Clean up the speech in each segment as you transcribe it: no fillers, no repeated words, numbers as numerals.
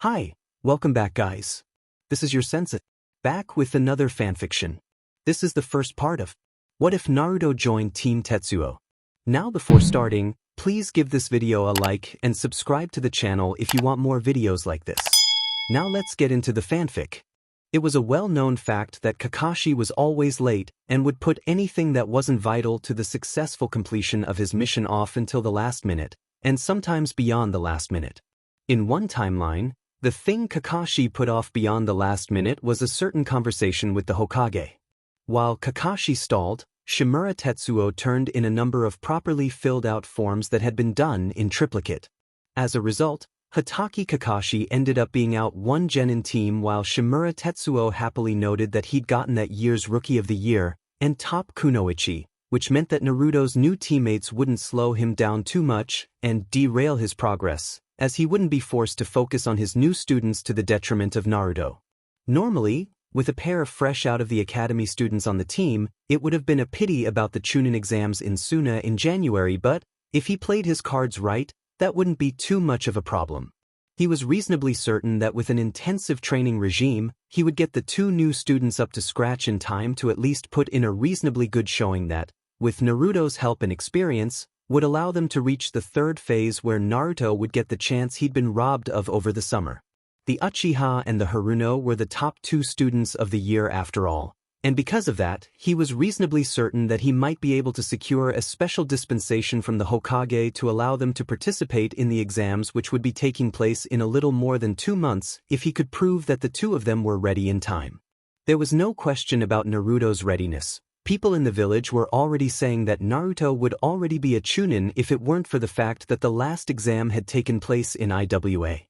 Hi, welcome back guys. This is your sensei, back with another fanfiction. This is the first part of What If Naruto Joined Team Tetsuo? Now before starting, please give this video a like and subscribe to the channel if you want more videos like this. Now let's get into the fanfic. It was a well-known fact that Kakashi was always late and would put anything that wasn't vital to the successful completion of his mission off until the last minute, and sometimes beyond the last minute. In one timeline, the thing Kakashi put off beyond the last minute was a certain conversation with the Hokage. While Kakashi stalled, Shimura Tetsuo turned in a number of properly filled out forms that had been done in triplicate. As a result, Hatake Kakashi ended up being out one genin team while Shimura Tetsuo happily noted that he'd gotten that year's Rookie of the Year and Top Kunoichi, which meant that Naruto's new teammates wouldn't slow him down too much and derail his progress, as he wouldn't be forced to focus on his new students to the detriment of Naruto. Normally, with a pair of fresh out of the academy students on the team, it would have been a pity about the Chunin Exams in Suna in January, but if he played his cards right, that wouldn't be too much of a problem. He was reasonably certain that with an intensive training regime, he would get the two new students up to scratch in time to at least put in a reasonably good showing that, with Naruto's help and experience, would allow them to reach the third phase where Naruto would get the chance he'd been robbed of over the summer. The Uchiha and the Haruno were the top two students of the year after all, and because of that, he was reasonably certain that he might be able to secure a special dispensation from the Hokage to allow them to participate in the exams, which would be taking place in a little more than 2 months if he could prove that the two of them were ready in time. There was no question about Naruto's readiness. People in the village were already saying that Naruto would already be a Chunin if it weren't for the fact that the last exam had taken place in IWA.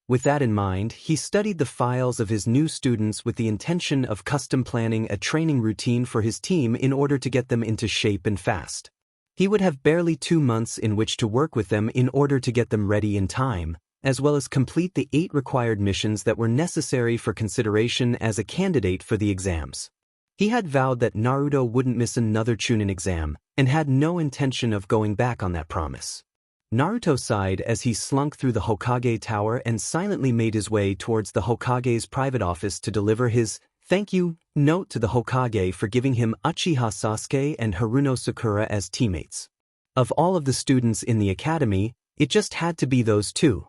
With that in mind, he studied the files of his new students with the intention of custom planning a training routine for his team in order to get them into shape and fast. He would have barely 2 months in which to work with them in order to get them ready in time, as well as complete the 8 required missions that were necessary for consideration as a candidate for the exams. He had vowed that Naruto wouldn't miss another Chunin exam, and had no intention of going back on that promise. Naruto sighed as he slunk through the Hokage Tower and silently made his way towards the Hokage's private office to deliver his thank you note to the Hokage for giving him Uchiha Sasuke and Haruno Sakura as teammates. Of all of the students in the academy, it just had to be those two.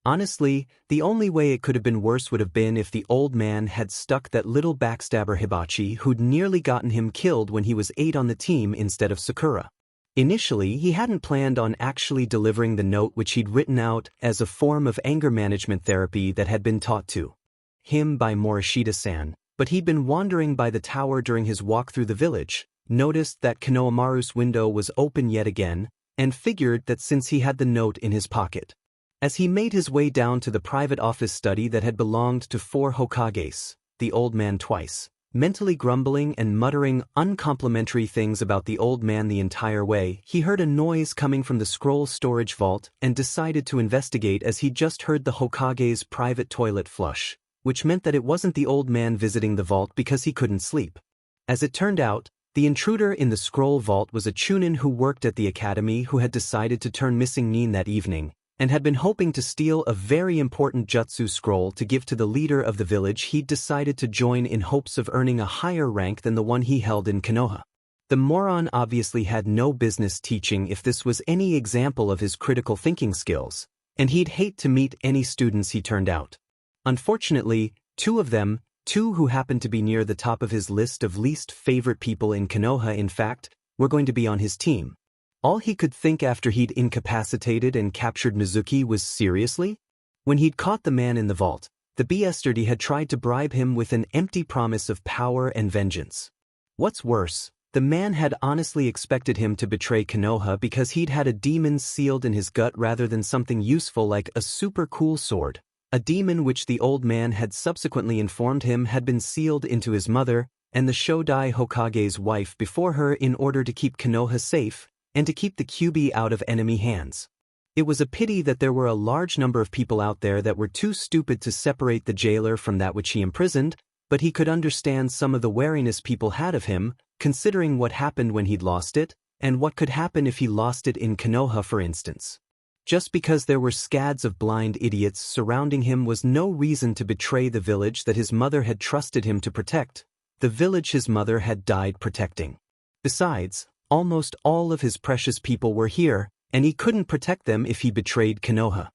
Honestly, the only way it could have been worse would have been if the old man had stuck that little backstabber Hibachi who'd nearly gotten him killed when he was 8 on the team instead of Sakura. Initially, he hadn't planned on actually delivering the note which he'd written out as a form of anger management therapy that had been taught to him by Morishita-san, but he'd been wandering by the tower during his walk through the village, noticed that Konohamaru's window was open yet again, and figured that since he had the note in his pocket. As he made his way down to the private office study that had belonged to 4 Hokages, the old man twice, mentally grumbling and muttering uncomplimentary things about the old man the entire way, he heard a noise coming from the scroll storage vault and decided to investigate as he'd just heard the Hokage's private toilet flush, which meant that it wasn't the old man visiting the vault because he couldn't sleep. As it turned out, the intruder in the scroll vault was a Chunin who worked at the academy who had decided to turn missing Nin that evening, and had been hoping to steal a very important jutsu scroll to give to the leader of the village he'd decided to join in hopes of earning a higher rank than the one he held in Konoha. The moron obviously had no business teaching if this was any example of his critical thinking skills, and he'd hate to meet any students he turned out. Unfortunately, 2 of them, 2 who happened to be near the top of his list of least favorite people in Konoha in fact, were going to be on his team. All he could think after he'd incapacitated and captured Mizuki was seriously? When he'd caught the man in the vault, the bastard had tried to bribe him with an empty promise of power and vengeance. What's worse, the man had honestly expected him to betray Konoha because he'd had a demon sealed in his gut rather than something useful like a super cool sword, a demon which the old man had subsequently informed him had been sealed into his mother and the Shodai Hokage's wife before her in order to keep Konoha safe, and to keep the Kyuubi out of enemy hands. It was a pity that there were a large number of people out there that were too stupid to separate the jailer from that which he imprisoned, but he could understand some of the wariness people had of him, considering what happened when he'd lost it, and what could happen if he lost it in Konoha for instance. Just because there were scads of blind idiots surrounding him was no reason to betray the village that his mother had trusted him to protect, the village his mother had died protecting. Besides, almost all of his precious people were here, and he couldn't protect them if he betrayed Konoha.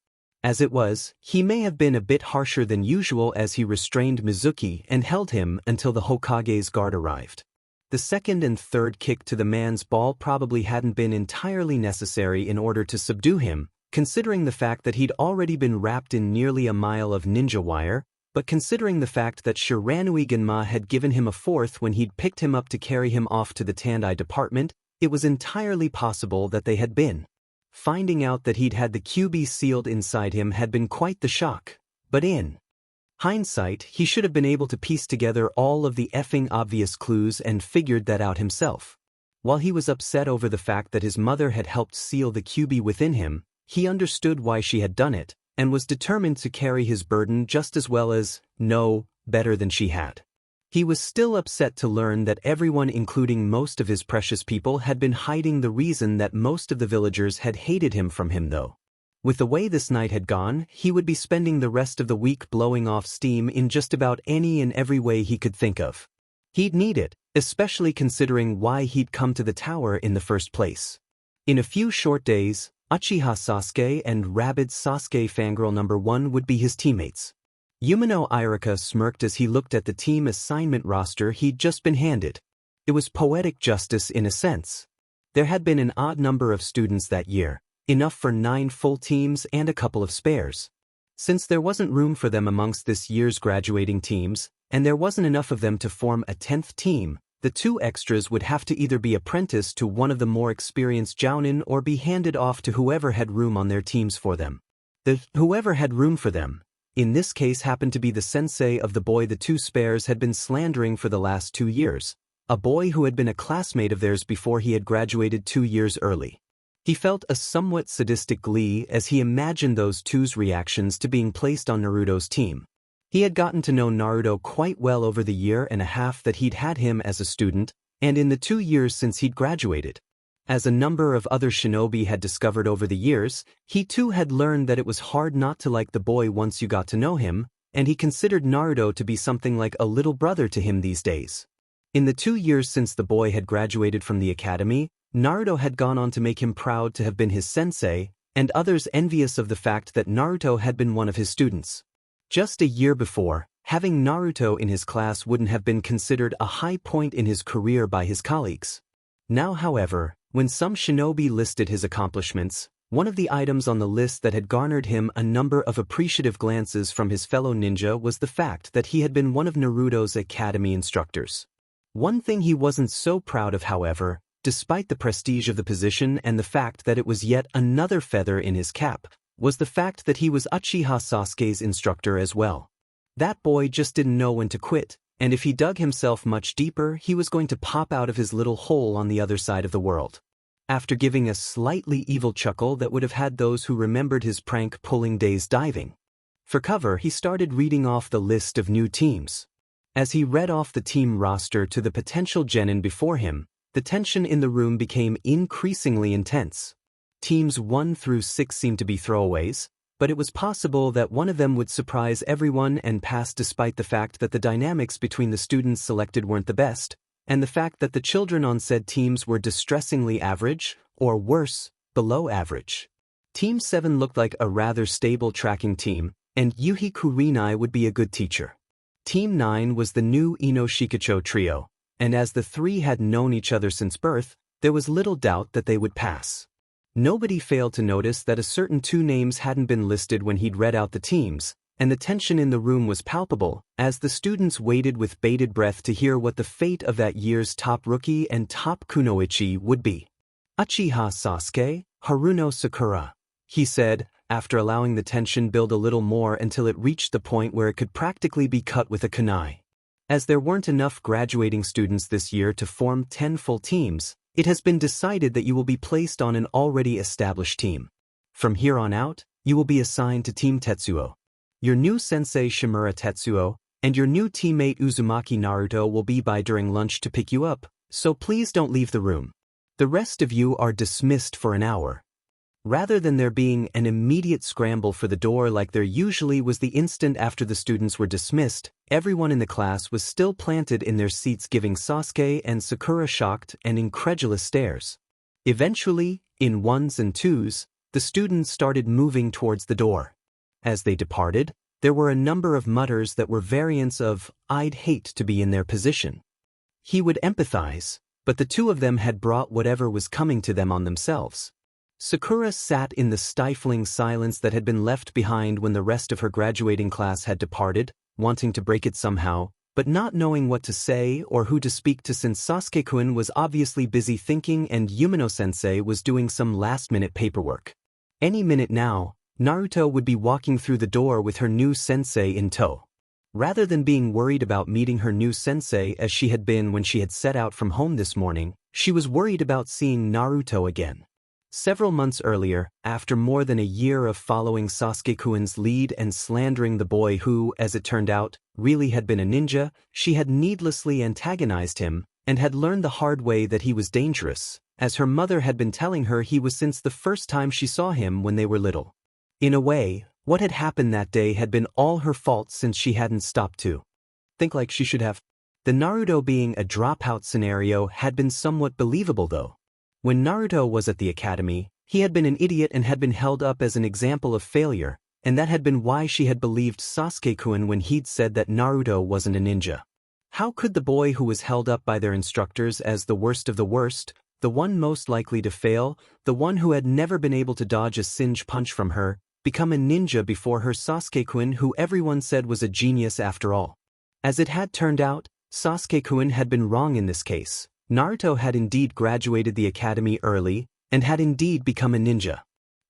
As it was, he may have been a bit harsher than usual as he restrained Mizuki and held him until the Hokage's guard arrived. The second and third kick to the man's ball probably hadn't been entirely necessary in order to subdue him, considering the fact that he'd already been wrapped in nearly a mile of ninja wire, but considering the fact that Shiranui Genma had given him a fourth when he'd picked him up to carry him off to the Tandai department, it was entirely possible that they had been. Finding out that he'd had the QB sealed inside him had been quite the shock, but in hindsight, he should have been able to piece together all of the effing obvious clues and figured that out himself. While he was upset over the fact that his mother had helped seal the QB within him, he understood why she had done it, and was determined to carry his burden just as well as, no, better than she had. He was still upset to learn that everyone, including most of his precious people, had been hiding the reason that most of the villagers had hated him from him though. With the way this night had gone, he would be spending the rest of the week blowing off steam in just about any and every way he could think of. He'd need it, especially considering why he'd come to the tower in the first place. In a few short days, Uchiha Sasuke and Rabid Sasuke fangirl number 1 would be his teammates. Yumino Irika smirked as he looked at the team assignment roster he'd just been handed. It was poetic justice in a sense. There had been an odd number of students that year, enough for 9 full teams and a couple of spares. Since there wasn't room for them amongst this year's graduating teams, and there wasn't enough of them to form a 10th team, the 2 extras would have to either be apprenticed to one of the more experienced jounin or be handed off to whoever had room on their teams for them. The whoever had room for them, in this case happened to be the sensei of the boy the 2 spares had been slandering for the last 2 years, a boy who had been a classmate of theirs before he had graduated 2 years early. He felt a somewhat sadistic glee as he imagined those 2's reactions to being placed on Naruto's team. He had gotten to know Naruto quite well over the year and a half that he'd had him as a student, and in the 2 years since he'd graduated. As a number of other shinobi had discovered over the years, he too had learned that it was hard not to like the boy once you got to know him, and he considered Naruto to be something like a little brother to him these days. In the 2 years since the boy had graduated from the academy, Naruto had gone on to make him proud to have been his sensei, and others envious of the fact that Naruto had been one of his students. Just a year before, having Naruto in his class wouldn't have been considered a high point in his career by his colleagues. Now, however, when some shinobi listed his accomplishments, one of the items on the list that had garnered him a number of appreciative glances from his fellow ninja was the fact that he had been one of Naruto's academy instructors. One thing he wasn't so proud of, however, despite the prestige of the position and the fact that it was yet another feather in his cap, was the fact that he was Uchiha Sasuke's instructor as well. That boy just didn't know when to quit, and if he dug himself much deeper, he was going to pop out of his little hole on the other side of the world. After giving a slightly evil chuckle that would have had those who remembered his prank-pulling days diving for cover, he started reading off the list of new teams. As he read off the team roster to the potential genin before him, the tension in the room became increasingly intense. Teams 1 through 6 seemed to be throwaways, but it was possible that one of them would surprise everyone and pass despite the fact that the dynamics between the students selected weren't the best, and the fact that the children on said teams were distressingly average, or worse, below average. Team 7 looked like a rather stable tracking team, and Yuhi Kurinai would be a good teacher. Team 9 was the new Ino Shikacho trio, and as the 3 had known each other since birth, there was little doubt that they would pass. Nobody failed to notice that a certain 2 names hadn't been listed when he'd read out the teams, and the tension in the room was palpable as the students waited with bated breath to hear what the fate of that year's top rookie and top kunoichi would be. Uchiha Sasuke, Haruno Sakura, he said, after allowing the tension build a little more until it reached the point where it could practically be cut with a kunai. As there weren't enough graduating students this year to form 10 full teams, it has been decided that you will be placed on an already established team. From here on out, you will be assigned to Team Tetsuo. Your new sensei Shimura Tetsuo, and your new teammate Uzumaki Naruto will be by during lunch to pick you up, so please don't leave the room. The rest of you are dismissed for an hour. Rather than there being an immediate scramble for the door like there usually was the instant after the students were dismissed, everyone in the class was still planted in their seats giving Sasuke and Sakura shocked and incredulous stares. Eventually, in ones and twos, the students started moving towards the door. As they departed, there were a number of mutters that were variants of, "I'd hate to be in their position." He would empathize, but the two of them had brought whatever was coming to them on themselves. Sakura sat in the stifling silence that had been left behind when the rest of her graduating class had departed, wanting to break it somehow, but not knowing what to say or who to speak to since Sasuke-kun was obviously busy thinking and Yumino-sensei was doing some last-minute paperwork. Any minute now, Naruto would be walking through the door with her new sensei in tow. Rather than being worried about meeting her new sensei as she had been when she had set out from home this morning, she was worried about seeing Naruto again. Several months earlier, after more than a year of following Sasuke-kun's lead and slandering the boy who, as it turned out, really had been a ninja, she had needlessly antagonized him and had learned the hard way that he was dangerous, as her mother had been telling her he was since the first time she saw him when they were little. In a way, what had happened that day had been all her fault since she hadn't stopped to think like she should have. The Naruto being a dropout scenario had been somewhat believable though. When Naruto was at the academy, he had been an idiot and had been held up as an example of failure, and that had been why she had believed Sasuke-kun when he'd said that Naruto wasn't a ninja. How could the boy who was held up by their instructors as the worst of the worst, the one most likely to fail, the one who had never been able to dodge a singe punch from her, become a ninja before her Sasuke-kun who everyone said was a genius after all? As it had turned out, Sasuke-kun had been wrong in this case. Naruto had indeed graduated the academy early, and had indeed become a ninja.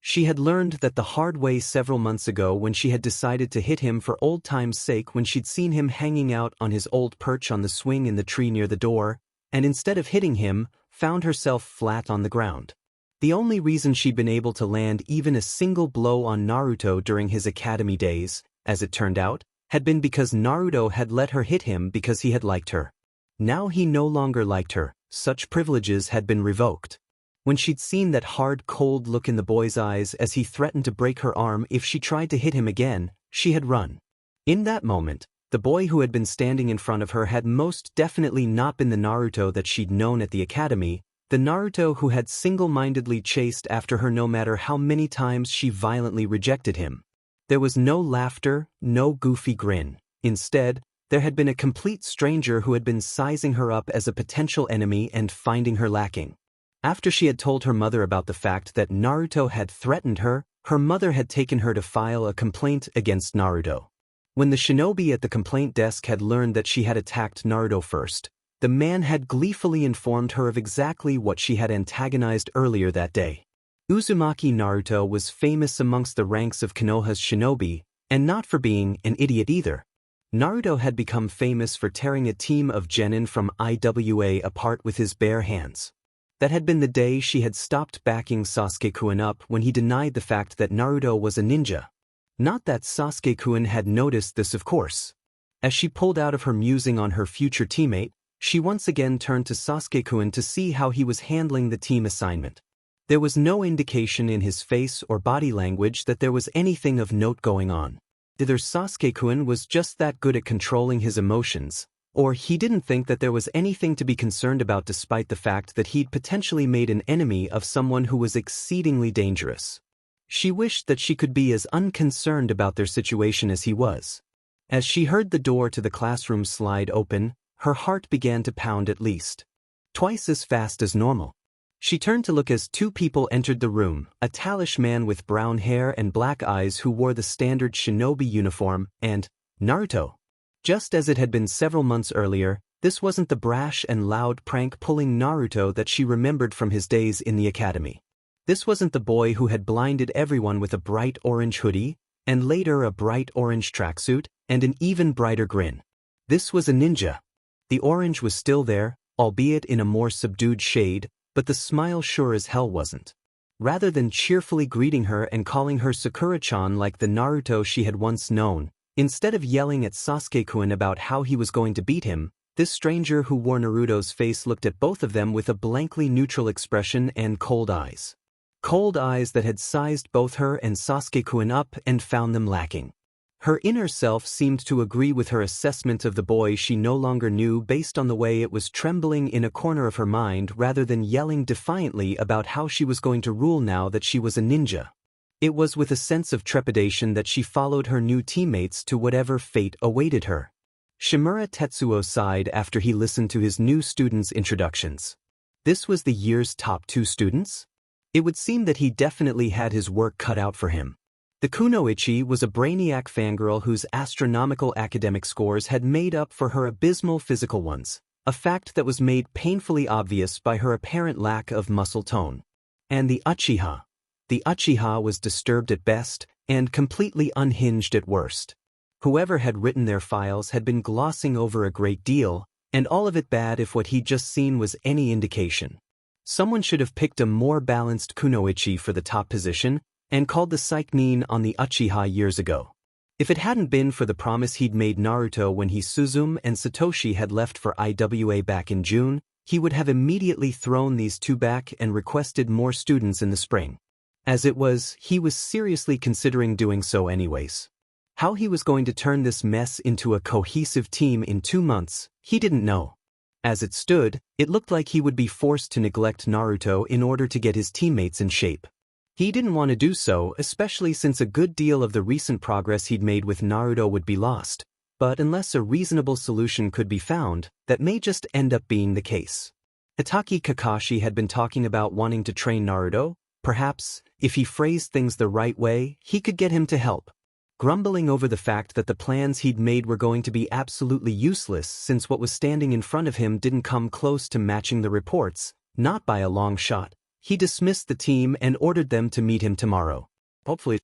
She had learned that the hard way several months ago when she had decided to hit him for old time's sake when she'd seen him hanging out on his old perch on the swing in the tree near the door, and instead of hitting him, found herself flat on the ground. The only reason she'd been able to land even a single blow on Naruto during his academy days, as it turned out, had been because Naruto had let her hit him because he had liked her. Now he no longer liked her, such privileges had been revoked. When she'd seen that hard, cold look in the boy's eyes as he threatened to break her arm if she tried to hit him again, she had run. In that moment, the boy who had been standing in front of her had most definitely not been the Naruto that she'd known at the academy, the Naruto who had single-mindedly chased after her no matter how many times she violently rejected him. There was no laughter, no goofy grin. Instead, there had been a complete stranger who had been sizing her up as a potential enemy and finding her lacking. After she had told her mother about the fact that Naruto had threatened her, her mother had taken her to file a complaint against Naruto. When the shinobi at the complaint desk had learned that she had attacked Naruto first, the man had gleefully informed her of exactly what she had antagonized earlier that day. Uzumaki Naruto was famous amongst the ranks of Konoha's shinobi, and not for being an idiot either. Naruto had become famous for tearing a team of genin from IWA apart with his bare hands. That had been the day she had stopped backing Sasuke-kun up when he denied the fact that Naruto was a ninja. Not that Sasuke-kun had noticed this, of course. As she pulled out of her musing on her future teammate, she once again turned to Sasuke-kun to see how he was handling the team assignment. There was no indication in his face or body language that there was anything of note going on. Either Sasuke-kun was just that good at controlling his emotions, or he didn't think that there was anything to be concerned about despite the fact that he'd potentially made an enemy of someone who was exceedingly dangerous. She wished that she could be as unconcerned about their situation as he was. As she heard the door to the classroom slide open, her heart began to pound at least twice as fast as normal. She turned to look as two people entered the room, a tallish man with brown hair and black eyes who wore the standard shinobi uniform, and Naruto. Just as it had been several months earlier, this wasn't the brash and loud prank-pulling Naruto that she remembered from his days in the academy. This wasn't the boy who had blinded everyone with a bright orange hoodie, and later a bright orange tracksuit, and an even brighter grin. This was a ninja. The orange was still there, albeit in a more subdued shade, but the smile sure as hell wasn't. Rather than cheerfully greeting her and calling her Sakura-chan like the Naruto she had once known, instead of yelling at Sasuke-kun about how he was going to beat him, this stranger who wore Naruto's face looked at both of them with a blankly neutral expression and cold eyes. Cold eyes that had sized both her and Sasuke-kun up and found them lacking. Her inner self seemed to agree with her assessment of the boy she no longer knew based on the way it was trembling in a corner of her mind rather than yelling defiantly about how she was going to rule now that she was a ninja. It was with a sense of trepidation that she followed her new teammates to whatever fate awaited her. Shimura Tetsuo sighed after he listened to his new students' introductions. This was the year's top 2 students? It would seem that he definitely had his work cut out for him. The Kunoichi was a brainiac fangirl whose astronomical academic scores had made up for her abysmal physical ones, a fact that was made painfully obvious by her apparent lack of muscle tone. And the Uchiha. The Uchiha was disturbed at best and completely unhinged at worst. Whoever had written their files had been glossing over a great deal, and all of it bad if what he'd just seen was any indication. Someone should have picked a more balanced Kunoichi for the top position and called the Psyche on the Uchiha years ago. If it hadn't been for the promise he'd made Naruto when Suzume and Satoshi had left for IWA back in June, he would have immediately thrown these 2 back and requested more students in the spring. As it was, he was seriously considering doing so anyways. How he was going to turn this mess into a cohesive team in 2 months, he didn't know. As it stood, it looked like he would be forced to neglect Naruto in order to get his teammates in shape. He didn't want to do so, especially since a good deal of the recent progress he'd made with Naruto would be lost, but unless a reasonable solution could be found, that may just end up being the case. Itachi Kakashi had been talking about wanting to train Naruto. Perhaps, if he phrased things the right way, he could get him to help. Grumbling over the fact that the plans he'd made were going to be absolutely useless since what was standing in front of him didn't come close to matching the reports, not by a long shot, he dismissed the team and ordered them to meet him tomorrow. Hopefully,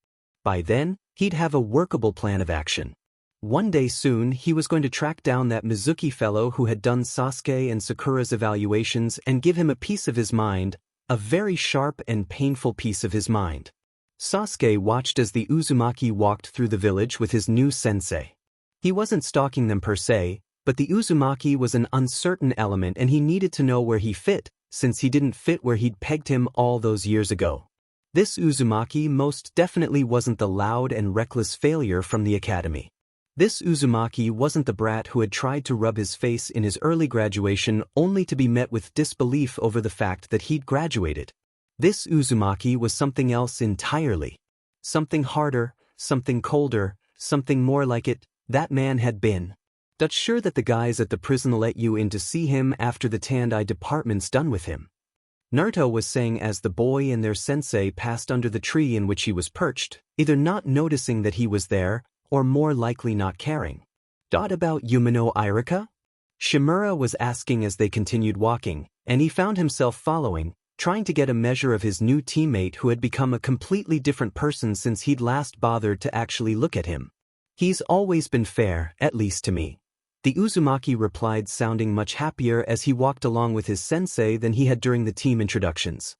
by then, he'd have a workable plan of action. One day soon he was going to track down that Mizuki fellow who had done Sasuke and Sakura's evaluations and give him a piece of his mind, a very sharp and painful piece of his mind. Sasuke watched as the Uzumaki walked through the village with his new sensei. He wasn't stalking them per se, but the Uzumaki was an uncertain element and he needed to know where he fit, since he didn't fit where he'd pegged him all those years ago. This Uzumaki most definitely wasn't the loud and reckless failure from the academy. This Uzumaki wasn't the brat who had tried to rub his face in his early graduation only to be met with disbelief over the fact that he'd graduated. This Uzumaki was something else entirely. Something harder, something colder, something more like it, that man had been. Dutch sure that the guys at the prison let you in to see him after the Tandai department's done with him. Naruto was saying as the boy and their sensei passed under the tree in which he was perched, either not noticing that he was there, or more likely not caring. About Yumino Irika? Shimura was asking as they continued walking, and he found himself following, trying to get a measure of his new teammate who had become a completely different person since he'd last bothered to actually look at him. He's always been fair, at least to me. The Uzumaki replied, sounding much happier as he walked along with his sensei than he had during the team introductions.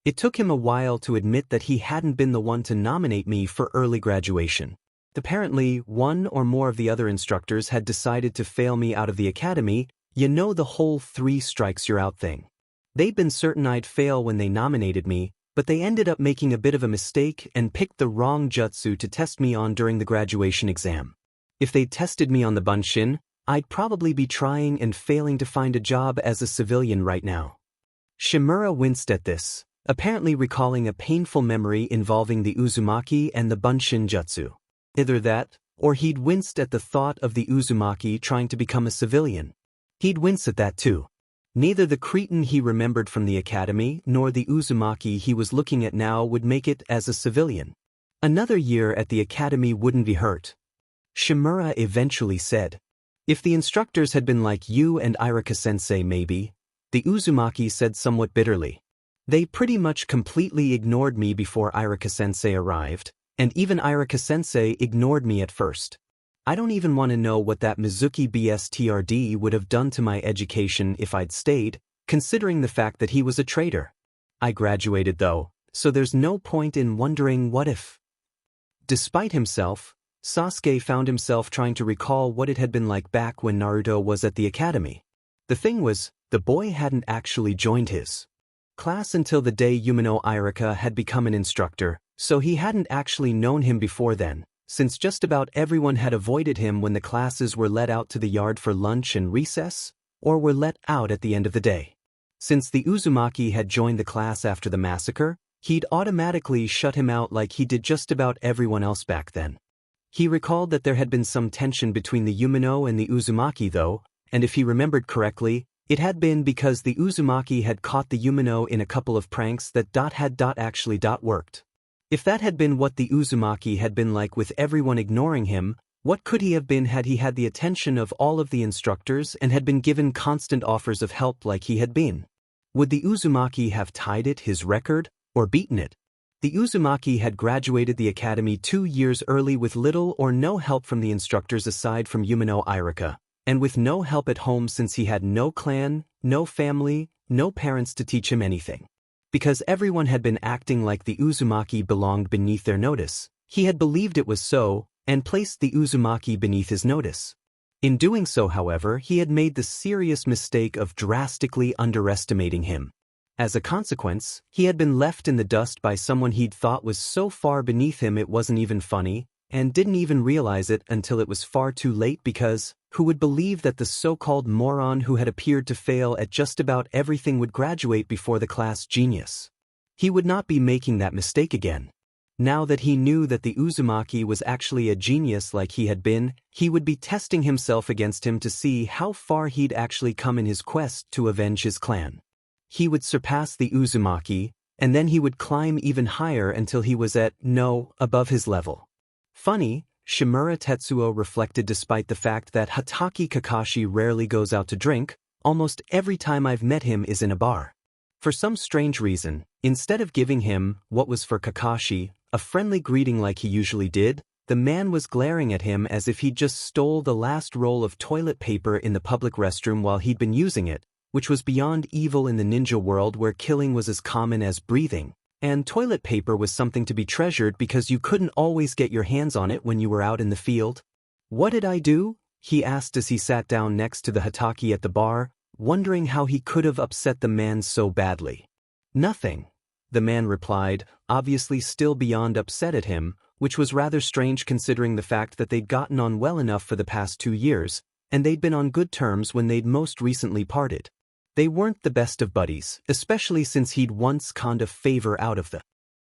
It took him a while to admit that he hadn't been the one to nominate me for early graduation. Apparently, one or more of the other instructors had decided to fail me out of the academy, you know, the whole 3 strikes you're out thing. They'd been certain I'd fail when they nominated me, but they ended up making a bit of a mistake and picked the wrong jutsu to test me on during the graduation exam. If they'd tested me on the Bunshin, I'd probably be trying and failing to find a job as a civilian right now. Shimura winced at this, apparently recalling a painful memory involving the Uzumaki and the Bunshin jutsu. Either that, or he'd winced at the thought of the Uzumaki trying to become a civilian. He'd wince at that too. Neither the cretin he remembered from the academy nor the Uzumaki he was looking at now would make it as a civilian. Another year at the academy wouldn't be hurt. Shimura eventually said. If the instructors had been like you and Irika-sensei maybe, the Uzumaki said somewhat bitterly. They pretty much completely ignored me before Irika-sensei arrived, and even Irika-sensei ignored me at first. I don't even want to know what that Mizuki BSTRD would have done to my education if I'd stayed, considering the fact that he was a traitor. I graduated though, so there's no point in wondering what if. Despite himself, Sasuke found himself trying to recall what it had been like back when Naruto was at the academy. The thing was, the boy hadn't actually joined his class until the day Yumino Irika had become an instructor, so he hadn't actually known him before then, since just about everyone had avoided him when the classes were let out to the yard for lunch and recess, or were let out at the end of the day. Since the Uzumaki had joined the class after the massacre, he'd automatically shut him out like he did just about everyone else back then. He recalled that there had been some tension between the Yumino and the Uzumaki though, and if he remembered correctly, it had been because the Uzumaki had caught the Yumino in a couple of pranks that had actually worked. If that had been what the Uzumaki had been like with everyone ignoring him, what could he have been had he had the attention of all of the instructors and had been given constant offers of help like he had been? Would the Uzumaki have tied his record, or beaten it? The Uzumaki had graduated the academy 2 years early with little or no help from the instructors aside from Yumino Irika, and with no help at home since he had no clan, no family, no parents to teach him anything. Because everyone had been acting like the Uzumaki belonged beneath their notice, he had believed it was so, and placed the Uzumaki beneath his notice. In doing so, however, he had made the serious mistake of drastically underestimating him. As a consequence, he had been left in the dust by someone he'd thought was so far beneath him it wasn't even funny, and didn't even realize it until it was far too late because, who would believe that the so-called moron who had appeared to fail at just about everything would graduate before the class genius? He would not be making that mistake again. Now that he knew that the Uzumaki was actually a genius like he had been, he would be testing himself against him to see how far he'd actually come in his quest to avenge his clan. He would surpass the Uzumaki, and then he would climb even higher until he was above his level. Funny, Shimura Tetsuo reflected despite the fact that Hatake Kakashi rarely goes out to drink, almost every time I've met him is in a bar. For some strange reason, instead of giving him, what was for Kakashi, a friendly greeting like he usually did, the man was glaring at him as if he'd just stole the last roll of toilet paper in the public restroom while he'd been using it, which was beyond evil in the ninja world where killing was as common as breathing, and toilet paper was something to be treasured because you couldn't always get your hands on it when you were out in the field. "What did I do?" he asked as he sat down next to the Hatake at the bar, wondering how he could have upset the man so badly. "Nothing," the man replied, obviously still beyond upset at him, which was rather strange considering the fact that they'd gotten on well enough for the past 2 years, and they'd been on good terms when they'd most recently parted. They weren't the best of buddies, especially since he'd once conned a favor out of the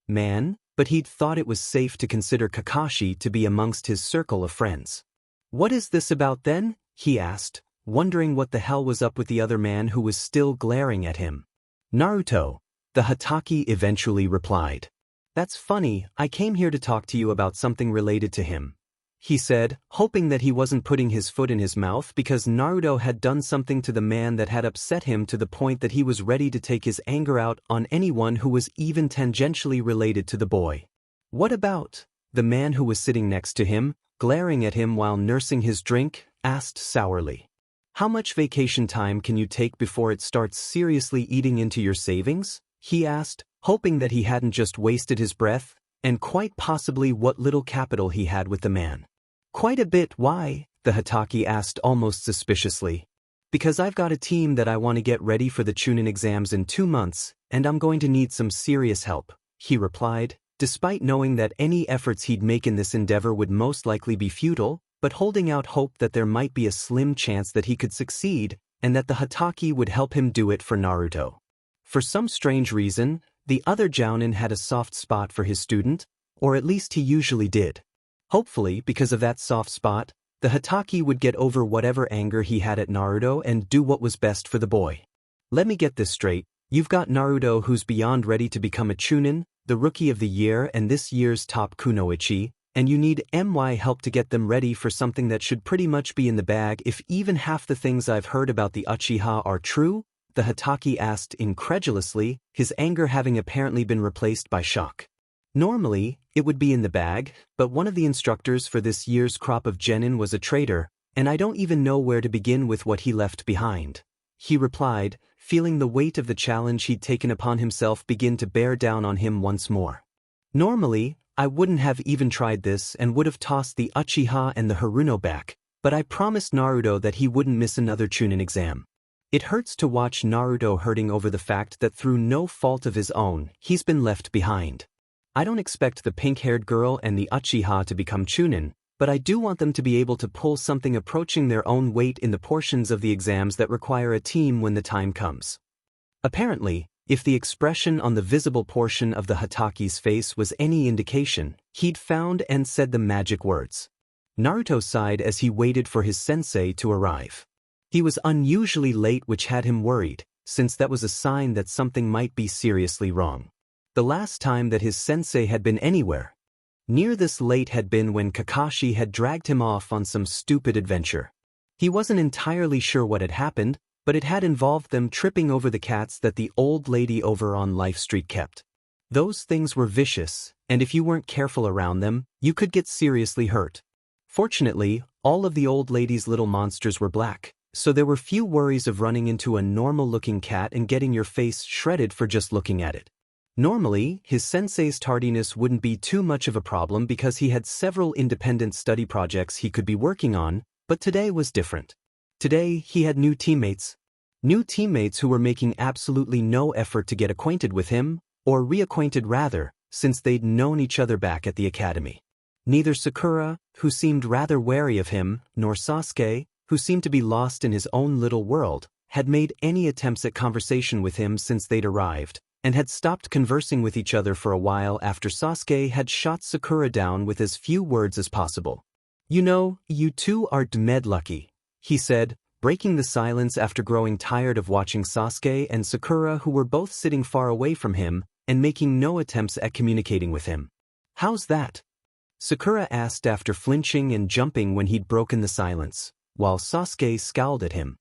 man, but he'd thought it was safe to consider Kakashi to be amongst his circle of friends. "What is this about then?" he asked, wondering what the hell was up with the other man who was still glaring at him. "Naruto," the Hatake eventually replied. "That's funny, I came here to talk to you about something related to him," he said, hoping that he wasn't putting his foot in his mouth because Naruto had done something to the man that had upset him to the point that he was ready to take his anger out on anyone who was even tangentially related to the boy. "What about?" the man who was sitting next to him, glaring at him while nursing his drink, asked sourly. "How much vacation time can you take before it starts seriously eating into your savings?" he asked, hoping that he hadn't just wasted his breath, and quite possibly what little capital he had with the man. "Quite a bit. Why?" the Hatake asked almost suspiciously. "Because I've got a team that I want to get ready for the Chunin exams in 2 months, and I'm going to need some serious help," he replied, despite knowing that any efforts he'd make in this endeavor would most likely be futile, but holding out hope that there might be a slim chance that he could succeed, and that the Hatake would help him do it for Naruto. For some strange reason, the other Jounin had a soft spot for his student, or at least he usually did. Hopefully, because of that soft spot, the Hatake would get over whatever anger he had at Naruto and do what was best for the boy. "Let me get this straight, you've got Naruto who's beyond ready to become a Chunin, the Rookie of the Year and this year's Top Kunoichi, and you need my help to get them ready for something that should pretty much be in the bag if even half the things I've heard about the Uchiha are true?" the Hatake asked incredulously, his anger having apparently been replaced by shock. Normally, it would be in the bag, but one of the instructors for this year's crop of genin was a traitor, and I don't even know where to begin with what he left behind, he replied, feeling the weight of the challenge he'd taken upon himself begin to bear down on him once more. "Normally, I wouldn't have even tried this and would have tossed the Uchiha and the Haruno back, but I promised Naruto that he wouldn't miss another Chunin exam. It hurts to watch Naruto hurting over the fact that through no fault of his own, he's been left behind. I don't expect the pink-haired girl and the Uchiha to become Chunin, but I do want them to be able to pull something approaching their own weight in the portions of the exams that require a team when the time comes. Apparently, if the expression on the visible portion of the Hataki's face was any indication, he'd found and said the magic words. Naruto sighed as he waited for his sensei to arrive. He was unusually late, which had him worried, since that was a sign that something might be seriously wrong. The last time that his sensei had been anywhere near this late had been when Kakashi had dragged him off on some stupid adventure. He wasn't entirely sure what had happened, but it had involved them tripping over the cats that the old lady over on Life Street kept. Those things were vicious, and if you weren't careful around them, you could get seriously hurt. Fortunately, all of the old lady's little monsters were black, so there were few worries of running into a normal-looking cat and getting your face shredded for just looking at it. Normally, his sensei's tardiness wouldn't be too much of a problem because he had several independent study projects he could be working on, but today was different. Today, he had new teammates. New teammates who were making absolutely no effort to get acquainted with him, or reacquainted rather, since they'd known each other back at the academy. Neither Sakura, who seemed rather wary of him, nor Sasuke, who seemed to be lost in his own little world, had made any attempts at conversation with him since they'd arrived, and had stopped conversing with each other for a while after Sasuke had shot Sakura down with as few words as possible. "You know, you two are dead lucky," he said, breaking the silence after growing tired of watching Sasuke and Sakura, who were both sitting far away from him and making no attempts at communicating with him. "How's that?" Sakura asked after flinching and jumping when he'd broken the silence, while Sasuke scowled at him.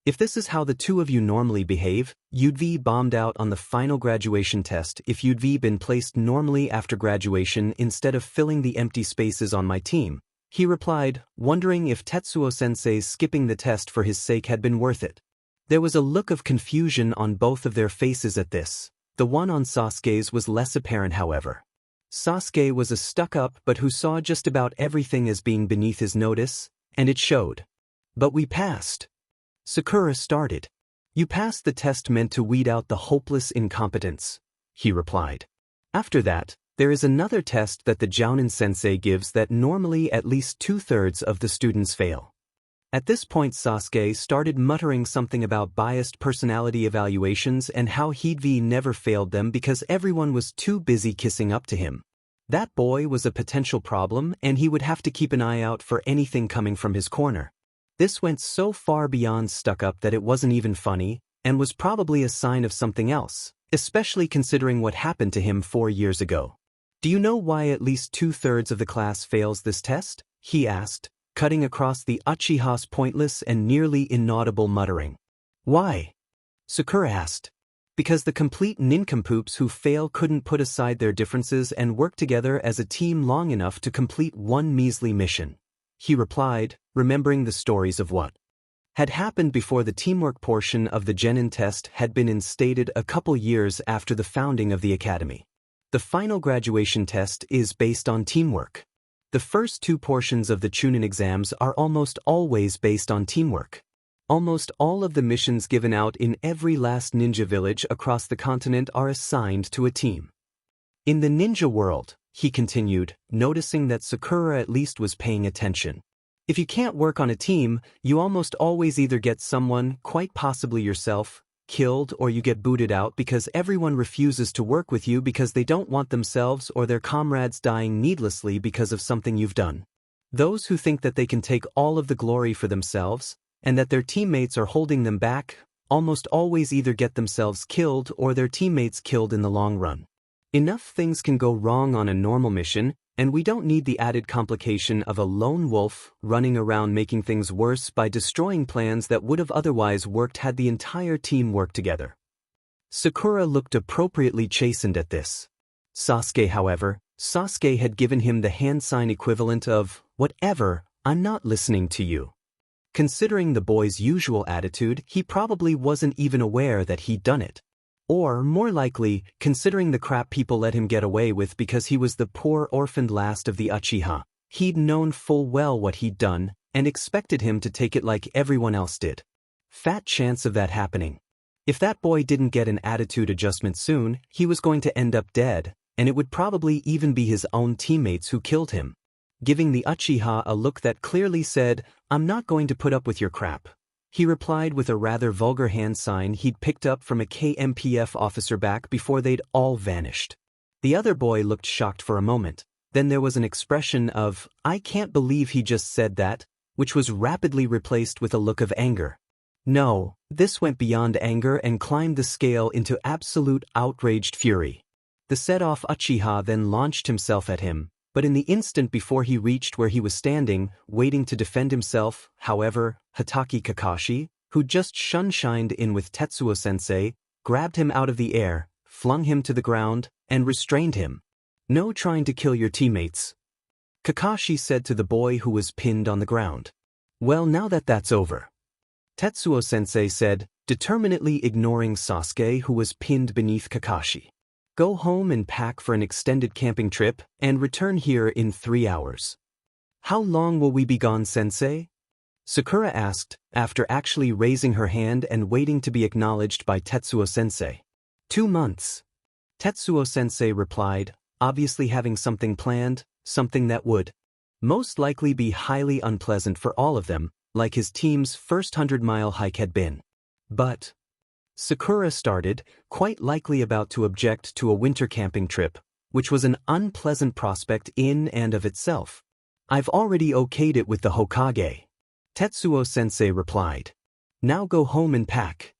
"If this is how the two of you normally behave, you'd be bombed out on the final graduation test if you'd been placed normally after graduation instead of filling the empty spaces on my team," he replied, wondering if Tetsuo-sensei's skipping the test for his sake had been worth it. There was a look of confusion on both of their faces at this. The one on Sasuke's was less apparent, however. Sasuke was a stuck-up but who saw just about everything as being beneath his notice, and it showed. "But we passed." Sakura started. "You passed the test meant to weed out the hopeless incompetents," he replied. "After that, there is another test that the Jounin sensei gives that normally at least 2/3 of the students fail." At this point Sasuke started muttering something about biased personality evaluations and how he'd never failed them because everyone was too busy kissing up to him. That boy was a potential problem and he would have to keep an eye out for anything coming from his corner. This went so far beyond stuck-up that it wasn't even funny, and was probably a sign of something else, especially considering what happened to him 4 years ago. "Do you know why at least 2/3 of the class fails this test?" he asked, cutting across the Uchiha's pointless and nearly inaudible muttering. "Why?" Sakura asked. "Because the complete nincompoops who fail couldn't put aside their differences and work together as a team long enough to complete one measly mission," he replied, remembering the stories of what had happened before the teamwork portion of the Genin test had been instated a couple years after the founding of the academy. The final graduation test is based on teamwork. The first 2 portions of the Chunin exams are almost always based on teamwork. Almost all of the missions given out in every last ninja village across the continent are assigned to a team. "In the ninja world," he continued, noticing that Sakura at least was paying attention, "if you can't work on a team, you almost always either get someone, quite possibly yourself, killed, or you get booted out because everyone refuses to work with you because they don't want themselves or their comrades dying needlessly because of something you've done. Those who think that they can take all of the glory for themselves, and that their teammates are holding them back, almost always either get themselves killed or their teammates killed in the long run. Enough things can go wrong on a normal mission, and we don't need the added complication of a lone wolf running around making things worse by destroying plans that would have otherwise worked had the entire team worked together." Sakura looked appropriately chastened at this. Sasuke had given him the hand sign equivalent of, "Whatever, I'm not listening to you." Considering the boy's usual attitude, he probably wasn't even aware that he'd done it. Or, more likely, considering the crap people let him get away with because he was the poor orphaned last of the Uchiha, he'd known full well what he'd done, and expected him to take it like everyone else did. Fat chance of that happening. If that boy didn't get an attitude adjustment soon, he was going to end up dead, and it would probably even be his own teammates who killed him. Giving the Uchiha a look that clearly said, "I'm not going to put up with your crap," he replied with a rather vulgar hand sign he'd picked up from a KMPF officer back before they'd all vanished. The other boy looked shocked for a moment. Then there was an expression of, "I can't believe he just said that," which was rapidly replaced with a look of anger. No, this went beyond anger and climbed the scale into absolute outraged fury. The set-off Uchiha then launched himself at him, but in the instant before he reached where he was standing, waiting to defend himself, however, Hatake Kakashi, who just shined in with Tetsuo-sensei, grabbed him out of the air, flung him to the ground, and restrained him. "No trying to kill your teammates," Kakashi said to the boy who was pinned on the ground. "Well, now that that's over," Tetsuo-sensei said, determinedly ignoring Sasuke who was pinned beneath Kakashi. "Go home and pack for an extended camping trip, and return here in 3 hours." "How long will we be gone, sensei?" Sakura asked, after actually raising her hand and waiting to be acknowledged by Tetsuo-sensei. 2 months. Tetsuo-sensei replied, obviously having something planned, something that would most likely be highly unpleasant for all of them, like his team's first 100-mile hike had been. But Sakura started, quite likely about to object to a winter camping trip, which was an unpleasant prospect in and of itself. "I've already okayed it with the Hokage," Tetsuo-sensei replied. "Now go home and pack."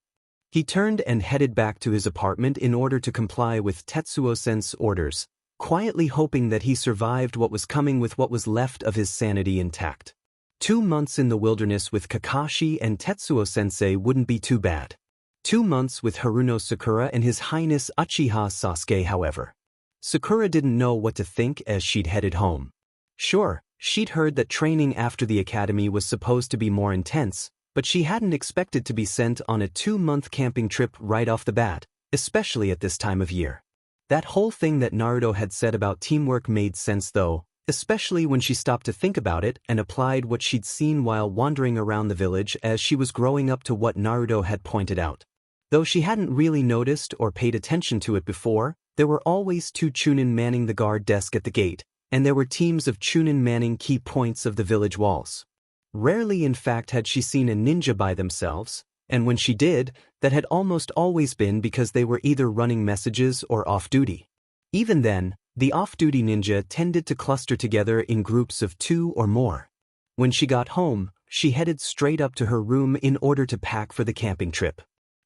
He turned and headed back to his apartment in order to comply with Tetsuo-sensei's orders, quietly hoping that he survived what was coming with what was left of his sanity intact. 2 months in the wilderness with Kakashi and Tetsuo-sensei wouldn't be too bad. 2 months with Haruno Sakura and His Highness Uchiha Sasuke, however. Sakura didn't know what to think as she'd headed home. Sure, she'd heard that training after the academy was supposed to be more intense, but she hadn't expected to be sent on a 2-month camping trip right off the bat, especially at this time of year. That whole thing that Naruto had said about teamwork made sense though, especially when she stopped to think about it and applied what she'd seen while wandering around the village as she was growing up to what Naruto had pointed out. Though she hadn't really noticed or paid attention to it before, there were always 2 Chunin manning the guard desk at the gate, and there were teams of Chunin manning key points of the village walls. Rarely in fact had she seen a ninja by themselves, and when she did, that had almost always been because they were either running messages or off-duty. Even then, the off-duty ninja tended to cluster together in groups of 2 or more. When she got home, she headed straight up to her room in order to pack for the camping trip.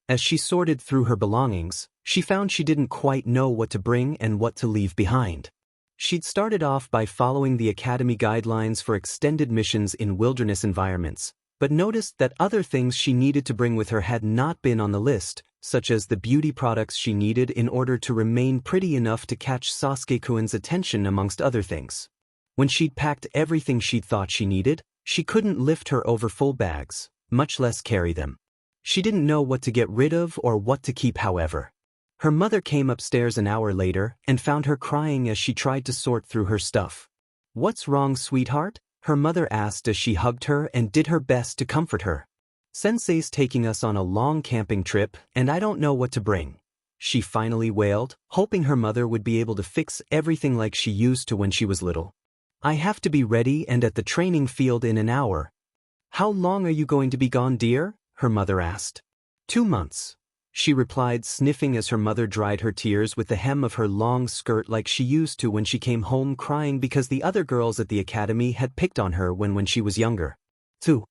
As she sorted through her belongings, she found she didn't quite know what to bring and what to leave behind. She'd started off by following the academy guidelines for extended missions in wilderness environments, but noticed that other things she needed to bring with her had not been on the list, such as the beauty products she needed in order to remain pretty enough to catch Sasuke-kun's attention amongst other things. When she'd packed everything she'd thought she needed, she couldn't lift her overfull bags, much less carry them. She didn't know what to get rid of or what to keep, however. Her mother came upstairs an hour later and found her crying as she tried to sort through her stuff. "What's wrong, sweetheart?" her mother asked as she hugged her and did her best to comfort her. "Sensei's taking us on a long camping trip, and I don't know what to bring," she finally wailed, hoping her mother would be able to fix everything like she used to when she was little. "I have to be ready and at the training field in an hour." "How long are you going to be gone, dear?" her mother asked. 2 months, she replied, sniffing as her mother dried her tears with the hem of her long skirt like she used to when she came home crying because the other girls at the academy had picked on her when she was younger. 2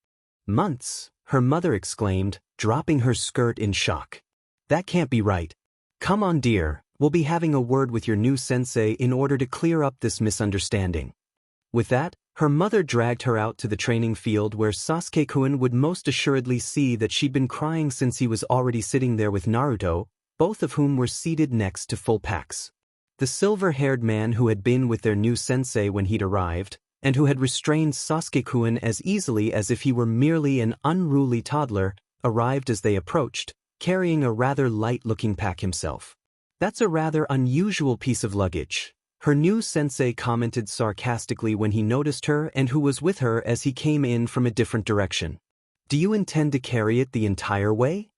months, her mother exclaimed, dropping her skirt in shock. "That can't be right. Come on, dear, we'll be having a word with your new sensei in order to clear up this misunderstanding." With that, her mother dragged her out to the training field where Sasuke-kun would most assuredly see that she'd been crying since he was already sitting there with Naruto, both of whom were seated next to full packs. The silver-haired man who had been with their new sensei when he'd arrived, and who had restrained Sasuke-kun as easily as if he were merely an unruly toddler, arrived as they approached, carrying a rather light-looking pack himself. "That's a rather unusual piece of luggage," her new sensei commented sarcastically when he noticed her and who was with her as he came in from a different direction. Do you intend to carry it the entire way?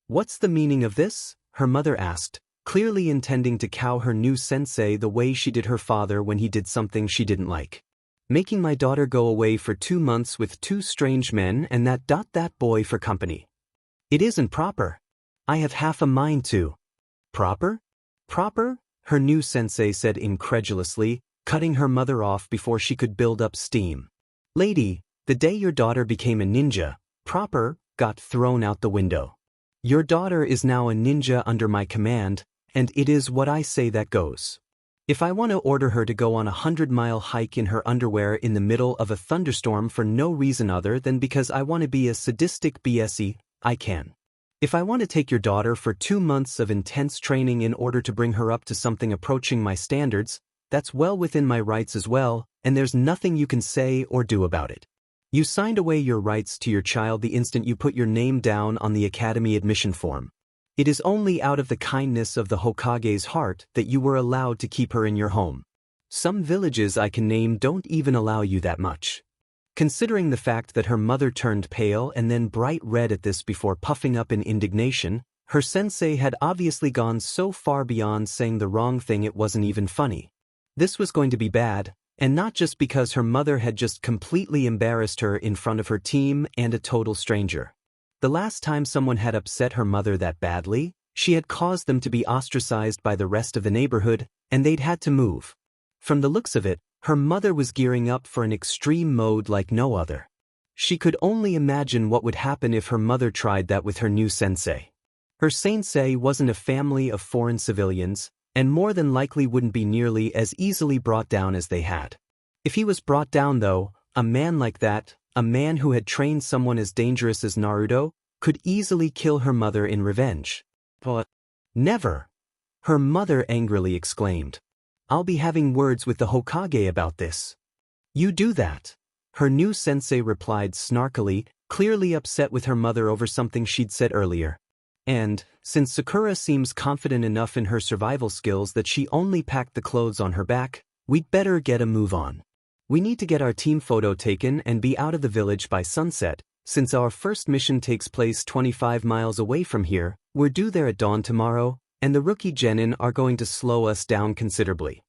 What's the meaning of this? Her mother asked, clearly intending to cow her new sensei the way she did her father when he did something she didn't like. Making my daughter go away for 2 months with 2 strange men and that boy for company. It isn't proper. I have half a mind to. Proper? Proper? Her new sensei said incredulously, cutting her mother off before she could build up steam. Lady, the day your daughter became a ninja, proper, got thrown out the window. Your daughter is now a ninja under my command, and it is what I say that goes. If I want to order her to go on a 100-mile hike in her underwear in the middle of a thunderstorm for no reason other than because I want to be a sadistic BSE, I can. If I want to take your daughter for 2 months of intense training in order to bring her up to something approaching my standards, that's well within my rights as well, and there's nothing you can say or do about it. You signed away your rights to your child the instant you put your name down on the academy admission form. It is only out of the kindness of the Hokage's heart that you were allowed to keep her in your home. Some villages I can name don't even allow you that much. Considering the fact that her mother turned pale and then bright red at this before puffing up in indignation, her sensei had obviously gone so far beyond saying the wrong thing it wasn't even funny. This was going to be bad, and not just because her mother had just completely embarrassed her in front of her team and a total stranger. The last time someone had upset her mother that badly, she had caused them to be ostracized by the rest of the neighborhood, and they'd had to move. From the looks of it, her mother was gearing up for an extreme mode like no other. She could only imagine what would happen if her mother tried that with her new sensei. Her sensei wasn't a family of foreign civilians, and more than likely wouldn't be nearly as easily brought down as they had. If he was brought down though, a man like that, a man who had trained someone as dangerous as Naruto, could easily kill her mother in revenge. But never! Her mother angrily exclaimed. I'll be having words with the Hokage about this. You do that. Her new sensei replied snarkily, clearly upset with her mother over something she'd said earlier. And, since Sakura seems confident enough in her survival skills that she only packed the clothes on her back, we'd better get a move on. We need to get our team photo taken and be out of the village by sunset. Since our first mission takes place 25 miles away from here, we're due there at dawn tomorrow, and the rookie genin are going to slow us down considerably.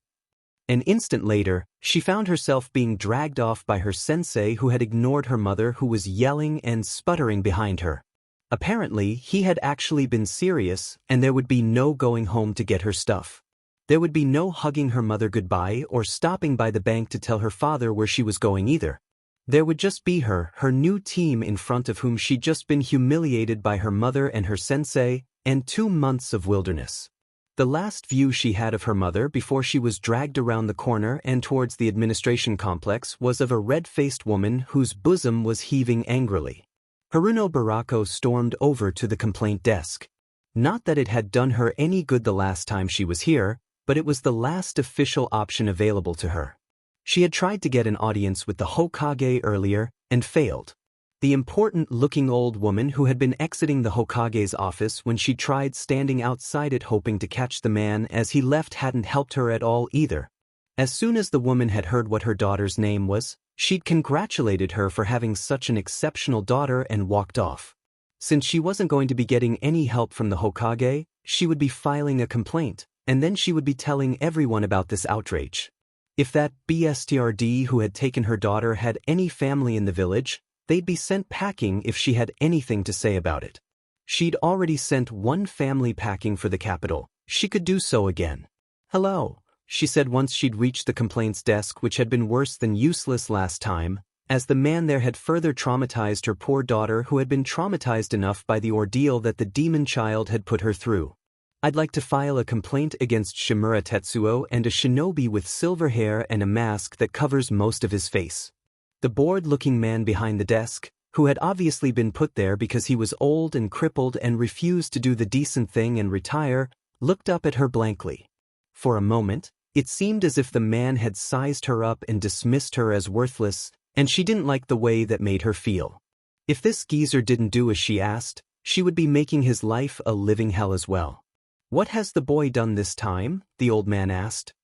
An instant later, she found herself being dragged off by her sensei who had ignored her mother who was yelling and sputtering behind her. Apparently, he had actually been serious, and there would be no going home to get her stuff. There would be no hugging her mother goodbye or stopping by the bank to tell her father where she was going either. There would just be her new team in front of whom she'd just been humiliated by her mother and her sensei, and 2 months of wilderness. The last view she had of her mother before she was dragged around the corner and towards the administration complex was of a red-faced woman whose bosom was heaving angrily. Haruno Barako stormed over to the complaint desk. Not that it had done her any good the last time she was here, but it was the last official option available to her. She had tried to get an audience with the Hokage earlier, and failed. The important-looking old woman who had been exiting the Hokage's office when she tried standing outside it hoping to catch the man as he left hadn't helped her at all either. As soon as the woman had heard what her daughter's name was, she'd congratulated her for having such an exceptional daughter and walked off. Since she wasn't going to be getting any help from the Hokage, she would be filing a complaint, and then she would be telling everyone about this outrage. If that BSTRD who had taken her daughter had any family in the village, they'd be sent packing if she had anything to say about it. She'd already sent one family packing for the capital. She could do so again. Hello, she said once she'd reached the complaints desk, which had been worse than useless last time, as the man there had further traumatized her poor daughter who had been traumatized enough by the ordeal that the demon child had put her through. I'd like to file a complaint against Shimura Tetsuo and a shinobi with silver hair and a mask that covers most of his face. The bored-looking man behind the desk, who had obviously been put there because he was old and crippled and refused to do the decent thing and retire, looked up at her blankly. For a moment, it seemed as if the man had sized her up and dismissed her as worthless, and she didn't like the way that made her feel. If this geezer didn't do as she asked, she would be making his life a living hell as well. What has the boy done this time? The old man asked,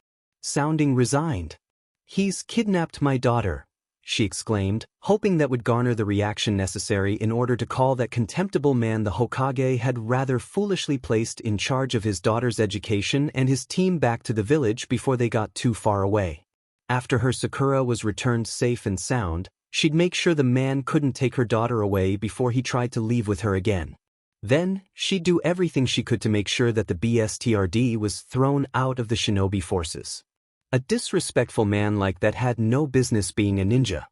sounding resigned. He's kidnapped my daughter. she exclaimed, hoping that would garner the reaction necessary in order to call that contemptible man the Hokage had rather foolishly placed in charge of his daughter's education and his team back to the village before they got too far away. After her Sakura was returned safe and sound, she'd make sure the man couldn't take her daughter away before he tried to leave with her again. Then, she'd do everything she could to make sure that the BSTRD was thrown out of the shinobi forces. A disrespectful man like that had no business being a ninja.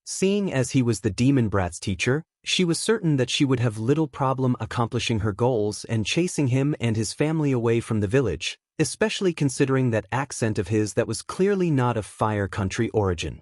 Seeing as he was the demon brat's teacher, she was certain that she would have little problem accomplishing her goals and chasing him and his family away from the village, especially considering that accent of his that was clearly not of Fire Country origin.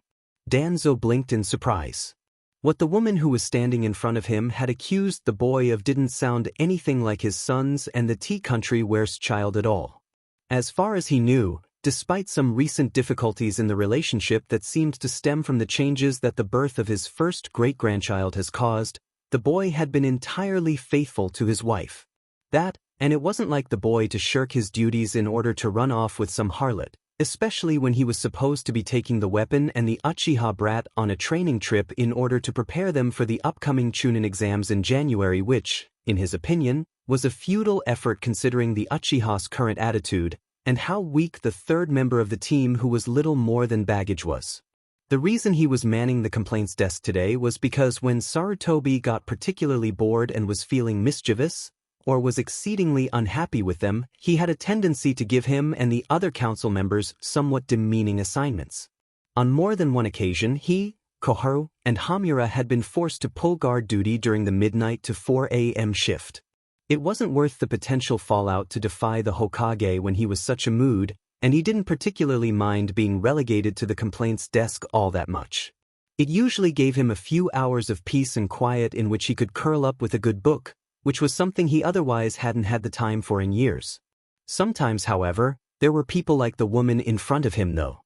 Danzo blinked in surprise. What the woman who was standing in front of him had accused the boy of didn't sound anything like his son's and the Tea Country Where's child at all. As far as he knew, despite some recent difficulties in the relationship that seemed to stem from the changes that the birth of his first great-grandchild has caused, the boy had been entirely faithful to his wife. And it wasn't like the boy to shirk his duties in order to run off with some harlot, especially when he was supposed to be taking the weapon and the Uchiha brat on a training trip in order to prepare them for the upcoming Chunin exams in January which, in his opinion, was a futile effort considering the Uchiha's current attitude, and how weak the third member of the team who was little more than baggage was. The reason he was manning the complaints desk today was because when Sarutobi got particularly bored and was feeling mischievous, or was exceedingly unhappy with them, he had a tendency to give him and the other council members somewhat demeaning assignments. On more than one occasion he, Koharu, and Hamura had been forced to pull guard duty during the midnight to 4 a.m. shift. It wasn't worth the potential fallout to defy the Hokage when he was such a mood, and he didn't particularly mind being relegated to the complaints desk all that much. It usually gave him a few hours of peace and quiet in which he could curl up with a good book, which was something he otherwise hadn't had the time for in years. Sometimes, however, there were people like the woman in front of him though.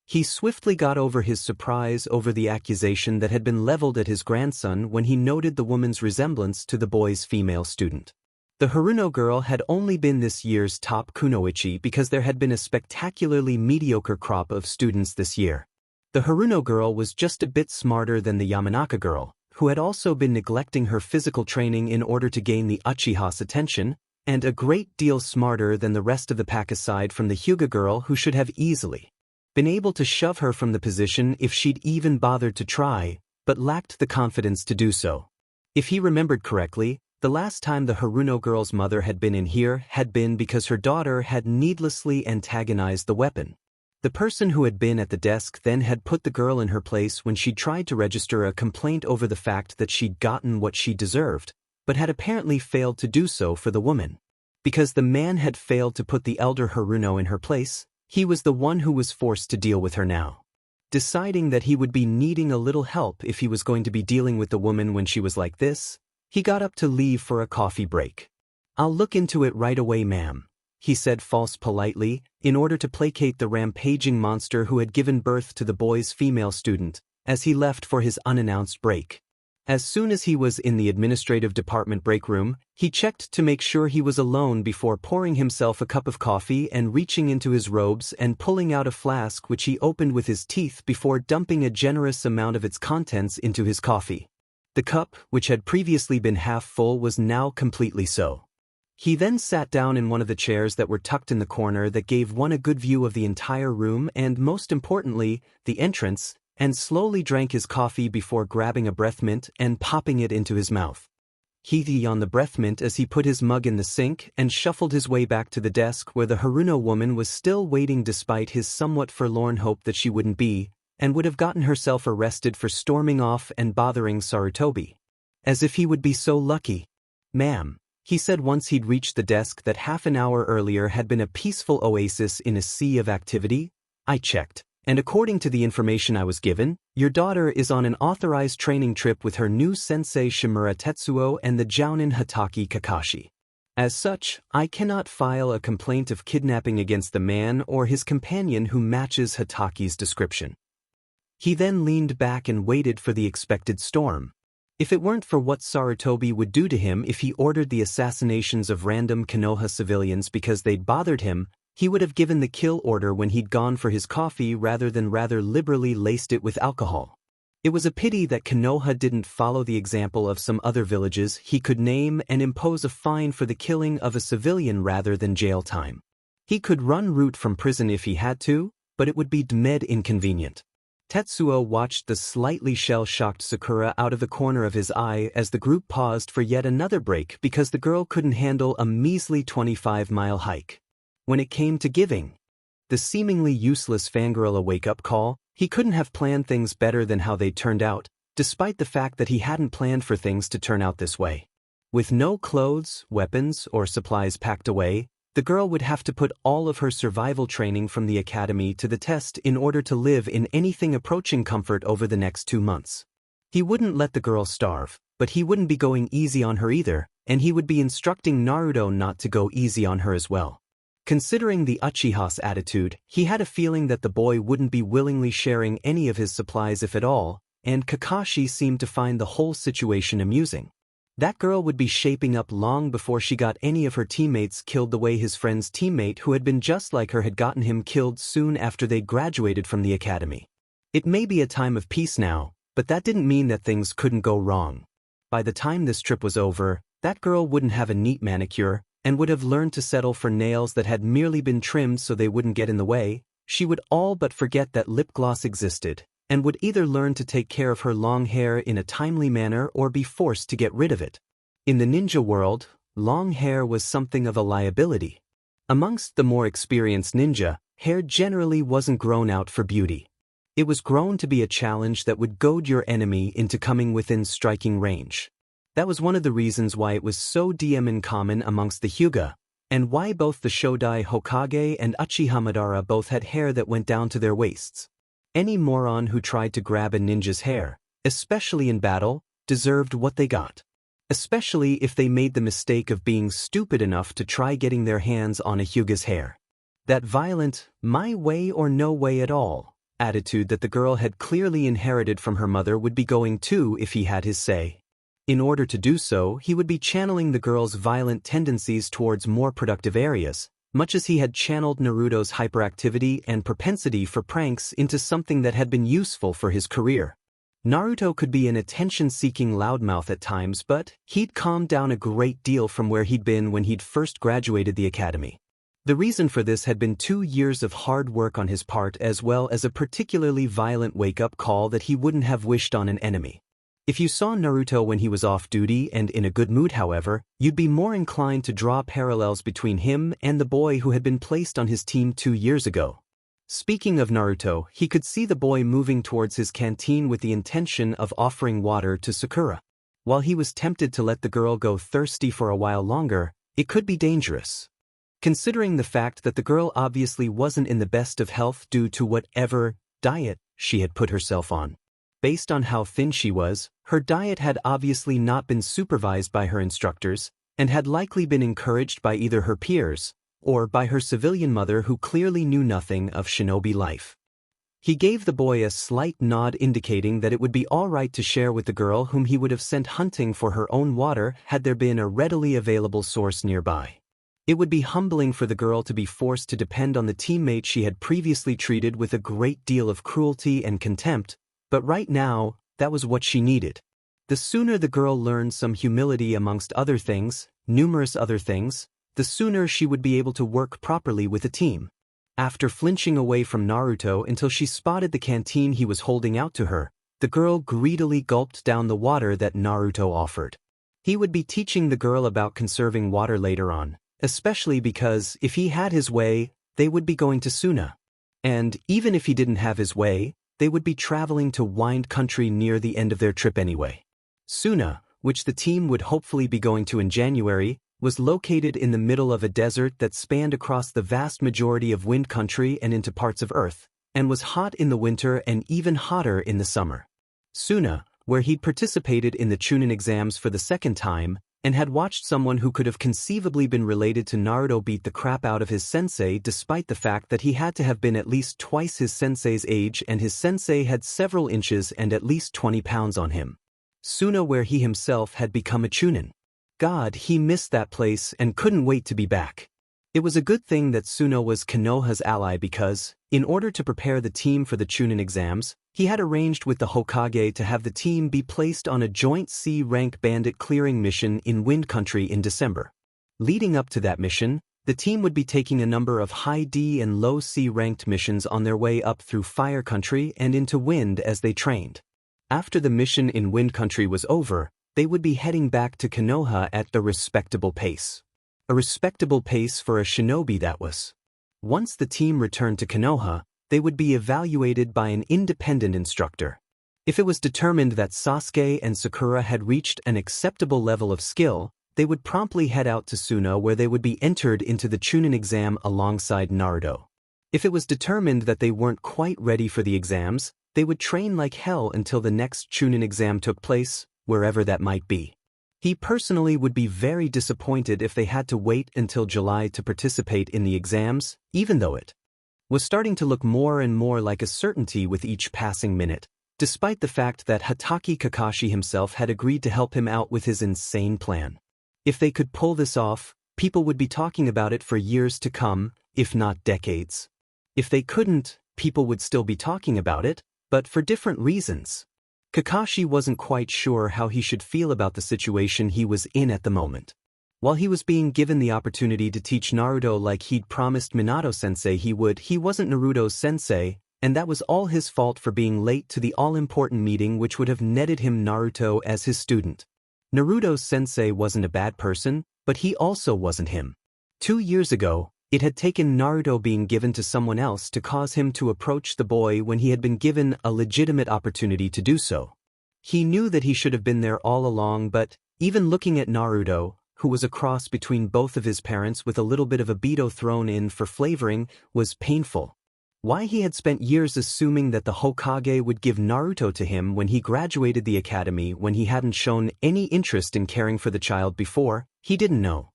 He swiftly got over his surprise over the accusation that had been leveled at his grandson when he noted the woman's resemblance to the boy's female student. The Haruno girl had only been this year's top kunoichi because there had been a spectacularly mediocre crop of students this year. The Haruno girl was just a bit smarter than the Yamanaka girl, who had also been neglecting her physical training in order to gain the Uchiha's attention, and a great deal smarter than the rest of the pack aside from the Hyuga girl who should have easily been able to shove her from the position if she'd even bothered to try, but lacked the confidence to do so. If he remembered correctly, the last time the Haruno girl's mother had been in here had been because her daughter had needlessly antagonized the weapon. The person who had been at the desk then had put the girl in her place when she tried to register a complaint over the fact that she'd gotten what she deserved, but had apparently failed to do so for the woman. Because the man had failed to put the elder Haruno in her place, he was the one who was forced to deal with her now. Deciding that he would be needing a little help if he was going to be dealing with the woman when she was like this, he got up to leave for a coffee break. "I'll look into it right away, ma'am," he said false politely, in order to placate the rampaging monster who had given birth to the boy's female student, as he left for his unannounced break. As soon as he was in the administrative department break room, he checked to make sure he was alone before pouring himself a cup of coffee and reaching into his robes and pulling out a flask which he opened with his teeth before dumping a generous amount of its contents into his coffee. The cup, which had previously been half full, was now completely so. He then sat down in one of the chairs that were tucked in the corner that gave one a good view of the entire room and, most importantly, the entrance, and slowly drank his coffee before grabbing a breath mint and popping it into his mouth. He yawned the breath mint as he put his mug in the sink and shuffled his way back to the desk where the Haruno woman was still waiting despite his somewhat forlorn hope that she wouldn't be, and would have gotten herself arrested for storming off and bothering Sarutobi. As if he would be so lucky. "Ma'am," he said once he'd reached the desk that half an hour earlier had been a peaceful oasis in a sea of activity, "I checked, and according to the information I was given, your daughter is on an authorized training trip with her new sensei Shimura Tetsuo and the Jounin Hatake Kakashi. As such, I cannot file a complaint of kidnapping against the man or his companion who matches Hatake's description." He then leaned back and waited for the expected storm. If it weren't for what Sarutobi would do to him if he ordered the assassinations of random Konoha civilians because they'd bothered him, he would have given the kill order when he'd gone for his coffee rather than liberally laced it with alcohol. It was a pity that Konoha didn't follow the example of some other villages he could name and impose a fine for the killing of a civilian rather than jail time. He could run route from prison if he had to, but it would be dead inconvenient. Tetsuo watched the slightly shell-shocked Sakura out of the corner of his eye as the group paused for yet another break because the girl couldn't handle a measly 25-mile hike. When it came to giving the seemingly useless fangirl a wake-up call, he couldn't have planned things better than how they turned out, despite the fact that he hadn't planned for things to turn out this way. With no clothes, weapons, or supplies packed away, the girl would have to put all of her survival training from the academy to the test in order to live in anything approaching comfort over the next 2 months. He wouldn't let the girl starve, but he wouldn't be going easy on her either, and he would be instructing Naruto not to go easy on her as well. Considering the Uchiha's attitude, he had a feeling that the boy wouldn't be willingly sharing any of his supplies if at all, and Kakashi seemed to find the whole situation amusing. That girl would be shaping up long before she got any of her teammates killed the way his friend's teammate who had been just like her had gotten him killed soon after they graduated from the academy. It may be a time of peace now, but that didn't mean that things couldn't go wrong. By the time this trip was over, that girl wouldn't have a neat manicure, and would have learned to settle for nails that had merely been trimmed so they wouldn't get in the way. She would all but forget that lip gloss existed, and would either learn to take care of her long hair in a timely manner or be forced to get rid of it. In the ninja world, long hair was something of a liability. Amongst the more experienced ninja, hair generally wasn't grown out for beauty. It was grown to be a challenge that would goad your enemy into coming within striking range. That was one of the reasons why it was so common amongst the Hyuga, and why both the Shodai Hokage and Uchiha Madara both had hair that went down to their waists. Any moron who tried to grab a ninja's hair, especially in battle, deserved what they got. Especially if they made the mistake of being stupid enough to try getting their hands on a Hyuga's hair. That violent, my way or no way at all, attitude that the girl had clearly inherited from her mother would be going too if he had his say. In order to do so, he would be channeling the girl's violent tendencies towards more productive areas, much as he had channeled Naruto's hyperactivity and propensity for pranks into something that had been useful for his career. Naruto could be an attention-seeking loudmouth at times, but he'd calmed down a great deal from where he'd been when he'd first graduated the academy. The reason for this had been 2 years of hard work on his part as well as a particularly violent wake-up call that he wouldn't have wished on an enemy. If you saw Naruto when he was off duty and in a good mood, however, you'd be more inclined to draw parallels between him and the boy who had been placed on his team 2 years ago. Speaking of Naruto, he could see the boy moving towards his canteen with the intention of offering water to Sakura. While he was tempted to let the girl go thirsty for a while longer, it could be dangerous. Considering the fact that the girl obviously wasn't in the best of health due to whatever diet she had put herself on. Based on how thin she was, her diet had obviously not been supervised by her instructors, and had likely been encouraged by either her peers, or by her civilian mother who clearly knew nothing of shinobi life. He gave the boy a slight nod indicating that it would be all right to share with the girl whom he would have sent hunting for her own water had there been a readily available source nearby. It would be humbling for the girl to be forced to depend on the teammate she had previously treated with a great deal of cruelty and contempt, but right now, that was what she needed. The sooner the girl learned some humility amongst other things, numerous other things, the sooner she would be able to work properly with a team. After flinching away from Naruto until she spotted the canteen he was holding out to her, the girl greedily gulped down the water that Naruto offered. He would be teaching the girl about conserving water later on, especially because if he had his way, they would be going to Suna. And even if he didn't have his way, they would be traveling to Wind Country near the end of their trip anyway. Suna, which the team would hopefully be going to in January, was located in the middle of a desert that spanned across the vast majority of Wind Country and into parts of Earth, and was hot in the winter and even hotter in the summer. Suna, where he'd participated in the Chunin exams for the second time, and had watched someone who could have conceivably been related to Naruto beat the crap out of his sensei despite the fact that he had to have been at least twice his sensei's age and his sensei had several inches and at least 20 pounds on him. Suna, where he himself had become a Chunin. God, he missed that place and couldn't wait to be back. It was a good thing that Tsuno was Konoha's ally because, in order to prepare the team for the Chunin exams, he had arranged with the Hokage to have the team be placed on a joint C-rank bandit clearing mission in Wind Country in December. Leading up to that mission, the team would be taking a number of high D and low C ranked missions on their way up through Fire Country and into Wind as they trained. After the mission in Wind Country was over, they would be heading back to Konoha at a respectable pace. A respectable pace for a shinobi, that was. Once the team returned to Konoha, they would be evaluated by an independent instructor. If it was determined that Sasuke and Sakura had reached an acceptable level of skill, they would promptly head out to Tsuno where they would be entered into the Chunin exam alongside Naruto. If it was determined that they weren't quite ready for the exams, they would train like hell until the next Chunin exam took place, wherever that might be. He personally would be very disappointed if they had to wait until July to participate in the exams, even though it was starting to look more and more like a certainty with each passing minute, despite the fact that Hatake Kakashi himself had agreed to help him out with his insane plan. If they could pull this off, people would be talking about it for years to come, if not decades. If they couldn't, people would still be talking about it, but for different reasons. Kakashi wasn't quite sure how he should feel about the situation he was in at the moment. While he was being given the opportunity to teach Naruto like he'd promised Minato-sensei he would, he wasn't Naruto's sensei, and that was all his fault for being late to the all-important meeting which would have netted him Naruto as his student. Naruto's sensei wasn't a bad person, but he also wasn't him. 2 years ago, it had taken Naruto being given to someone else to cause him to approach the boy when he had been given a legitimate opportunity to do so. He knew that he should have been there all along, but even looking at Naruto, who was a cross between both of his parents with a little bit of a Beto thrown in for flavoring, was painful. Why he had spent years assuming that the Hokage would give Naruto to him when he graduated the academy when he hadn't shown any interest in caring for the child before, he didn't know.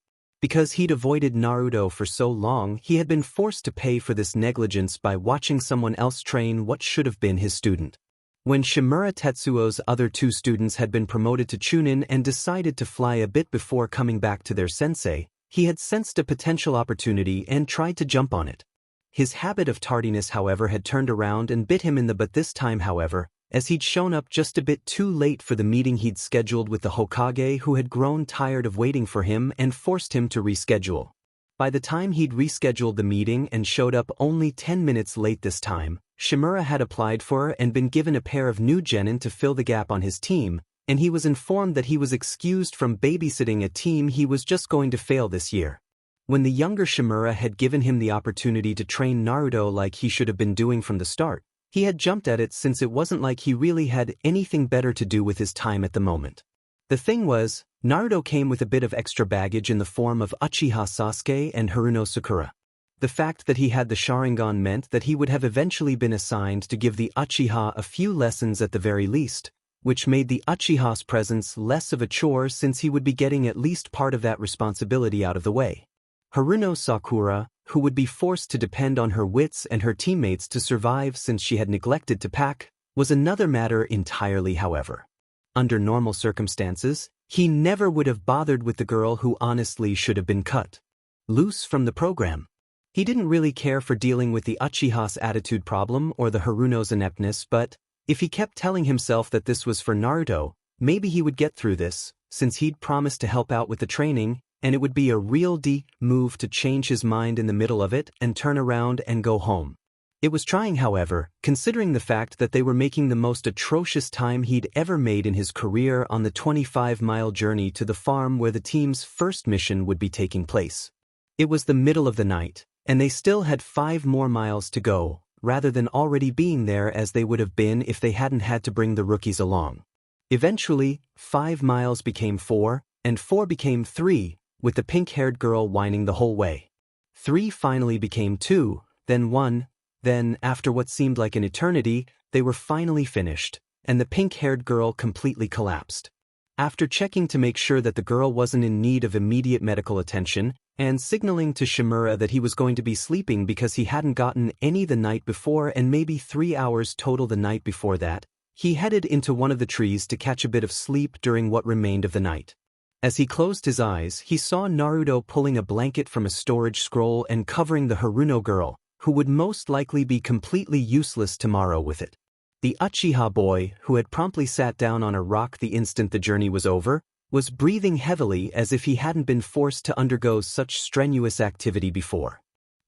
Because he'd avoided Naruto for so long, he had been forced to pay for this negligence by watching someone else train what should have been his student. When Shimura Tetsuo's other 2 students had been promoted to Chunin and decided to fly a bit before coming back to their sensei, he had sensed a potential opportunity and tried to jump on it. His habit of tardiness, however, had turned around and bit him in the butt this time, however, as he'd shown up just a bit too late for the meeting he'd scheduled with the Hokage, who had grown tired of waiting for him and forced him to reschedule. By the time he'd rescheduled the meeting and showed up only 10 minutes late this time, Shimura had applied for and been given a pair of new genin to fill the gap on his team, and he was informed that he was excused from babysitting a team he was just going to fail this year. When the younger Shimura had given him the opportunity to train Naruto like he should have been doing from the start, he had jumped at it since it wasn't like he really had anything better to do with his time at the moment. The thing was, Naruto came with a bit of extra baggage in the form of Uchiha Sasuke and Haruno Sakura. The fact that he had the Sharingan meant that he would have eventually been assigned to give the Uchiha a few lessons at the very least, which made the Uchiha's presence less of a chore since he would be getting at least part of that responsibility out of the way. Haruno Sakura, who would be forced to depend on her wits and her teammates to survive since she had neglected to pack, was another matter entirely, however. Under normal circumstances, he never would have bothered with the girl who honestly should have been cut loose from the program. He didn't really care for dealing with the Uchiha's attitude problem or the Haruno's ineptness, but if he kept telling himself that this was for Naruto, maybe he would get through this, since he'd promised to help out with the training, and it would be a real move to change his mind in the middle of it and turn around and go home. It was trying, however, considering the fact that they were making the most atrocious time he'd ever made in his career on the 25-mile journey to the farm where the team's first mission would be taking place. It was the middle of the night, and they still had 5 more miles to go, rather than already being there as they would have been if they hadn't had to bring the rookies along. Eventually, 5 miles became 4, and 4 became 3, with the pink-haired girl whining the whole way. 3 finally became 2, then 1, then, after what seemed like an eternity, they were finally finished, and the pink-haired girl completely collapsed. After checking to make sure that the girl wasn't in need of immediate medical attention, and signaling to Shimura that he was going to be sleeping because he hadn't gotten any the night before and maybe 3 hours total the night before that, he headed into one of the trees to catch a bit of sleep during what remained of the night. As he closed his eyes, he saw Naruto pulling a blanket from a storage scroll and covering the Haruno girl, who would most likely be completely useless tomorrow with it. The Uchiha boy, who had promptly sat down on a rock the instant the journey was over, was breathing heavily as if he hadn't been forced to undergo such strenuous activity before.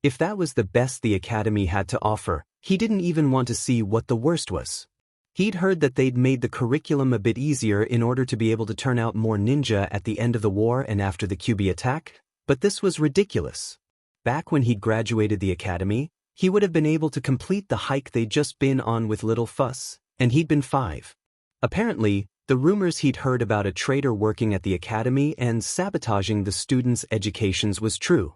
If that was the best the academy had to offer, he didn't even want to see what the worst was. He'd heard that they'd made the curriculum a bit easier in order to be able to turn out more ninja at the end of the war and after the Kyuubi attack, but this was ridiculous. Back when he'd graduated the academy, he would have been able to complete the hike they'd just been on with little fuss, and he'd been 5. Apparently, the rumors he'd heard about a traitor working at the academy and sabotaging the students' educations was true.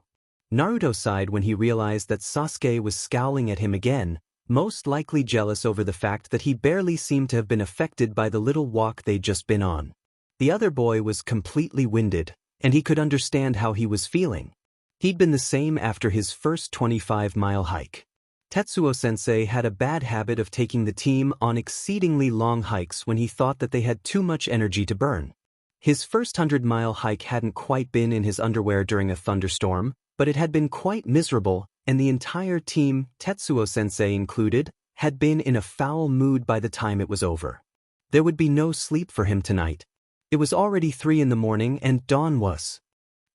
Naruto sighed when he realized that Sasuke was scowling at him again, most likely jealous over the fact that he barely seemed to have been affected by the little walk they'd just been on. The other boy was completely winded, and he could understand how he was feeling. He'd been the same after his first 25-mile hike. Tetsuo-sensei had a bad habit of taking the team on exceedingly long hikes when he thought that they had too much energy to burn. His first 100-mile hike hadn't quite been in his underwear during a thunderstorm, but it had been quite miserable, and the entire team, Tetsuo-sensei included, had been in a foul mood by the time it was over. There would be no sleep for him tonight. It was already 3 in the morning and dawn was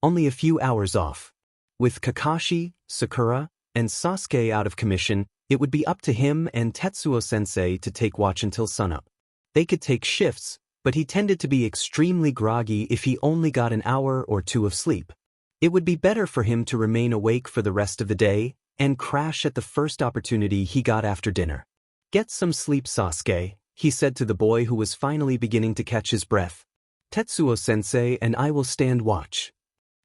only a few hours off. With Kakashi, Sakura, and Sasuke out of commission, it would be up to him and Tetsuo-sensei to take watch until sunup. They could take shifts, but he tended to be extremely groggy if he only got an hour or 2 of sleep. It would be better for him to remain awake for the rest of the day and crash at the first opportunity he got after dinner. "Get some sleep, Sasuke," he said to the boy who was finally beginning to catch his breath. "Tetsuo-sensei and I will stand watch."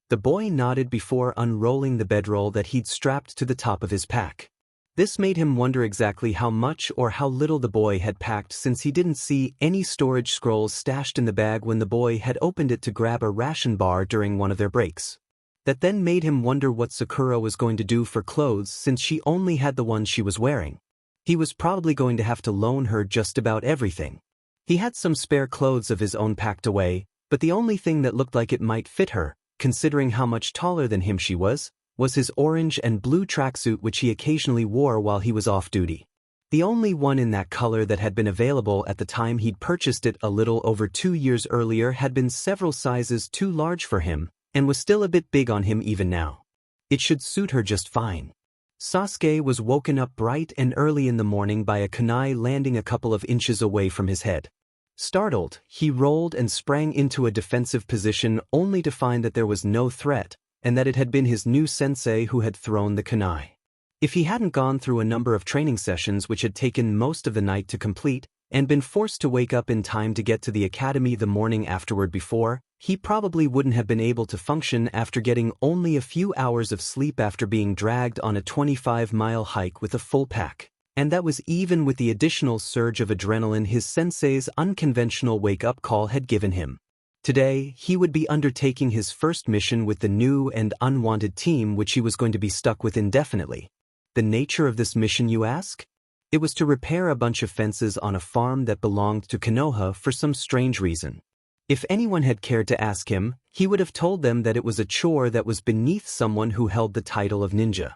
The boy nodded before unrolling the bedroll that he'd strapped to the top of his pack. This made him wonder exactly how much or how little the boy had packed, since he didn't see any storage scrolls stashed in the bag when the boy had opened it to grab a ration bar during one of their breaks. That then made him wonder what Sakura was going to do for clothes, since she only had the ones she was wearing. He was probably going to have to loan her just about everything. He had some spare clothes of his own packed away, but the only thing that looked like it might fit her, considering how much taller than him she was his orange and blue tracksuit which he occasionally wore while he was off duty. The only one in that color that had been available at the time he'd purchased it a little over 2 years earlier had been several sizes too large for him, and was still a bit big on him even now. It should suit her just fine. Sasuke was woken up bright and early in the morning by a kunai landing a couple of inches away from his head. Startled, he rolled and sprang into a defensive position only to find that there was no threat, and that it had been his new sensei who had thrown the kunai. If he hadn't gone through a number of training sessions which had taken most of the night to complete, and been forced to wake up in time to get to the academy the morning afterward before, he probably wouldn't have been able to function after getting only a few hours of sleep after being dragged on a 25-mile hike with a full pack. And that was even with the additional surge of adrenaline his sensei's unconventional wake-up call had given him. Today, he would be undertaking his first mission with the new and unwanted team which he was going to be stuck with indefinitely. The nature of this mission, you ask? It was to repair a bunch of fences on a farm that belonged to Konoha for some strange reason. If anyone had cared to ask him, he would have told them that it was a chore that was beneath someone who held the title of ninja.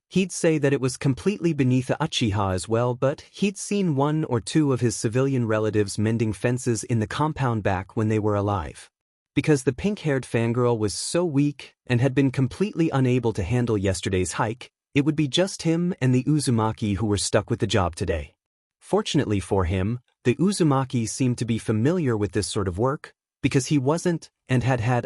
He'd say that it was completely beneath the Uchiha as well, but he'd seen 1 or 2 of his civilian relatives mending fences in the compound back when they were alive. Because the pink-haired fangirl was so weak and had been completely unable to handle yesterday's hike, it would be just him and the Uzumaki who were stuck with the job today. Fortunately for him, the Uzumaki seemed to be familiar with this sort of work, because he wasn't, and had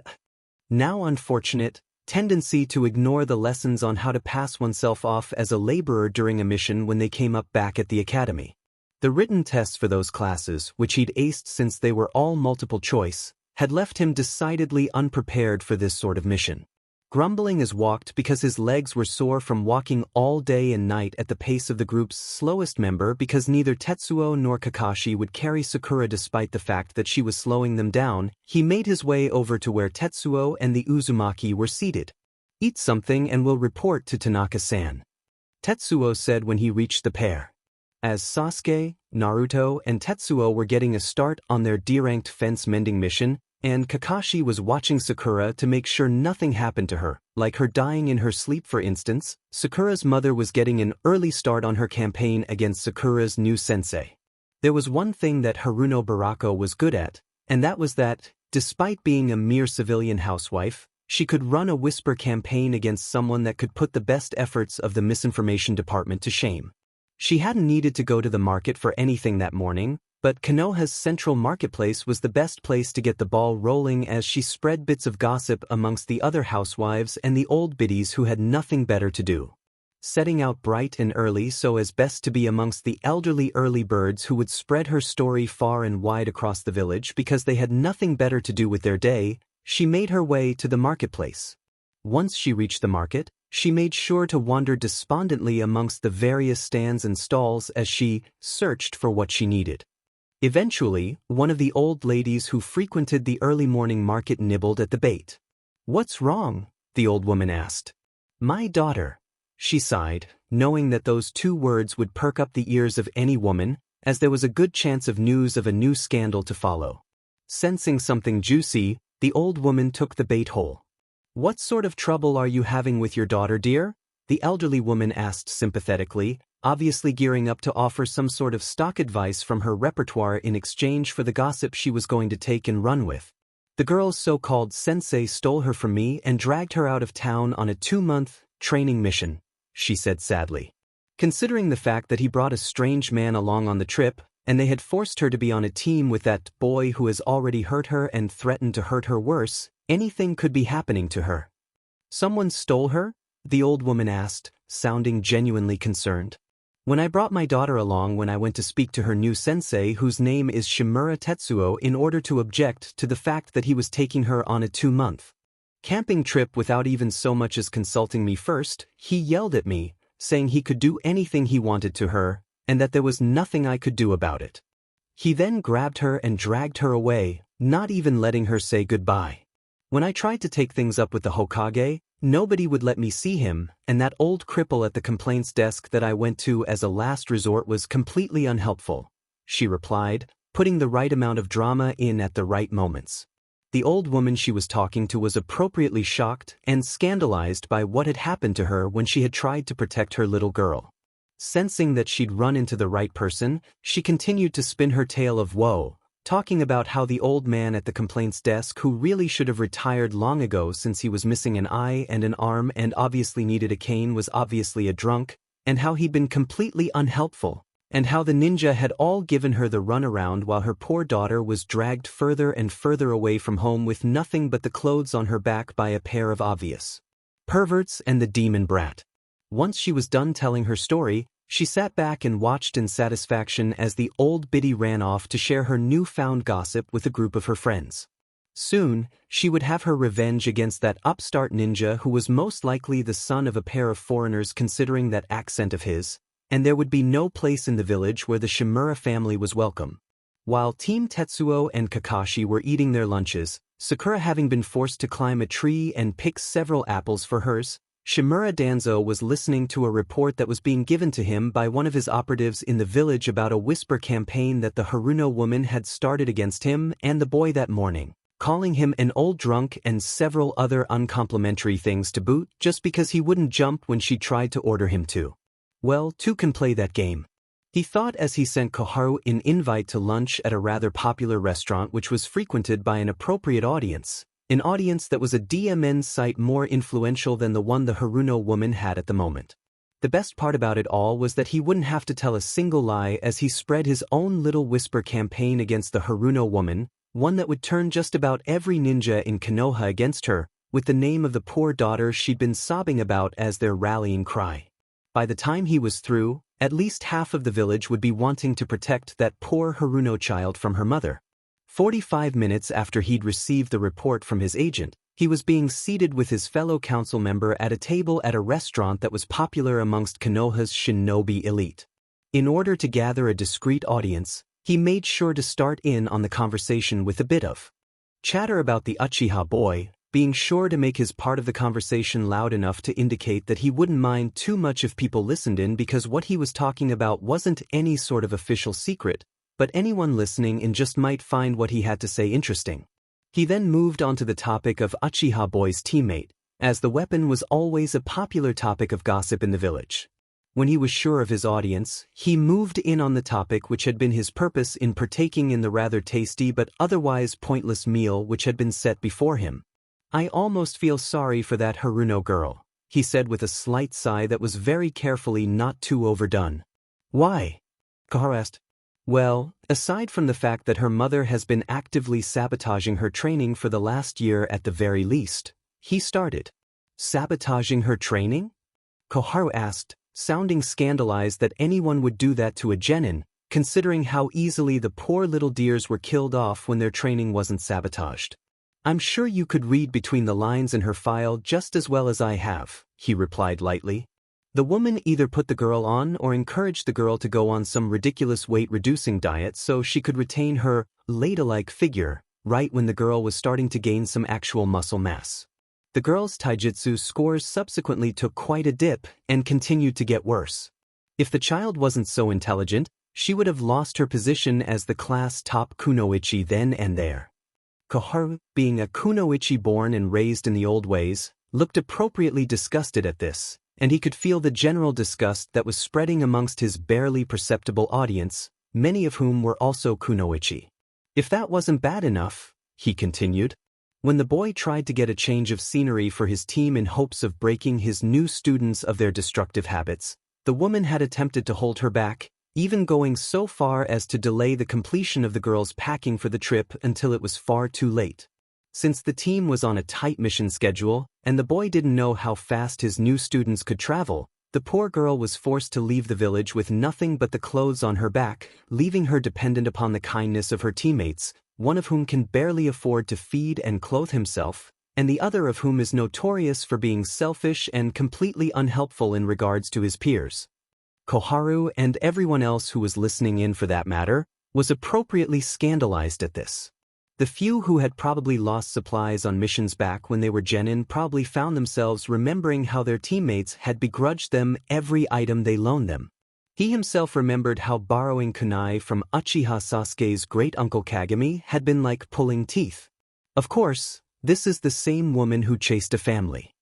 now unfortunate, tendency to ignore the lessons on how to pass oneself off as a laborer during a mission when they came up back at the academy. The written tests for those classes, which he'd aced since they were all multiple choice, had left him decidedly unprepared for this sort of mission. Grumbling as walked because his legs were sore from walking all day and night at the pace of the group's slowest member, because neither Tetsuo nor Kakashi would carry Sakura despite the fact that she was slowing them down, he made his way over to where Tetsuo and the Uzumaki were seated. "Eat something and we'll report to Tanaka-san," Tetsuo said when he reached the pair. As Sasuke, Naruto, and Tetsuo were getting a start on their D-ranked fence mending mission, and Kakashi was watching Sakura to make sure nothing happened to her, like her dying in her sleep for instance. Sakura's mother was getting an early start on her campaign against Sakura's new sensei. There was one thing that Haruno Barako was good at, and that was that, despite being a mere civilian housewife, she could run a whisper campaign against someone that could put the best efforts of the misinformation department to shame. She hadn't needed to go to the market for anything that morning, but Konoha's central marketplace was the best place to get the ball rolling as she spread bits of gossip amongst the other housewives and the old biddies who had nothing better to do. Setting out bright and early so as best to be amongst the elderly early birds who would spread her story far and wide across the village because they had nothing better to do with their day, she made her way to the marketplace. Once she reached the market, she made sure to wander despondently amongst the various stands and stalls as she searched for what she needed. Eventually, one of the old ladies who frequented the early morning market nibbled at the bait. "What's wrong?" the old woman asked. "My daughter," she sighed, knowing that those two words would perk up the ears of any woman, as there was a good chance of news of a new scandal to follow. Sensing something juicy, the old woman took the bait whole. "What sort of trouble are you having with your daughter, dear?" the elderly woman asked sympathetically, obviously gearing up to offer some sort of stock advice from her repertoire in exchange for the gossip she was going to take and run with. "The girl's so-called sensei stole her from me and dragged her out of town on a 2-month training mission," she said sadly. Considering the fact that he brought a strange man along on the trip, and they had forced her to be on a team with that boy who has already hurt her and threatened to hurt her worse, anything could be happening to her. "Someone stole her?" the old woman asked, sounding genuinely concerned. "When I brought my daughter along when I went to speak to her new sensei whose name is Shimura Tetsuo in order to object to the fact that he was taking her on a 2-month camping trip without even so much as consulting me first, he yelled at me, saying he could do anything he wanted to her, and that there was nothing I could do about it. He then grabbed her and dragged her away, not even letting her say goodbye. When I tried to take things up with the Hokage, nobody would let me see him, and that old cripple at the complaints desk that I went to as a last resort was completely unhelpful," she replied, putting the right amount of drama in at the right moments. The old woman she was talking to was appropriately shocked and scandalized by what had happened to her when she had tried to protect her little girl. Sensing that she'd run into the right person, she continued to spin her tale of woe, talking about how the old man at the complaints desk who really should have retired long ago since he was missing an eye and an arm and obviously needed a cane was obviously a drunk, and how he'd been completely unhelpful, and how the ninja had all given her the runaround while her poor daughter was dragged further and further away from home with nothing but the clothes on her back by a pair of obvious perverts and the demon brat. Once she was done telling her story, she sat back and watched in satisfaction as the old biddy ran off to share her newfound gossip with a group of her friends. Soon, she would have her revenge against that upstart ninja who was most likely the son of a pair of foreigners considering that accent of his, and there would be no place in the village where the Shimura family was welcome. While Team Tetsuo and Kakashi were eating their lunches, Sakura having been forced to climb a tree and pick several apples for hers, Shimura Danzo was listening to a report that was being given to him by one of his operatives in the village about a whisper campaign that the Haruno woman had started against him and the boy that morning, calling him an old drunk and several other uncomplimentary things to boot just because he wouldn't jump when she tried to order him to. Well, two can play that game, he thought as he sent Koharu an invite to lunch at a rather popular restaurant which was frequented by an appropriate audience. An audience that was a DMN site more influential than the one the Haruno woman had at the moment. The best part about it all was that he wouldn't have to tell a single lie as he spread his own little whisper campaign against the Haruno woman, one that would turn just about every ninja in Konoha against her, with the name of the poor daughter she'd been sobbing about as their rallying cry. By the time he was through, at least half of the village would be wanting to protect that poor Haruno child from her mother. 45 minutes after he'd received the report from his agent, he was being seated with his fellow council member at a table at a restaurant that was popular amongst Konoha's shinobi elite. In order to gather a discreet audience, he made sure to start in on the conversation with a bit of chatter about the Uchiha boy, being sure to make his part of the conversation loud enough to indicate that he wouldn't mind too much if people listened in because what he was talking about wasn't any sort of official secret, but anyone listening in just might find what he had to say interesting. He then moved on to the topic of Uchiha Boy's teammate, as the weapon was always a popular topic of gossip in the village. When he was sure of his audience, he moved in on the topic which had been his purpose in partaking in the rather tasty but otherwise pointless meal which had been set before him. "I almost feel sorry for that Haruno girl," he said with a slight sigh that was very carefully not too overdone. "Why?" Koharu asked. "Well, aside from the fact that her mother has been actively sabotaging her training for the last year at the very least," he started. "Sabotaging her training?" Koharu asked, sounding scandalized that anyone would do that to a genin, considering how easily the poor little dears were killed off when their training wasn't sabotaged. "I'm sure you could read between the lines in her file just as well as I have," he replied lightly. The woman either put the girl on or encouraged the girl to go on some ridiculous weight-reducing diet so she could retain her ladylike figure, right when the girl was starting to gain some actual muscle mass. The girl's taijutsu scores subsequently took quite a dip and continued to get worse. If the child wasn't so intelligent, she would have lost her position as the class top kunoichi then and there. Koharu, being a kunoichi born and raised in the old ways, looked appropriately disgusted at this, and he could feel the general disgust that was spreading amongst his barely perceptible audience, many of whom were also kunoichi. If that wasn't bad enough, he continued, when the boy tried to get a change of scenery for his team in hopes of breaking his new students of their destructive habits, the woman had attempted to hold her back, even going so far as to delay the completion of the girl's packing for the trip until it was far too late. Since the team was on a tight mission schedule, and the boy didn't know how fast his new students could travel, the poor girl was forced to leave the village with nothing but the clothes on her back, leaving her dependent upon the kindness of her teammates, one of whom can barely afford to feed and clothe himself, and the other of whom is notorious for being selfish and completely unhelpful in regards to his peers. Koharu, and everyone else who was listening in for that matter, was appropriately scandalized at this. The few who had probably lost supplies on missions back when they were genin probably found themselves remembering how their teammates had begrudged them every item they loaned them. He himself remembered how borrowing kunai from Uchiha Sasuke's great-uncle Kagami had been like pulling teeth. Of course, this is the same woman who chased a family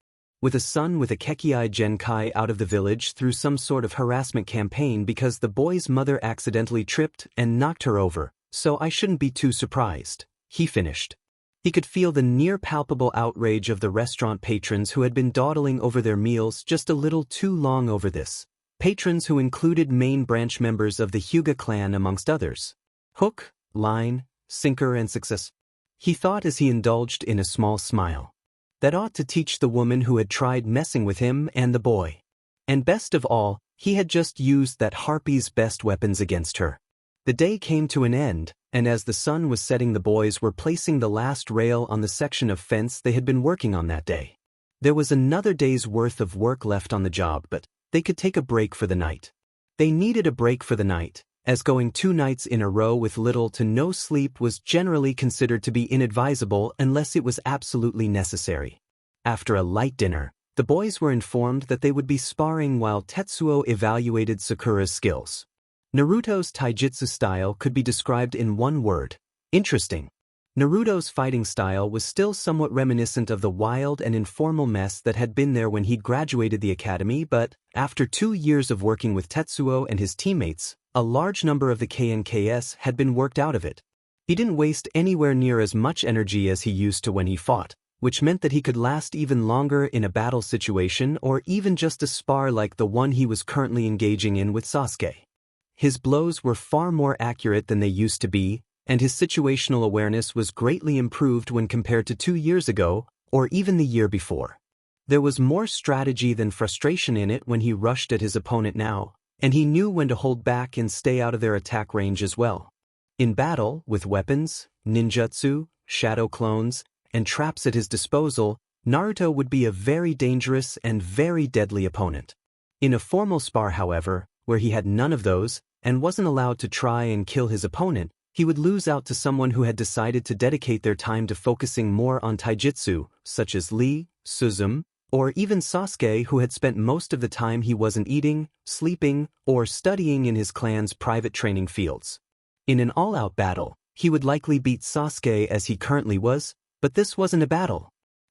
with a son with a Kekkei Genkai out of the village through some sort of harassment campaign because the boy's mother accidentally tripped and knocked her over, so I shouldn't be too surprised, he finished. He could feel the near-palpable outrage of the restaurant patrons who had been dawdling over their meals just a little too long over this. Patrons who included main branch members of the Hyuga clan amongst others. Hook, line, sinker and success. He thought as he indulged in a small smile. That ought to teach the woman who had tried messing with him and the boy. And best of all, he had just used that harpy's best weapons against her. The day came to an end, and as the sun was setting the boys were placing the last rail on the section of fence they had been working on that day. There was another day's worth of work left on the job, but they could take a break for the night. They needed a break for the night, as going 2 nights in a row with little to no sleep was generally considered to be inadvisable unless it was absolutely necessary. After a light dinner, the boys were informed that they would be sparring while Tetsuo evaluated Sakura's skills. Naruto's taijutsu style could be described in one word: interesting. Naruto's fighting style was still somewhat reminiscent of the wild and informal mess that had been there when he'd graduated the academy, but, after 2 years of working with Tetsuo and his teammates, a large number of the KNKS had been worked out of it. He didn't waste anywhere near as much energy as he used to when he fought, which meant that he could last even longer in a battle situation or even just a spar like the one he was currently engaging in with Sasuke. His blows were far more accurate than they used to be, and his situational awareness was greatly improved when compared to 2 years ago, or even the year before. There was more strategy than frustration in it when he rushed at his opponent now, and he knew when to hold back and stay out of their attack range as well. In battle, with weapons, ninjutsu, shadow clones, and traps at his disposal, Naruto would be a very dangerous and very deadly opponent. In a formal spar, however, where he had none of those, and wasn't allowed to try and kill his opponent, he would lose out to someone who had decided to dedicate their time to focusing more on taijutsu, such as Lee, Suzume, or even Sasuke, who had spent most of the time he wasn't eating, sleeping, or studying in his clan's private training fields. In an all-out battle, he would likely beat Sasuke as he currently was, But this wasn't a battle.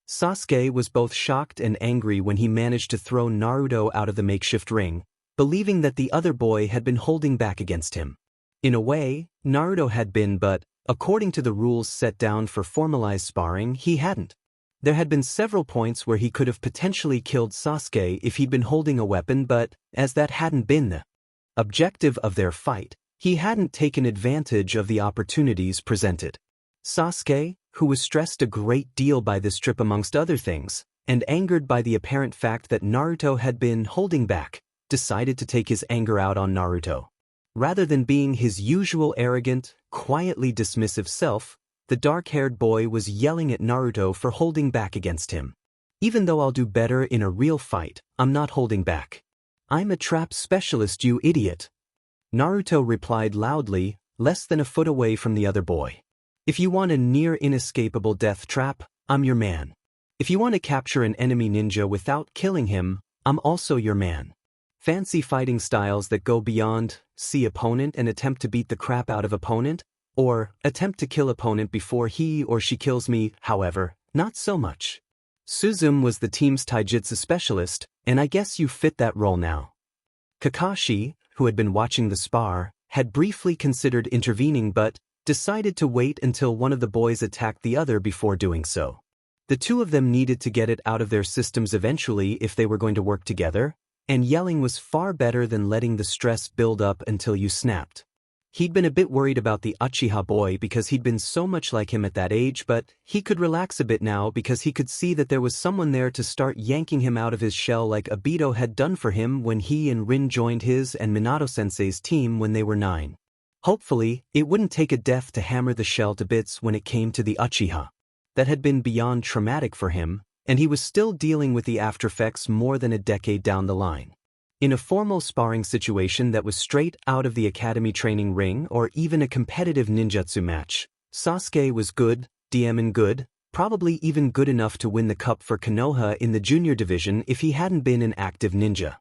Sasuke was both shocked and angry when he managed to throw Naruto out of the makeshift ring, believing that the other boy had been holding back against him. In a way, Naruto had been, but, according to the rules set down for formalized sparring, he hadn't. There had been several points where he could have potentially killed Sasuke if he'd been holding a weapon, but, as that hadn't been the objective of their fight, he hadn't taken advantage of the opportunities presented. Sasuke, who was stressed a great deal by this trip amongst other things, and angered by the apparent fact that Naruto had been holding back, decided to take his anger out on Naruto. Rather than being his usual arrogant, quietly dismissive self, the dark-haired boy was yelling at Naruto for holding back against him. Even though I'll do better in a real fight, I'm not holding back. I'm a trap specialist, you idiot. Naruto replied loudly, less than a foot away from the other boy. If you want a near inescapable death trap, I'm your man. If you want to capture an enemy ninja without killing him, I'm also your man. Fancy fighting styles that go beyond, see opponent and attempt to beat the crap out of opponent, or attempt to kill opponent before he or she kills me, however, not so much. Suzume was the team's taijutsu specialist, and I guess you fit that role now. Kakashi, who had been watching the spar, had briefly considered intervening but decided to wait until one of the boys attacked the other before doing so. The two of them needed to get it out of their systems eventually if they were going to work together, and yelling was far better than letting the stress build up until you snapped. He'd been a bit worried about the Uchiha boy because he'd been so much like him at that age, but he could relax a bit now because he could see that there was someone there to start yanking him out of his shell like Obito had done for him when he and Rin joined his and Minato-sensei's team when they were 9. Hopefully, it wouldn't take a death to hammer the shell to bits when it came to the Uchiha. That had been beyond traumatic for him, and he was still dealing with the aftereffects more than a decade down the line. In a formal sparring situation that was straight out of the academy training ring or even a competitive ninjutsu match, Sasuke was good, DM good, probably even good enough to win the cup for Konoha in the junior division if he hadn't been an active ninja.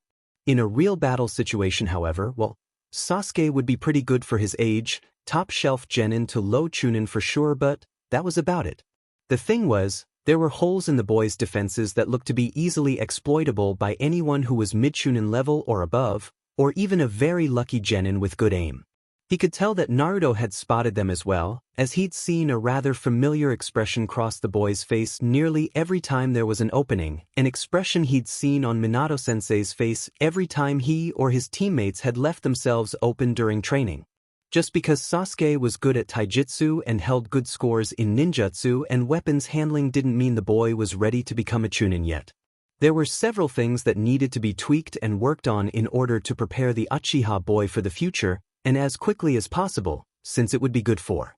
In a real battle situation, however, well, Sasuke would be pretty good for his age, top shelf genin to low chunin for sure, but that was about it. The thing was, there were holes in the boy's defenses that looked to be easily exploitable by anyone who was mid-chunin level or above, or even a very lucky genin with good aim. He could tell that Naruto had spotted them as well, as he'd seen a rather familiar expression cross the boy's face nearly every time there was an opening, an expression he'd seen on Minato-sensei's face every time he or his teammates had left themselves open during training. Just because Sasuke was good at taijutsu and held good scores in ninjutsu and weapons handling didn't mean the boy was ready to become a chunin yet. There were several things that needed to be tweaked and worked on in order to prepare the Uchiha boy for the future, and as quickly as possible, since it would be good for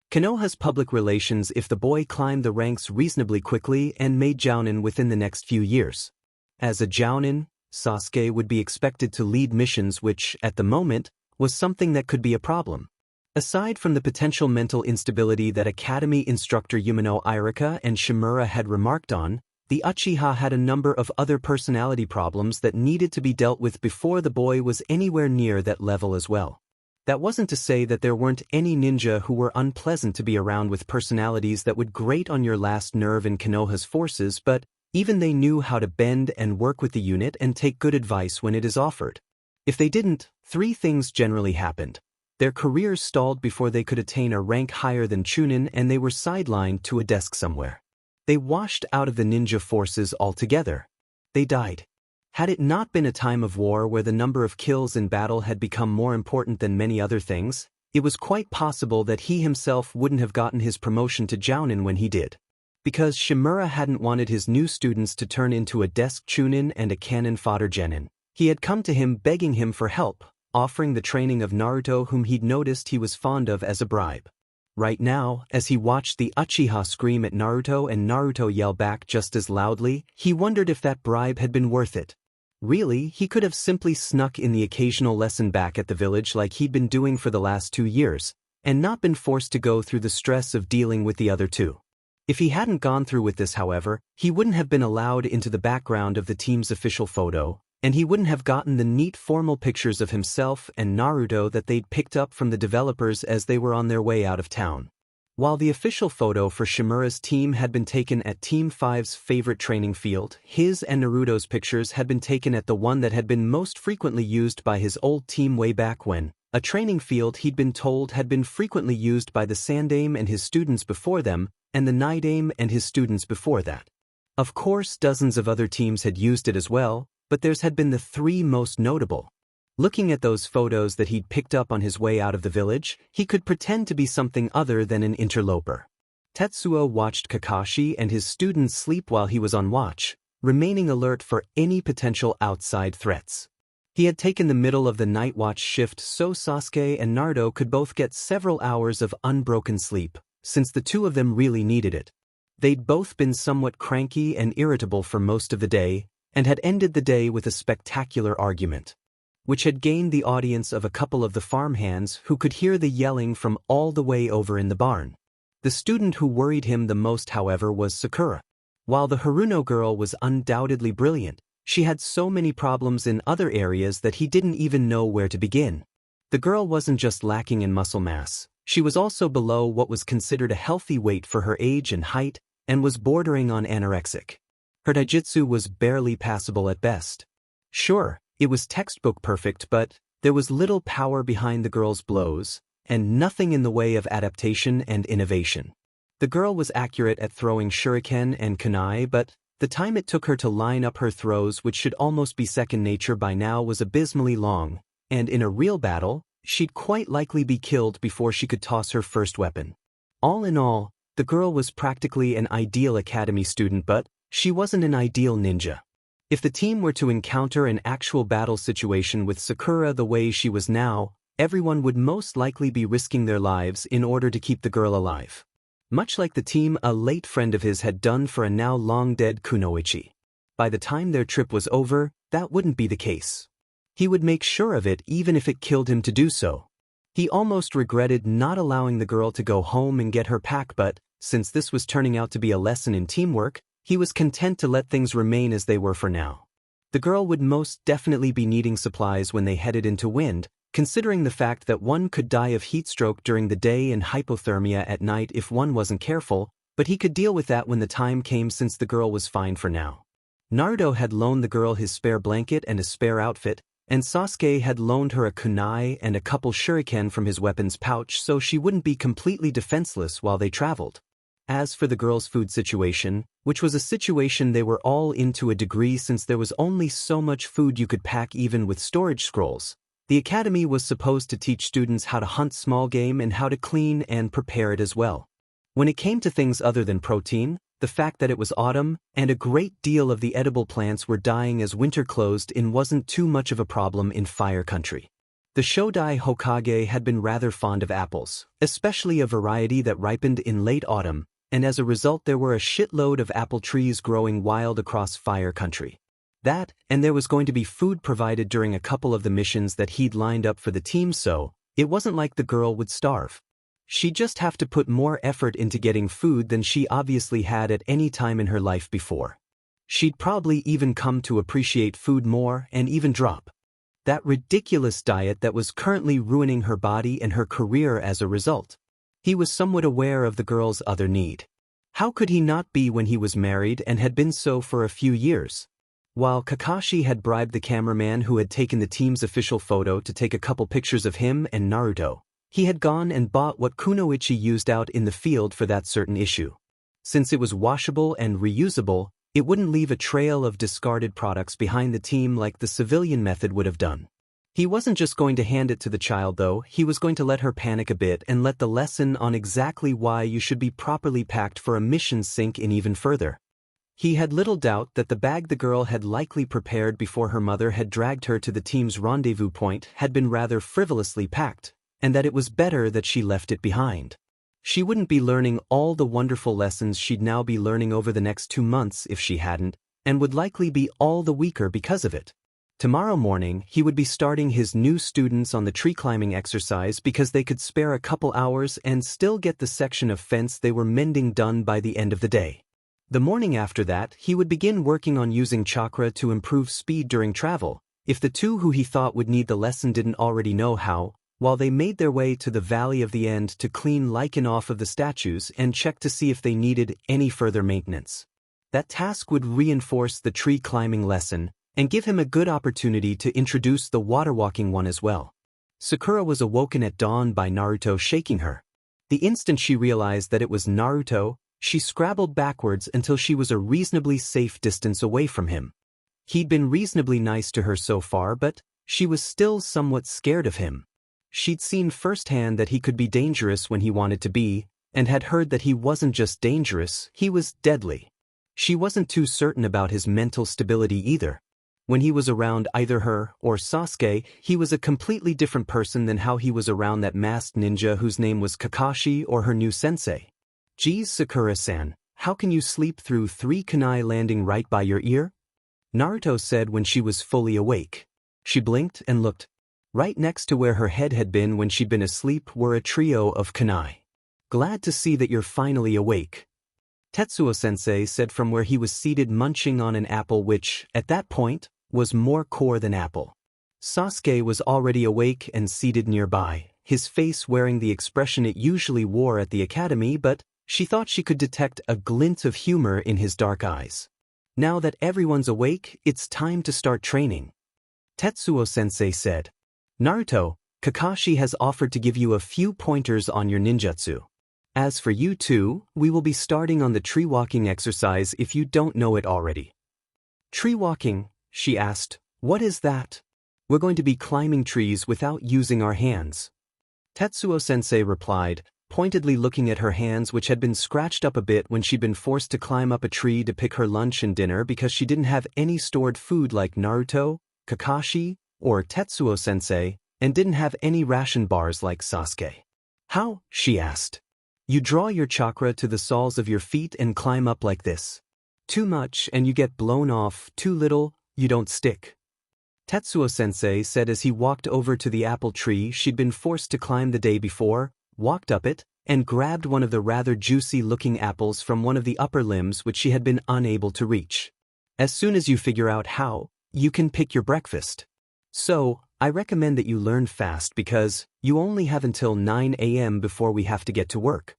Konoha's public relations if the boy climbed the ranks reasonably quickly and made jounin within the next few years. As a jounin, Sasuke would be expected to lead missions which, at the moment, was something that could be a problem. Aside from the potential mental instability that Academy instructor Yumino Irika and Shimura had remarked on, the Uchiha had a number of other personality problems that needed to be dealt with before the boy was anywhere near that level as well. That wasn't to say that there weren't any ninja who were unpleasant to be around with personalities that would grate on your last nerve in Konoha's forces, but even they knew how to bend and work with the unit and take good advice when it is offered. If they didn't, 3 things generally happened. Their careers stalled before they could attain a rank higher than Chunin and they were sidelined to a desk somewhere. They washed out of the ninja forces altogether. They died. Had it not been a time of war where the number of kills in battle had become more important than many other things, it was quite possible that he himself wouldn't have gotten his promotion to Jounin when he did. Because Shimura hadn't wanted his new students to turn into a desk Chunin and a cannon fodder genin. He had come to him begging him for help, offering the training of Naruto whom he'd noticed he was fond of as a bribe. Right now, as he watched the Uchiha scream at Naruto and Naruto yell back just as loudly, he wondered if that bribe had been worth it. Really, he could have simply snuck in the occasional lesson back at the village like he'd been doing for the last 2 years, and not been forced to go through the stress of dealing with the other two. If he hadn't gone through with this, however, he wouldn't have been allowed into the background of the team's official photo, and he wouldn't have gotten the neat formal pictures of himself and Naruto that they'd picked up from the developers as they were on their way out of town. While the official photo for Shimura's team had been taken at Team 5's favorite training field, his and Naruto's pictures had been taken at the one that had been most frequently used by his old team way back when, a training field he'd been told had been frequently used by the Sandaime and his students before them, and the Nidaime and his students before that. Of course, dozens of other teams had used it as well, but theirs had been the three most notable. Looking at those photos that he'd picked up on his way out of the village, he could pretend to be something other than an interloper. Tetsuo watched Kakashi and his students sleep while he was on watch, remaining alert for any potential outside threats. He had taken the middle of the night watch shift so Sasuke and Naruto could both get several hours of unbroken sleep, since the two of them really needed it. They'd both been somewhat cranky and irritable for most of the day, and had ended the day with a spectacular argument, which had gained the audience of a couple of the farmhands who could hear the yelling from all the way over in the barn. The student who worried him the most, however, was Sakura. While the Haruno girl was undoubtedly brilliant, she had so many problems in other areas that he didn't even know where to begin. The girl wasn't just lacking in muscle mass, she was also below what was considered a healthy weight for her age and height, and was bordering on anorexic. Her taijutsu was barely passable at best. Sure, it was textbook perfect, but there was little power behind the girl's blows, and nothing in the way of adaptation and innovation. The girl was accurate at throwing shuriken and kunai, but the time it took her to line up her throws, which should almost be second nature by now, was abysmally long, and in a real battle, she'd quite likely be killed before she could toss her first weapon. All in all, the girl was practically an ideal academy student, but she wasn't an ideal ninja. If the team were to encounter an actual battle situation with Sakura the way she was now, everyone would most likely be risking their lives in order to keep the girl alive. Much like the team a late friend of his had done for a now long-dead Kunoichi. By the time their trip was over, that wouldn't be the case. He would make sure of it even if it killed him to do so. He almost regretted not allowing the girl to go home and get her pack, but since this was turning out to be a lesson in teamwork, he was content to let things remain as they were for now. The girl would most definitely be needing supplies when they headed into wind, considering the fact that one could die of heatstroke during the day and hypothermia at night if one wasn't careful, but he could deal with that when the time came since the girl was fine for now. Naruto had loaned the girl his spare blanket and a spare outfit, and Sasuke had loaned her a kunai and a couple shuriken from his weapons pouch so she wouldn't be completely defenseless while they traveled. As for the girl's food situation, which was a situation they were all in to a degree since there was only so much food you could pack even with storage scrolls, the academy was supposed to teach students how to hunt small game and how to clean and prepare it as well. When it came to things other than protein, the fact that it was autumn and a great deal of the edible plants were dying as winter closed in wasn't too much of a problem in Fire Country. The Shodai Hokage had been rather fond of apples, especially a variety that ripened in late autumn, and as a result there were a shitload of apple trees growing wild across Fire Country. That, and there was going to be food provided during a couple of the missions that he'd lined up for the team, so it wasn't like the girl would starve. She'd just have to put more effort into getting food than she obviously had at any time in her life before. She'd probably even come to appreciate food more and even drop that ridiculous diet that was currently ruining her body and her career as a result. He was somewhat aware of the girl's other need. How could he not be when he was married and had been so for a few years? While Kakashi had bribed the cameraman who had taken the team's official photo to take a couple pictures of him and Naruto, he had gone and bought what Kunoichi used out in the field for that certain issue. Since it was washable and reusable, it wouldn't leave a trail of discarded products behind the team like the civilian method would have done. He wasn't just going to hand it to the child though, he was going to let her panic a bit and let the lesson on exactly why you should be properly packed for a mission sink in even further. He had little doubt that the bag the girl had likely prepared before her mother had dragged her to the team's rendezvous point had been rather frivolously packed, and that it was better that she left it behind. She wouldn't be learning all the wonderful lessons she'd now be learning over the next 2 months if she hadn't, and would likely be all the weaker because of it. Tomorrow morning, he would be starting his new students on the tree climbing exercise because they could spare a couple hours and still get the section of fence they were mending done by the end of the day. The morning after that, he would begin working on using chakra to improve speed during travel, if the two who he thought would need the lesson didn't already know how, while they made their way to the Valley of the End to clean lichen off of the statues and check to see if they needed any further maintenance. That task would reinforce the tree climbing lesson and give him a good opportunity to introduce the water walking one as well. Sakura was awoken at dawn by Naruto shaking her. The instant she realized that it was Naruto, she scrabbled backwards until she was a reasonably safe distance away from him. He'd been reasonably nice to her so far, but she was still somewhat scared of him. She'd seen firsthand that he could be dangerous when he wanted to be, and had heard that he wasn't just dangerous, he was deadly. She wasn't too certain about his mental stability either. When he was around either her or Sasuke, he was a completely different person than how he was around that masked ninja whose name was Kakashi or her new sensei. Geez, Sakura-san, how can you sleep through 3 kunai landing right by your ear? Naruto said when she was fully awake. She blinked and looked. Right next to where her head had been when she'd been asleep were a trio of kunai. Glad to see that you're finally awake. Tetsuo-sensei said from where he was seated munching on an apple which, at that point, was more core than apple. Sasuke was already awake and seated nearby, his face wearing the expression it usually wore at the academy, but she thought she could detect a glint of humor in his dark eyes. Now that everyone's awake, it's time to start training. Tetsuo-sensei said. Naruto, Kakashi has offered to give you a few pointers on your ninjutsu. As for you two, we will be starting on the tree walking exercise if you don't know it already. Tree walking, she asked, what is that? We're going to be climbing trees without using our hands. Tetsuo-sensei replied, pointedly looking at her hands which had been scratched up a bit when she'd been forced to climb up a tree to pick her lunch and dinner because she didn't have any stored food like Naruto, Kakashi, or Tetsuo-sensei, and didn't have any ration bars like Sasuke. How? She asked. You draw your chakra to the soles of your feet and climb up like this. Too much and you get blown off, too little, you don't stick. Tetsuo-sensei said as he walked over to the apple tree she'd been forced to climb the day before, walked up it, and grabbed one of the rather juicy-looking apples from one of the upper limbs which she had been unable to reach. As soon as you figure out how, you can pick your breakfast. So, I recommend that you learn fast because you only have until 9 a.m. before we have to get to work.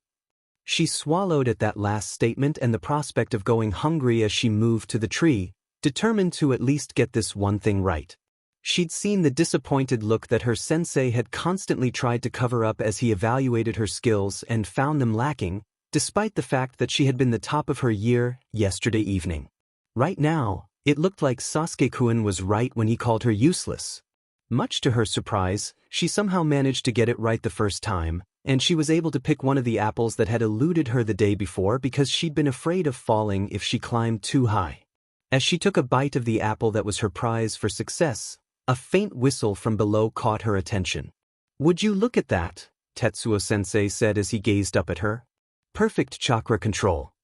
She swallowed at that last statement and the prospect of going hungry as she moved to the tree, determined to at least get this one thing right. She'd seen the disappointed look that her sensei had constantly tried to cover up as he evaluated her skills and found them lacking, despite the fact that she had been the top of her year yesterday evening. Right now, it looked like Sasuke-kun was right when he called her useless. Much to her surprise, she somehow managed to get it right the first time, and she was able to pick one of the apples that had eluded her the day before because she'd been afraid of falling if she climbed too high. As she took a bite of the apple that was her prize for success, a faint whistle from below caught her attention. Would you look at that? Tetsuo-sensei said as he gazed up at her. Perfect chakra control.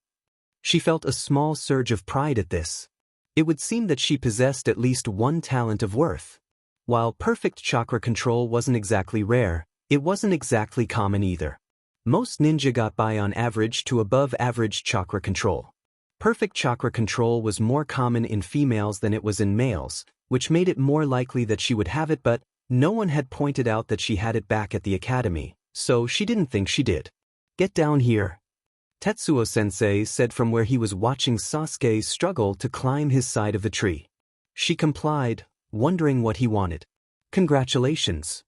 She felt a small surge of pride at this. It would seem that she possessed at least one talent of worth. While perfect chakra control wasn't exactly rare, it wasn't exactly common either. Most ninja got by on average to above average chakra control. Perfect chakra control was more common in females than it was in males, which made it more likely that she would have it, but no one had pointed out that she had it back at the academy, so she didn't think she did. Get down here. Tetsuo-sensei said from where he was watching Sasuke struggle to climb his side of the tree. She complied, wondering what he wanted. Congratulations.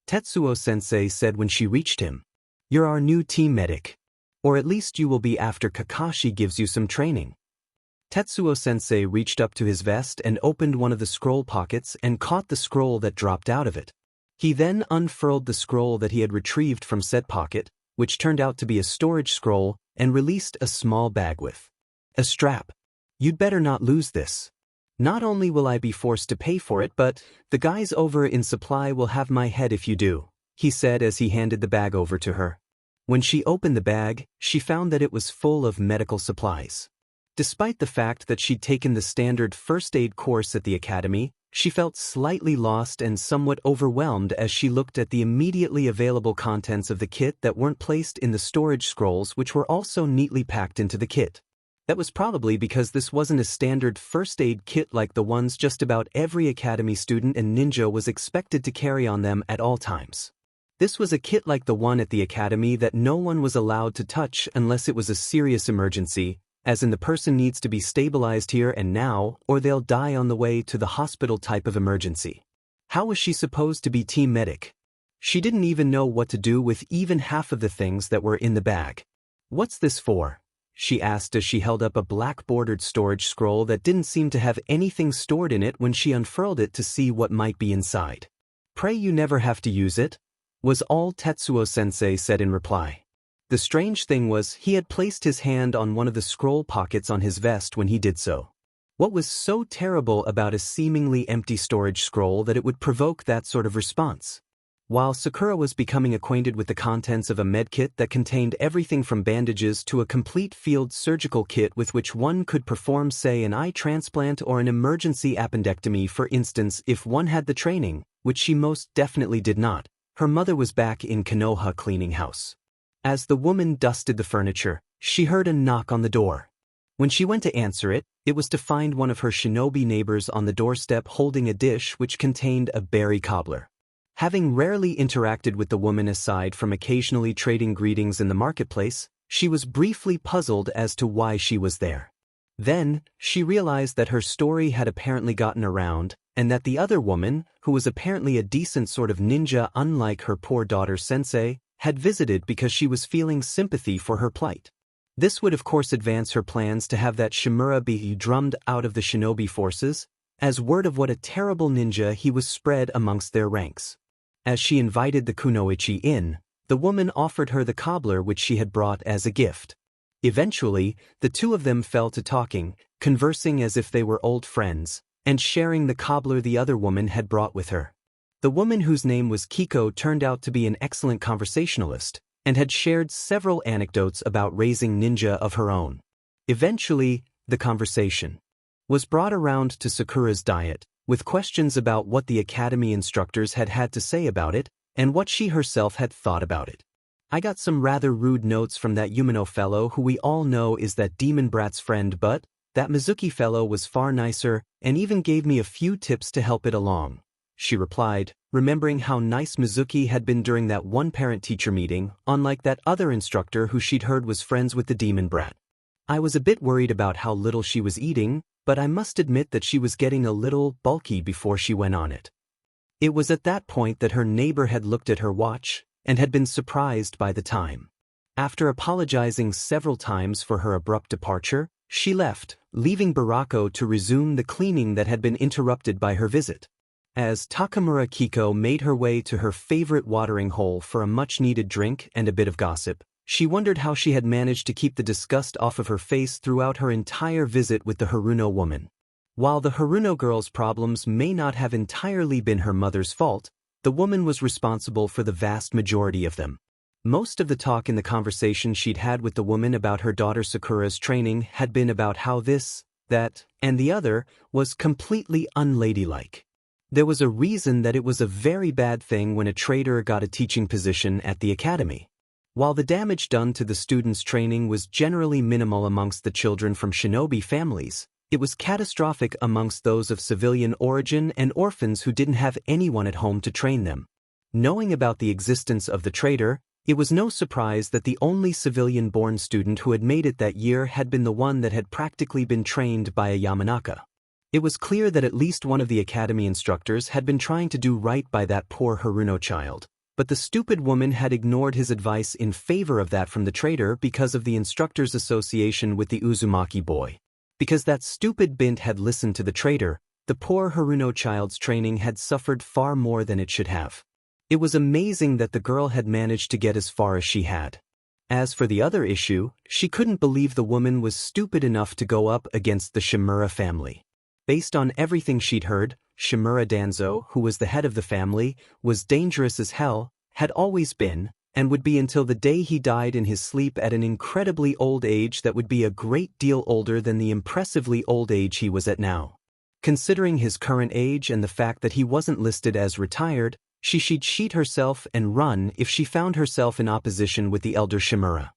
Tetsuo-sensei said when she reached him. You're our new team medic. Or at least you will be after Kakashi gives you some training. Tetsuo-sensei reached up to his vest and opened one of the scroll pockets and caught the scroll that dropped out of it. He then unfurled the scroll that he had retrieved from said pocket, which turned out to be a storage scroll, and released a small bag with a strap. You'd better not lose this. Not only will I be forced to pay for it, but the guys over in supply will have my head if you do, he said as he handed the bag over to her. When she opened the bag, she found that it was full of medical supplies. Despite the fact that she'd taken the standard first aid course at the academy, she felt slightly lost and somewhat overwhelmed as she looked at the immediately available contents of the kit that weren't placed in the storage scrolls, which were also neatly packed into the kit. That was probably because this wasn't a standard first aid kit like the ones just about every academy student and ninja was expected to carry on them at all times. This was a kit like the one at the academy that no one was allowed to touch unless it was a serious emergency, as in the person needs to be stabilized here and now or they'll die on the way to the hospital type of emergency. How was she supposed to be team medic? She didn't even know what to do with even half of the things that were in the bag. "What's this for?" she asked as she held up a black-bordered storage scroll that didn't seem to have anything stored in it when she unfurled it to see what might be inside. "Pray you never have to use it," was all Tetsuo-sensei said in reply. The strange thing was he had placed his hand on one of the scroll pockets on his vest when he did so. What was so terrible about a seemingly empty storage scroll that it would provoke that sort of response? While Sakura was becoming acquainted with the contents of a medkit that contained everything from bandages to a complete field surgical kit with which one could perform, say, an eye transplant or an emergency appendectomy, for instance, if one had the training, which she most definitely did not, her mother was back in Konoha cleaning house. As the woman dusted the furniture, she heard a knock on the door. When she went to answer it, it was to find one of her shinobi neighbors on the doorstep holding a dish which contained a berry cobbler. Having rarely interacted with the woman aside from occasionally trading greetings in the marketplace, she was briefly puzzled as to why she was there. Then, she realized that her story had apparently gotten around, and that the other woman, who was apparently a decent sort of ninja unlike her poor daughter Sensei, had visited because she was feeling sympathy for her plight. This would of course advance her plans to have that Shimura be drummed out of the shinobi forces, as word of what a terrible ninja he was spread amongst their ranks. As she invited the kunoichi in, the woman offered her the cobbler which she had brought as a gift. Eventually, the two of them fell to talking, conversing as if they were old friends, and sharing the cobbler the other woman had brought with her. The woman, whose name was Kiko, turned out to be an excellent conversationalist, and had shared several anecdotes about raising ninja of her own. Eventually, the conversation was brought around to Sakura's diet, with questions about what the academy instructors had had to say about it, and what she herself had thought about it. "I got some rather rude notes from that Yumino fellow who we all know is that demon brat's friend, but that Mizuki fellow was far nicer and even gave me a few tips to help it along," she replied, remembering how nice Mizuki had been during that one parent-teacher meeting, unlike that other instructor who she'd heard was friends with the demon brat. "I was a bit worried about how little she was eating, but I must admit that she was getting a little bulky before she went on it." It was at that point that her neighbor had looked at her watch and had been surprised by the time. After apologizing several times for her abrupt departure, she left, leaving Barako to resume the cleaning that had been interrupted by her visit. As Takamura Kiko made her way to her favorite watering hole for a much-needed drink and a bit of gossip, she wondered how she had managed to keep the disgust off of her face throughout her entire visit with the Haruno woman. While the Haruno girl's problems may not have entirely been her mother's fault, the woman was responsible for the vast majority of them. Most of the talk in the conversation she'd had with the woman about her daughter Sakura's training had been about how this, that, and the other was completely unladylike. There was a reason that it was a very bad thing when a trader got a teaching position at the academy. While the damage done to the students' training was generally minimal amongst the children from shinobi families, it was catastrophic amongst those of civilian origin and orphans who didn't have anyone at home to train them. Knowing about the existence of the trader, it was no surprise that the only civilian-born student who had made it that year had been the one that had practically been trained by a Yamanaka. It was clear that at least one of the academy instructors had been trying to do right by that poor Haruno child, but the stupid woman had ignored his advice in favor of that from the trader because of the instructor's association with the Uzumaki boy. Because that stupid bint had listened to the trader, the poor Haruno child's training had suffered far more than it should have. It was amazing that the girl had managed to get as far as she had. As for the other issue, she couldn't believe the woman was stupid enough to go up against the Shimura family. Based on everything she'd heard, Shimura Danzo, who was the head of the family, was dangerous as hell, had always been, and would be until the day he died in his sleep at an incredibly old age that would be a great deal older than the impressively old age he was at now. Considering his current age and the fact that he wasn't listed as retired, she'd cheat herself and run if she found herself in opposition with the elder Shimura.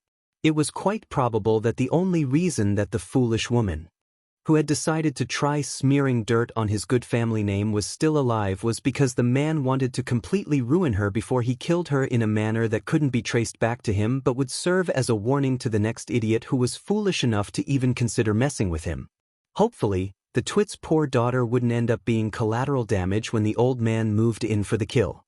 It was quite probable that the only reason that the foolish woman who had decided to try smearing dirt on his good family name, was still alive was because the man wanted to completely ruin her before he killed her in a manner that couldn't be traced back to him but would serve as a warning to the next idiot who was foolish enough to even consider messing with him. Hopefully, the twit's poor daughter wouldn't end up being collateral damage when the old man moved in for the kill.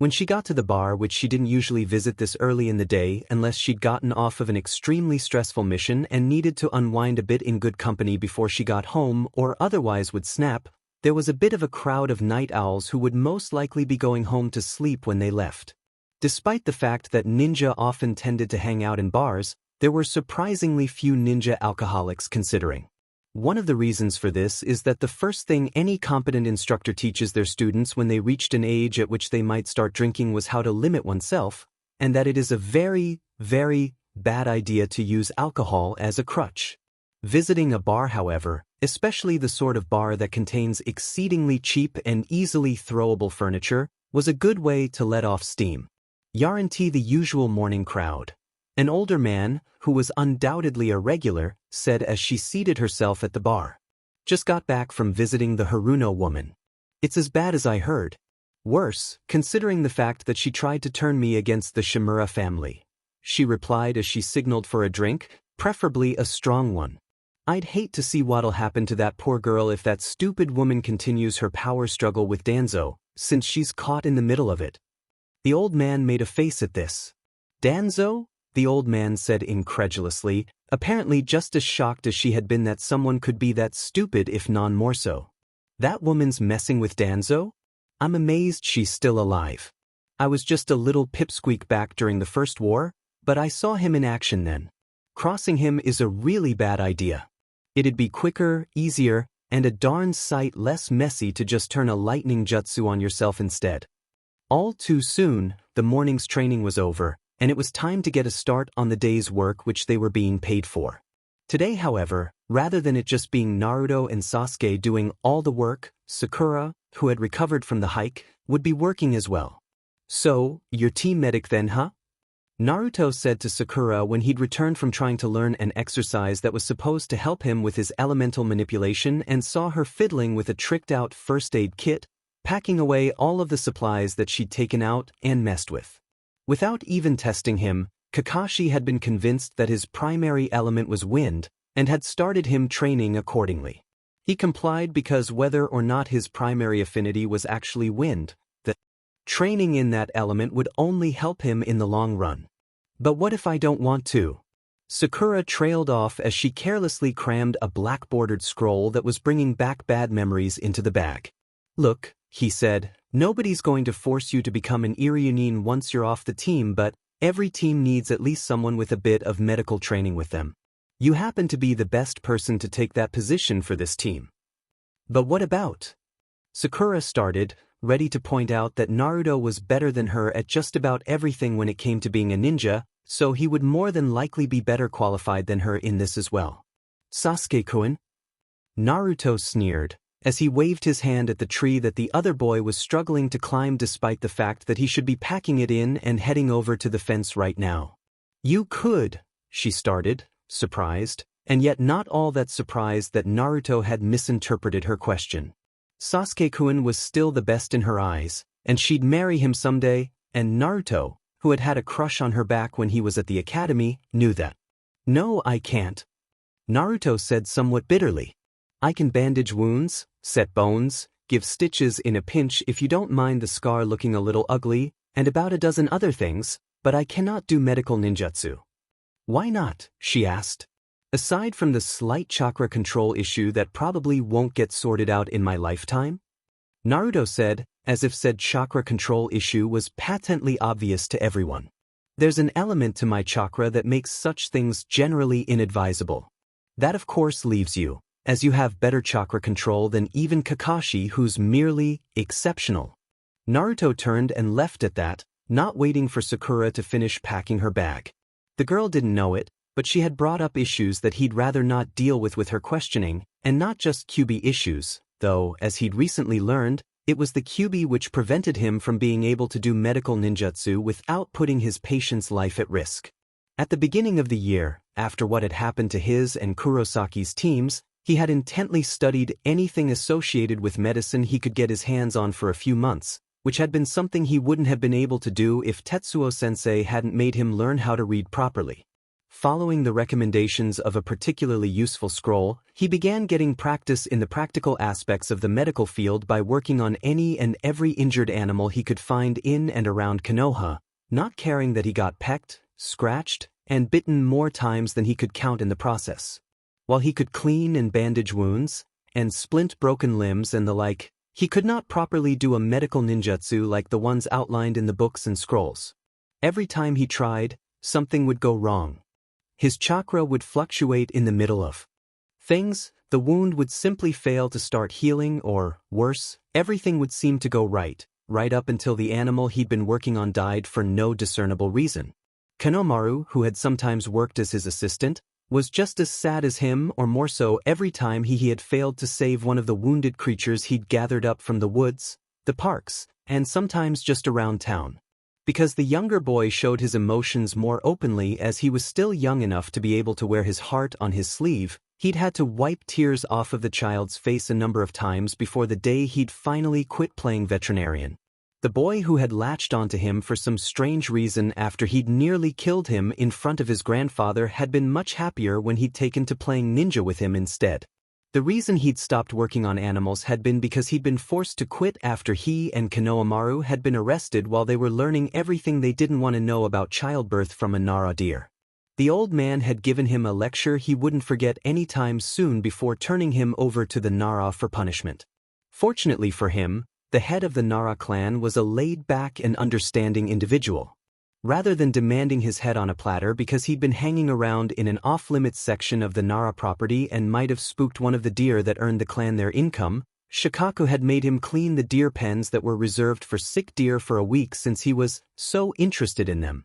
When she got to the bar, which she didn't usually visit this early in the day unless she'd gotten off of an extremely stressful mission and needed to unwind a bit in good company before she got home or otherwise would snap, there was a bit of a crowd of night owls who would most likely be going home to sleep when they left. Despite the fact that ninja often tended to hang out in bars, there were surprisingly few ninja alcoholics considering. One of the reasons for this is that the first thing any competent instructor teaches their students when they reached an age at which they might start drinking was how to limit oneself, and that it is a very, very bad idea to use alcohol as a crutch. Visiting a bar, however, especially the sort of bar that contains exceedingly cheap and easily throwable furniture, was a good way to let off steam. Yaranti, the usual morning crowd. An older man, who was undoubtedly a regular, said as she seated herself at the bar. Just got back from visiting the Haruno woman. It's as bad as I heard. Worse, considering the fact that she tried to turn me against the Shimura family. She replied as she signaled for a drink, preferably a strong one. I'd hate to see what'll happen to that poor girl if that stupid woman continues her power struggle with Danzo, since she's caught in the middle of it. The old man made a face at this. Danzo? The old man said incredulously, apparently just as shocked as she had been that someone could be that stupid, if none more so. That woman's messing with Danzo? I'm amazed she's still alive. I was just a little pipsqueak back during the First War, but I saw him in action then. Crossing him is a really bad idea. It'd be quicker, easier, and a darn sight less messy to just turn a lightning jutsu on yourself instead. All too soon, the morning's training was over, and it was time to get a start on the day's work which they were being paid for. Today, however, rather than it just being Naruto and Sasuke doing all the work, Sakura, who had recovered from the hike, would be working as well. So, you're team medic then, huh? Naruto said to Sakura when he'd returned from trying to learn an exercise that was supposed to help him with his elemental manipulation and saw her fiddling with a tricked-out first aid kit, packing away all of the supplies that she'd taken out and messed with. Without even testing him, Kakashi had been convinced that his primary element was wind, and had started him training accordingly. He complied because whether or not his primary affinity was actually wind, the training in that element would only help him in the long run. But what if I don't want to? Sakura trailed off as she carelessly crammed a black-bordered scroll that was bringing back bad memories into the bag. Look, he said, nobody's going to force you to become an Irionin once you're off the team, but every team needs at least someone with a bit of medical training with them. You happen to be the best person to take that position for this team. But what about? Sakura started, ready to point out that Naruto was better than her at just about everything when it came to being a ninja, so he would more than likely be better qualified than her in this as well. Sasuke-kun? Naruto sneered, as he waved his hand at the tree that the other boy was struggling to climb despite the fact that he should be packing it in and heading over to the fence right now. You could, she started, surprised, and yet not all that surprised that Naruto had misinterpreted her question. Sasuke-kun was still the best in her eyes, and she'd marry him someday, and Naruto, who had had a crush on her back when he was at the academy, knew that. No, I can't. Naruto said somewhat bitterly. I can bandage wounds, set bones, give stitches in a pinch if you don't mind the scar looking a little ugly, and about a dozen other things, but I cannot do medical ninjutsu. Why not? She asked. Aside from the slight chakra control issue that probably won't get sorted out in my lifetime? Naruto said, as if said chakra control issue was patently obvious to everyone. There's an element to my chakra that makes such things generally inadvisable. That of course leaves you, as you have better chakra control than even Kakashi, who's merely exceptional. Naruto turned and left at that, not waiting for Sakura to finish packing her bag. The girl didn't know it, but she had brought up issues that he'd rather not deal with her questioning, and not just QB issues, though, as he'd recently learned, it was the QB which prevented him from being able to do medical ninjutsu without putting his patient's life at risk. At the beginning of the year, after what had happened to his and Kurosaki's teams, He had intently studied anything associated with medicine he could get his hands on for a few months, which had been something he wouldn't have been able to do if Tetsuo-sensei hadn't made him learn how to read properly. Following the recommendations of a particularly useful scroll, he began getting practice in the practical aspects of the medical field by working on any and every injured animal he could find in and around Konoha, not caring that he got pecked, scratched, and bitten more times than he could count in the process. While he could clean and bandage wounds, and splint broken limbs and the like, he could not properly do a medical ninjutsu like the ones outlined in the books and scrolls. Every time he tried, something would go wrong. His chakra would fluctuate in the middle of things, the wound would simply fail to start healing or, worse, everything would seem to go right up until the animal he'd been working on died for no discernible reason. Kanomaru, who had sometimes worked as his assistant, was just as sad as him or more so every time he had failed to save one of the wounded creatures he'd gathered up from the woods, the parks, and sometimes just around town. Because the younger boy showed his emotions more openly as he was still young enough to be able to wear his heart on his sleeve, he'd had to wipe tears off of the child's face a number of times before the day he'd finally quit playing veterinarian. The boy who had latched onto him for some strange reason after he'd nearly killed him in front of his grandfather had been much happier when he'd taken to playing ninja with him instead. The reason he'd stopped working on animals had been because he'd been forced to quit after he and Konohamaru had been arrested while they were learning everything they didn't want to know about childbirth from a Nara deer. The old man had given him a lecture he wouldn't forget anytime soon before turning him over to the Nara for punishment. Fortunately for him, the head of the Nara clan was a laid-back and understanding individual. Rather than demanding his head on a platter because he'd been hanging around in an off-limits section of the Nara property and might have spooked one of the deer that earned the clan their income, Shikaku had made him clean the deer pens that were reserved for sick deer for a week since he was so interested in them.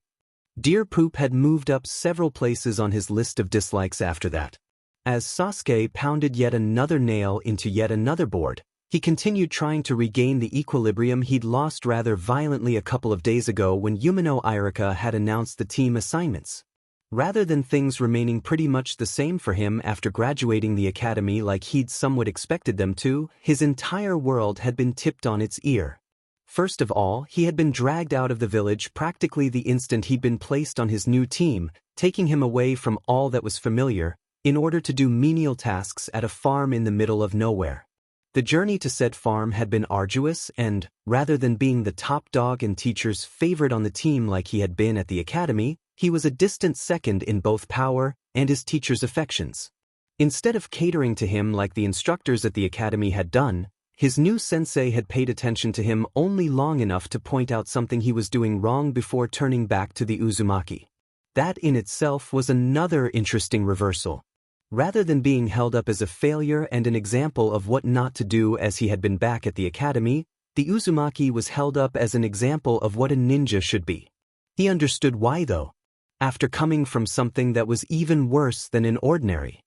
Deer poop had moved up several places on his list of dislikes after that. As Sasuke pounded yet another nail into yet another board, he continued trying to regain the equilibrium he'd lost rather violently a couple of days ago when Yumino Irika had announced the team assignments. Rather than things remaining pretty much the same for him after graduating the academy like he'd somewhat expected them to, his entire world had been tipped on its ear. First of all, he had been dragged out of the village practically the instant he'd been placed on his new team, taking him away from all that was familiar, in order to do menial tasks at a farm in the middle of nowhere. The journey to said farm had been arduous and, rather than being the top dog and teacher's favorite on the team like he had been at the academy, he was a distant second in both power and his teacher's affections. Instead of catering to him like the instructors at the academy had done, his new sensei had paid attention to him only long enough to point out something he was doing wrong before turning back to the Uzumaki. That in itself was another interesting reversal. Rather than being held up as a failure and an example of what not to do as he had been back at the academy, the Uzumaki was held up as an example of what a ninja should be. He understood why though. After coming from something that was even worse than an ordinary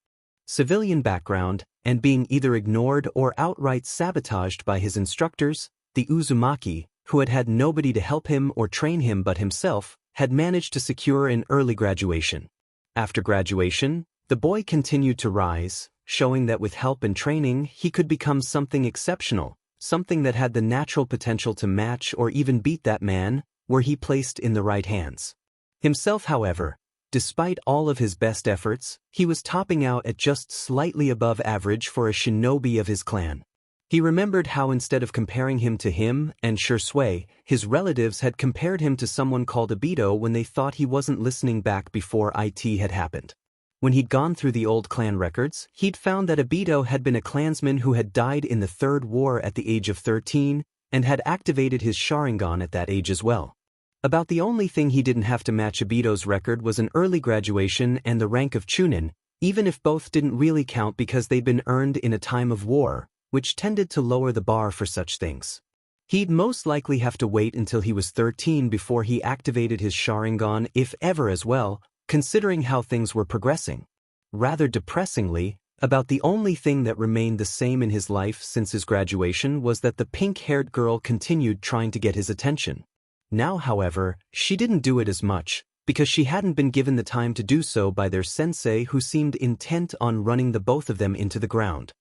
civilian background, and being either ignored or outright sabotaged by his instructors, the Uzumaki, who had had nobody to help him or train him but himself, had managed to secure an early graduation. After graduation, the boy continued to rise, showing that with help and training he could become something exceptional, something that had the natural potential to match or even beat that man, were he placed in the right hands. Himself, however, despite all of his best efforts, he was topping out at just slightly above average for a shinobi of his clan. He remembered how instead of comparing him to him and Shursui, his relatives had compared him to someone called Obito when they thought he wasn't listening back before it had happened. When he'd gone through the old clan records, he'd found that Obito had been a clansman who had died in the Third War at the age of 13 and had activated his Sharingan at that age as well. About the only thing he didn't have to match Obito's record was an early graduation and the rank of Chunin, even if both didn't really count because they'd been earned in a time of war, which tended to lower the bar for such things. He'd most likely have to wait until he was 13 before he activated his Sharingan, if ever as well, considering how things were progressing. Rather depressingly, about the only thing that remained the same in his life since his graduation was that the pink-haired girl continued trying to get his attention. Now, however, she didn't do it as much, because she hadn't been given the time to do so by their sensei who seemed intent on running the both of them into the ground.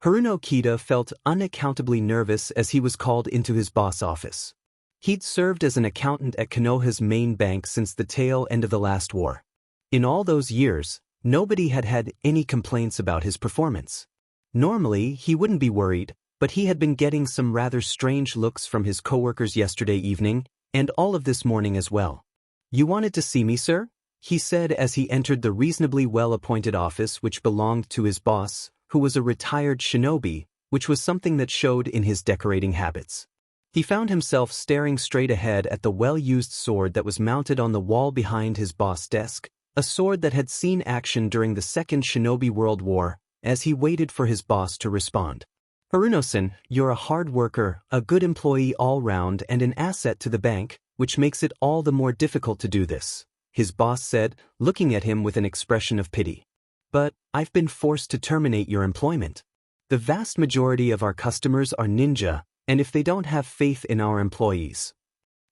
Haruno Kida felt unaccountably nervous as he was called into his boss office. He'd served as an accountant at Konoha's main bank since the tail end of the last war. In all those years, nobody had had any complaints about his performance. Normally, he wouldn't be worried, but he had been getting some rather strange looks from his coworkers yesterday evening, and all of this morning as well. "You wanted to see me, sir?" he said as he entered the reasonably well-appointed office which belonged to his boss, who was a retired shinobi, which was something that showed in his decorating habits. He found himself staring straight ahead at the well-used sword that was mounted on the wall behind his boss' desk, a sword that had seen action during the Second Shinobi World War, as he waited for his boss to respond. "Haruno-san, you're a hard worker, a good employee all round and an asset to the bank, which makes it all the more difficult to do this," his boss said, looking at him with an expression of pity. "But I've been forced to terminate your employment. The vast majority of our customers are ninja, and if they don't have faith in our employees."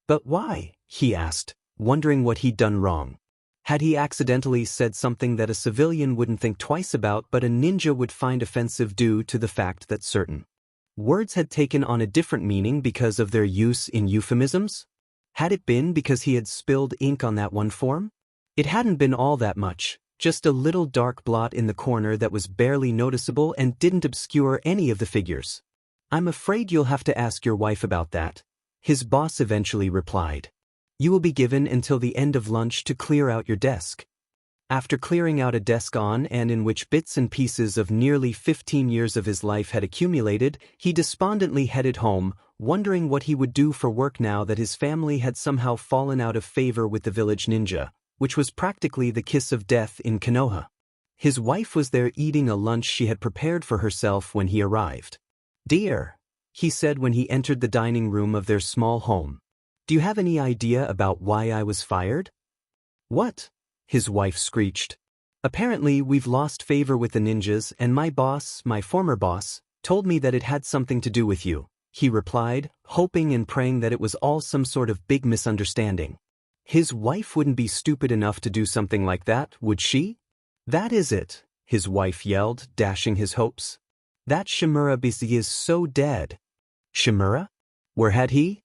"But why?" he asked, wondering what he'd done wrong. Had he accidentally said something that a civilian wouldn't think twice about but a ninja would find offensive due to the fact that certain words had taken on a different meaning because of their use in euphemisms? Had it been because he had spilled ink on that one form? It hadn't been all that much, just a little dark blot in the corner that was barely noticeable and didn't obscure any of the figures. "I'm afraid you'll have to ask your wife about that," his boss eventually replied. "You will be given until the end of lunch to clear out your desk." After clearing out a desk on and in which bits and pieces of nearly 15 years of his life had accumulated, he despondently headed home, wondering what he would do for work now that his family had somehow fallen out of favor with the village ninja, which was practically the kiss of death in Konoha. His wife was there eating a lunch she had prepared for herself when he arrived. "Dear," he said when he entered the dining room of their small home, "do you have any idea about why I was fired?" "What?" his wife screeched. "Apparently we've lost favor with the ninjas and my boss, my former boss, told me that it had something to do with you," he replied, hoping and praying that it was all some sort of big misunderstanding. His wife wouldn't be stupid enough to do something like that, would she? "That is it," his wife yelled, dashing his hopes. "That Shimura Bisi is so dead." "Shimura? Where had he?"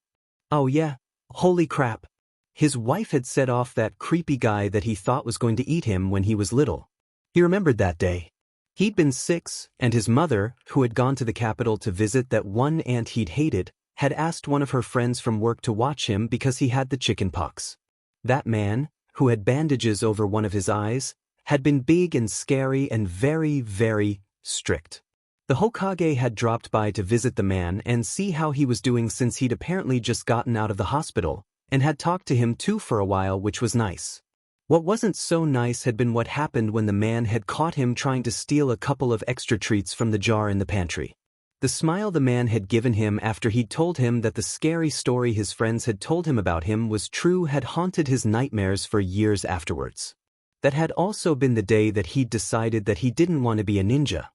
"Oh yeah, holy crap." His wife had set off that creepy guy that he thought was going to eat him when he was little. He remembered that day. He'd been 6, and his mother, who had gone to the capital to visit that one aunt he'd hated, had asked one of her friends from work to watch him because he had the chicken pox. That man, who had bandages over one of his eyes, had been big and scary and very, very strict. The Hokage had dropped by to visit the man and see how he was doing since he'd apparently just gotten out of the hospital, and had talked to him too for a while, which was nice. What wasn't so nice had been what happened when the man had caught him trying to steal a couple of extra treats from the jar in the pantry. The smile the man had given him after he'd told him that the scary story his friends had told him about him was true had haunted his nightmares for years afterwards. That had also been the day that he'd decided that he didn't want to be a ninja.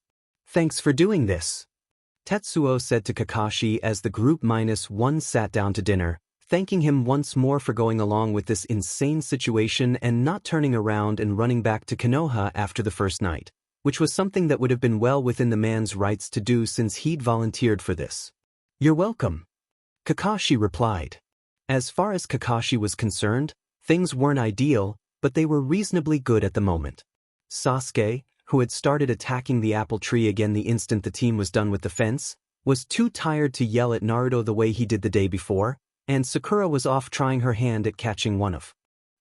"Thanks for doing this," Tetsuo said to Kakashi as the group -1 sat down to dinner, thanking him once more for going along with this insane situation and not turning around and running back to Konoha after the first night, which was something that would have been well within the man's rights to do since he'd volunteered for this. "You're welcome," Kakashi replied. As far as Kakashi was concerned, things weren't ideal, but they were reasonably good at the moment. Sasuke, who had started attacking the apple tree again the instant the team was done with the fence, was too tired to yell at Naruto the way he did the day before, and Sakura was off trying her hand at catching one of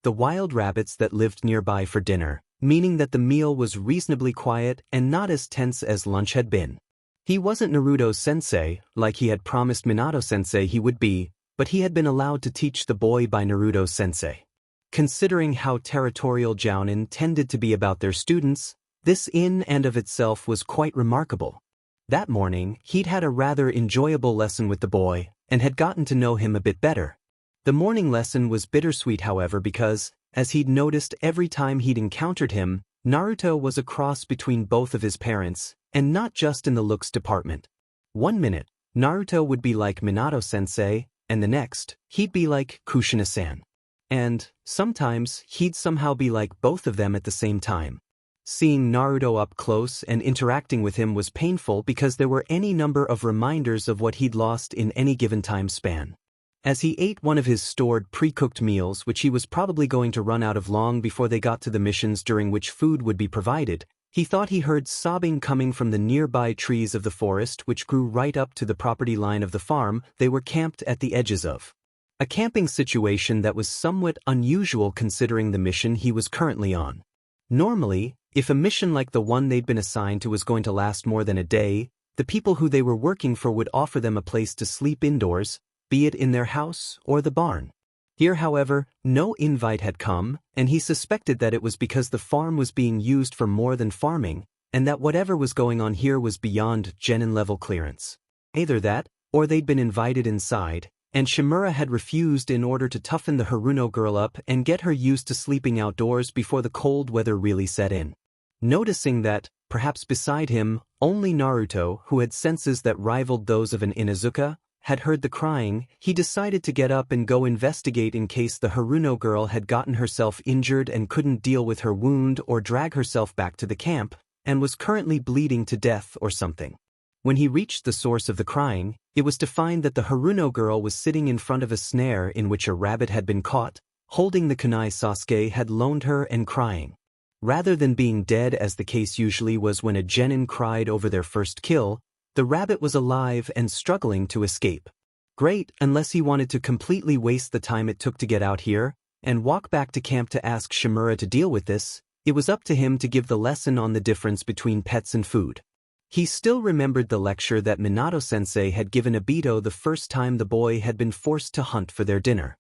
the wild rabbits that lived nearby for dinner, meaning that the meal was reasonably quiet and not as tense as lunch had been. He wasn't Naruto-sensei, like he had promised Minato-sensei he would be, but he had been allowed to teach the boy by Naruto-sensei. Considering how territorial Jounin tended to be about their students, this in and of itself was quite remarkable. That morning, he'd had a rather enjoyable lesson with the boy, and had gotten to know him a bit better. The morning lesson was bittersweet, however, because, as he'd noticed every time he'd encountered him, Naruto was a cross between both of his parents, and not just in the looks department. One minute, Naruto would be like Minato-sensei, and the next, he'd be like Kushina-san. And, sometimes, he'd somehow be like both of them at the same time. Seeing Naruto up close and interacting with him was painful because there were any number of reminders of what he'd lost in any given time span. As he ate one of his stored pre-cooked meals, which he was probably going to run out of long before they got to the missions during which food would be provided, he thought he heard sobbing coming from the nearby trees of the forest which grew right up to the property line of the farm they were camped at the edges of. A camping situation that was somewhat unusual considering the mission he was currently on. Normally, if a mission like the one they'd been assigned to was going to last more than a day, the people who they were working for would offer them a place to sleep indoors, be it in their house or the barn. Here, however, no invite had come, and he suspected that it was because the farm was being used for more than farming, and that whatever was going on here was beyond genin-level clearance. Either that, or they'd been invited inside, and Shimura had refused in order to toughen the Haruno girl up and get her used to sleeping outdoors before the cold weather really set in. Noticing that, perhaps beside him, only Naruto, who had senses that rivaled those of an Inuzuka, had heard the crying, he decided to get up and go investigate in case the Haruno girl had gotten herself injured and couldn't deal with her wound or drag herself back to the camp, and was currently bleeding to death or something. When he reached the source of the crying, it was to find that the Haruno girl was sitting in front of a snare in which a rabbit had been caught, holding the kunai Sasuke had loaned her and crying. Rather than being dead as the case usually was when a genin cried over their first kill, the rabbit was alive and struggling to escape. Great, unless he wanted to completely waste the time it took to get out here, and walk back to camp to ask Shimura to deal with this, it was up to him to give the lesson on the difference between pets and food. He still remembered the lecture that Minato-sensei had given Obito the first time the boy had been forced to hunt for their dinner.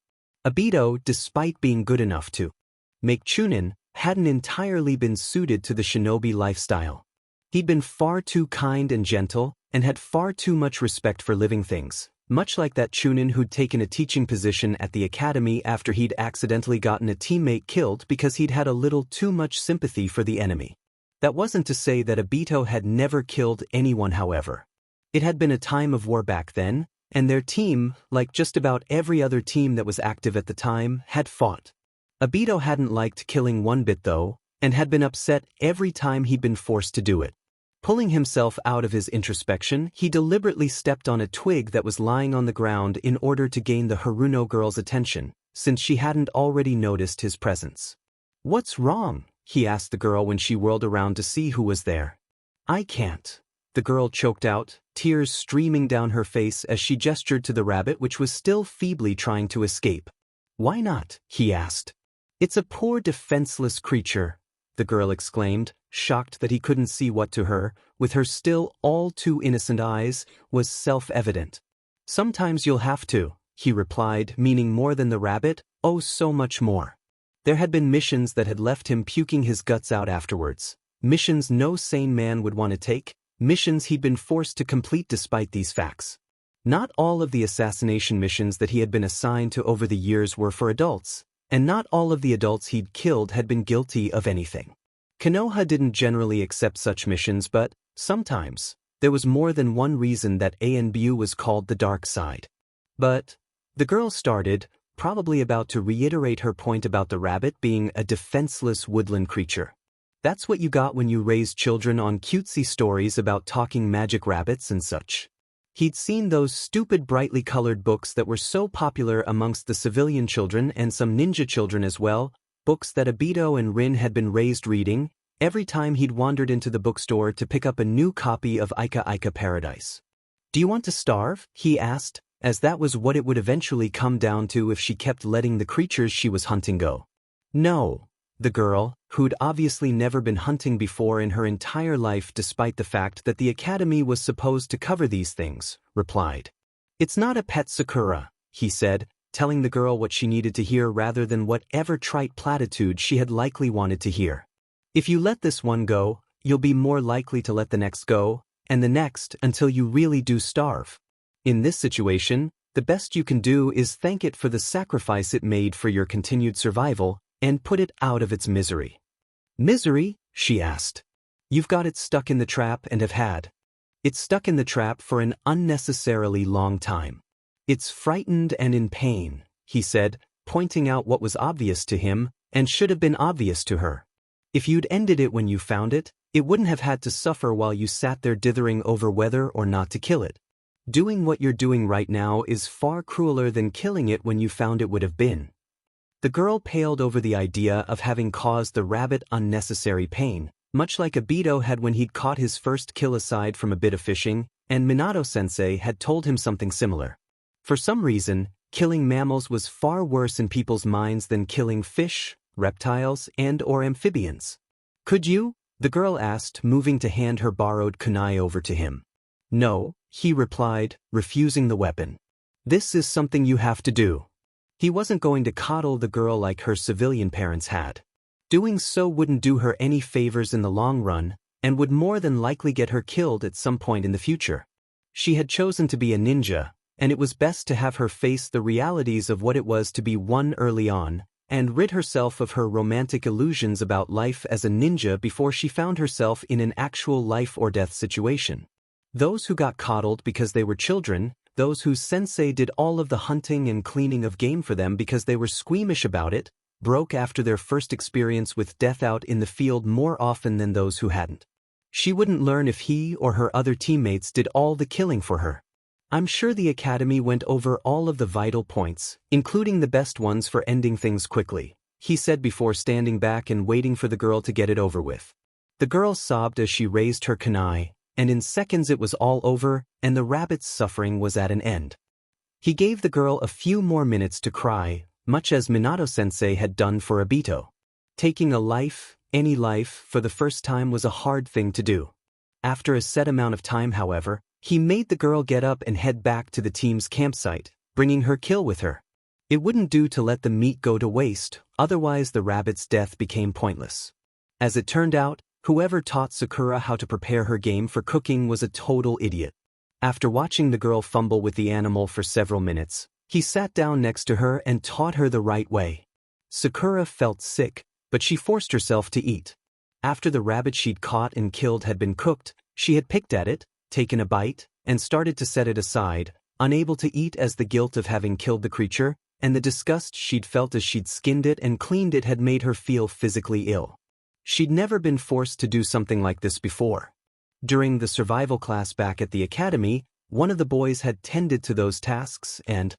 Obito, despite being good enough to make Chunin, hadn't entirely been suited to the shinobi lifestyle. He'd been far too kind and gentle, and had far too much respect for living things, much like that Chunin who'd taken a teaching position at the academy after he'd accidentally gotten a teammate killed because he'd had a little too much sympathy for the enemy. That wasn't to say that Obito had never killed anyone, however. It had been a time of war back then, and their team, like just about every other team that was active at the time, had fought. Obito hadn't liked killing one bit though, and had been upset every time he'd been forced to do it. Pulling himself out of his introspection, he deliberately stepped on a twig that was lying on the ground in order to gain the Haruno girl's attention, since she hadn't already noticed his presence. "What's wrong?" he asked the girl when she whirled around to see who was there. "I can't," the girl choked out, tears streaming down her face as she gestured to the rabbit which was still feebly trying to escape. "Why not?" he asked. "It's a poor defenseless creature," the girl exclaimed, shocked that he couldn't see what to her, with her still all too innocent eyes, was self-evident. "Sometimes you'll have to," he replied, meaning more than the rabbit, oh so much more. There had been missions that had left him puking his guts out afterwards, missions no sane man would want to take, missions he'd been forced to complete despite these facts. Not all of the assassination missions that he had been assigned to over the years were for adults, and not all of the adults he'd killed had been guilty of anything. Konoha didn't generally accept such missions, but, sometimes, there was more than one reason that ANBU was called the dark side. But, the girl started, probably about to reiterate her point about the rabbit being a defenseless woodland creature. That's what you got when you raised children on cutesy stories about talking magic rabbits and such. He'd seen those stupid brightly colored books that were so popular amongst the civilian children and some ninja children as well, books that Obito and Rin had been raised reading, every time he'd wandered into the bookstore to pick up a new copy of Ika Ika Paradise. "Do you want to starve?" he asked, as that was what it would eventually come down to if she kept letting the creatures she was hunting go. "No," the girl, who'd obviously never been hunting before in her entire life despite the fact that the academy was supposed to cover these things, replied. "It's not a pet Sakura," he said, telling the girl what she needed to hear rather than whatever trite platitude she had likely wanted to hear. "If you let this one go, you'll be more likely to let the next go, and the next until you really do starve. In this situation, the best you can do is thank it for the sacrifice it made for your continued survival, and put it out of its misery." "Misery?" she asked. "You've got it stuck in the trap and have had. It's stuck in the trap for an unnecessarily long time. It's frightened and in pain," he said, pointing out what was obvious to him, and should have been obvious to her. If you'd ended it when you found it, it wouldn't have had to suffer while you sat there dithering over whether or not to kill it. Doing what you're doing right now is far crueler than killing it when you found it would have been. The girl paled over the idea of having caused the rabbit unnecessary pain, much like Obito had when he'd caught his first kill aside from a bit of fishing, and Minato-sensei had told him something similar. For some reason, killing mammals was far worse in people's minds than killing fish, reptiles, and/or amphibians. "Could you?" the girl asked, moving to hand her borrowed kunai over to him. "No," he replied, refusing the weapon. "This is something you have to do." He wasn't going to coddle the girl like her civilian parents had. Doing so wouldn't do her any favors in the long run, and would more than likely get her killed at some point in the future. She had chosen to be a ninja, and it was best to have her face the realities of what it was to be one early on, and rid herself of her romantic illusions about life as a ninja before she found herself in an actual life-or-death situation. Those who got coddled because they were children, those whose sensei did all of the hunting and cleaning of game for them because they were squeamish about it, broke after their first experience with death out in the field more often than those who hadn't. She wouldn't learn if he or her other teammates did all the killing for her. "I'm sure the Academy went over all of the vital points, including the best ones for ending things quickly," he said before standing back and waiting for the girl to get it over with. The girl sobbed as she raised her kunai, and in seconds it was all over, and the rabbit's suffering was at an end. He gave the girl a few more minutes to cry, much as Minato-sensei had done for Obito. Taking a life, any life, for the first time was a hard thing to do. After a set amount of time, however, he made the girl get up and head back to the team's campsite, bringing her kill with her. It wouldn't do to let the meat go to waste, otherwise the rabbit's death became pointless. As it turned out, whoever taught Sakura how to prepare her game for cooking was a total idiot. After watching the girl fumble with the animal for several minutes, he sat down next to her and taught her the right way. Sakura felt sick, but she forced herself to eat. After the rabbit she'd caught and killed had been cooked, she had picked at it, taken a bite, and started to set it aside, unable to eat as the guilt of having killed the creature, and the disgust she'd felt as she'd skinned it and cleaned it had made her feel physically ill. She'd never been forced to do something like this before. During the survival class back at the academy, one of the boys had tended to those tasks and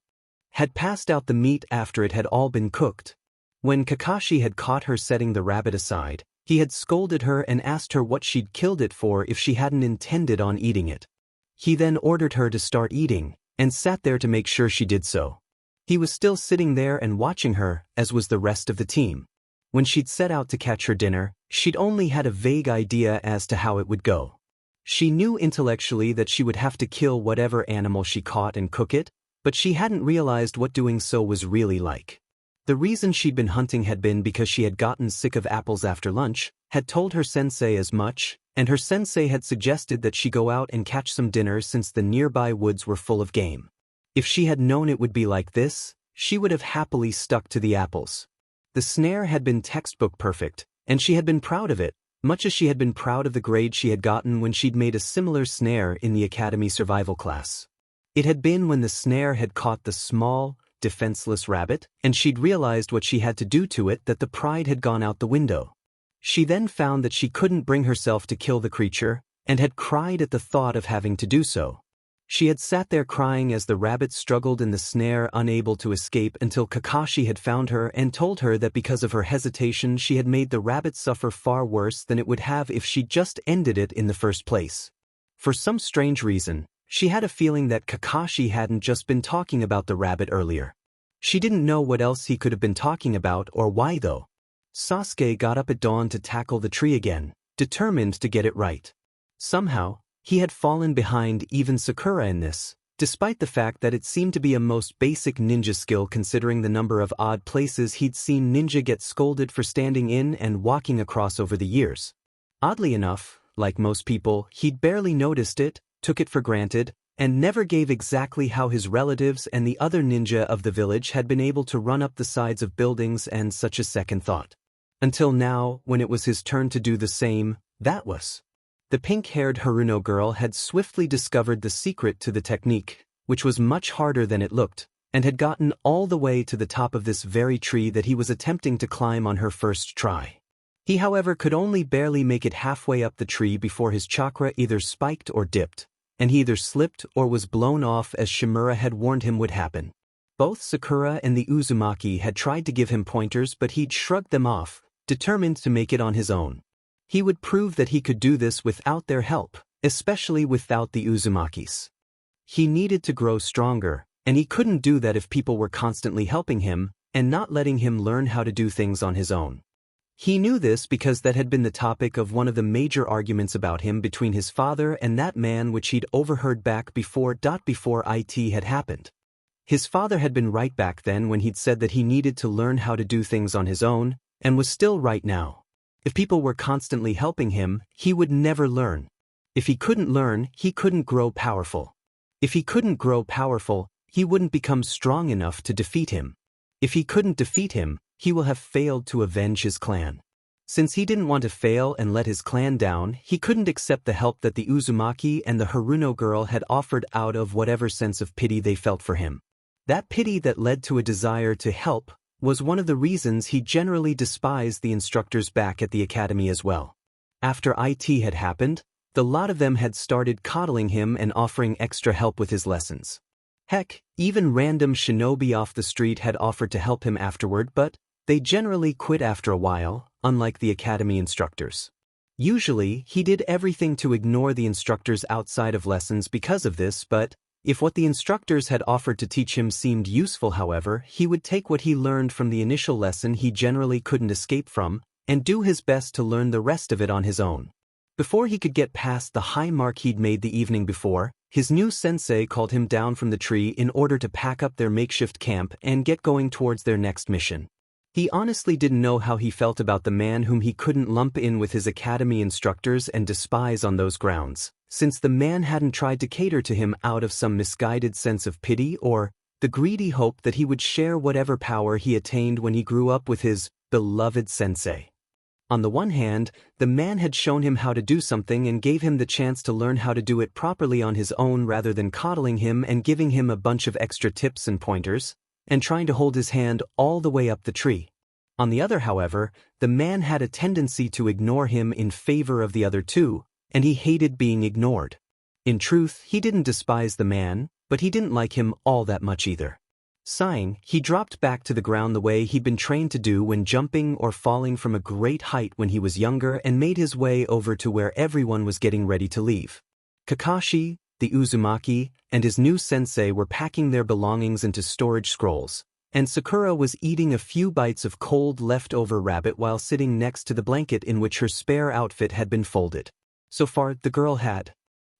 had passed out the meat after it had all been cooked. When Kakashi had caught her setting the rabbit aside, he had scolded her and asked her what she'd killed it for if she hadn't intended on eating it. He then ordered her to start eating, and sat there to make sure she did so. He was still sitting there and watching her, as was the rest of the team. When she'd set out to catch her dinner, she'd only had a vague idea as to how it would go. She knew intellectually that she would have to kill whatever animal she caught and cook it, but she hadn't realized what doing so was really like. The reason she'd been hunting had been because she had gotten sick of apples after lunch, had told her sensei as much, and her sensei had suggested that she go out and catch some dinner since the nearby woods were full of game. If she had known it would be like this, she would have happily stuck to the apples. The snare had been textbook perfect, and she had been proud of it, much as she had been proud of the grade she had gotten when she'd made a similar snare in the academy survival class. It had been when the snare had caught the small, defenseless rabbit, and she'd realized what she had to do to it that the pride had gone out the window. She then found that she couldn't bring herself to kill the creature, and had cried at the thought of having to do so. She had sat there crying as the rabbit struggled in the snare, unable to escape, until Kakashi had found her and told her that because of her hesitation she had made the rabbit suffer far worse than it would have if she'd just ended it in the first place. For some strange reason, she had a feeling that Kakashi hadn't just been talking about the rabbit earlier. She didn't know what else he could have been talking about or why though. Sasuke got up at dawn to tackle the tree again, determined to get it right. Somehow, he had fallen behind even Sakura in this, despite the fact that it seemed to be a most basic ninja skill considering the number of odd places he'd seen ninja get scolded for standing in and walking across over the years. Oddly enough, like most people, he'd barely noticed it, took it for granted, and never gave exactly how his relatives and the other ninja of the village had been able to run up the sides of buildings and such a second thought. Until now, when it was his turn to do the same, that was. The pink-haired Haruno girl had swiftly discovered the secret to the technique, which was much harder than it looked, and had gotten all the way to the top of this very tree that he was attempting to climb on her first try. He, however, could only barely make it halfway up the tree before his chakra either spiked or dipped, and he either slipped or was blown off as Shimura had warned him would happen. Both Sakura and the Uzumaki had tried to give him pointers, but he'd shrugged them off, determined to make it on his own. He would prove that he could do this without their help, especially without the Uzumakis. He needed to grow stronger, and he couldn't do that if people were constantly helping him and not letting him learn how to do things on his own. He knew this because that had been the topic of one of the major arguments about him between his father and that man, which he'd overheard back before it had happened. His father had been right back then when he'd said that he needed to learn how to do things on his own, and was still right now. If people were constantly helping him, he would never learn. If he couldn't learn, he couldn't grow powerful. If he couldn't grow powerful, he wouldn't become strong enough to defeat him. If he couldn't defeat him, he will have failed to avenge his clan. Since he didn't want to fail and let his clan down, he couldn't accept the help that the Uzumaki and the Haruno girl had offered out of whatever sense of pity they felt for him. That pity that led to a desire to help was one of the reasons he generally despised the instructors back at the academy as well. After it had happened, the lot of them had started coddling him and offering extra help with his lessons. Heck, even random shinobi off the street had offered to help him afterward, but they generally quit after a while, unlike the academy instructors. Usually, he did everything to ignore the instructors outside of lessons because of this, but if what the instructors had offered to teach him seemed useful, however, he would take what he learned from the initial lesson he generally couldn't escape from, and do his best to learn the rest of it on his own. Before he could get past the high mark he'd made the evening before, his new sensei called him down from the tree in order to pack up their makeshift camp and get going towards their next mission. He honestly didn't know how he felt about the man whom he couldn't lump in with his academy instructors and despise on those grounds, since the man hadn't tried to cater to him out of some misguided sense of pity or the greedy hope that he would share whatever power he attained when he grew up with his beloved sensei. On the one hand, the man had shown him how to do something and gave him the chance to learn how to do it properly on his own rather than coddling him and giving him a bunch of extra tips and pointers, and trying to hold his hand all the way up the tree. On the other, however, the man had a tendency to ignore him in favor of the other two, and he hated being ignored. In truth, he didn't despise the man, but he didn't like him all that much either. Sighing, he dropped back to the ground the way he'd been trained to do when jumping or falling from a great height when he was younger, and made his way over to where everyone was getting ready to leave. Kakashi, the Uzumaki, and his new sensei were packing their belongings into storage scrolls, and Sakura was eating a few bites of cold leftover rabbit while sitting next to the blanket in which her spare outfit had been folded. So far, the girl had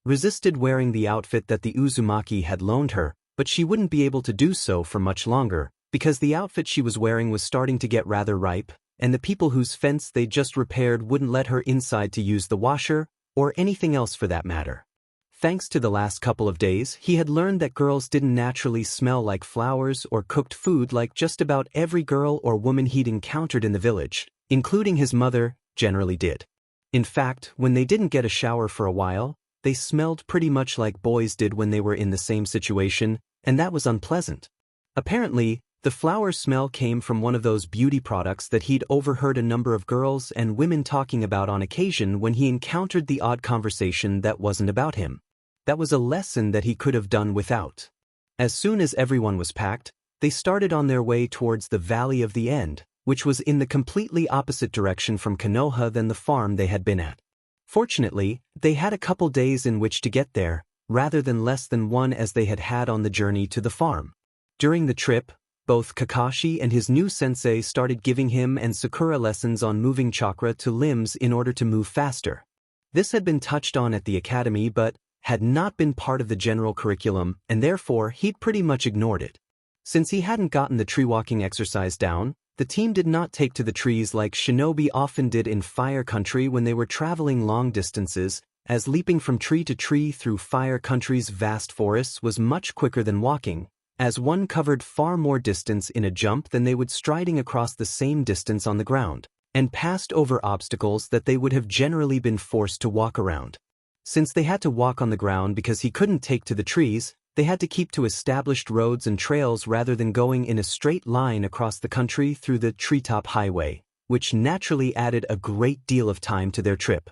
resisted wearing the outfit that the Uzumaki had loaned her, but she wouldn't be able to do so for much longer, because the outfit she was wearing was starting to get rather ripe, and the people whose fence they'd just repaired wouldn't let her inside to use the washer, or anything else for that matter. Thanks to the last couple of days, he had learned that girls didn't naturally smell like flowers or cooked food like just about every girl or woman he'd encountered in the village, including his mother, generally did. In fact, when they didn't get a shower for a while, they smelled pretty much like boys did when they were in the same situation, and that was unpleasant. Apparently, the flower smell came from one of those beauty products that he'd overheard a number of girls and women talking about on occasion when he encountered the odd conversation that wasn't about him. That was a lesson that he could have done without. As soon as everyone was packed, they started on their way towards the Valley of the End, which was in the completely opposite direction from Konoha than the farm they had been at. Fortunately, they had a couple days in which to get there, rather than less than one as they had on the journey to the farm. During the trip, both Kakashi and his new sensei started giving him and Sakura lessons on moving chakra to limbs in order to move faster. This had been touched on at the academy but had not been part of the general curriculum, and therefore he'd pretty much ignored it. Since he hadn't gotten the tree-walking exercise down, the team did not take to the trees like shinobi often did in Fire Country when they were traveling long distances, as leaping from tree to tree through Fire Country's vast forests was much quicker than walking, as one covered far more distance in a jump than they would striding across the same distance on the ground, and passed over obstacles that they would have generally been forced to walk around. Since they had to walk on the ground because he couldn't take to the trees, They had to keep to established roads and trails rather than going in a straight line across the country through the treetop highway, which naturally added a great deal of time to their trip.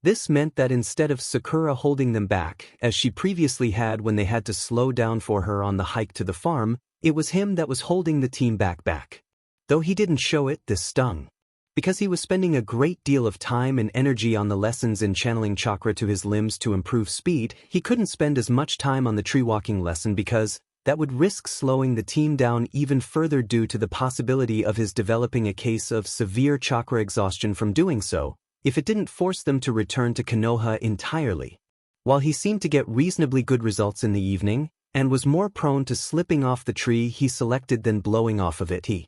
This meant that instead of Sakura holding them back, as she previously had when they had to slow down for her on the hike to the farm, it was him that was holding the team back. Though he didn't show it, this stung. Because he was spending a great deal of time and energy on the lessons in channeling chakra to his limbs to improve speed, he couldn't spend as much time on the tree walking lesson because that would risk slowing the team down even further due to the possibility of his developing a case of severe chakra exhaustion from doing so, if it didn't force them to return to Konoha entirely. While he seemed to get reasonably good results in the evening, and was more prone to slipping off the tree he selected than blowing off of it, he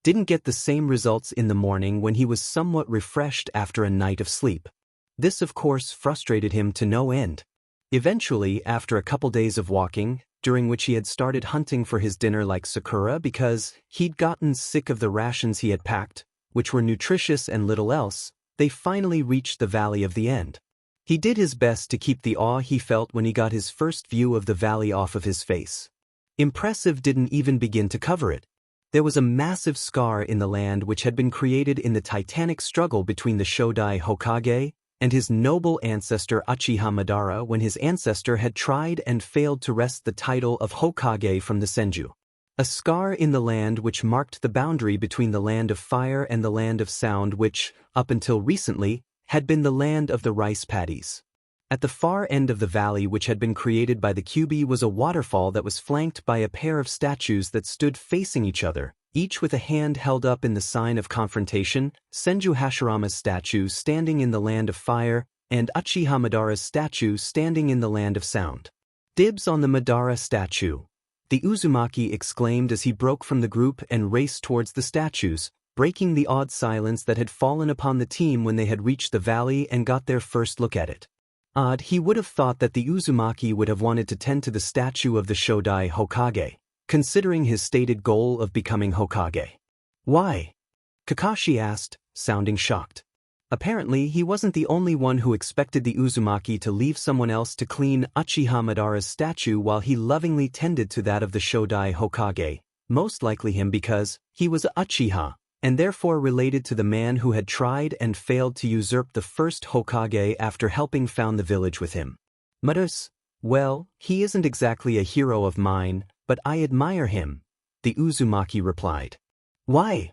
didn't get the same results in the morning when he was somewhat refreshed after a night of sleep. This of course frustrated him to no end. Eventually, after a couple days of walking, during which he had started hunting for his dinner like Sakura because he'd gotten sick of the rations he had packed, which were nutritious and little else, they finally reached the Valley of the End. He did his best to keep the awe he felt when he got his first view of the valley off of his face. Impressive didn't even begin to cover it. There was a massive scar in the land which had been created in the titanic struggle between the Shodai Hokage and his noble ancestor Uchiha Madara when his ancestor had tried and failed to wrest the title of Hokage from the Senju. A scar in the land which marked the boundary between the land of fire and the land of sound which, up until recently, had been the land of the rice paddies. At the far end of the valley which had been created by the Kyubi was a waterfall that was flanked by a pair of statues that stood facing each other, each with a hand held up in the sign of confrontation, Senju Hashirama's statue standing in the land of fire, and Uchiha Madara's statue standing in the land of sound. "Dibs on the Madara statue," the Uzumaki exclaimed as he broke from the group and raced towards the statues, breaking the odd silence that had fallen upon the team when they had reached the valley and got their first look at it. Odd, he would have thought that the Uzumaki would have wanted to tend to the statue of the Shodai Hokage, considering his stated goal of becoming Hokage. "Why?" Kakashi asked, sounding shocked. Apparently, he wasn't the only one who expected the Uzumaki to leave someone else to clean Uchiha Madara's statue while he lovingly tended to that of the Shodai Hokage, most likely him because he was Uchiha, and therefore related to the man who had tried and failed to usurp the first Hokage after helping found the village with him. Madara's, well, he isn't exactly a hero of mine, but I admire him, the Uzumaki replied. "Why?"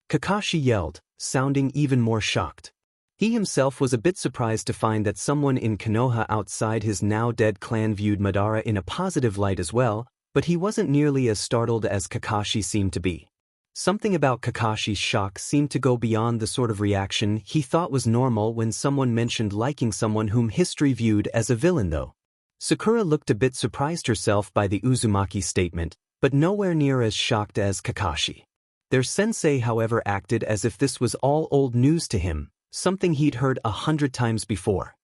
Kakashi yelled, sounding even more shocked. He himself was a bit surprised to find that someone in Konoha outside his now-dead clan viewed Madara in a positive light as well, but he wasn't nearly as startled as Kakashi seemed to be. Something about Kakashi's shock seemed to go beyond the sort of reaction he thought was normal when someone mentioned liking someone whom history viewed as a villain though. Sakura looked a bit surprised herself by the Uzumaki statement, but nowhere near as shocked as Kakashi. Their sensei however acted as if this was all old news to him, something he'd heard 100 times before.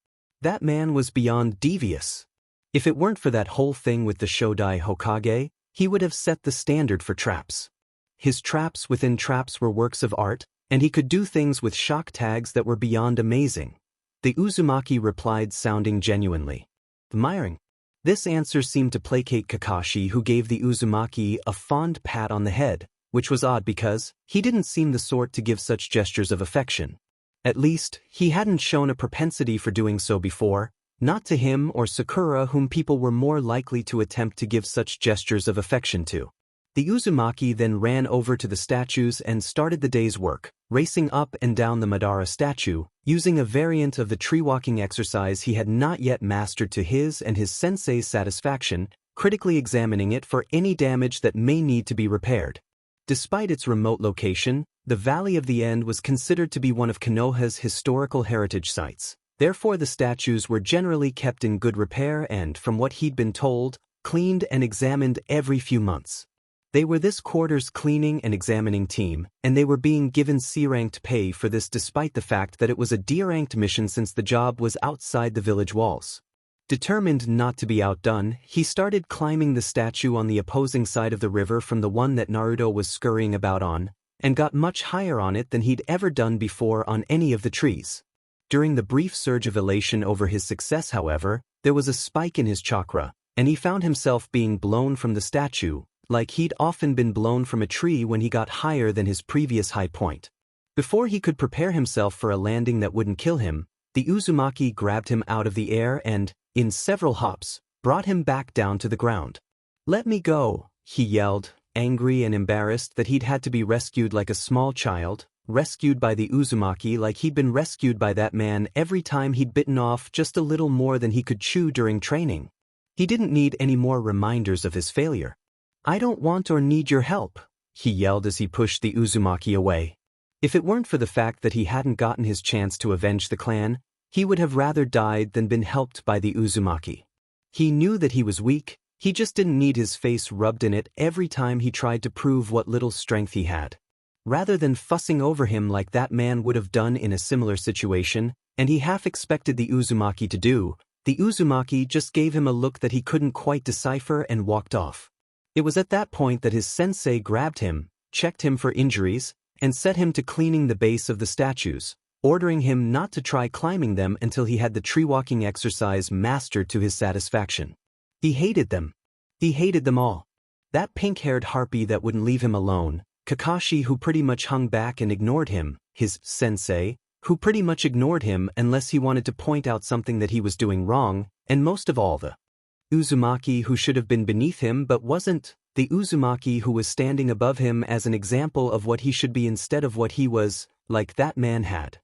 That man was beyond devious. If it weren't for that whole thing with the Shodai Hokage, he would have set the standard for traps. His traps within traps were works of art, and he could do things with shock tags that were beyond amazing. The Uzumaki replied sounding genuinely admiring. This answer seemed to placate Kakashi, who gave the Uzumaki a fond pat on the head, which was odd because he didn't seem the sort to give such gestures of affection. At least, he hadn't shown a propensity for doing so before, not to him or Sakura whom people were more likely to attempt to give such gestures of affection to. The Uzumaki then ran over to the statues and started the day's work, racing up and down the Madara statue, using a variant of the tree-walking exercise he had not yet mastered to his and his sensei's satisfaction, critically examining it for any damage that may need to be repaired. Despite its remote location, the Valley of the End was considered to be one of Konoha's historical heritage sites. Therefore the statues were generally kept in good repair and, from what he'd been told, cleaned and examined every few months. They were this quarter's cleaning and examining team, and they were being given C-ranked pay for this despite the fact that it was a D-ranked mission since the job was outside the village walls. Determined not to be outdone, he started climbing the statue on the opposing side of the river from the one that Naruto was scurrying about on, and got much higher on it than he'd ever done before on any of the trees. During the brief surge of elation over his success, however, there was a spike in his chakra, and he found himself being blown from the statue, like he'd often been blown from a tree when he got higher than his previous high point. Before he could prepare himself for a landing that wouldn't kill him, the Uzumaki grabbed him out of the air and, in several hops, brought him back down to the ground. "Let me go," he yelled, angry and embarrassed that he'd had to be rescued like a small child, rescued by the Uzumaki like he'd been rescued by that man every time he'd bitten off just a little more than he could chew during training. He didn't need any more reminders of his failure. "I don't want or need your help," he yelled as he pushed the Uzumaki away. If it weren't for the fact that he hadn't gotten his chance to avenge the clan, he would have rather died than been helped by the Uzumaki. He knew that he was weak, he just didn't need his face rubbed in it every time he tried to prove what little strength he had. Rather than fussing over him like that man would have done in a similar situation, and he half expected the Uzumaki to do, the Uzumaki just gave him a look that he couldn't quite decipher and walked off. It was at that point that his sensei grabbed him, checked him for injuries, and set him to cleaning the base of the statues, ordering him not to try climbing them until he had the tree-walking exercise mastered to his satisfaction. He hated them. He hated them all. That pink-haired harpy that wouldn't leave him alone, Kakashi who pretty much hung back and ignored him, his sensei, who pretty much ignored him unless he wanted to point out something that he was doing wrong, and most of all the Uzumaki who should have been beneath him but wasn't, the Uzumaki who was standing above him as an example of what he should be instead of what he was, like that man had.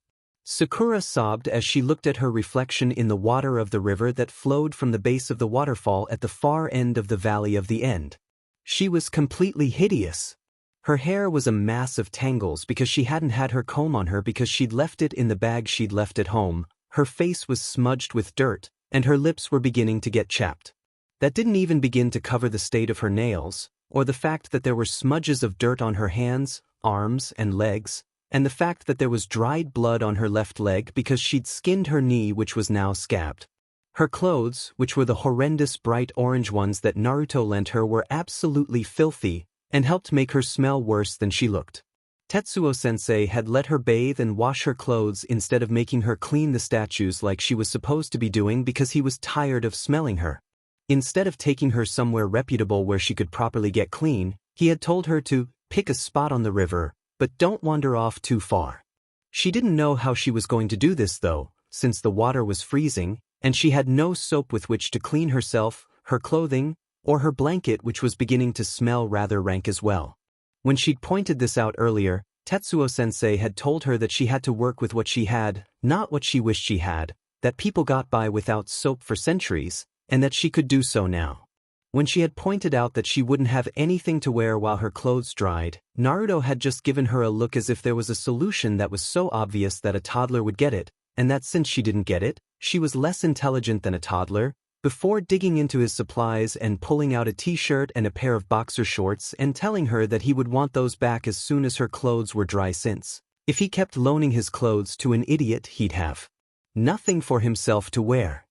Sakura sobbed as she looked at her reflection in the water of the river that flowed from the base of the waterfall at the far end of the Valley of the End. She was completely hideous. Her hair was a mass of tangles because she hadn't had her comb on her because she'd left it in the bag she'd left at home, her face was smudged with dirt, and her lips were beginning to get chapped. That didn't even begin to cover the state of her nails, or the fact that there were smudges of dirt on her hands, arms, and legs, and the fact that there was dried blood on her left leg because she'd skinned her knee which was now scabbed. Her clothes, which were the horrendous bright orange ones that Naruto lent her, were absolutely filthy, and helped make her smell worse than she looked. Tetsuo-sensei had let her bathe and wash her clothes instead of making her clean the statues like she was supposed to be doing because he was tired of smelling her. Instead of taking her somewhere reputable where she could properly get clean, he had told her to pick a spot on the river, but don't wander off too far. She didn't know how she was going to do this though, since the water was freezing, and she had no soap with which to clean herself, her clothing, or her blanket which was beginning to smell rather rank as well. When she'd pointed this out earlier, Tetsuo-sensei had told her that she had to work with what she had, not what she wished she had, that people got by without soap for centuries, and that she could do so now. When she had pointed out that she wouldn't have anything to wear while her clothes dried, Naruto had just given her a look as if there was a solution that was so obvious that a toddler would get it, and that since she didn't get it, she was less intelligent than a toddler, before digging into his supplies and pulling out a t-shirt and a pair of boxer shorts and telling her that he would want those back as soon as her clothes were dry since, if he kept loaning his clothes to an idiot, he'd have nothing for himself to wear.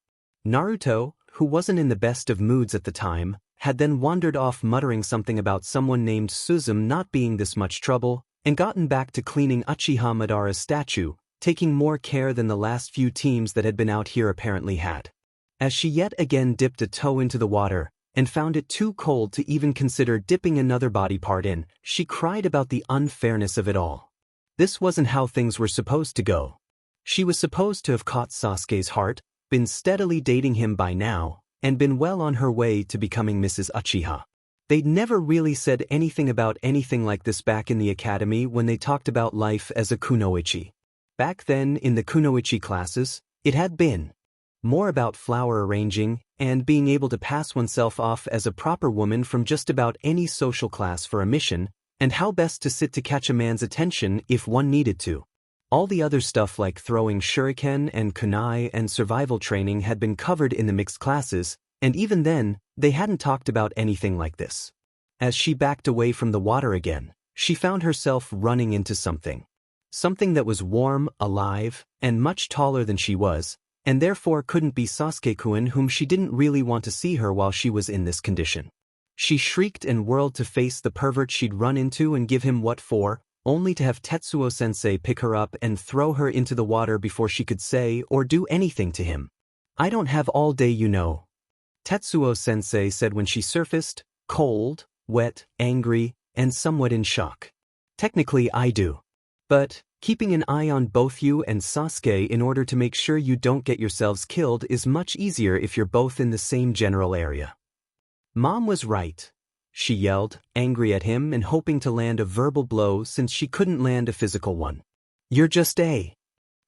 Naruto, who wasn't in the best of moods at the time, had then wandered off muttering something about someone named Suzume not being this much trouble, and gotten back to cleaning Uchiha Madara's statue, taking more care than the last few teams that had been out here apparently had. As she yet again dipped a toe into the water, and found it too cold to even consider dipping another body part in, she cried about the unfairness of it all. This wasn't how things were supposed to go. She was supposed to have caught Sasuke's heart, been steadily dating him by now, and been well on her way to becoming Mrs. Uchiha. They'd never really said anything about anything like this back in the academy when they talked about life as a kunoichi. Back then, in the kunoichi classes, it had been more about flower arranging and being able to pass oneself off as a proper woman from just about any social class for a mission, and how best to sit to catch a man's attention if one needed to. All the other stuff like throwing shuriken and kunai and survival training had been covered in the mixed classes, and even then, they hadn't talked about anything like this. As she backed away from the water again, she found herself running into something. Something that was warm, alive, and much taller than she was, and therefore couldn't be Sasuke-kun, whom she didn't really want to see her while she was in this condition. She shrieked and whirled to face the pervert she'd run into and give him what for, only to have Tetsuo-sensei pick her up and throw her into the water before she could say or do anything to him. "I don't have all day, you know." Tetsuo-sensei said when she surfaced, cold, wet, angry, and somewhat in shock. Technically I do. But, keeping an eye on both you and Sasuke in order to make sure you don't get yourselves killed is much easier if you're both in the same general area. Mom was right, she yelled, angry at him and hoping to land a verbal blow since she couldn't land a physical one. You're just a.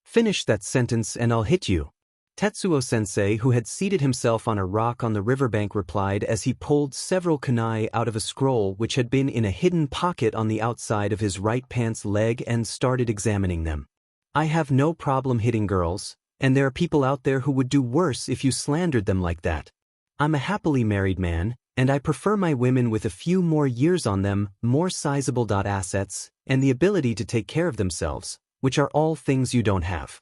Finish that sentence and I'll hit you. Tetsuo-sensei, who had seated himself on a rock on the riverbank, replied as he pulled several kunai out of a scroll which had been in a hidden pocket on the outside of his right pants leg and started examining them. I have no problem hitting girls, and there are people out there who would do worse if you slandered them like that. I'm a happily married man, and I prefer my women with a few more years on them, more sizable assets, and the ability to take care of themselves, which are all things you don't have.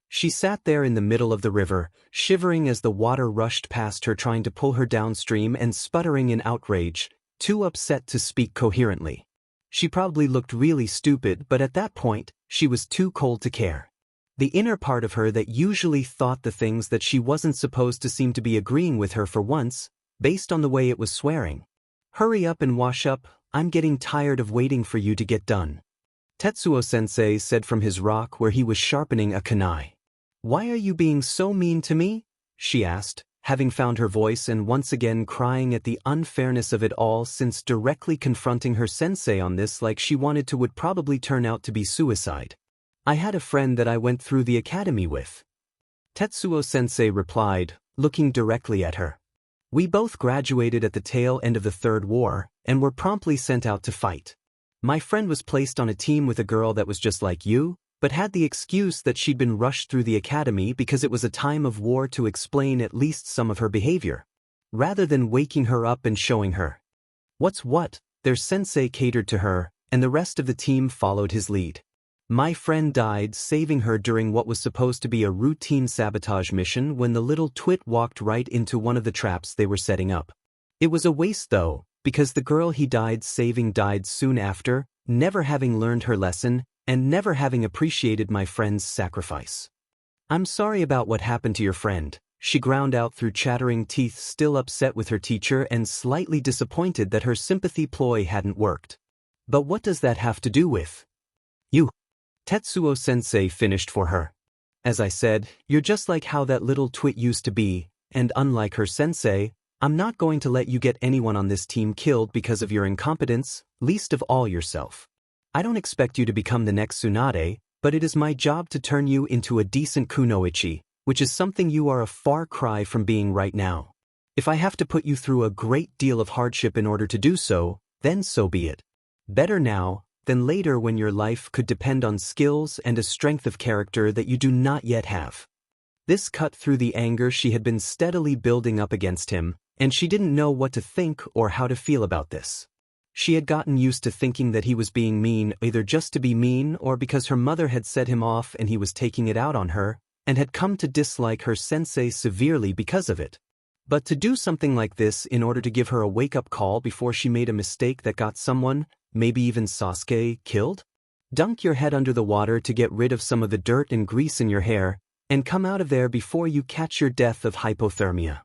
She sat there in the middle of the river, shivering as the water rushed past her, trying to pull her downstream and sputtering in outrage, too upset to speak coherently. She probably looked really stupid, but at that point, she was too cold to care. The inner part of her that usually thought the things that she wasn't supposed to seemed to be agreeing with her for once, based on the way it was swearing. Hurry up and wash up, I'm getting tired of waiting for you to get done. Tetsuo-sensei said from his rock where he was sharpening a kunai. Why are you being so mean to me? She asked, having found her voice and once again crying at the unfairness of it all, since directly confronting her sensei on this like she wanted to would probably turn out to be suicide. I had a friend that I went through the academy with. Tetsuo-sensei replied, looking directly at her. We both graduated at the tail end of the Third War, and were promptly sent out to fight. My friend was placed on a team with a girl that was just like you, but had the excuse that she'd been rushed through the academy because it was a time of war to explain at least some of her behavior, rather than waking her up and showing her. What's what, their sensei catered to her, and the rest of the team followed his lead. My friend died saving her during what was supposed to be a routine sabotage mission when the little twit walked right into one of the traps they were setting up. It was a waste though, because the girl he died saving died soon after, never having learned her lesson, and never having appreciated my friend's sacrifice. I'm sorry about what happened to your friend, she ground out through chattering teeth, still upset with her teacher and slightly disappointed that her sympathy ploy hadn't worked. But what does that have to do with you? Tetsuo-sensei finished for her. As I said, you're just like how that little twit used to be, and unlike her sensei, I'm not going to let you get anyone on this team killed because of your incompetence, least of all yourself. I don't expect you to become the next Tsunade, but it is my job to turn you into a decent kunoichi, which is something you are a far cry from being right now. If I have to put you through a great deal of hardship in order to do so, then so be it. Better now than later when your life could depend on skills and a strength of character that you do not yet have. This cut through the anger she had been steadily building up against him, and she didn't know what to think or how to feel about this. She had gotten used to thinking that he was being mean either just to be mean or because her mother had set him off and he was taking it out on her, and had come to dislike her sensei severely because of it. But to do something like this in order to give her a wake-up call before she made a mistake that got someone, maybe even Sasuke, killed? Dunk your head under the water to get rid of some of the dirt and grease in your hair, and come out of there before you catch your death of hypothermia.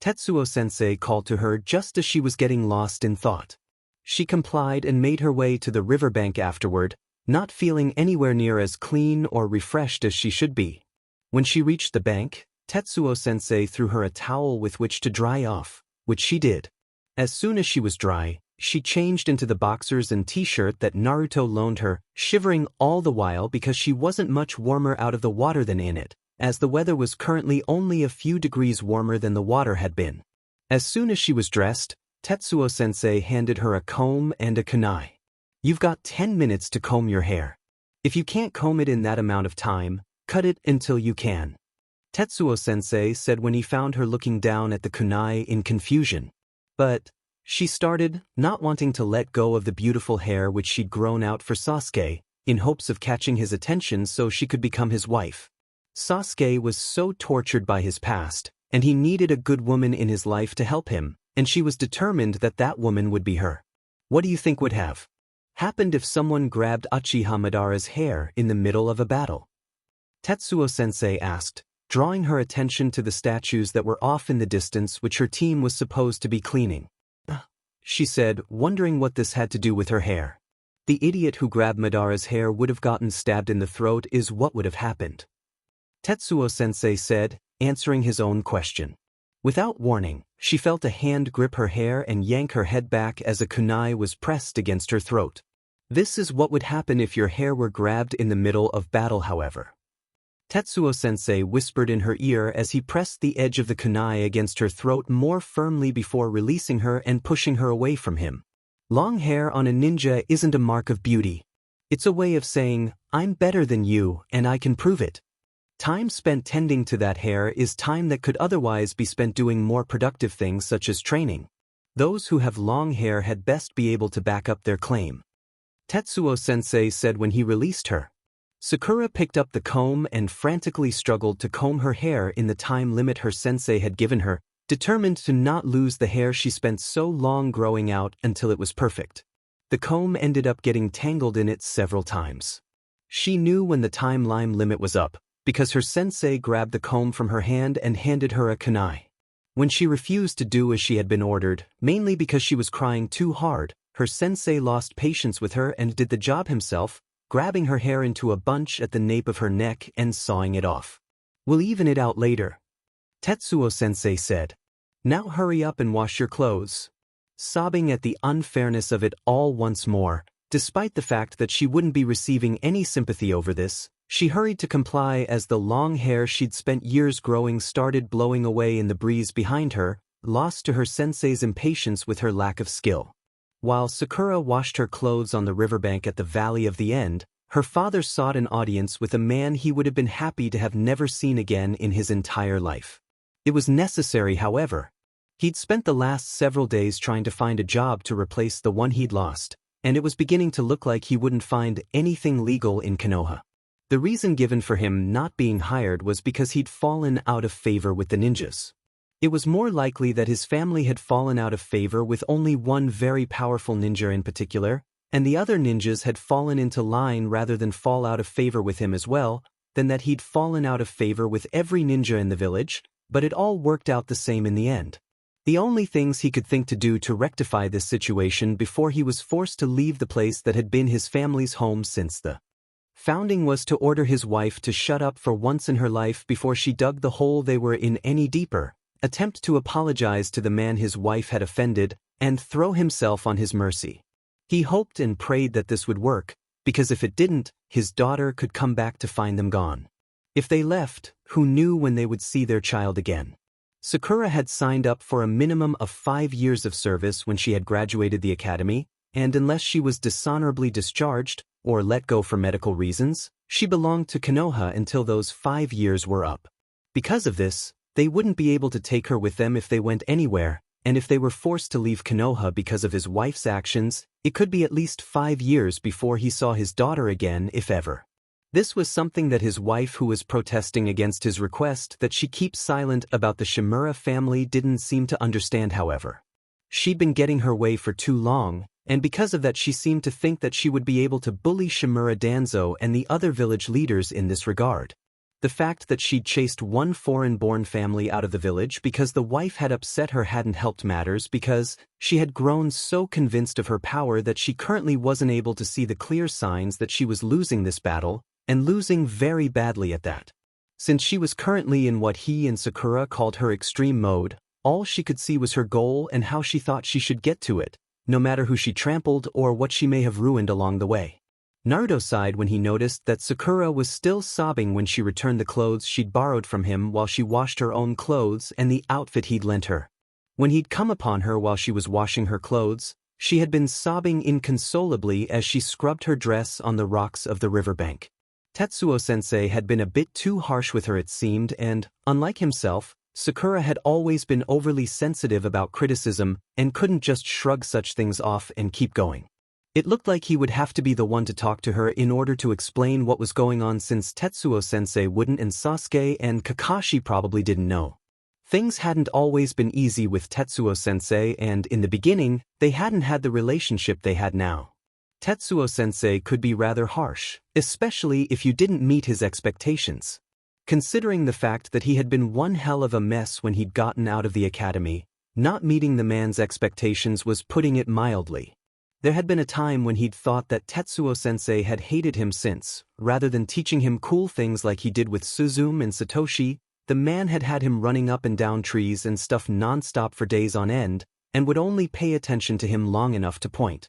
Tetsuo-sensei called to her just as she was getting lost in thought. She complied and made her way to the riverbank afterward, not feeling anywhere near as clean or refreshed as she should be. When she reached the bank, Tetsuo-sensei threw her a towel with which to dry off, which she did. As soon as she was dry, she changed into the boxers and t-shirt that Naruto loaned her, shivering all the while because she wasn't much warmer out of the water than in it, as the weather was currently only a few degrees warmer than the water had been. As soon as she was dressed, Tetsuo-sensei handed her a comb and a kunai. You've got 10 minutes to comb your hair. If you can't comb it in that amount of time, cut it until you can. Tetsuo-sensei said when he found her looking down at the kunai in confusion. But, she started, not wanting to let go of the beautiful hair which she'd grown out for Sasuke, in hopes of catching his attention so she could become his wife. Sasuke was so tortured by his past, and he needed a good woman in his life to help him, and she was determined that that woman would be her. What do you think would have happened if someone grabbed Uchiha Madara's hair in the middle of a battle? Tetsuo-sensei asked, drawing her attention to the statues that were off in the distance which her team was supposed to be cleaning. She said, wondering what this had to do with her hair. The idiot who grabbed Madara's hair would have gotten stabbed in the throat is what would have happened. Tetsuo-sensei said, answering his own question. Without warning, she felt a hand grip her hair and yank her head back as a kunai was pressed against her throat. This is what would happen if your hair were grabbed in the middle of battle, however. Tetsuo-sensei whispered in her ear as he pressed the edge of the kunai against her throat more firmly before releasing her and pushing her away from him. Long hair on a ninja isn't a mark of beauty. It's a way of saying, I'm better than you and I can prove it. Time spent tending to that hair is time that could otherwise be spent doing more productive things such as training. Those who have long hair had best be able to back up their claim. Tetsuo-sensei said when he released her. Sakura picked up the comb and frantically struggled to comb her hair in the time limit her sensei had given her, determined to not lose the hair she spent so long growing out until it was perfect. The comb ended up getting tangled in it several times. She knew when the time limit was up, because her sensei grabbed the comb from her hand and handed her a kunai. When she refused to do as she had been ordered, mainly because she was crying too hard, her sensei lost patience with her and did the job himself, grabbing her hair into a bunch at the nape of her neck and sawing it off. We'll even it out later. Tetsuo-sensei said. Now hurry up and wash your clothes. Sobbing at the unfairness of it all once more, despite the fact that she wouldn't be receiving any sympathy over this, she hurried to comply as the long hair she'd spent years growing started blowing away in the breeze behind her, lost to her sensei's impatience with her lack of skill. While Sakura washed her clothes on the riverbank at the Valley of the End, her father sought an audience with a man he would have been happy to have never seen again in his entire life. It was necessary, however. He'd spent the last several days trying to find a job to replace the one he'd lost, and it was beginning to look like he wouldn't find anything legal in Konoha. The reason given for him not being hired was because he'd fallen out of favor with the ninjas. It was more likely that his family had fallen out of favor with only one very powerful ninja in particular, and the other ninjas had fallen into line rather than fall out of favor with him as well, than that he'd fallen out of favor with every ninja in the village, but it all worked out the same in the end. The only things he could think to do to rectify this situation before he was forced to leave the place that had been his family's home since the founding was to order his wife to shut up for once in her life before she dug the hole they were in any deeper, attempt to apologize to the man his wife had offended, and throw himself on his mercy. He hoped and prayed that this would work, because if it didn't, his daughter could come back to find them gone. If they left, who knew when they would see their child again? Sakura had signed up for a minimum of 5 years of service when she had graduated the academy, and unless she was dishonorably discharged, or let go for medical reasons, she belonged to Konoha until those 5 years were up. Because of this, they wouldn't be able to take her with them if they went anywhere, and if they were forced to leave Konoha because of his wife's actions, it could be at least 5 years before he saw his daughter again, if ever. This was something that his wife, who was protesting against his request that she keep silent about the Shimura family, didn't seem to understand, however. She'd been getting her way for too long, and because of that she seemed to think that she would be able to bully Shimura Danzo and the other village leaders in this regard. The fact that she'd chased one foreign-born family out of the village because the wife had upset her hadn't helped matters, because she had grown so convinced of her power that she currently wasn't able to see the clear signs that she was losing this battle, and losing very badly at that. Since she was currently in what he and Sakura called her extreme mode, all she could see was her goal and how she thought she should get to it, no matter who she trampled or what she may have ruined along the way. Naruto sighed when he noticed that Sakura was still sobbing when she returned the clothes she'd borrowed from him while she washed her own clothes and the outfit he'd lent her. When he'd come upon her while she was washing her clothes, she had been sobbing inconsolably as she scrubbed her dress on the rocks of the riverbank. Tetsuo-sensei had been a bit too harsh with her, it seemed, and, unlike himself, Sakura had always been overly sensitive about criticism and couldn't just shrug such things off and keep going. It looked like he would have to be the one to talk to her in order to explain what was going on, since Tetsuo-sensei wouldn't and Sasuke and Kakashi probably didn't know. Things hadn't always been easy with Tetsuo-sensei, and in the beginning, they hadn't had the relationship they had now. Tetsuo-sensei could be rather harsh, especially if you didn't meet his expectations. Considering the fact that he had been one hell of a mess when he'd gotten out of the academy, not meeting the man's expectations was putting it mildly. There had been a time when he'd thought that Tetsuo-sensei had hated him since, rather than teaching him cool things like he did with Suzume and Satoshi, the man had had him running up and down trees and stuff non-stop for days on end, and would only pay attention to him long enough to point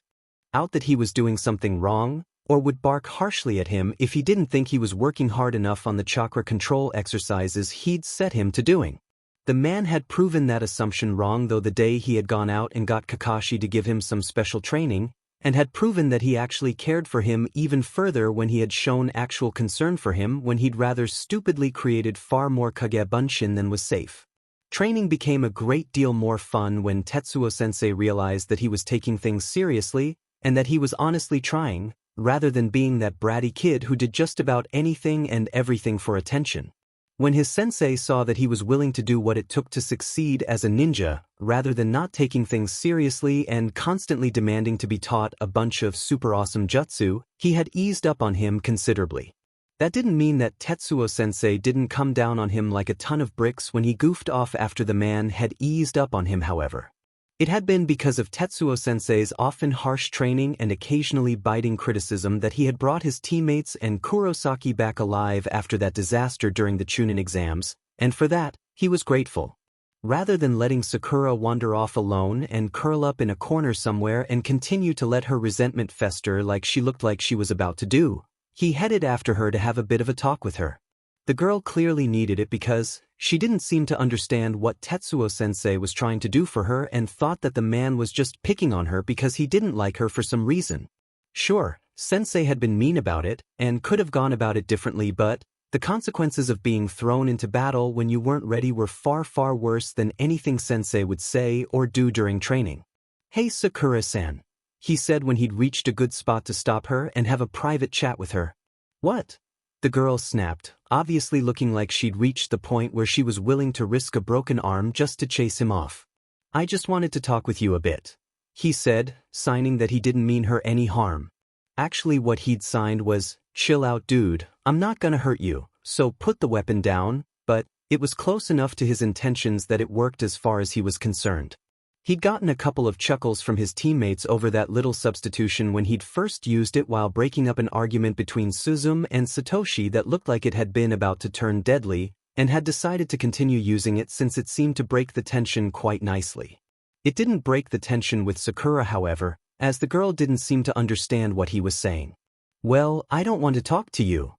out that he was doing something wrong, or would bark harshly at him if he didn't think he was working hard enough on the chakra control exercises he'd set him to doing. The man had proven that assumption wrong though the day he had gone out and got Kakashi to give him some special training, and had proven that he actually cared for him even further when he had shown actual concern for him when he'd rather stupidly created far more Kage Bunshin than was safe. Training became a great deal more fun when Tetsuo-sensei realized that he was taking things seriously, and that he was honestly trying, rather than being that bratty kid who did just about anything and everything for attention. When his sensei saw that he was willing to do what it took to succeed as a ninja, rather than not taking things seriously and constantly demanding to be taught a bunch of super awesome jutsu, he had eased up on him considerably. That didn't mean that Tetsuo-sensei didn't come down on him like a ton of bricks when he goofed off after the man had eased up on him, however. It had been because of Tetsuo-sensei's often harsh training and occasionally biting criticism that he had brought his teammates and Kurosaki back alive after that disaster during the Chunin exams, and for that, he was grateful. Rather than letting Sakura wander off alone and curl up in a corner somewhere and continue to let her resentment fester like she looked like she was about to do, he headed after her to have a bit of a talk with her. The girl clearly needed it because she didn't seem to understand what Tetsuo-sensei was trying to do for her and thought that the man was just picking on her because he didn't like her for some reason. Sure, sensei had been mean about it and could have gone about it differently, but the consequences of being thrown into battle when you weren't ready were far, far worse than anything sensei would say or do during training. "Hey Sakura-san," he said when he'd reached a good spot to stop her and have a private chat with her. "What?" The girl snapped, obviously looking like she'd reached the point where she was willing to risk a broken arm just to chase him off. "I just wanted to talk with you a bit," he said, signing that he didn't mean her any harm. Actually what he'd signed was, "Chill out dude, I'm not gonna hurt you, so put the weapon down," but it was close enough to his intentions that it worked as far as he was concerned. He'd gotten a couple of chuckles from his teammates over that little substitution when he'd first used it while breaking up an argument between Suzume and Satoshi that looked like it had been about to turn deadly, and had decided to continue using it since it seemed to break the tension quite nicely. It didn't break the tension with Sakura, however, as the girl didn't seem to understand what he was saying. "Well, I don't want to talk to you,"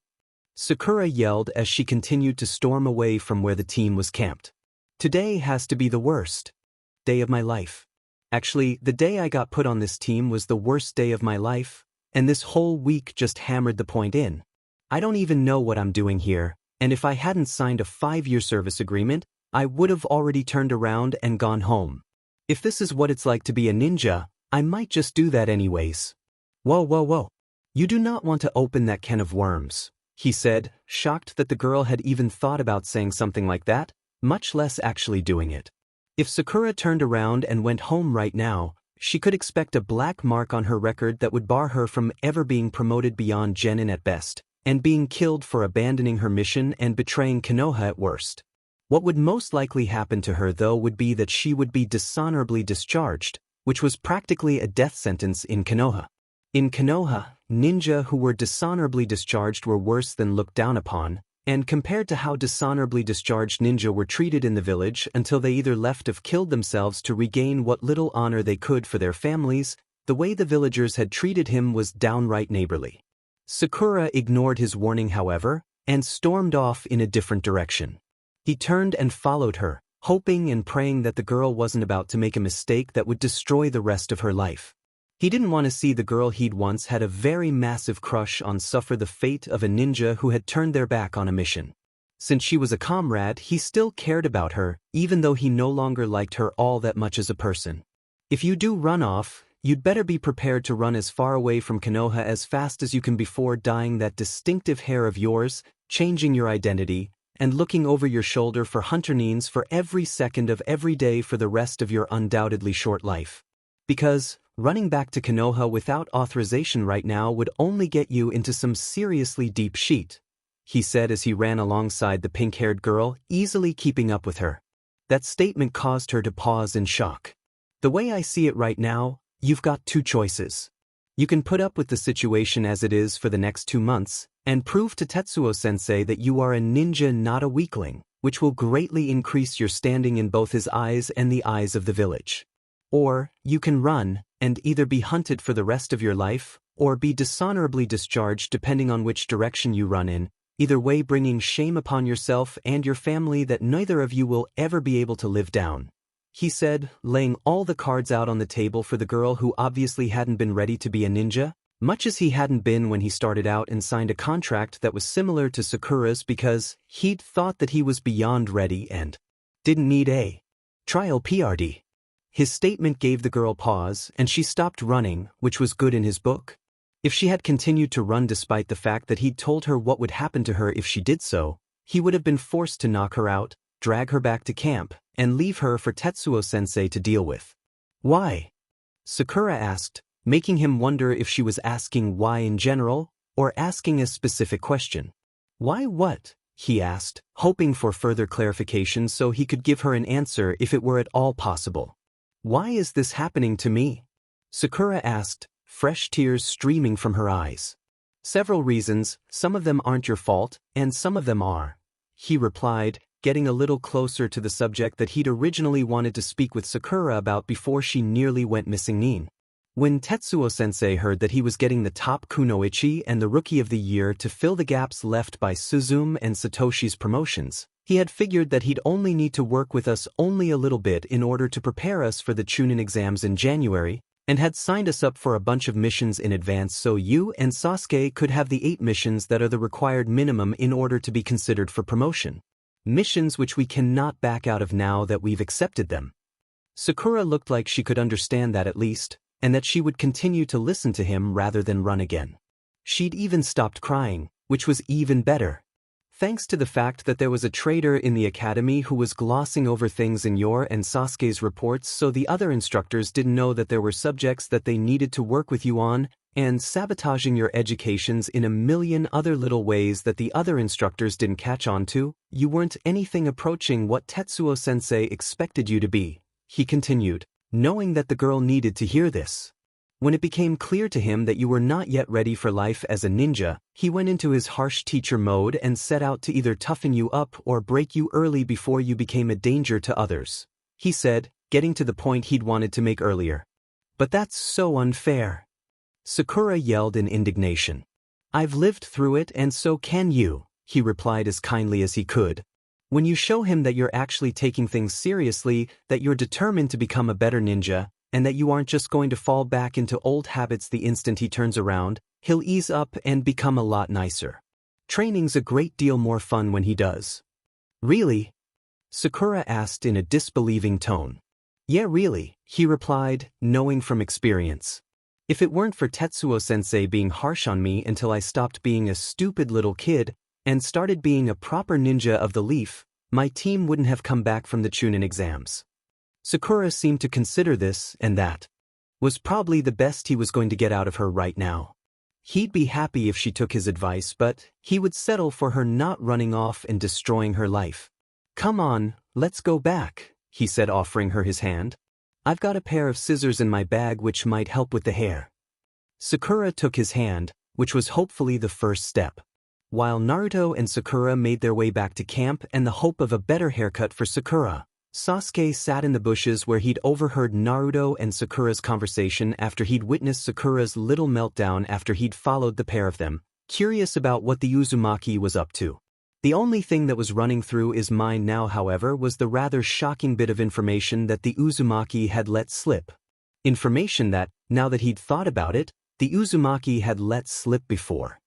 Sakura yelled as she continued to storm away from where the team was camped. "Today has to be the worst day of my life. Actually, the day I got put on this team was the worst day of my life, and this whole week just hammered the point in. I don't even know what I'm doing here, and if I hadn't signed a 5-year service agreement, I would have already turned around and gone home. If this is what it's like to be a ninja, I might just do that anyways." "Whoa, whoa, whoa. You do not want to open that can of worms," he said, shocked that the girl had even thought about saying something like that, much less actually doing it. If Sakura turned around and went home right now, she could expect a black mark on her record that would bar her from ever being promoted beyond genin at best, and being killed for abandoning her mission and betraying Konoha at worst. What would most likely happen to her though would be that she would be dishonorably discharged, which was practically a death sentence in Konoha. In Konoha, ninja who were dishonorably discharged were worse than looked down upon, and compared to how dishonorably discharged ninja were treated in the village until they either left or killed themselves to regain what little honor they could for their families, the way the villagers had treated him was downright neighborly. Sakura ignored his warning, however, and stormed off in a different direction. He turned and followed her, hoping and praying that the girl wasn't about to make a mistake that would destroy the rest of her life. He didn't want to see the girl he'd once had a very massive crush on suffer the fate of a ninja who had turned their back on a mission. Since she was a comrade, he still cared about her, even though he no longer liked her all that much as a person. "If you do run off, you'd better be prepared to run as far away from Konoha as fast as you can before dyeing that distinctive hair of yours, changing your identity, and looking over your shoulder for hunternines for every second of every day for the rest of your undoubtedly short life. Because running back to Konoha without authorization right now would only get you into some seriously deep shit." he said as he ran alongside the pink-haired girl, easily keeping up with her. That statement caused her to pause in shock. The way I see it right now, you've got two choices. You can put up with the situation as it is for the next 2 months, and prove to Tetsuo-sensei that you are a ninja, not a weakling, which will greatly increase your standing in both his eyes and the eyes of the village. Or, you can run, and either be hunted for the rest of your life, or be dishonorably discharged depending on which direction you run in, either way bringing shame upon yourself and your family that neither of you will ever be able to live down, he said, laying all the cards out on the table for the girl who obviously hadn't been ready to be a ninja, much as he hadn't been when he started out and signed a contract that was similar to Sakura's because he'd thought that he was beyond ready and didn't need a trial PRD. His statement gave the girl pause, and she stopped running, which was good in his book. If she had continued to run despite the fact that he'd told her what would happen to her if she did so, he would have been forced to knock her out, drag her back to camp, and leave her for Tetsuo-sensei to deal with. Why? Sakura asked, making him wonder if she was asking why in general, or asking a specific question. Why what? He asked, hoping for further clarification so he could give her an answer if it were at all possible. Why is this happening to me? Sakura asked, fresh tears streaming from her eyes. Several reasons, some of them aren't your fault, and some of them are, he replied, getting a little closer to the subject that he'd originally wanted to speak with Sakura about before she nearly went missing. When Tetsuo-sensei heard that he was getting the top Kunoichi and the Rookie of the Year to fill the gaps left by Suzume and Satoshi's promotions, he had figured that he'd only need to work with us only a little bit in order to prepare us for the Chunin exams in January, and had signed us up for a bunch of missions in advance so you and Sasuke could have the 8 missions that are the required minimum in order to be considered for promotion. Missions which we cannot back out of now that we've accepted them. Sakura looked like she could understand that at least, and that she would continue to listen to him rather than run again. She'd even stopped crying, which was even better. Thanks to the fact that there was a traitor in the academy who was glossing over things in your and Sasuke's reports so the other instructors didn't know that there were subjects that they needed to work with you on, and sabotaging your educations in a million other little ways that the other instructors didn't catch on to, you weren't anything approaching what Tetsuo-sensei expected you to be, he continued, knowing that the girl needed to hear this. When it became clear to him that you were not yet ready for life as a ninja, he went into his harsh teacher mode and set out to either toughen you up or break you early before you became a danger to others, he said, getting to the point he'd wanted to make earlier. But that's so unfair. Sakura yelled in indignation. I've lived through it and so can you, he replied as kindly as he could. When you show him that you're actually taking things seriously, that you're determined to become a better ninja, and that you aren't just going to fall back into old habits the instant he turns around, he'll ease up and become a lot nicer. Training's a great deal more fun when he does. Really? Sakura asked in a disbelieving tone. Yeah, really, he replied, knowing from experience. If it weren't for Tetsuo-sensei being harsh on me until I stopped being a stupid little kid and started being a proper ninja of the leaf, my team wouldn't have come back from the Chunin exams. Sakura seemed to consider this and that was probably the best he was going to get out of her right now. He'd be happy if she took his advice, but he would settle for her not running off and destroying her life. Come on, let's go back, he said, offering her his hand. I've got a pair of scissors in my bag which might help with the hair. Sakura took his hand, which was hopefully the first step. While Naruto and Sakura made their way back to camp and the hope of a better haircut for Sakura, Sasuke sat in the bushes where he'd overheard Naruto and Sakura's conversation after he'd witnessed Sakura's little meltdown after he'd followed the pair of them, curious about what the Uzumaki was up to. The only thing that was running through his mind now, however, was the rather shocking bit of information that the Uzumaki had let slip. Information that, now that he'd thought about it, the Uzumaki had let slip before.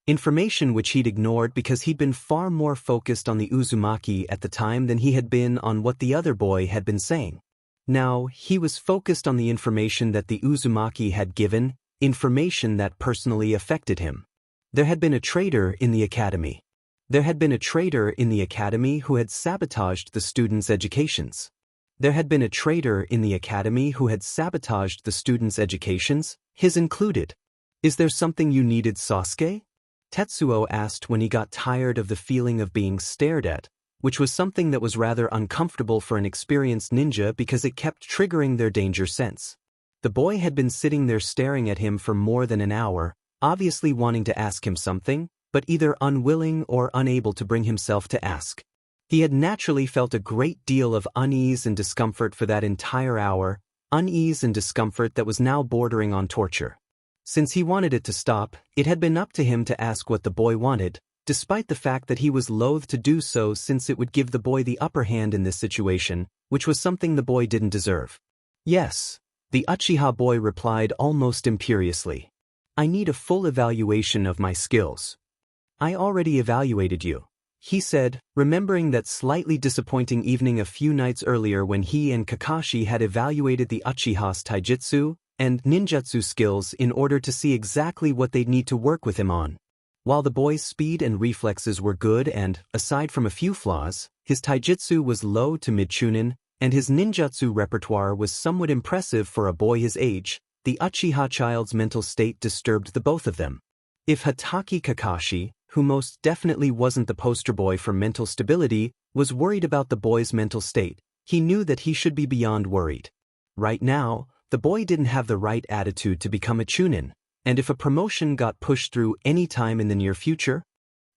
Information which he'd ignored because he'd been far more focused on the Uzumaki at the time than he had been on what the other boy had been saying. Now, he was focused on the information that the Uzumaki had given, information that personally affected him. There had been a traitor in the academy. There had been a traitor in the academy who had sabotaged the students' educations. There had been a traitor in the academy who had sabotaged the students' educations, his included. Is there something you needed, Sasuke? Tetsuo asked when he got tired of the feeling of being stared at, which was something that was rather uncomfortable for an experienced ninja because it kept triggering their danger sense. The boy had been sitting there staring at him for more than an hour, obviously wanting to ask him something, but either unwilling or unable to bring himself to ask. He had naturally felt a great deal of unease and discomfort for that entire hour, unease and discomfort that was now bordering on torture. Since he wanted it to stop, it had been up to him to ask what the boy wanted, despite the fact that he was loath to do so since it would give the boy the upper hand in this situation, which was something the boy didn't deserve. Yes, the Uchiha boy replied almost imperiously. I need a full evaluation of my skills. I already evaluated you, he said, remembering that slightly disappointing evening a few nights earlier when he and Kakashi had evaluated the Uchiha's taijutsu and ninjutsu skills in order to see exactly what they'd need to work with him on. While the boy's speed and reflexes were good and, aside from a few flaws, his taijutsu was low to mid-chunin, and his ninjutsu repertoire was somewhat impressive for a boy his age, the Uchiha child's mental state disturbed the both of them. If Hatake Kakashi, who most definitely wasn't the poster boy for mental stability, was worried about the boy's mental state, he knew that he should be beyond worried. Right now, the boy didn't have the right attitude to become a chunin, and if a promotion got pushed through any time in the near future,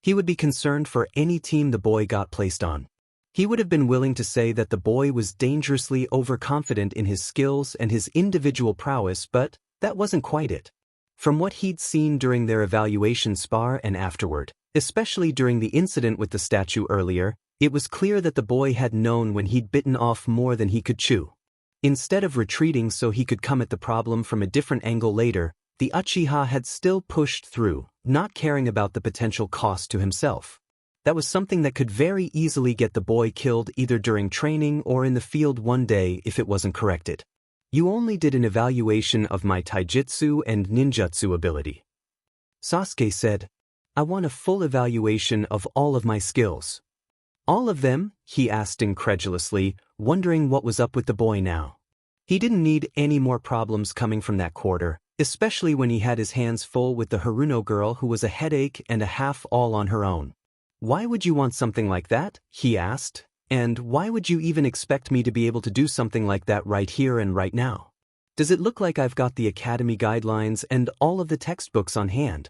he would be concerned for any team the boy got placed on. He would have been willing to say that the boy was dangerously overconfident in his skills and his individual prowess, but that wasn't quite it. From what he'd seen during their evaluation spar and afterward, especially during the incident with the statue earlier, it was clear that the boy had known when he'd bitten off more than he could chew. Instead of retreating so he could come at the problem from a different angle later, the Uchiha had still pushed through, not caring about the potential cost to himself. That was something that could very easily get the boy killed either during training or in the field one day if it wasn't corrected. You only did an evaluation of my taijutsu and ninjutsu ability, Sasuke said. I want a full evaluation of all of my skills. All of them? He asked incredulously, wondering what was up with the boy now. He didn't need any more problems coming from that quarter, especially when he had his hands full with the Haruno girl who was a headache and a half all on her own. Why would you want something like that? He asked. And why would you even expect me to be able to do something like that right here and right now? Does it look like I've got the academy guidelines and all of the textbooks on hand?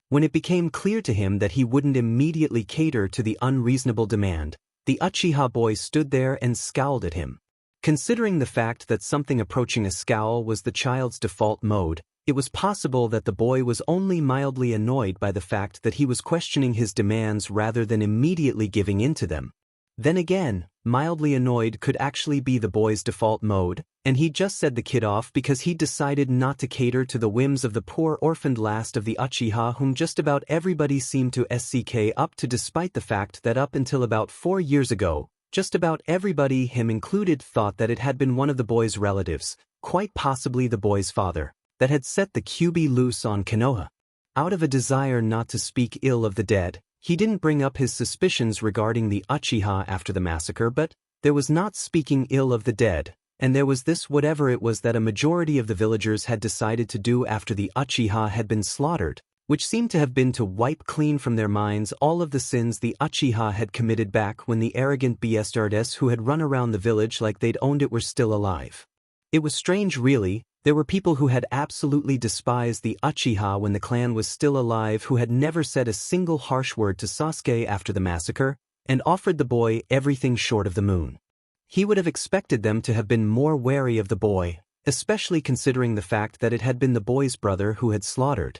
When it became clear to him that he wouldn't immediately cater to the unreasonable demand, the Uchiha boy stood there and scowled at him. Considering the fact that something approaching a scowl was the child's default mode, it was possible that the boy was only mildly annoyed by the fact that he was questioning his demands rather than immediately giving in to them. Then again, mildly annoyed could actually be the boy's default mode, and he just said the kid off because he decided not to cater to the whims of the poor orphaned last of the Uchiha whom just about everybody seemed to SCK up to, despite the fact that up until about 4 years ago, just about everybody, him included, thought that it had been one of the boy's relatives, quite possibly the boy's father, that had set the QB loose on Konoha. Out of a desire not to speak ill of the dead, he didn't bring up his suspicions regarding the Uchiha after the massacre, but there was not speaking ill of the dead, and there was this whatever it was that a majority of the villagers had decided to do after the Uchiha had been slaughtered, which seemed to have been to wipe clean from their minds all of the sins the Uchiha had committed back when the arrogant bastards who had run around the village like they'd owned it were still alive. It was strange really. There were people who had absolutely despised the Uchiha when the clan was still alive who had never said a single harsh word to Sasuke after the massacre, and offered the boy everything short of the moon. He would have expected them to have been more wary of the boy, especially considering the fact that it had been the boy's brother who had slaughtered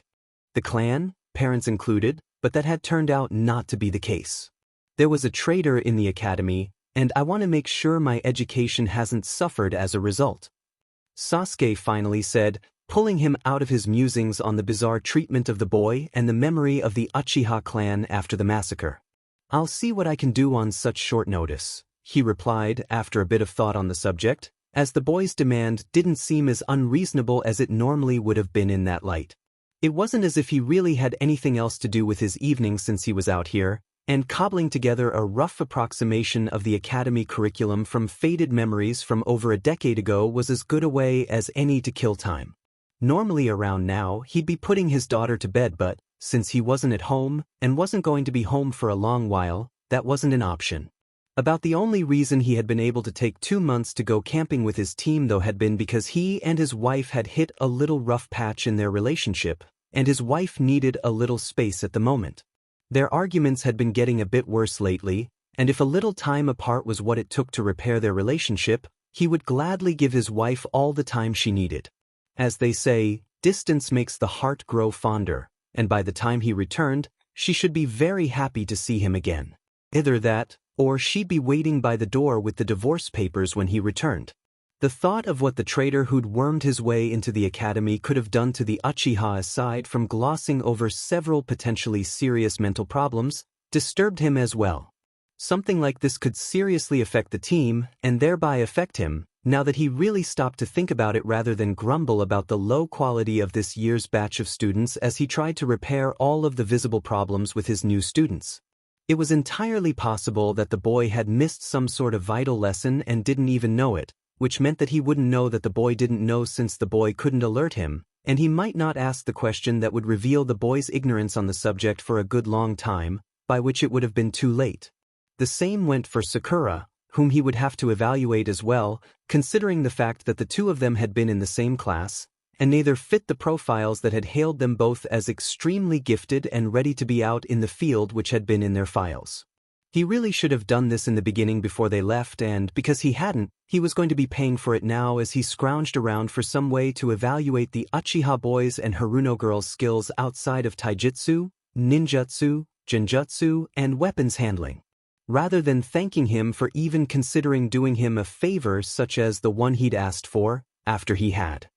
the clan, parents included, but that had turned out not to be the case. There was a traitor in the academy, and I want to make sure my education hasn't suffered as a result, Sasuke finally said, pulling him out of his musings on the bizarre treatment of the boy and the memory of the Uchiha clan after the massacre. I'll see what I can do on such short notice, he replied after a bit of thought on the subject, as the boy's demand didn't seem as unreasonable as it normally would have been in that light. It wasn't as if he really had anything else to do with his evening since he was out here, and cobbling together a rough approximation of the academy curriculum from faded memories from over a decade ago was as good a way as any to kill time. Normally around now he'd be putting his daughter to bed, but since he wasn't at home and wasn't going to be home for a long while, that wasn't an option. About the only reason he had been able to take 2 months to go camping with his team though had been because he and his wife had hit a little rough patch in their relationship, and his wife needed a little space at the moment. Their arguments had been getting a bit worse lately, and if a little time apart was what it took to repair their relationship, he would gladly give his wife all the time she needed. As they say, distance makes the heart grow fonder, and by the time he returned, she should be very happy to see him again. Either that, or she'd be waiting by the door with the divorce papers when he returned. The thought of what the traitor who'd wormed his way into the academy could have done to the Uchiha aside from glossing over several potentially serious mental problems, disturbed him as well. Something like this could seriously affect the team, and thereby affect him, now that he really stopped to think about it rather than grumble about the low quality of this year's batch of students as he tried to repair all of the visible problems with his new students. It was entirely possible that the boy had missed some sort of vital lesson and didn't even know it, which meant that he wouldn't know that the boy didn't know since the boy couldn't alert him, and he might not ask the question that would reveal the boy's ignorance on the subject for a good long time, by which it would have been too late. The same went for Sakura, whom he would have to evaluate as well, considering the fact that the two of them had been in the same class, and neither fit the profiles that had hailed them both as extremely gifted and ready to be out in the field which had been in their files. He really should have done this in the beginning before they left, and because he hadn't, he was going to be paying for it now as he scrounged around for some way to evaluate the Uchiha boys and Haruno girls' skills outside of taijutsu, ninjutsu, genjutsu, and weapons handling, rather than thanking him for even considering doing him a favor such as the one he'd asked for, after he had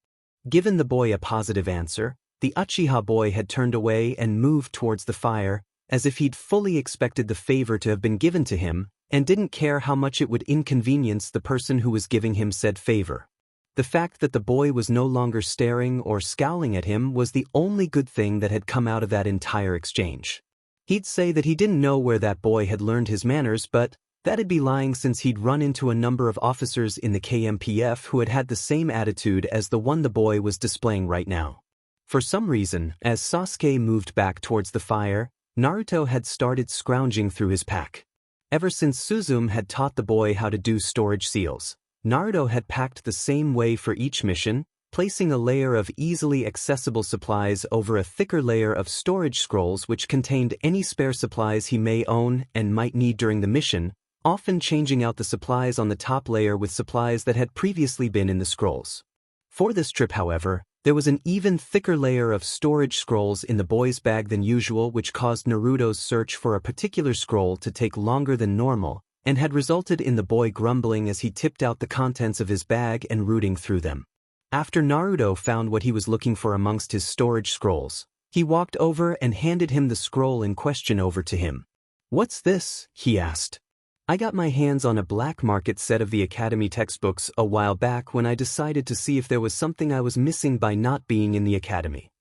given the boy a positive answer. The Uchiha boy had turned away and moved towards the fire, as if he'd fully expected the favor to have been given to him, and didn't care how much it would inconvenience the person who was giving him said favor. The fact that the boy was no longer staring or scowling at him was the only good thing that had come out of that entire exchange. He'd say that he didn't know where that boy had learned his manners, but that'd be lying since he'd run into a number of officers in the KMPF who had had the same attitude as the one the boy was displaying right now. For some reason, as Sasuke moved back towards the fire, Naruto had started scrounging through his pack. Ever since Suzume had taught the boy how to do storage seals, Naruto had packed the same way for each mission, placing a layer of easily accessible supplies over a thicker layer of storage scrolls which contained any spare supplies he may own and might need during the mission, often changing out the supplies on the top layer with supplies that had previously been in the scrolls. For this trip, however, there was an even thicker layer of storage scrolls in the boy's bag than usual, which caused Naruto's search for a particular scroll to take longer than normal, and had resulted in the boy grumbling as he tipped out the contents of his bag and rooting through them. After Naruto found what he was looking for amongst his storage scrolls, he walked over and handed him the scroll in question over to him. "What's this?" he asked. "I got my hands on a black market set of the Academy textbooks a while back when I decided to see if there was something I was missing by not being in the Academy."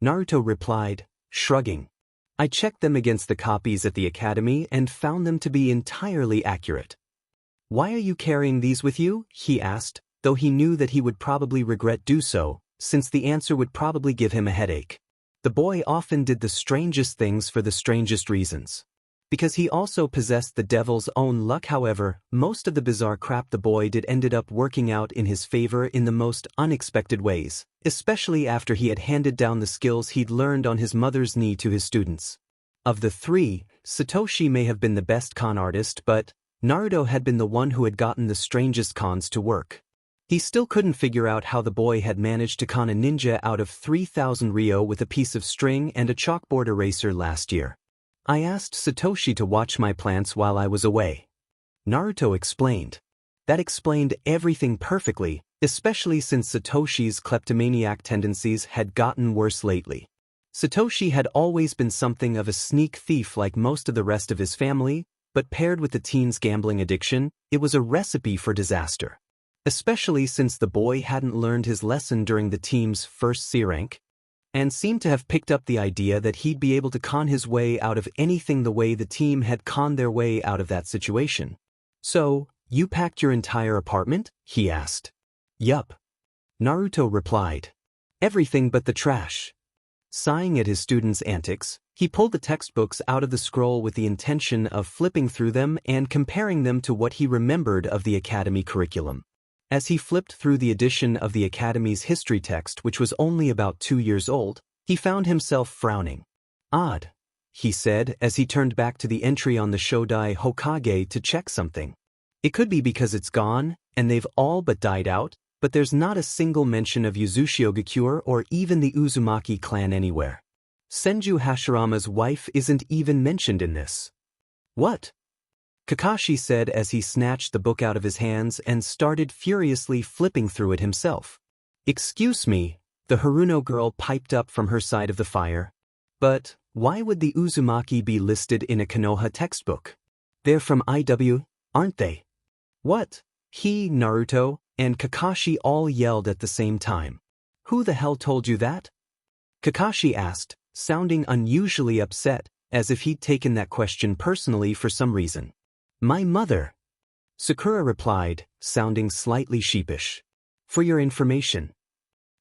Naruto replied, shrugging. "I checked them against the copies at the Academy and found them to be entirely accurate." "Why are you carrying these with you?" he asked, though he knew that he would probably regret do so, since the answer would probably give him a headache. The boy often did the strangest things for the strangest reasons. Because he also possessed the devil's own luck, however, most of the bizarre crap the boy did ended up working out in his favor in the most unexpected ways, especially after he had handed down the skills he'd learned on his mother's knee to his students. Of the three, Satoshi may have been the best con artist, but Naruto had been the one who had gotten the strangest cons to work. He still couldn't figure out how the boy had managed to con a ninja out of 3,000 Ryo with a piece of string and a chalkboard eraser last year. "I asked Satoshi to watch my plants while I was away," Naruto explained. That explained everything perfectly, especially since Satoshi's kleptomaniac tendencies had gotten worse lately. Satoshi had always been something of a sneak thief like most of the rest of his family, but paired with the teen's gambling addiction, it was a recipe for disaster. Especially since the boy hadn't learned his lesson during the team's first C rank, and seemed to have picked up the idea that he'd be able to con his way out of anything the way the team had conned their way out of that situation. "So, you packed your entire apartment?" he asked. "Yup," Naruto replied. "Everything but the trash." Sighing at his students' antics, he pulled the textbooks out of the scroll with the intention of flipping through them and comparing them to what he remembered of the academy curriculum. As he flipped through the edition of the academy's history text, which was only about 2 years old, he found himself frowning. "Odd," he said as he turned back to the entry on the Shodai Hokage to check something. "It could be because it's gone, and they've all but died out, but there's not a single mention of Yuzushiogakure or even the Uzumaki clan anywhere. Senju Hashirama's wife isn't even mentioned in this." "What?" Kakashi said as he snatched the book out of his hands and started furiously flipping through it himself. "Excuse me," the Haruno girl piped up from her side of the fire. "But why would the Uzumaki be listed in a Konoha textbook? They're from IW, aren't they?" "What?" He, Naruto, and Kakashi all yelled at the same time. "Who the hell told you that?" Kakashi asked, sounding unusually upset, as if he'd taken that question personally for some reason. "My mother," Sakura replied, sounding slightly sheepish. "For your information."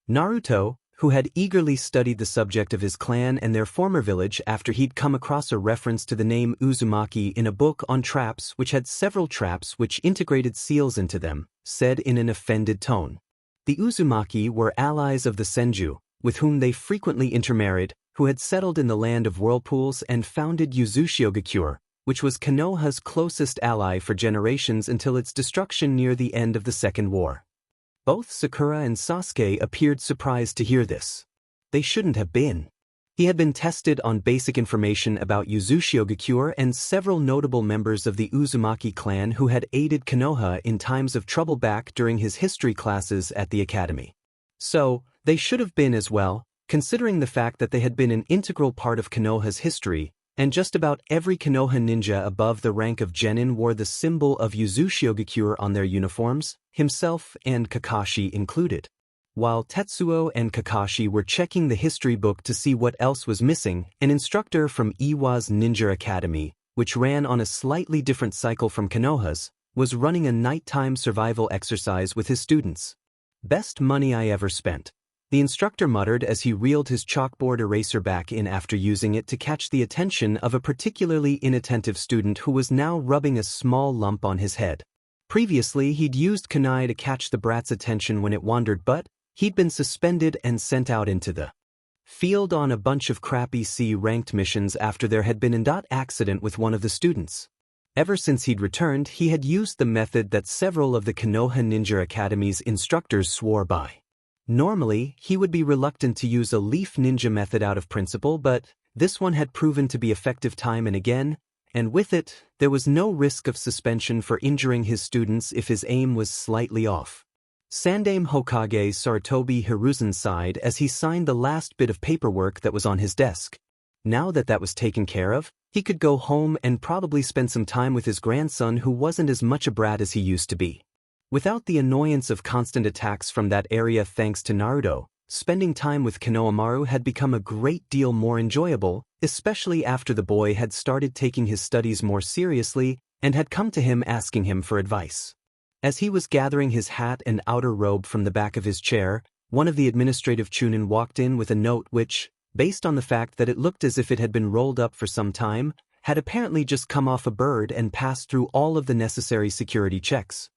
Naruto, who had eagerly studied the subject of his clan and their former village after he'd come across a reference to the name Uzumaki in a book on traps which had several traps which integrated seals into them, said in an offended tone. The Uzumaki were allies of the Senju, with whom they frequently intermarried, who had settled in the land of whirlpools and founded Yuzushiogakure, which was Konoha's closest ally for generations until its destruction near the end of the Second War. Both Sakura and Sasuke appeared surprised to hear this. They shouldn't have been. He had been tested on basic information about Yuzushiogakure and several notable members of the Uzumaki clan who had aided Konoha in times of trouble back during his history classes at the academy. So, they should have been as well, considering the fact that they had been an integral part of Konoha's history, and just about every Konoha ninja above the rank of genin wore the symbol of Yuzushiogakure on their uniforms, himself and Kakashi included. While Tetsuo and Kakashi were checking the history book to see what else was missing, an instructor from Iwa's Ninja Academy, which ran on a slightly different cycle from Konoha's, was running a nighttime survival exercise with his students. "Best money I ever spent," the instructor muttered as he reeled his chalkboard eraser back in after using it to catch the attention of a particularly inattentive student who was now rubbing a small lump on his head. Previously, he'd used kunai to catch the brat's attention when it wandered, but he'd been suspended and sent out into the field on a bunch of crappy C-ranked missions after there had been an accident with one of the students. Ever since he'd returned, he had used the method that several of the Konoha Ninja Academy's instructors swore by. Normally, he would be reluctant to use a leaf ninja method out of principle, but this one had proven to be effective time and again, and with it, there was no risk of suspension for injuring his students if his aim was slightly off. Sandaime Hokage Sarutobi Hiruzen sighed as he signed the last bit of paperwork that was on his desk. Now that that was taken care of, he could go home and probably spend some time with his grandson who wasn't as much a brat as he used to be. Without the annoyance of constant attacks from that area thanks to Naruto, spending time with Konohamaru had become a great deal more enjoyable, especially after the boy had started taking his studies more seriously and had come to him asking him for advice. As he was gathering his hat and outer robe from the back of his chair, one of the administrative Chunin walked in with a note which, based on the fact that it looked as if it had been rolled up for some time, had apparently just come off a bird and passed through all of the necessary security checks.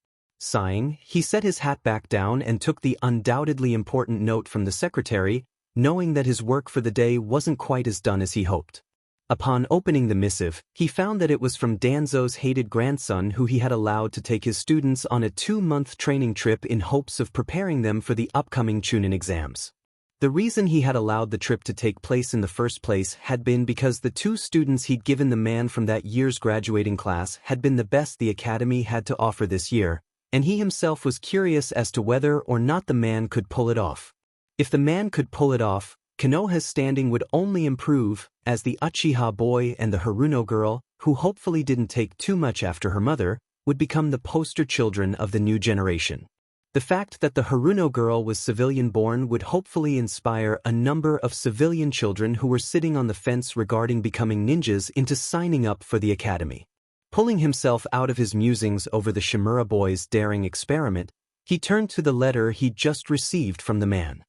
Sighing, he set his hat back down and took the undoubtedly important note from the secretary, knowing that his work for the day wasn't quite as done as he hoped. Upon opening the missive, he found that it was from Danzo's hated grandson who he had allowed to take his students on a 2-month training trip in hopes of preparing them for the upcoming Chunin exams. The reason he had allowed the trip to take place in the first place had been because the 2 students he'd given the man from that year's graduating class had been the best the academy had to offer this year, and he himself was curious as to whether or not the man could pull it off. If the man could pull it off, Konoha's standing would only improve, as the Uchiha boy and the Haruno girl, who hopefully didn't take too much after her mother, would become the poster children of the new generation. The fact that the Haruno girl was civilian-born would hopefully inspire a number of civilian children who were sitting on the fence regarding becoming ninjas into signing up for the academy. Pulling himself out of his musings over the Shimura boy's daring experiment, he turned to the letter he'd just received from the man.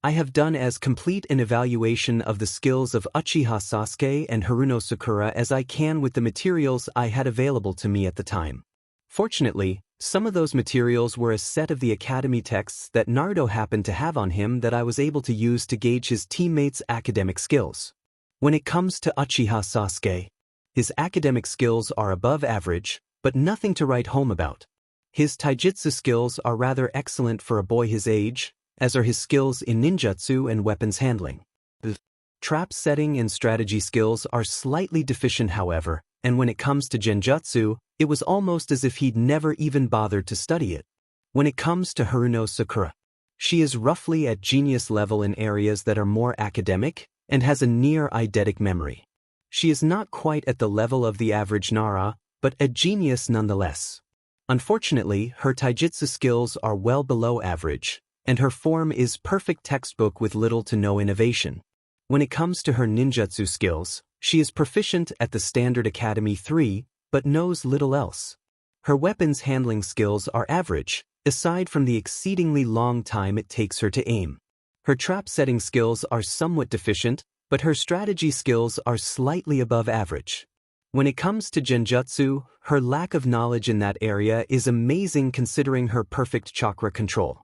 I have done as complete an evaluation of the skills of Uchiha Sasuke and Haruno Sakura as I can with the materials I had available to me at the time. Fortunately, some of those materials were a set of the academy texts that Naruto happened to have on him that I was able to use to gauge his teammates' academic skills. When it comes to Uchiha Sasuke, his academic skills are above average, but nothing to write home about. His taijutsu skills are rather excellent for a boy his age, as are his skills in ninjutsu and weapons handling. The trap setting and strategy skills are slightly deficient however, and when it comes to genjutsu, it was almost as if he'd never even bothered to study it. When it comes to Haruno Sakura, she is roughly at genius level in areas that are more academic, and has a near eidetic memory. She is not quite at the level of the average Nara, but a genius nonetheless. Unfortunately, her taijutsu skills are well below average, and her form is perfect textbook with little to no innovation. When it comes to her ninjutsu skills, she is proficient at the Standard Academy 3, but knows little else. Her weapons handling skills are average, aside from the exceedingly long time it takes her to aim. Her trap setting skills are somewhat deficient, but her strategy skills are slightly above average. When it comes to genjutsu, her lack of knowledge in that area is amazing considering her perfect chakra control,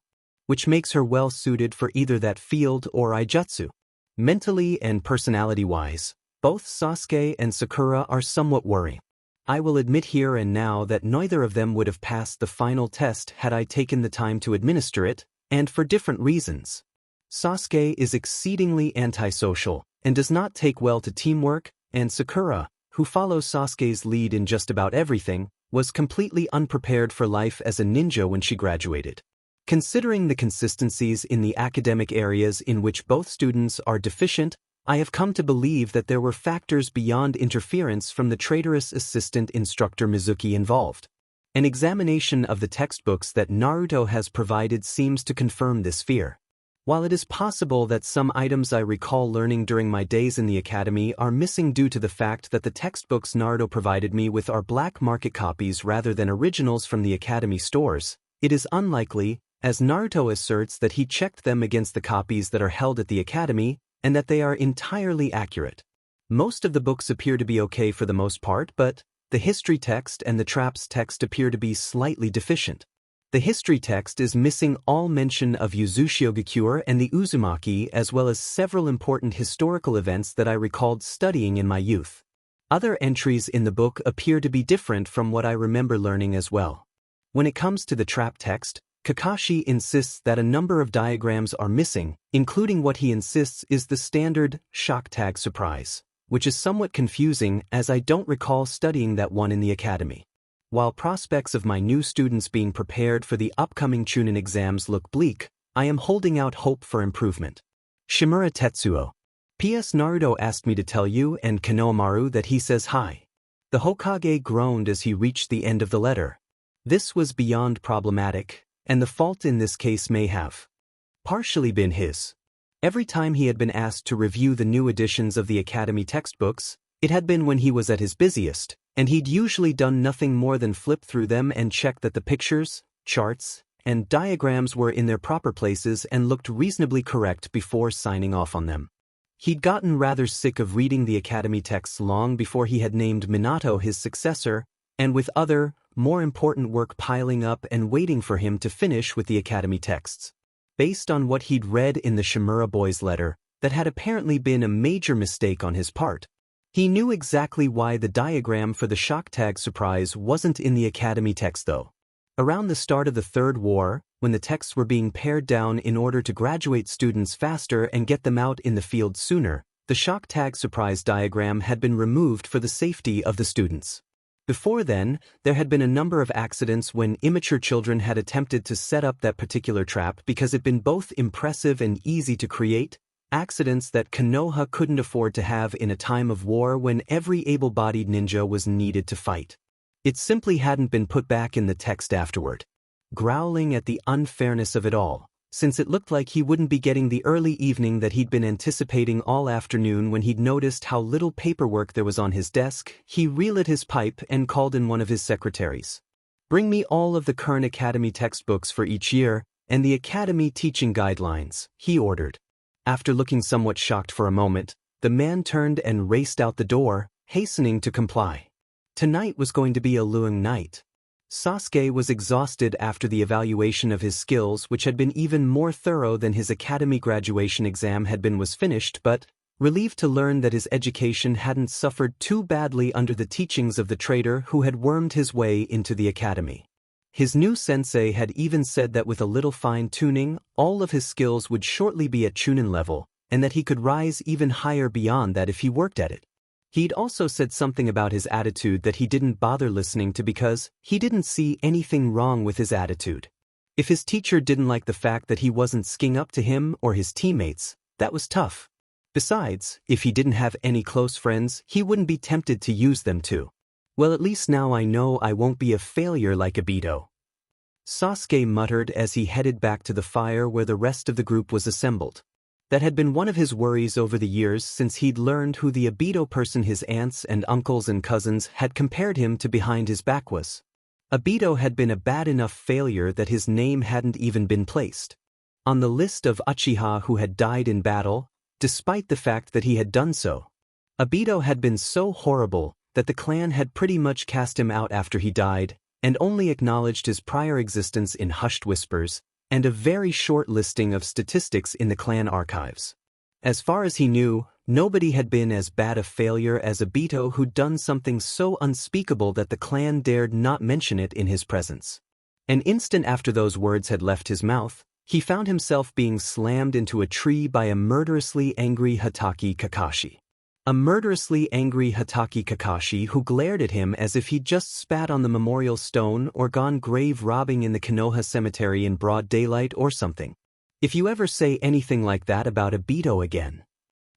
which makes her well suited for either that field or aijutsu. Mentally and personality-wise, both Sasuke and Sakura are somewhat worrying. I will admit here and now that neither of them would have passed the final test had I taken the time to administer it, and for different reasons. Sasuke is exceedingly antisocial and does not take well to teamwork, and Sakura, who follows Sasuke's lead in just about everything, was completely unprepared for life as a ninja when she graduated. Considering the consistencies in the academic areas in which both students are deficient, I have come to believe that there were factors beyond interference from the traitorous assistant instructor Mizuki involved. An examination of the textbooks that Naruto has provided seems to confirm this fear. While it is possible that some items I recall learning during my days in the academy are missing due to the fact that the textbooks Naruto provided me with are black market copies rather than originals from the academy stores, it is unlikely, as Naruto asserts that he checked them against the copies that are held at the academy, and that they are entirely accurate. Most of the books appear to be okay for the most part, but the history text and the traps text appear to be slightly deficient. The history text is missing all mention of Yuzushiogakure and the Uzumaki as well as several important historical events that I recalled studying in my youth. Other entries in the book appear to be different from what I remember learning as well. When it comes to the trap text, Kakashi insists that a number of diagrams are missing, including what he insists is the standard shock tag surprise, which is somewhat confusing as I don't recall studying that one in the academy. While prospects of my new students being prepared for the upcoming Chunin exams look bleak, I am holding out hope for improvement. Shimura Tetsuo. P.S. Naruto asked me to tell you and Konohamaru that he says hi. The Hokage groaned as he reached the end of the letter. This was beyond problematic, and the fault in this case may have partially been his. Every time he had been asked to review the new editions of the academy textbooks, it had been when he was at his busiest, and he'd usually done nothing more than flip through them and check that the pictures, charts, and diagrams were in their proper places and looked reasonably correct before signing off on them. He'd gotten rather sick of reading the academy texts long before he had named Minato his successor, and with other, more important work piling up and waiting for him to finish with the academy texts. Based on what he'd read in the Shimura boy's letter, that had apparently been a major mistake on his part. He knew exactly why the diagram for the shock tag surprise wasn't in the academy text though. Around the start of the Third War, when the texts were being pared down in order to graduate students faster and get them out in the field sooner, the shock tag surprise diagram had been removed for the safety of the students. Before then, there had been a number of accidents when immature children had attempted to set up that particular trap because it'd been both impressive and easy to create, accidents that Konoha couldn't afford to have in a time of war when every able-bodied ninja was needed to fight. It simply hadn't been put back in the text afterward. Growling at the unfairness of it all, since it looked like he wouldn't be getting the early evening that he'd been anticipating all afternoon when he'd noticed how little paperwork there was on his desk, he relit his pipe and called in one of his secretaries. "Bring me all of the current academy textbooks for each year, and the academy teaching guidelines," he ordered. After looking somewhat shocked for a moment, the man turned and raced out the door, hastening to comply. Tonight was going to be a long night. Sasuke was exhausted after the evaluation of his skills, which had been even more thorough than his academy graduation exam had been, was finished, but relieved to learn that his education hadn't suffered too badly under the teachings of the traitor who had wormed his way into the academy. His new sensei had even said that with a little fine-tuning, all of his skills would shortly be at Chunin level, and that he could rise even higher beyond that if he worked at it. He'd also said something about his attitude that he didn't bother listening to because he didn't see anything wrong with his attitude. If his teacher didn't like the fact that he wasn't skinning up to him or his teammates, that was tough. Besides, if he didn't have any close friends, he wouldn't be tempted to use them too. Well, at least now I know I won't be a failure like Obito. Sasuke muttered as he headed back to the fire where the rest of the group was assembled. That had been one of his worries over the years since he'd learned who the Obito person his aunts and uncles and cousins had compared him to behind his back was. Obito had been a bad enough failure that his name hadn't even been placed on the list of Uchiha who had died in battle, despite the fact that he had done so. Obito had been so horrible that the clan had pretty much cast him out after he died, and only acknowledged his prior existence in hushed whispers, and a very short listing of statistics in the clan archives. As far as he knew, nobody had been as bad a failure as Obito, who'd done something so unspeakable that the clan dared not mention it in his presence. An instant after those words had left his mouth, he found himself being slammed into a tree by a murderously angry Hatake Kakashi. A murderously angry Hatake Kakashi who glared at him as if he'd just spat on the memorial stone or gone grave robbing in the Konoha cemetery in broad daylight or something. If you ever say anything like that about Obito again.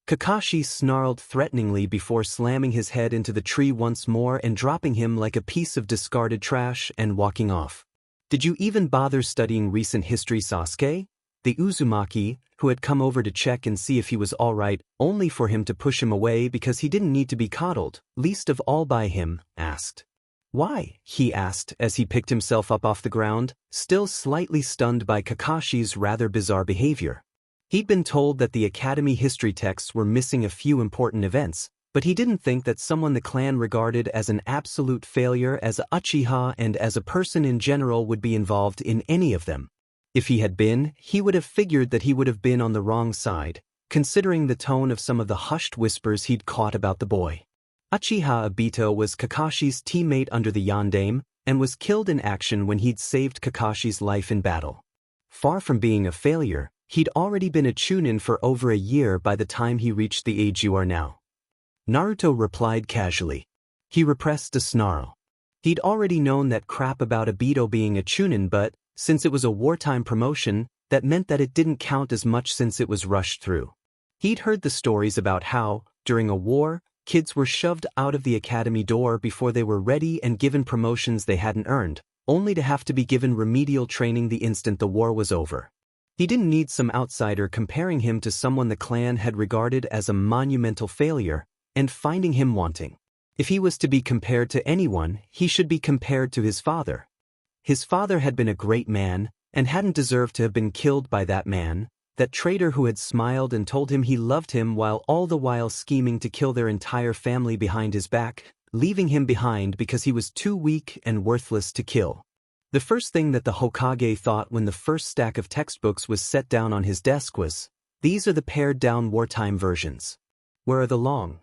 Kakashi snarled threateningly before slamming his head into the tree once more and dropping him like a piece of discarded trash and walking off. Did you even bother studying recent history, Sasuke? The Uzumaki, who had come over to check and see if he was all right, only for him to push him away because he didn't need to be coddled, least of all by him, asked. Why? He asked as he picked himself up off the ground, still slightly stunned by Kakashi's rather bizarre behavior. He'd been told that the academy history texts were missing a few important events, but he didn't think that someone the clan regarded as an absolute failure as a Uchiha and as a person in general would be involved in any of them. If he had been, he would have figured that he would have been on the wrong side, considering the tone of some of the hushed whispers he'd caught about the boy. Uchiha Obito was Kakashi's teammate under the Yondaime, and was killed in action when he'd saved Kakashi's life in battle. Far from being a failure, he'd already been a Chunin for over a year by the time he reached the age you are now. Naruto replied casually. He repressed a snarl. He'd already known that crap about Obito being a Chunin, but since it was a wartime promotion, that meant that it didn't count as much since it was rushed through. He'd heard the stories about how, during a war, kids were shoved out of the academy door before they were ready and given promotions they hadn't earned, only to have to be given remedial training the instant the war was over. He didn't need some outsider comparing him to someone the clan had regarded as a monumental failure, and finding him wanting. If he was to be compared to anyone, he should be compared to his father. His father had been a great man, and hadn't deserved to have been killed by that man, that traitor who had smiled and told him he loved him while all the while scheming to kill their entire family behind his back, leaving him behind because he was too weak and worthless to kill. The first thing that the Hokage thought when the first stack of textbooks was set down on his desk was, "These are the pared-down wartime versions. Where are the long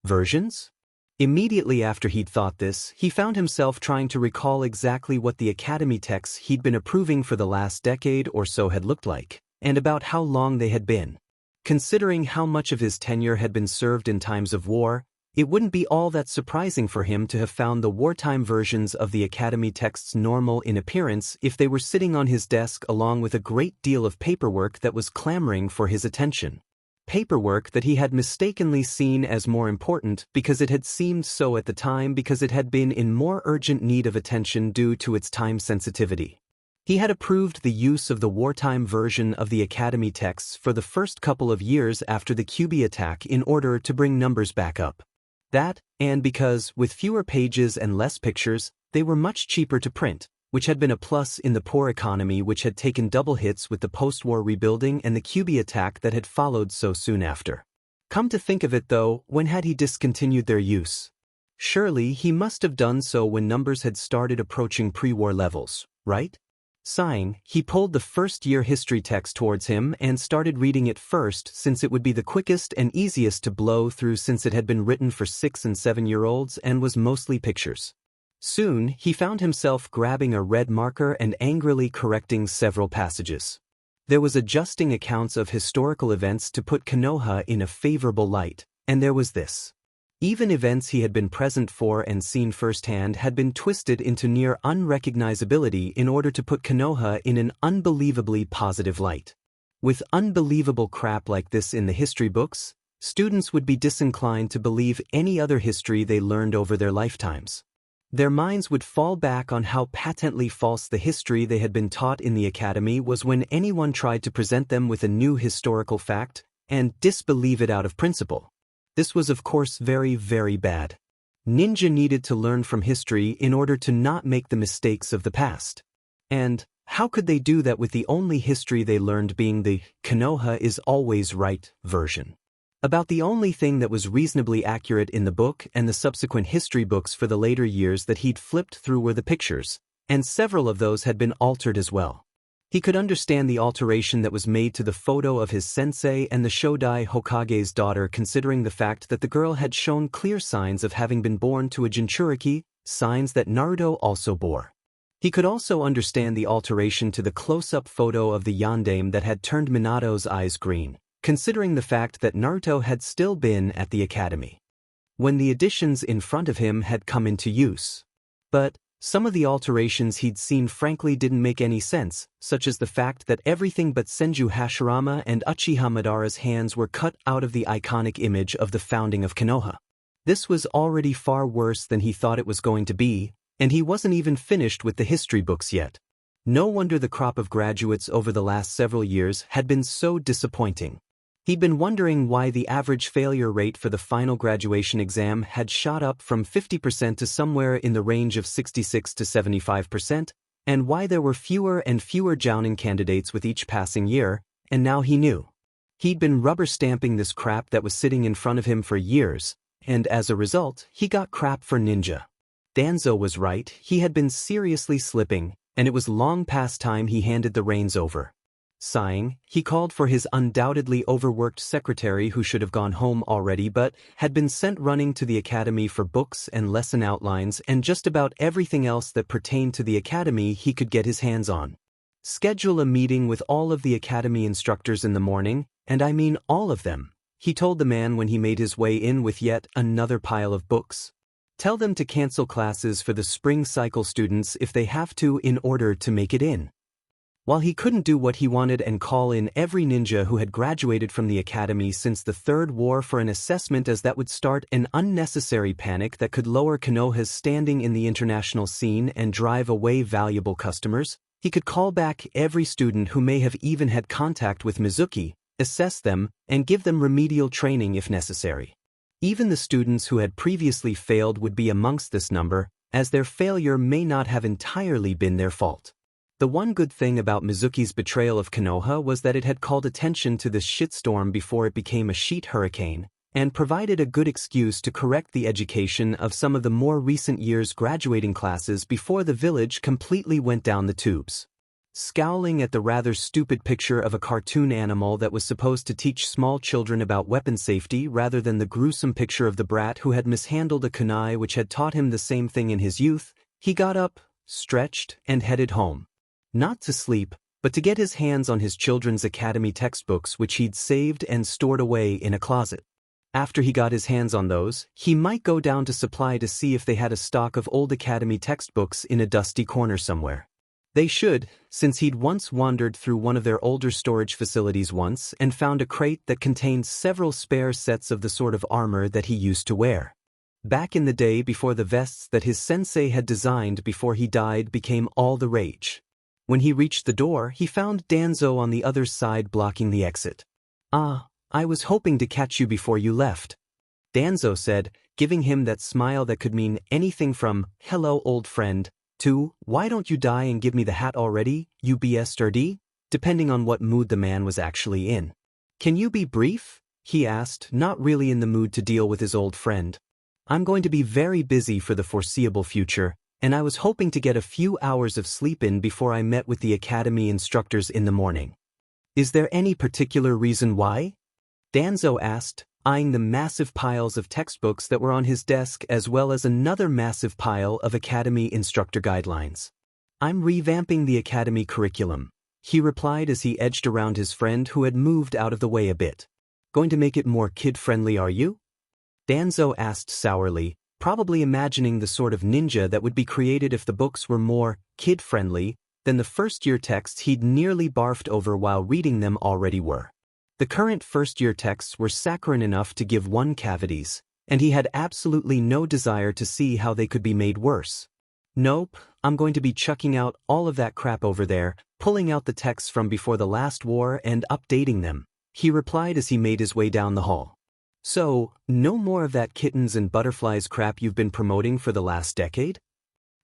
versions?" Immediately after he'd thought this, he found himself trying to recall exactly what the academy texts he'd been approving for the last decade or so had looked like, and about how long they had been. Considering how much of his tenure had been served in times of war, it wouldn't be all that surprising for him to have found the wartime versions of the academy texts normal in appearance if they were sitting on his desk along with a great deal of paperwork that was clamoring for his attention. Paperwork that he had mistakenly seen as more important because it had seemed so at the time because it had been in more urgent need of attention due to its time sensitivity. He had approved the use of the wartime version of the academy texts for the first couple of years after the Kyuubi attack in order to bring numbers back up. That, and because, with fewer pages and less pictures, they were much cheaper to print, which had been a plus in the poor economy which had taken double hits with the post-war rebuilding and the QB attack that had followed so soon after. Come to think of it though, when had he discontinued their use? Surely he must have done so when numbers had started approaching pre-war levels, right? Sighing, he pulled the first-year history text towards him and started reading it first since it would be the quickest and easiest to blow through since it had been written for 6- and 7-year-olds and was mostly pictures. Soon, he found himself grabbing a red marker and angrily correcting several passages. There was adjusting accounts of historical events to put Konoha in a favorable light, and there was this. Even events he had been present for and seen firsthand had been twisted into near unrecognizability in order to put Konoha in an unbelievably positive light. With unbelievable crap like this in the history books, students would be disinclined to believe any other history they learned over their lifetimes. Their minds would fall back on how patently false the history they had been taught in the academy was when anyone tried to present them with a new historical fact, and disbelieve it out of principle. This was of course very, very bad. Ninja needed to learn from history in order to not make the mistakes of the past. And how could they do that with the only history they learned being the Konoha is always right version? About the only thing that was reasonably accurate in the book and the subsequent history books for the later years that he'd flipped through were the pictures, and several of those had been altered as well. He could understand the alteration that was made to the photo of his sensei and the Shodai Hokage's daughter considering the fact that the girl had shown clear signs of having been born to a Jinchuriki, signs that Naruto also bore. He could also understand the alteration to the close-up photo of the yandere that had turned Minato's eyes green, considering the fact that Naruto had still been at the academy when the additions in front of him had come into use. But some of the alterations he'd seen frankly didn't make any sense, such as the fact that everything but Senju Hashirama and Uchiha Madara's hands were cut out of the iconic image of the founding of Konoha. This was already far worse than he thought it was going to be, and he wasn't even finished with the history books yet. No wonder the crop of graduates over the last several years had been so disappointing. He'd been wondering why the average failure rate for the final graduation exam had shot up from 50% to somewhere in the range of 66 to 75%, and why there were fewer and fewer Jounin candidates with each passing year, and now he knew. He'd been rubber stamping this crap that was sitting in front of him for years, and as a result, he got crap for ninja. Danzo was right, he had been seriously slipping, and it was long past time he handed the reins over. Sighing, he called for his undoubtedly overworked secretary who should have gone home already but had been sent running to the academy for books and lesson outlines and just about everything else that pertained to the academy he could get his hands on. Schedule a meeting with all of the academy instructors in the morning, and I mean all of them, he told the man when he made his way in with yet another pile of books. Tell them to cancel classes for the spring cycle students if they have to in order to make it in. While he couldn't do what he wanted and call in every ninja who had graduated from the academy since the Third War for an assessment as that would start an unnecessary panic that could lower Konoha's standing in the international scene and drive away valuable customers, he could call back every student who may have even had contact with Mizuki, assess them, and give them remedial training if necessary. Even the students who had previously failed would be amongst this number, as their failure may not have entirely been their fault. The one good thing about Mizuki's betrayal of Konoha was that it had called attention to this shitstorm before it became a sheet hurricane, and provided a good excuse to correct the education of some of the more recent years' graduating classes before the village completely went down the tubes. Scowling at the rather stupid picture of a cartoon animal that was supposed to teach small children about weapon safety rather than the gruesome picture of the brat who had mishandled a kunai which had taught him the same thing in his youth, he got up, stretched, and headed home. Not to sleep, but to get his hands on his children's academy textbooks which he'd saved and stored away in a closet. After he got his hands on those, he might go down to supply to see if they had a stock of old academy textbooks in a dusty corner somewhere. They should, since he'd once wandered through one of their older storage facilities once and found a crate that contained several spare sets of the sort of armor that he used to wear. Back in the day before the vests that his sensei had designed before he died became all the rage. When he reached the door, he found Danzo on the other side blocking the exit. "Ah, I was hoping to catch you before you left," Danzo said, giving him that smile that could mean anything from, "Hello, old friend," 2. Why don't you die and give me the hat already, you BSRD? Depending on what mood the man was actually in. Can you be brief? He asked, not really in the mood to deal with his old friend. I'm going to be very busy for the foreseeable future, and I was hoping to get a few hours of sleep in before I met with the academy instructors in the morning. Is there any particular reason why? Danzo asked, eyeing the massive piles of textbooks that were on his desk as well as another massive pile of academy instructor guidelines. I'm revamping the academy curriculum, he replied as he edged around his friend who had moved out of the way a bit. Going to make it more kid-friendly, are you? Danzo asked sourly, probably imagining the sort of ninja that would be created if the books were more kid-friendly than the first-year texts he'd nearly barfed over while reading them already were. The current first-year texts were saccharine enough to give one cavities, and he had absolutely no desire to see how they could be made worse. Nope, I'm going to be chucking out all of that crap over there, pulling out the texts from before the last war and updating them, he replied as he made his way down the hall. So, no more of that kittens and butterflies crap you've been promoting for the last decade?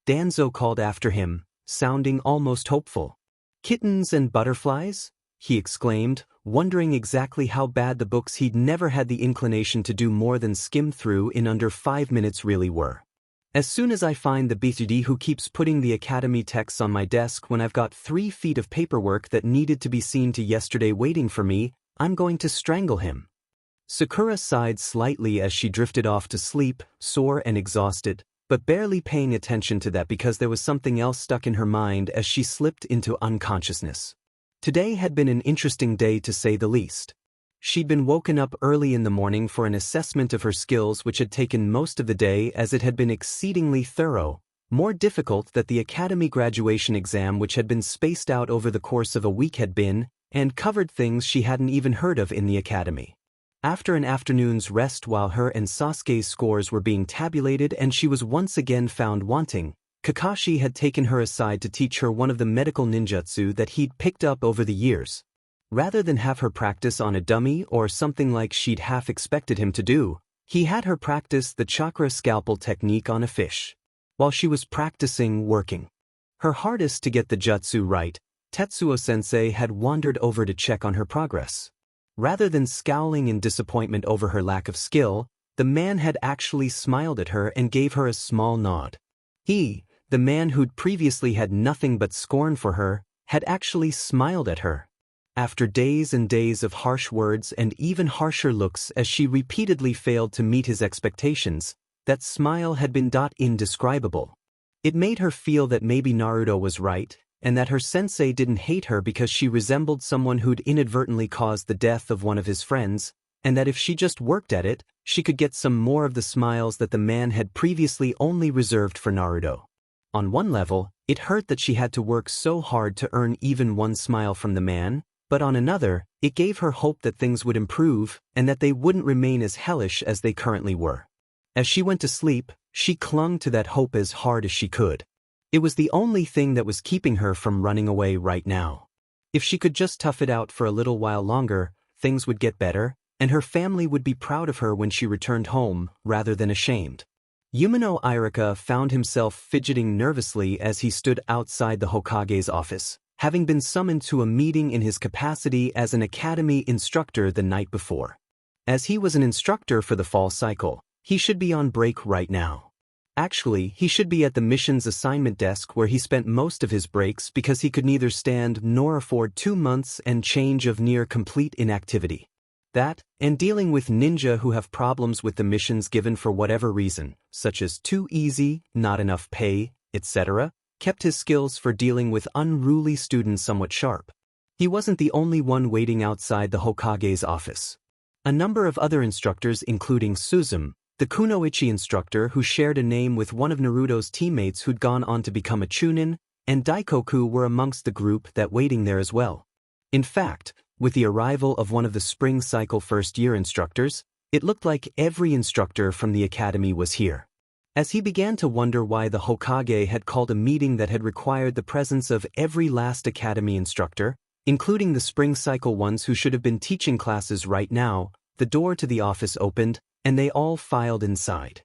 Danzo called after him, sounding almost hopeful. Kittens and butterflies? He exclaimed, wondering exactly how bad the books he'd never had the inclination to do more than skim through in under 5 minutes really were. As soon as I find the BTD who keeps putting the academy texts on my desk when I've got 3 feet of paperwork that needed to be seen to yesterday waiting for me, I'm going to strangle him. Sakura sighed slightly as she drifted off to sleep, sore and exhausted, but barely paying attention to that because there was something else stuck in her mind as she slipped into unconsciousness. Today had been an interesting day to say the least. She'd been woken up early in the morning for an assessment of her skills which had taken most of the day as it had been exceedingly thorough, more difficult than the academy graduation exam which had been spaced out over the course of a week had been, and covered things she hadn't even heard of in the academy. After an afternoon's rest while her and Sasuke's scores were being tabulated and she was once again found wanting, Kakashi had taken her aside to teach her one of the medical ninjutsu that he'd picked up over the years. Rather than have her practice on a dummy or something like she'd half expected him to do, he had her practice the chakra scalpel technique on a fish. While she was practicing working her hardest to get the jutsu right, Tetsuo-sensei had wandered over to check on her progress. Rather than scowling in disappointment over her lack of skill, the man had actually smiled at her and gave her a small nod. He, the man who'd previously had nothing but scorn for her, had actually smiled at her. After days and days of harsh words and even harsher looks as she repeatedly failed to meet his expectations, that smile had been indescribable. It made her feel that maybe Naruto was right, and that her sensei didn't hate her because she resembled someone who'd inadvertently caused the death of one of his friends, and that if she just worked at it, she could get some more of the smiles that the man had previously only reserved for Naruto. On one level, it hurt that she had to work so hard to earn even one smile from the man, but on another, it gave her hope that things would improve and that they wouldn't remain as hellish as they currently were. As she went to sleep, she clung to that hope as hard as she could. It was the only thing that was keeping her from running away right now. If she could just tough it out for a little while longer, things would get better, and her family would be proud of her when she returned home, rather than ashamed. Yumino Irika found himself fidgeting nervously as he stood outside the Hokage's office, having been summoned to a meeting in his capacity as an academy instructor the night before. As he was an instructor for the fall cycle, he should be on break right now. Actually, he should be at the missions assignment desk where he spent most of his breaks because he could neither stand nor afford 2 months and change of near complete inactivity. That, and dealing with ninja who have problems with the missions given for whatever reason, such as too easy, not enough pay, etc., kept his skills for dealing with unruly students somewhat sharp. He wasn't the only one waiting outside the Hokage's office. A number of other instructors including Suzume, the Kunoichi instructor who shared a name with one of Naruto's teammates who'd gone on to become a Chunin, and Daikoku were amongst the group that waiting there as well. In fact, with the arrival of one of the spring cycle first-year instructors, it looked like every instructor from the academy was here. As he began to wonder why the Hokage had called a meeting that had required the presence of every last academy instructor, including the spring cycle ones who should have been teaching classes right now, the door to the office opened, and they all filed inside.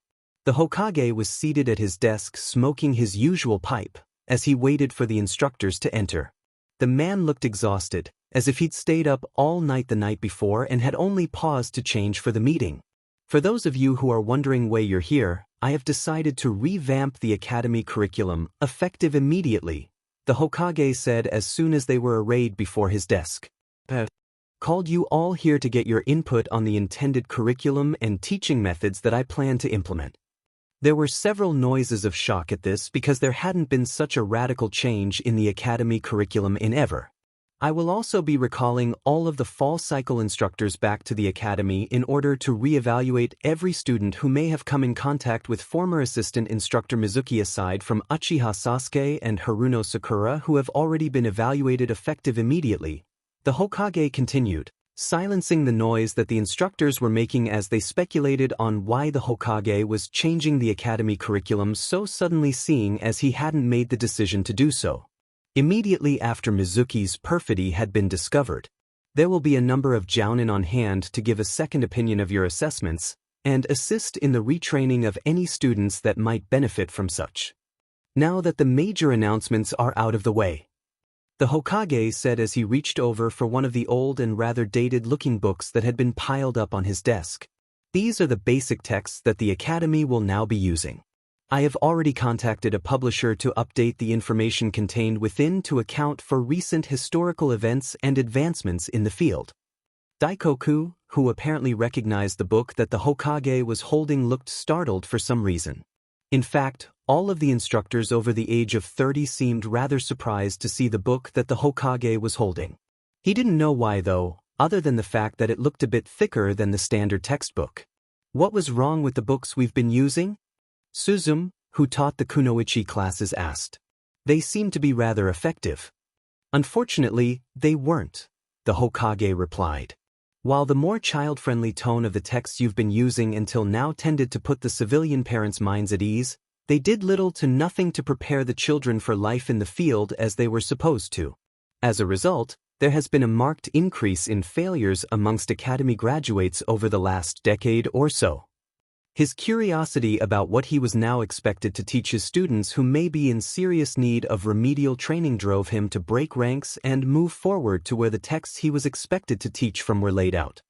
The Hokage was seated at his desk smoking his usual pipe, as he waited for the instructors to enter. The man looked exhausted, as if he'd stayed up all night the night before and had only paused to change for the meeting. For those of you who are wondering why you're here, I have decided to revamp the academy curriculum, effective immediately, the Hokage said as soon as they were arrayed before his desk. Called you all here to get your input on the intended curriculum and teaching methods that I plan to implement. There were several noises of shock at this because there hadn't been such a radical change in the academy curriculum in ever. I will also be recalling all of the fall cycle instructors back to the academy in order to re-evaluate every student who may have come in contact with former assistant instructor Mizuki aside from Uchiha Sasuke and Haruno Sakura who have already been evaluated effective immediately. The Hokage continued, silencing the noise that the instructors were making as they speculated on why the Hokage was changing the academy curriculum so suddenly, seeing as he hadn't made the decision to do so. Immediately after Mizuki's perfidy had been discovered, there will be a number of jounin on hand to give a second opinion of your assessments and assist in the retraining of any students that might benefit from such. Now that the major announcements are out of the way, the Hokage said as he reached over for one of the old and rather dated-looking books that had been piled up on his desk. These are the basic texts that the academy will now be using. I have already contacted a publisher to update the information contained within to account for recent historical events and advancements in the field. Daikoku, who apparently recognized the book that the Hokage was holding, looked startled for some reason. In fact, all of the instructors over the age of 30 seemed rather surprised to see the book that the Hokage was holding. He didn't know why though, other than the fact that it looked a bit thicker than the standard textbook. What was wrong with the books we've been using? Suzume, who taught the Kunoichi classes, asked. They seemed to be rather effective. Unfortunately, they weren't, the Hokage replied. While the more child-friendly tone of the texts you've been using until now tended to put the civilian parents' minds at ease, they did little to nothing to prepare the children for life in the field as they were supposed to. As a result, there has been a marked increase in failures amongst academy graduates over the last decade or so. His curiosity about what he was now expected to teach his students who may be in serious need of remedial training drove him to break ranks and move forward to where the texts he was expected to teach from were laid out.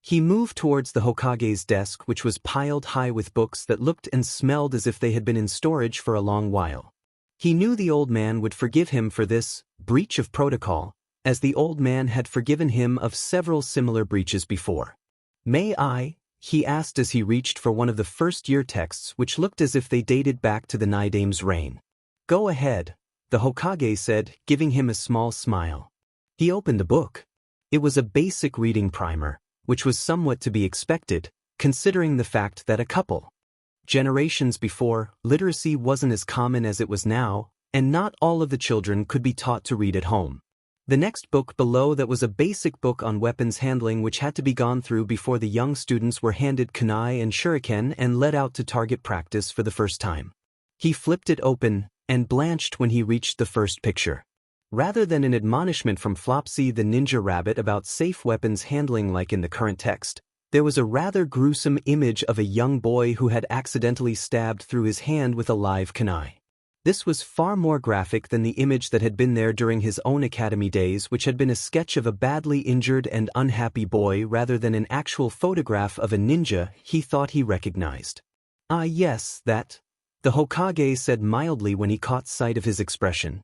He moved towards the Hokage's desk, which was piled high with books that looked and smelled as if they had been in storage for a long while. He knew the old man would forgive him for this breach of protocol, as the old man had forgiven him of several similar breaches before. "May I?" he asked as he reached for one of the first-year texts which looked as if they dated back to the Nidame's reign. "Go ahead," the Hokage said, giving him a small smile. He opened the book. It was a basic reading primer, which was somewhat to be expected, considering the fact that a couple generations before, literacy wasn't as common as it was now, and not all of the children could be taught to read at home. The next book below that was a basic book on weapons handling which had to be gone through before the young students were handed kunai and shuriken and led out to target practice for the first time. He flipped it open and blanched when he reached the first picture. Rather than an admonishment from Flopsy the Ninja Rabbit about safe weapons handling like in the current text, there was a rather gruesome image of a young boy who had accidentally stabbed through his hand with a live kunai. This was far more graphic than the image that had been there during his own academy days, which had been a sketch of a badly injured and unhappy boy rather than an actual photograph of a ninja he thought he recognized. "Ah yes, that," the Hokage said mildly when he caught sight of his expression.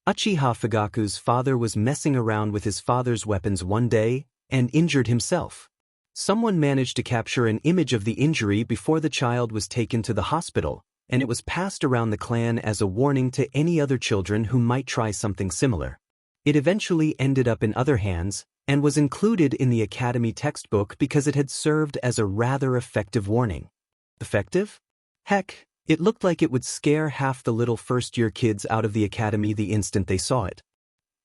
Uchiha Fugaku's father was messing around with his father's weapons one day and injured himself. Someone managed to capture an image of the injury before the child was taken to the hospital, and it was passed around the clan as a warning to any other children who might try something similar. It eventually ended up in other hands, and was included in the academy textbook because it had served as a rather effective warning. Effective? Heck, it looked like it would scare half the little first-year kids out of the academy the instant they saw it.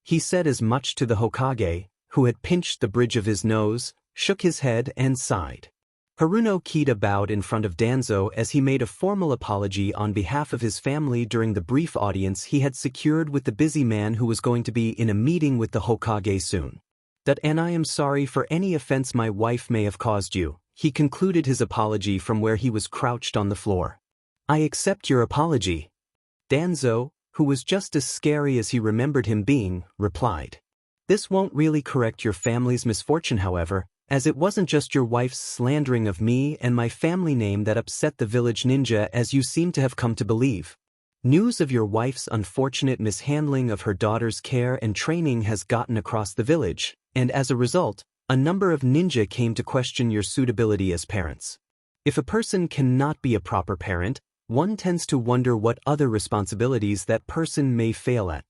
He said as much to the Hokage, who had pinched the bridge of his nose, shook his head and sighed. Haruno Kida bowed in front of Danzo as he made a formal apology on behalf of his family during the brief audience he had secured with the busy man who was going to be in a meeting with the Hokage soon. "And I am sorry for any offense my wife may have caused you," he concluded his apology from where he was crouched on the floor. I accept your apology. Danzo, who was just as scary as he remembered him being, replied. This won't really correct your family's misfortune, however, as it wasn't just your wife's slandering of me and my family name that upset the village ninja as you seem to have come to believe. News of your wife's unfortunate mishandling of her daughter's care and training has gotten across the village, and as a result, a number of ninja came to question your suitability as parents. If a person cannot be a proper parent, one tends to wonder what other responsibilities that person may fail at.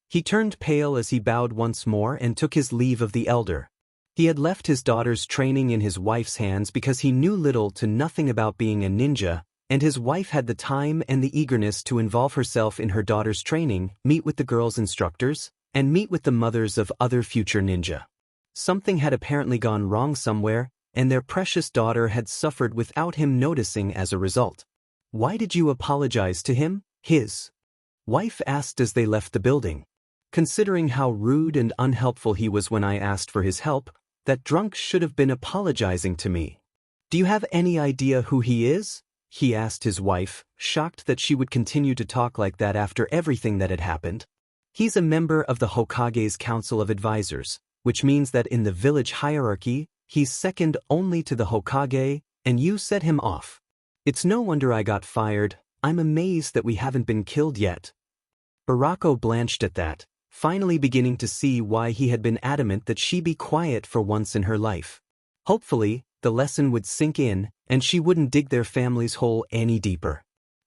He turned pale as he bowed once more and took his leave of the elder. He had left his daughter's training in his wife's hands because he knew little to nothing about being a ninja, and his wife had the time and the eagerness to involve herself in her daughter's training, meet with the girls' instructors, and meet with the mothers of other future ninja. Something had apparently gone wrong somewhere, and their precious daughter had suffered without him noticing as a result. Why did you apologize to him? His wife asked as they left the building. Considering how rude and unhelpful he was when I asked for his help, that drunk should have been apologizing to me. Do you have any idea who he is? He asked his wife, shocked that she would continue to talk like that after everything that had happened. He's a member of the Hokage's Council of Advisors, which means that in the village hierarchy, he's second only to the Hokage, and you set him off. It's no wonder I got fired. I'm amazed that we haven't been killed yet. Barako blanched at that, finally beginning to see why he had been adamant that she be quiet for once in her life. Hopefully, the lesson would sink in, and she wouldn't dig their family's hole any deeper.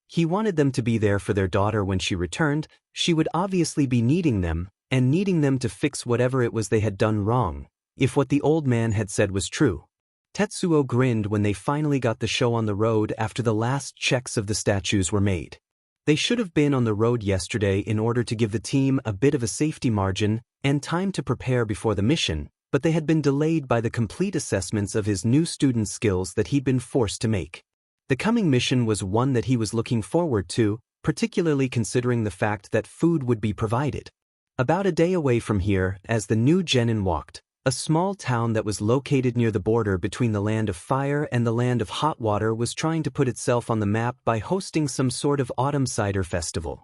He wanted them to be there for their daughter when she returned. She would obviously be needing them, and needing them to fix whatever it was they had done wrong, if what the old man had said was true. Tetsuo grinned when they finally got the show on the road after the last checks of the statues were made. They should have been on the road yesterday in order to give the team a bit of a safety margin and time to prepare before the mission, but they had been delayed by the complete assessments of his new student skills that he'd been forced to make. The coming mission was one that he was looking forward to, particularly considering the fact that food would be provided. About a day away from here, as the new genin walked, a small town that was located near the border between the land of fire and the land of hot water was trying to put itself on the map by hosting some sort of autumn cider festival.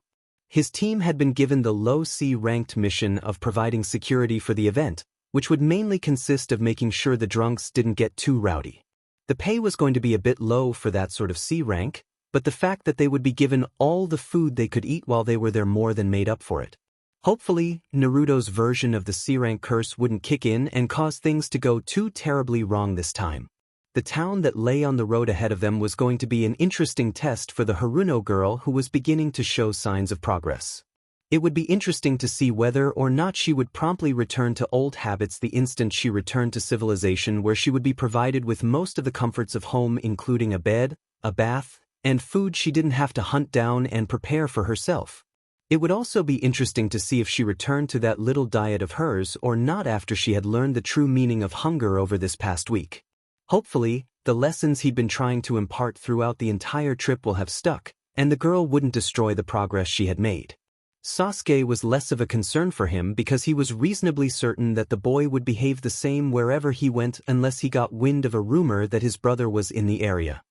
His team had been given the low C-ranked mission of providing security for the event, which would mainly consist of making sure the drunks didn't get too rowdy. The pay was going to be a bit low for that sort of C rank, but the fact that they would be given all the food they could eat while they were there more than made up for it. Hopefully, Naruto's version of the C-rank curse wouldn't kick in and cause things to go too terribly wrong this time. The town that lay on the road ahead of them was going to be an interesting test for the Haruno girl who was beginning to show signs of progress. It would be interesting to see whether or not she would promptly return to old habits the instant she returned to civilization, where she would be provided with most of the comforts of home, including a bed, a bath, and food she didn't have to hunt down and prepare for herself. It would also be interesting to see if she returned to that little diet of hers or not after she had learned the true meaning of hunger over this past week. Hopefully, the lessons he'd been trying to impart throughout the entire trip will have stuck, and the girl wouldn't destroy the progress she had made. Sasuke was less of a concern for him because he was reasonably certain that the boy would behave the same wherever he went unless he got wind of a rumor that his brother was in the area.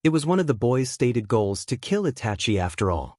It was one of the boy's stated goals to kill Itachi after all.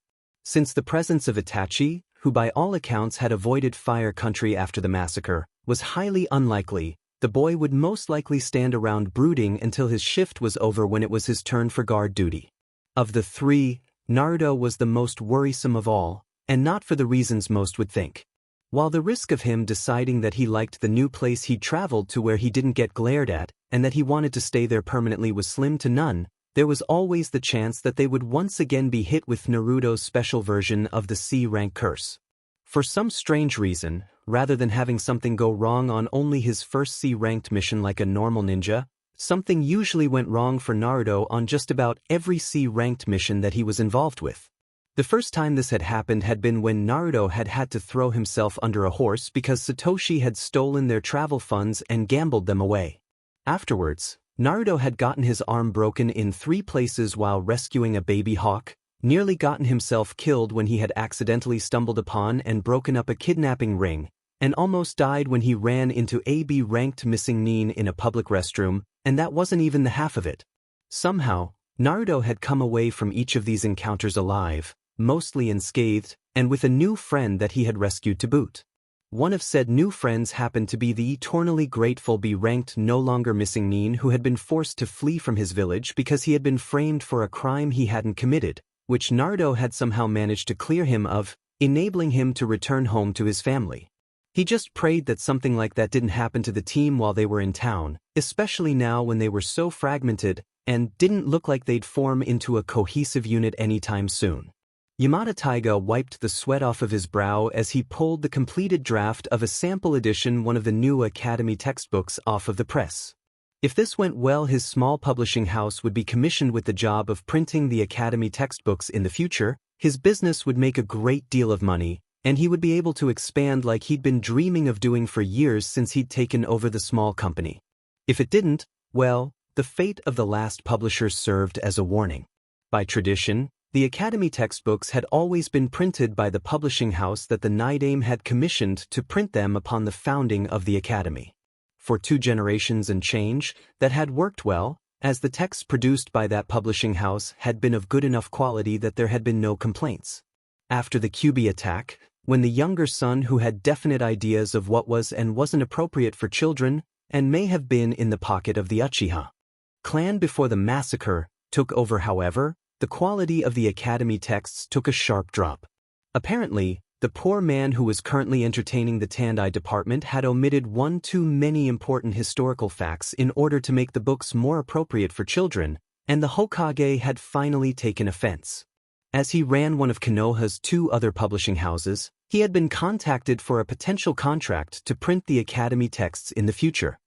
Since the presence of Itachi, who by all accounts had avoided Fire Country after the massacre, was highly unlikely, the boy would most likely stand around brooding until his shift was over when it was his turn for guard duty. Of the three, Naruto was the most worrisome of all, and not for the reasons most would think. While the risk of him deciding that he liked the new place he'd traveled to where he didn't get glared at, and that he wanted to stay there permanently was slim to none, there was always the chance that they would once again be hit with Naruto's special version of the C-rank curse. For some strange reason, rather than having something go wrong on only his first C-ranked mission like a normal ninja, something usually went wrong for Naruto on just about every C-ranked mission that he was involved with. The first time this had happened had been when Naruto had had to throw himself under a horse because Satoshi had stolen their travel funds and gambled them away. Afterwards, Naruto had gotten his arm broken in 3 places while rescuing a baby hawk, nearly gotten himself killed when he had accidentally stumbled upon and broken up a kidnapping ring, and almost died when he ran into a B-ranked missing Nin in a public restroom, and that wasn't even the half of it. Somehow, Naruto had come away from each of these encounters alive, mostly unscathed, and with a new friend that he had rescued to boot. One of said new friends happened to be the eternally grateful B-ranked no longer missing Nin, who had been forced to flee from his village because he had been framed for a crime he hadn't committed, which Naruto had somehow managed to clear him of, enabling him to return home to his family. He just prayed that something like that didn't happen to the team while they were in town, especially now when they were so fragmented and didn't look like they'd form into a cohesive unit anytime soon. Yamada Taiga wiped the sweat off of his brow as he pulled the completed draft of a sample edition one of the new Academy textbooks off of the press. If this went well, his small publishing house would be commissioned with the job of printing the Academy textbooks in the future, his business would make a great deal of money, and he would be able to expand like he'd been dreaming of doing for years since he'd taken over the small company. If it didn't, well, the fate of the last publisher served as a warning. By tradition, the Academy textbooks had always been printed by the publishing house that the Naidame had commissioned to print them upon the founding of the Academy. For 2 generations and change, that had worked well, as the texts produced by that publishing house had been of good enough quality that there had been no complaints. After the QB attack, when the younger son who had definite ideas of what was and wasn't appropriate for children, and may have been in the pocket of the Uchiha clan before the massacre, took over, however, the quality of the Academy texts took a sharp drop. Apparently, the poor man who was currently entertaining the Tandai department had omitted one too many important historical facts in order to make the books more appropriate for children, and the Hokage had finally taken offense. As he ran one of Konoha's 2 other publishing houses, he had been contacted for a potential contract to print the Academy texts in the future.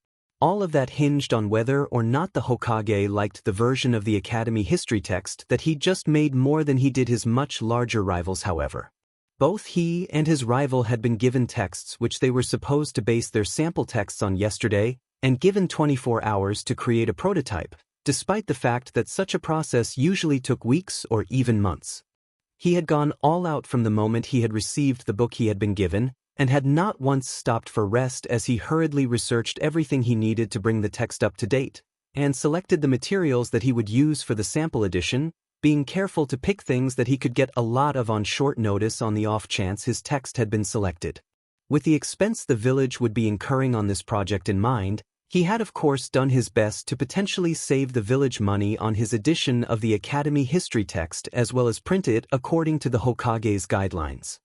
All of that hinged on whether or not the Hokage liked the version of the Academy history text that he'd just made more than he did his much larger rivals. However, both he and his rival had been given texts which they were supposed to base their sample texts on yesterday, and given 24 hours to create a prototype, despite the fact that such a process usually took weeks or even months. He had gone all out from the moment he had received the book he had been given, and had not once stopped for rest as he hurriedly researched everything he needed to bring the text up to date, and selected the materials that he would use for the sample edition, being careful to pick things that he could get a lot of on short notice on the off chance his text had been selected. With the expense the village would be incurring on this project in mind, he had of course done his best to potentially save the village money on his edition of the Academy history text as well as print it according to the Hokage's guidelines.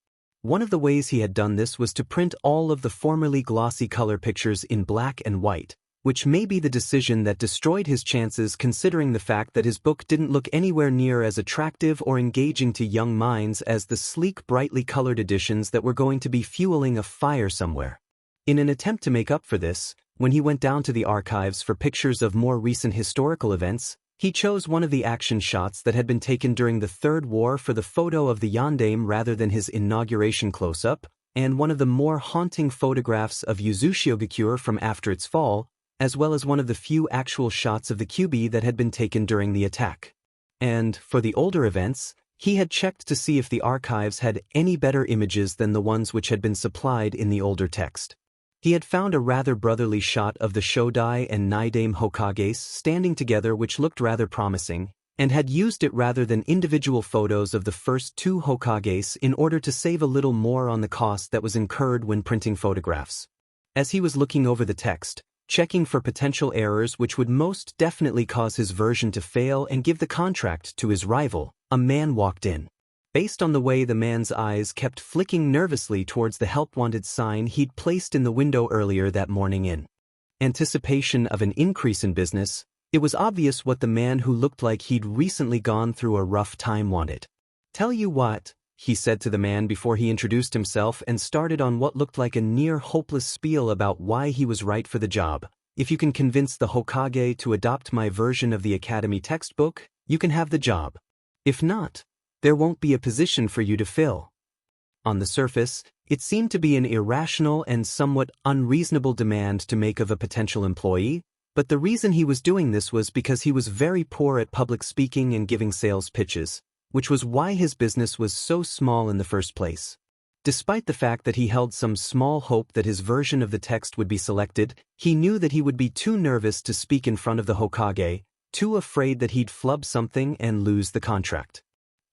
One of the ways he had done this was to print all of the formerly glossy color pictures in black and white, which may be the decision that destroyed his chances considering the fact that his book didn't look anywhere near as attractive or engaging to young minds as the sleek, brightly colored editions that were going to be fueling a fire somewhere. In an attempt to make up for this, when he went down to the archives for pictures of more recent historical events, he chose one of the action shots that had been taken during the Third War for the photo of the Yondaime rather than his inauguration close-up, and one of the more haunting photographs of Yuzushiogakure from after its fall, as well as one of the few actual shots of the QB that had been taken during the attack. And, for the older events, he had checked to see if the archives had any better images than the ones which had been supplied in the older text. He had found a rather brotherly shot of the Shodai and Naidame Hokages standing together which looked rather promising, and had used it rather than individual photos of the first 2 Hokages in order to save a little more on the cost that was incurred when printing photographs. As he was looking over the text, checking for potential errors which would most definitely cause his version to fail and give the contract to his rival, a man walked in. Based on the way the man's eyes kept flicking nervously towards the help wanted sign he'd placed in the window earlier that morning in anticipation of an increase in business, it was obvious what the man who looked like he'd recently gone through a rough time wanted. "Tell you what," he said to the man before he introduced himself and started on what looked like a near-hopeless spiel about why he was right for the job. "If you can convince the Hokage to adopt my version of the Academy textbook, you can have the job. If not, there won't be a position for you to fill." On the surface, it seemed to be an irrational and somewhat unreasonable demand to make of a potential employee, but the reason he was doing this was because he was very poor at public speaking and giving sales pitches, which was why his business was so small in the first place. Despite the fact that he held some small hope that his version of the text would be selected, he knew that he would be too nervous to speak in front of the Hokage, too afraid that he'd flub something and lose the contract.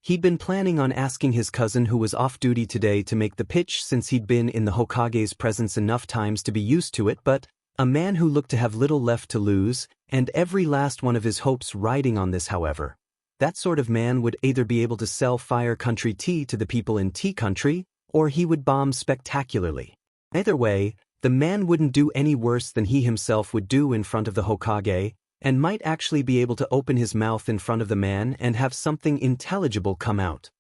He'd been planning on asking his cousin who was off duty today to make the pitch since he'd been in the Hokage's presence enough times to be used to it, but a man who looked to have little left to lose, and every last one of his hopes riding on this, however. That sort of man would either be able to sell fire country tea to the people in tea country, or he would bomb spectacularly. Either way, the man wouldn't do any worse than he himself would do in front of the Hokage, and might actually be able to open his mouth in front of the man and have something intelligible come out.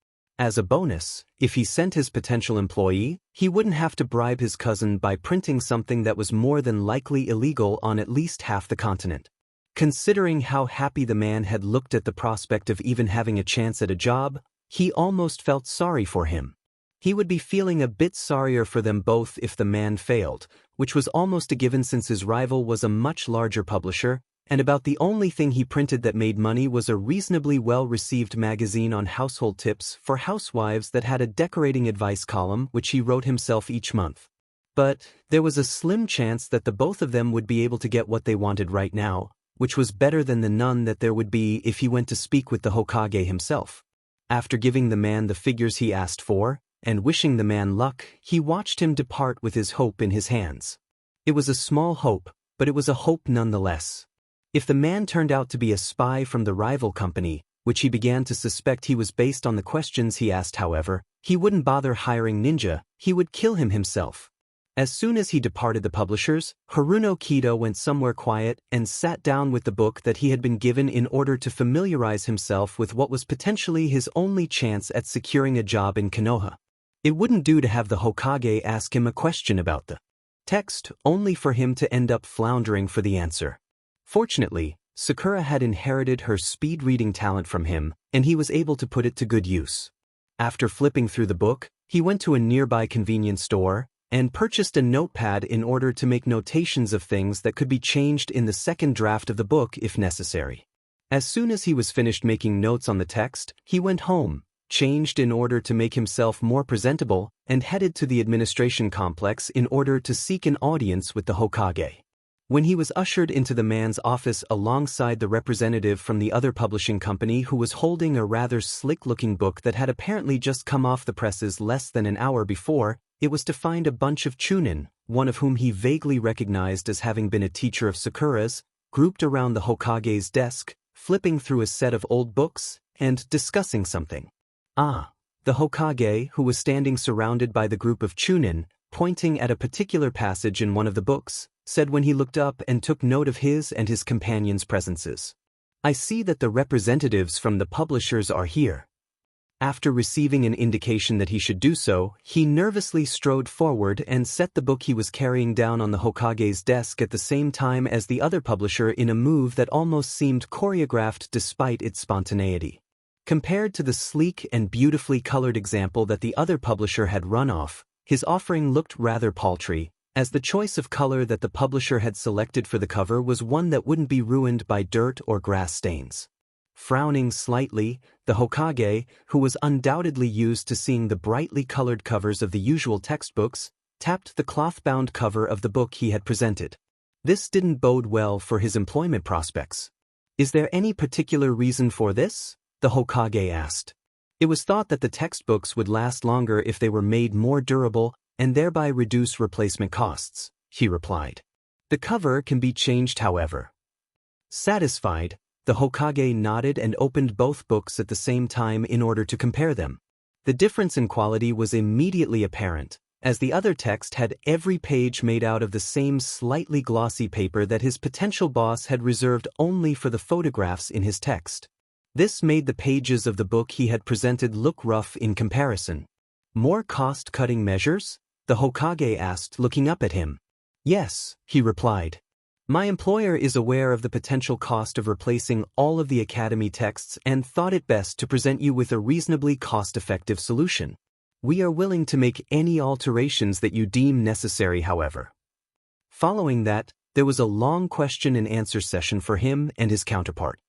As a bonus, if he sent his potential employee, he wouldn't have to bribe his cousin by printing something that was more than likely illegal on at least half the continent. Considering how happy the man had looked at the prospect of even having a chance at a job, he almost felt sorry for him. He would be feeling a bit sorrier for them both if the man failed, which was almost a given since his rival was a much larger publisher, and about the only thing he printed that made money was a reasonably well-received magazine on household tips for housewives that had a decorating advice column which he wrote himself each month. But there was a slim chance that the both of them would be able to get what they wanted right now, which was better than the none that there would be if he went to speak with the Hokage himself. After giving the man the figures he asked for, and wishing the man luck, he watched him depart with his hope in his hands. It was a small hope, but it was a hope nonetheless. If the man turned out to be a spy from the rival company, which he began to suspect he was based on the questions he asked, however, he wouldn't bother hiring ninja, he would kill him himself. As soon as he departed the publishers, Haruno Kido went somewhere quiet and sat down with the book that he had been given in order to familiarize himself with what was potentially his only chance at securing a job in Konoha. It wouldn't do to have the Hokage ask him a question about the text, only for him to end up floundering for the answer. Fortunately, Sakura had inherited her speed-reading talent from him, and he was able to put it to good use. After flipping through the book, he went to a nearby convenience store and purchased a notepad in order to make notations of things that could be changed in the second draft of the book if necessary. As soon as he was finished making notes on the text, he went home, changed in order to make himself more presentable, and headed to the administration complex in order to seek an audience with the Hokage. When he was ushered into the man's office alongside the representative from the other publishing company who was holding a rather slick-looking book that had apparently just come off the presses less than an hour before, it was to find a bunch of Chunin, one of whom he vaguely recognized as having been a teacher of Sakura's, grouped around the Hokage's desk, flipping through a set of old books, and discussing something. The Hokage, who was standing surrounded by the group of Chunin, pointing at a particular passage in one of the books, said when he looked up and took note of his and his companion's presences. "I see that the representatives from the publishers are here." After receiving an indication that he should do so, he nervously strode forward and set the book he was carrying down on the Hokage's desk at the same time as the other publisher in a move that almost seemed choreographed despite its spontaneity. Compared to the sleek and beautifully colored example that the other publisher had run off, his offering looked rather paltry, as the choice of color that the publisher had selected for the cover was one that wouldn't be ruined by dirt or grass stains. Frowning slightly, the Hokage, who was undoubtedly used to seeing the brightly colored covers of the usual textbooks, tapped the cloth-bound cover of the book he had presented. This didn't bode well for his employment prospects. "Is there any particular reason for this?" the Hokage asked. It was thought that the textbooks would last longer if they were made more durable and thereby reduce replacement costs, he replied. "The cover can be changed, however." Satisfied, the Hokage nodded and opened both books at the same time in order to compare them. The difference in quality was immediately apparent, as the other text had every page made out of the same slightly glossy paper that his potential boss had reserved only for the photographs in his text. This made the pages of the book he had presented look rough in comparison. "More cost-cutting measures?" the Hokage asked, looking up at him. "Yes," he replied. "My employer is aware of the potential cost of replacing all of the academy texts and thought it best to present you with a reasonably cost-effective solution. We are willing to make any alterations that you deem necessary, however." Following that, there was a long question-and-answer session for him and his counterpart.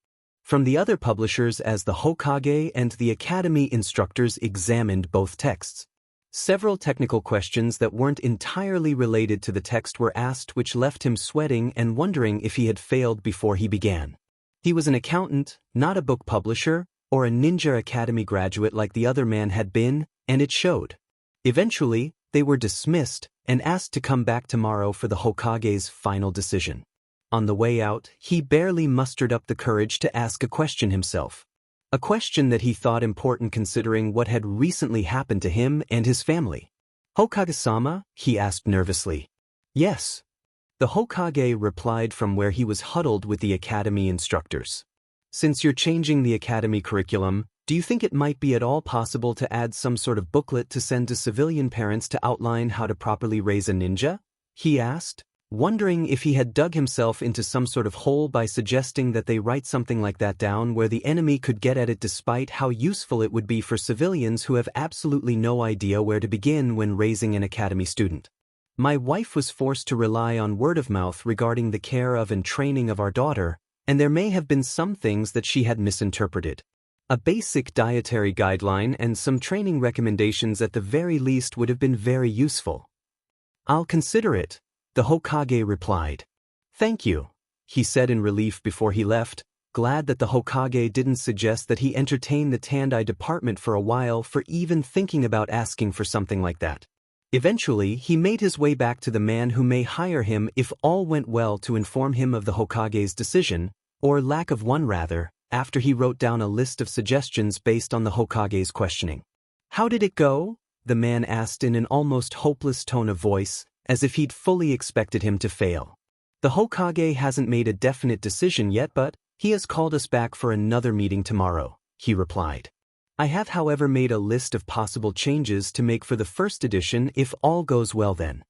From the other publishers as the Hokage and the academy instructors examined both texts. Several technical questions that weren't entirely related to the text were asked, which left him sweating and wondering if he had failed before he began. He was an accountant, not a book publisher, or a ninja academy graduate like the other man had been, and it showed. Eventually, they were dismissed and asked to come back tomorrow for the Hokage's final decision. On the way out, he barely mustered up the courage to ask a question himself. A question that he thought important considering what had recently happened to him and his family. "Hokage-sama?" he asked nervously. "Yes." The Hokage replied from where he was huddled with the academy instructors. "Since you're changing the academy curriculum, do you think it might be at all possible to add some sort of booklet to send to civilian parents to outline how to properly raise a ninja?" he asked, wondering if he had dug himself into some sort of hole by suggesting that they write something like that down where the enemy could get at it, despite how useful it would be for civilians who have absolutely no idea where to begin when raising an academy student. "My wife was forced to rely on word of mouth regarding the care of and training of our daughter, and there may have been some things that she had misinterpreted. A basic dietary guideline and some training recommendations at the very least would have been very useful." "I'll consider it," the Hokage replied. "Thank you," he said in relief before he left, glad that the Hokage didn't suggest that he entertain the Tandai department for a while for even thinking about asking for something like that. Eventually, he made his way back to the man who may hire him if all went well to inform him of the Hokage's decision, or lack of one rather, after he wrote down a list of suggestions based on the Hokage's questioning. "How did it go?" the man asked in an almost hopeless tone of voice, as if he'd fully expected him to fail. "The Hokage hasn't made a definite decision yet, but he has called us back for another meeting tomorrow," he replied. "I have however made a list of possible changes to make for the first edition if all goes well then."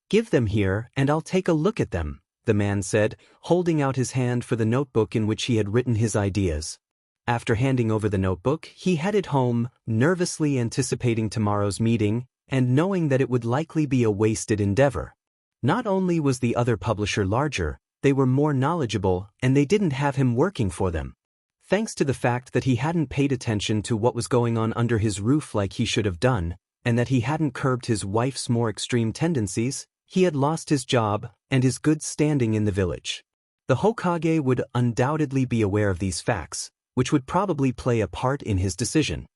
"Give them here and I'll take a look at them," the man said, holding out his hand for the notebook in which he had written his ideas. After handing over the notebook, he headed home, nervously anticipating tomorrow's meeting, and knowing that it would likely be a wasted endeavor. Not only was the other publisher larger, they were more knowledgeable, and they didn't have him working for them. Thanks to the fact that he hadn't paid attention to what was going on under his roof like he should have done, and that he hadn't curbed his wife's more extreme tendencies, he had lost his job and his good standing in the village. The Hokage would undoubtedly be aware of these facts, which would probably play a part in his decision.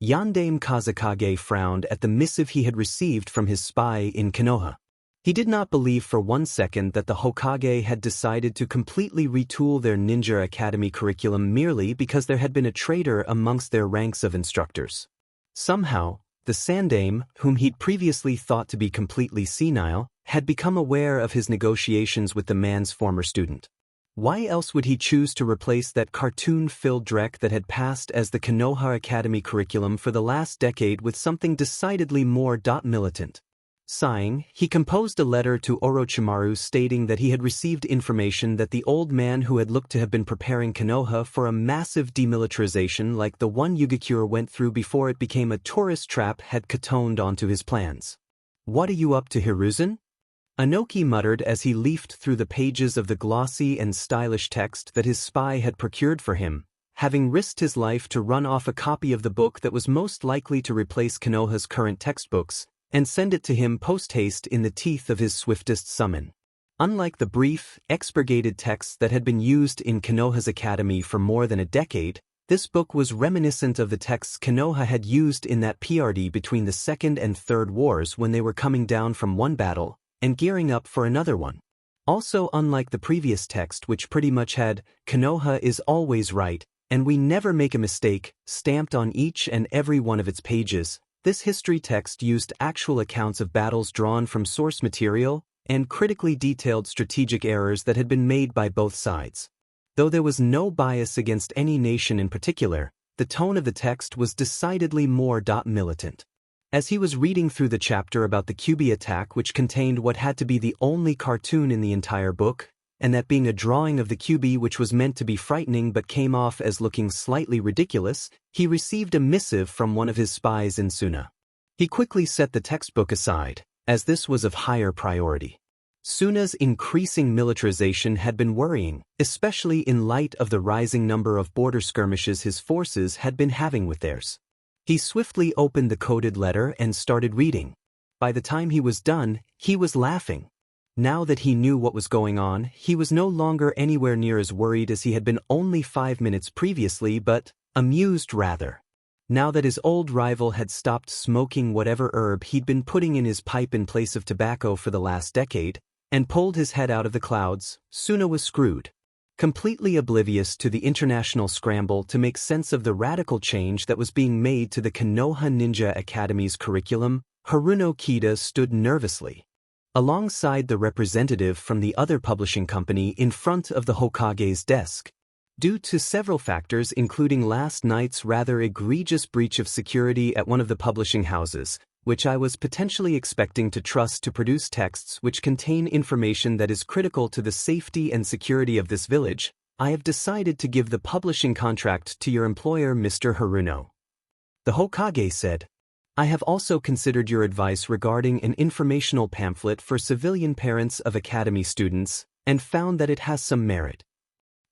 Yandame Kazekage frowned at the missive he had received from his spy in Konoha. He did not believe for one second that the Hokage had decided to completely retool their ninja academy curriculum merely because there had been a traitor amongst their ranks of instructors. Somehow, the Sandame, whom he'd previously thought to be completely senile, had become aware of his negotiations with the man's former student. Why else would he choose to replace that cartoon-filled dreck that had passed as the Konoha Academy curriculum for the last decade with something decidedly more militant? Sighing, he composed a letter to Orochimaru stating that he had received information that the old man who had looked to have been preparing Konoha for a massive demilitarization like the one Yugikure went through before it became a tourist trap had catoned onto his plans. "What are you up to, Hiruzen?" Anoki muttered as he leafed through the pages of the glossy and stylish text that his spy had procured for him, having risked his life to run off a copy of the book that was most likely to replace Konoha's current textbooks, and send it to him post-haste in the teeth of his swiftest summon. Unlike the brief, expurgated texts that had been used in Konoha's academy for more than a decade, this book was reminiscent of the texts Konoha had used in that PRD between the Second and Third Wars when they were coming down from one battle and gearing up for another one. Also, unlike the previous text, which pretty much had "Konoha is always right, and we never make a mistake" stamped on each and every one of its pages, this history text used actual accounts of battles drawn from source material and critically detailed strategic errors that had been made by both sides. Though there was no bias against any nation in particular, the tone of the text was decidedly more militant. As he was reading through the chapter about the Kyuubi attack, which contained what had to be the only cartoon in the entire book, and that being a drawing of the Kyuubi which was meant to be frightening but came off as looking slightly ridiculous, he received a missive from one of his spies in Suna. He quickly set the textbook aside, as this was of higher priority. Suna's increasing militarization had been worrying, especially in light of the rising number of border skirmishes his forces had been having with theirs. He swiftly opened the coded letter and started reading. By the time he was done, he was laughing. Now that he knew what was going on, he was no longer anywhere near as worried as he had been only 5 minutes previously, but amused rather. Now that his old rival had stopped smoking whatever herb he'd been putting in his pipe in place of tobacco for the last decade, and pulled his head out of the clouds, Suna was screwed. Completely oblivious to the international scramble to make sense of the radical change that was being made to the Konoha Ninja Academy's curriculum, Haruno Kida stood nervously alongside the representative from the other publishing company in front of the Hokage's desk. Due to several factors including last night's rather egregious breach of security at one of the publishing houses, which I was potentially expecting to trust to produce texts which contain information that is critical to the safety and security of this village, I have decided to give the publishing contract to your employer, Mr. Haruno. The Hokage said, I have also considered your advice regarding an informational pamphlet for civilian parents of academy students, and found that it has some merit.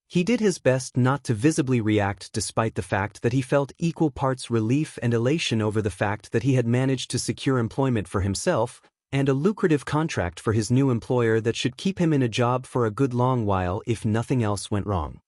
He did his best not to visibly react despite the fact that he felt equal parts relief and elation over the fact that he had managed to secure employment for himself, and a lucrative contract for his new employer that should keep him in a job for a good long while if nothing else went wrong.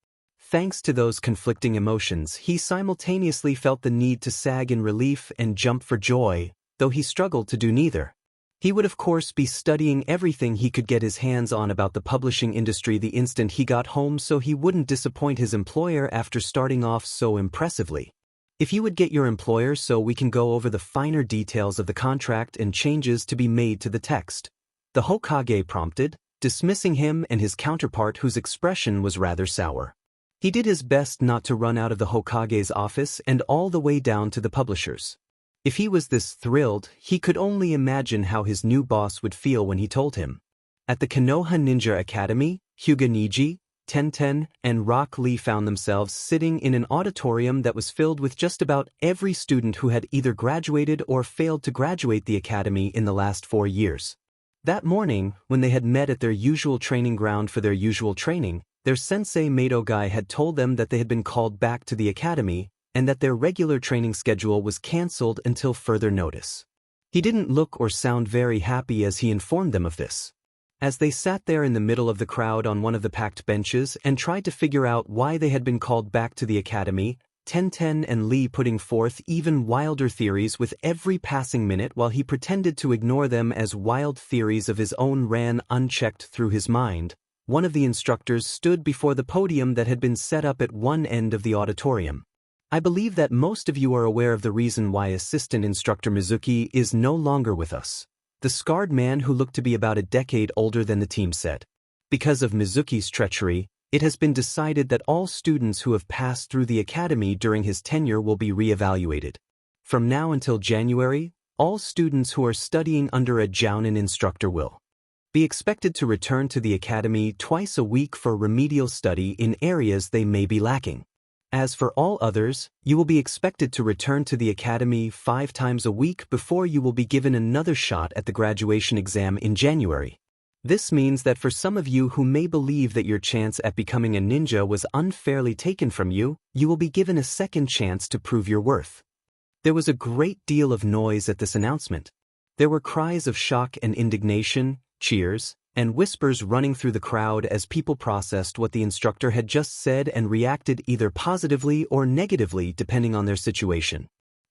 Thanks to those conflicting emotions, he simultaneously felt the need to sag in relief and jump for joy, though he struggled to do neither. He would of course be studying everything he could get his hands on about the publishing industry the instant he got home so he wouldn't disappoint his employer after starting off so impressively. If you would get your employer so we can go over the finer details of the contract and changes to be made to the text, the Hokage prompted, dismissing him and his counterpart whose expression was rather sour. He did his best not to run out of the Hokage's office and all the way down to the publishers. If he was this thrilled, he could only imagine how his new boss would feel when he told him. At the Konoha Ninja Academy, Hyuga Niji, Tenten, and Rock Lee found themselves sitting in an auditorium that was filled with just about every student who had either graduated or failed to graduate the academy in the last 4 years. That morning, when they had met at their usual training ground for their usual training, their sensei Madogai had told them that they had been called back to the academy, and that their regular training schedule was cancelled until further notice. He didn't look or sound very happy as he informed them of this. As they sat there in the middle of the crowd on one of the packed benches and tried to figure out why they had been called back to the academy, Tenten and Lee putting forth even wilder theories with every passing minute while he pretended to ignore them as wild theories of his own ran unchecked through his mind, one of the instructors stood before the podium that had been set up at one end of the auditorium. I believe that most of you are aware of the reason why Assistant Instructor Mizuki is no longer with us. The scarred man who looked to be about a decade older than the team said. Because of Mizuki's treachery, it has been decided that all students who have passed through the academy during his tenure will be re-evaluated. From now until January, all students who are studying under a Jounin instructor will be expected to return to the academy twice a week for remedial study in areas they may be lacking. As for all others, you will be expected to return to the academy 5 times a week before you will be given another shot at the graduation exam in January. This means that for some of you who may believe that your chance at becoming a ninja was unfairly taken from you, you will be given a second chance to prove your worth. There was a great deal of noise at this announcement. There were cries of shock and indignation, cheers, and whispers running through the crowd as people processed what the instructor had just said and reacted either positively or negatively depending on their situation.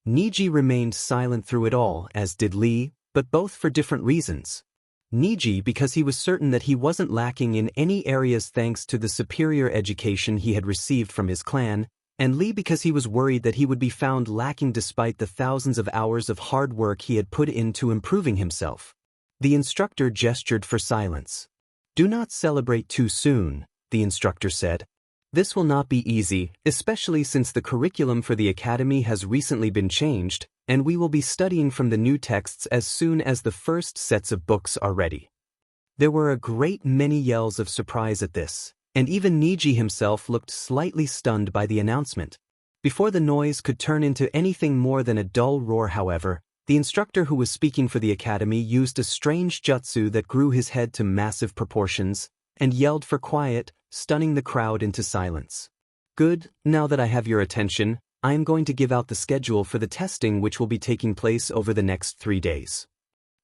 Niji remained silent through it all, as did Lee, but both for different reasons. Niji because he was certain that he wasn't lacking in any areas thanks to the superior education he had received from his clan, and Lee because he was worried that he would be found lacking despite the thousands of hours of hard work he had put into improving himself. The instructor gestured for silence. Do not celebrate too soon, the instructor said. This will not be easy, especially since the curriculum for the academy has recently been changed, and we will be studying from the new texts as soon as the first sets of books are ready. There were a great many yells of surprise at this, and even Niji himself looked slightly stunned by the announcement. Before the noise could turn into anything more than a dull roar, however, the instructor who was speaking for the academy used a strange jutsu that grew his head to massive proportions, and yelled for quiet, stunning the crowd into silence. Good, now that I have your attention, I am going to give out the schedule for the testing which will be taking place over the next 3 days.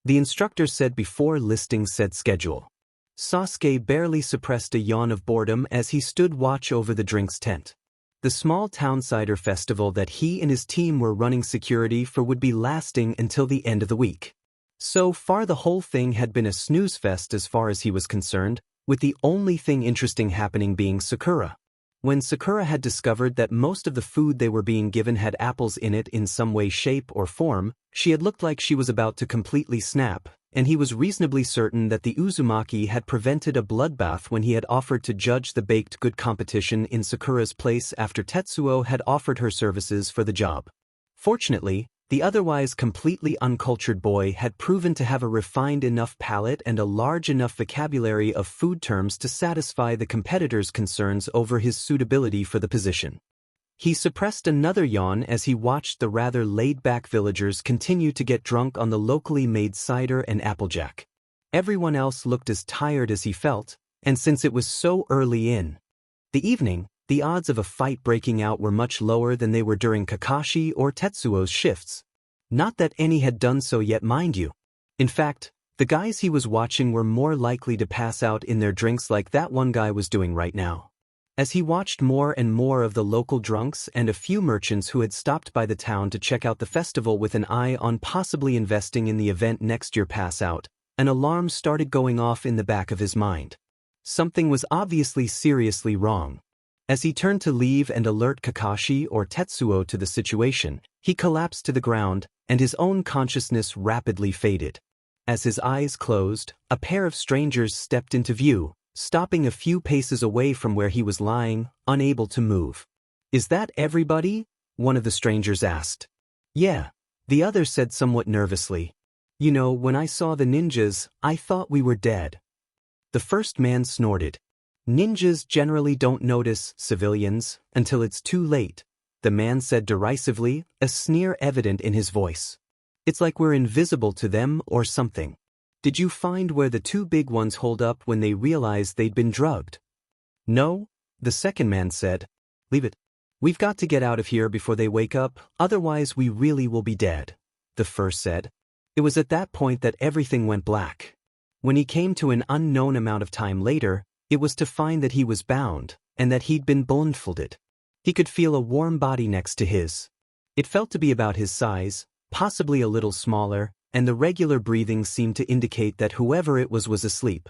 The instructor said before listing said schedule. Sasuke barely suppressed a yawn of boredom as he stood watch over the drinks tent. The small town cider festival that he and his team were running security for would be lasting until the end of the week. So far the whole thing had been a snooze fest as far as he was concerned, with the only thing interesting happening being Sakura. When Sakura had discovered that most of the food they were being given had apples in it in some way, shape, or form, she had looked like she was about to completely snap, and he was reasonably certain that the Uzumaki had prevented a bloodbath when he had offered to judge the baked good competition in Sakura's place after Tetsuo had offered her services for the job. Fortunately, the otherwise completely uncultured boy had proven to have a refined enough palate and a large enough vocabulary of food terms to satisfy the competitor's concerns over his suitability for the position. He suppressed another yawn as he watched the rather laid-back villagers continue to get drunk on the locally made cider and applejack. Everyone else looked as tired as he felt, and since it was so early in the evening, the odds of a fight breaking out were much lower than they were during Kakashi or Tetsuo's shifts. Not that any had done so yet, mind you. In fact, the guys he was watching were more likely to pass out in their drinks like that one guy was doing right now. As he watched more and more of the local drunks and a few merchants who had stopped by the town to check out the festival with an eye on possibly investing in the event next year pass out, an alarm started going off in the back of his mind. Something was obviously seriously wrong. As he turned to leave and alert Kakashi or Tetsuo to the situation, he collapsed to the ground, and his own consciousness rapidly faded. As his eyes closed, a pair of strangers stepped into view, stopping a few paces away from where he was lying, unable to move. "Is that everybody?" one of the strangers asked. "Yeah," the other said somewhat nervously. "You know, when I saw the ninjas, I thought we were dead." The first man snorted. "Ninjas generally don't notice civilians until it's too late," the man said derisively, a sneer evident in his voice. "It's like we're invisible to them or something. Did you find where the two big ones holed up when they realized they'd been drugged?" "No," the second man said. "Leave it. We've got to get out of here before they wake up, otherwise we really will be dead," the first said. It was at that point that everything went black. When he came to an unknown amount of time later, it was to find that he was bound, and that he'd been blindfolded. He could feel a warm body next to his. It felt to be about his size, possibly a little smaller, and the regular breathing seemed to indicate that whoever it was asleep.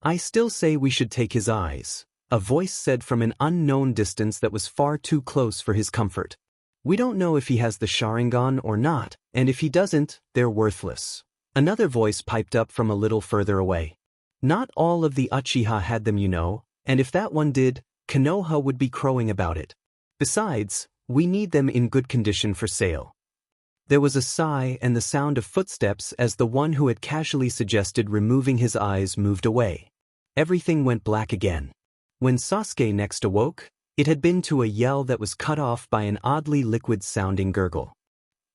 "I still say we should take his eyes," a voice said from an unknown distance that was far too close for his comfort. "We don't know if he has the Sharingan or not, and if he doesn't, they're worthless." Another voice piped up from a little further away. "Not all of the Uchiha had them, you know, and if that one did, Konoha would be crowing about it. Besides, we need them in good condition for sale." There was a sigh and the sound of footsteps as the one who had casually suggested removing his eyes moved away. Everything went black again. When Sasuke next awoke, it had been to a yell that was cut off by an oddly liquid-sounding gurgle.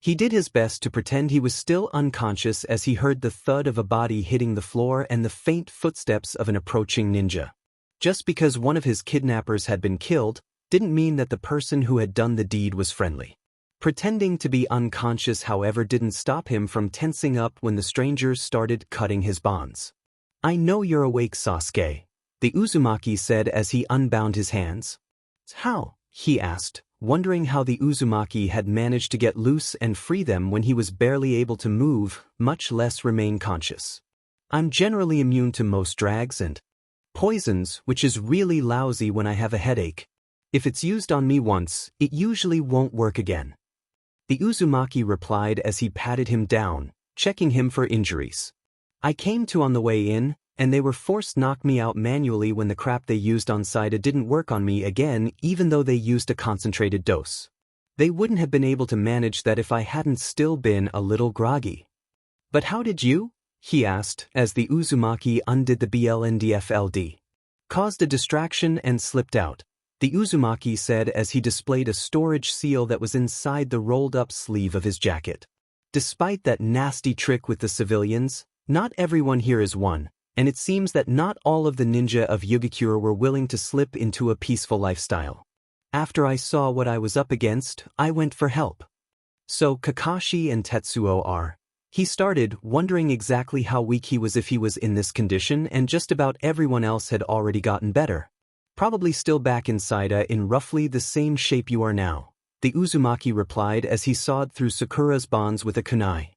He did his best to pretend he was still unconscious as he heard the thud of a body hitting the floor and the faint footsteps of an approaching ninja. Just because one of his kidnappers had been killed didn't mean that the person who had done the deed was friendly. Pretending to be unconscious, however, didn't stop him from tensing up when the strangers started cutting his bonds. "I know you're awake, Sasuke," the Uzumaki said as he unbound his hands. "How?" he asked, wondering how the Uzumaki had managed to get loose and free them when he was barely able to move, much less remain conscious. "I'm generally immune to most drags and poisons, which is really lousy when I have a headache. If it's used on me once, it usually won't work again." The Uzumaki replied as he patted him down, checking him for injuries. "I came to on the way in, and they were forced to knock me out manually when the crap they used on Saida didn't work on me again, even though they used a concentrated dose. They wouldn't have been able to manage that if I hadn't still been a little groggy." "But how did you?" he asked as the Uzumaki undid the blndfld. "Caused a distraction and slipped out," the Uzumaki said as he displayed a storage seal that was inside the rolled-up sleeve of his jacket. "Despite that nasty trick with the civilians, not everyone here is one, and it seems that not all of the ninja of Yugakure were willing to slip into a peaceful lifestyle. After I saw what I was up against, I went for help." "So Kakashi and Tetsuo are He started wondering exactly how weak he was if he was in this condition, and just about everyone else had already gotten better. Probably still back inside in roughly the same shape you are now, the Uzumaki replied as he sawed through Sakura's bonds with a kunai.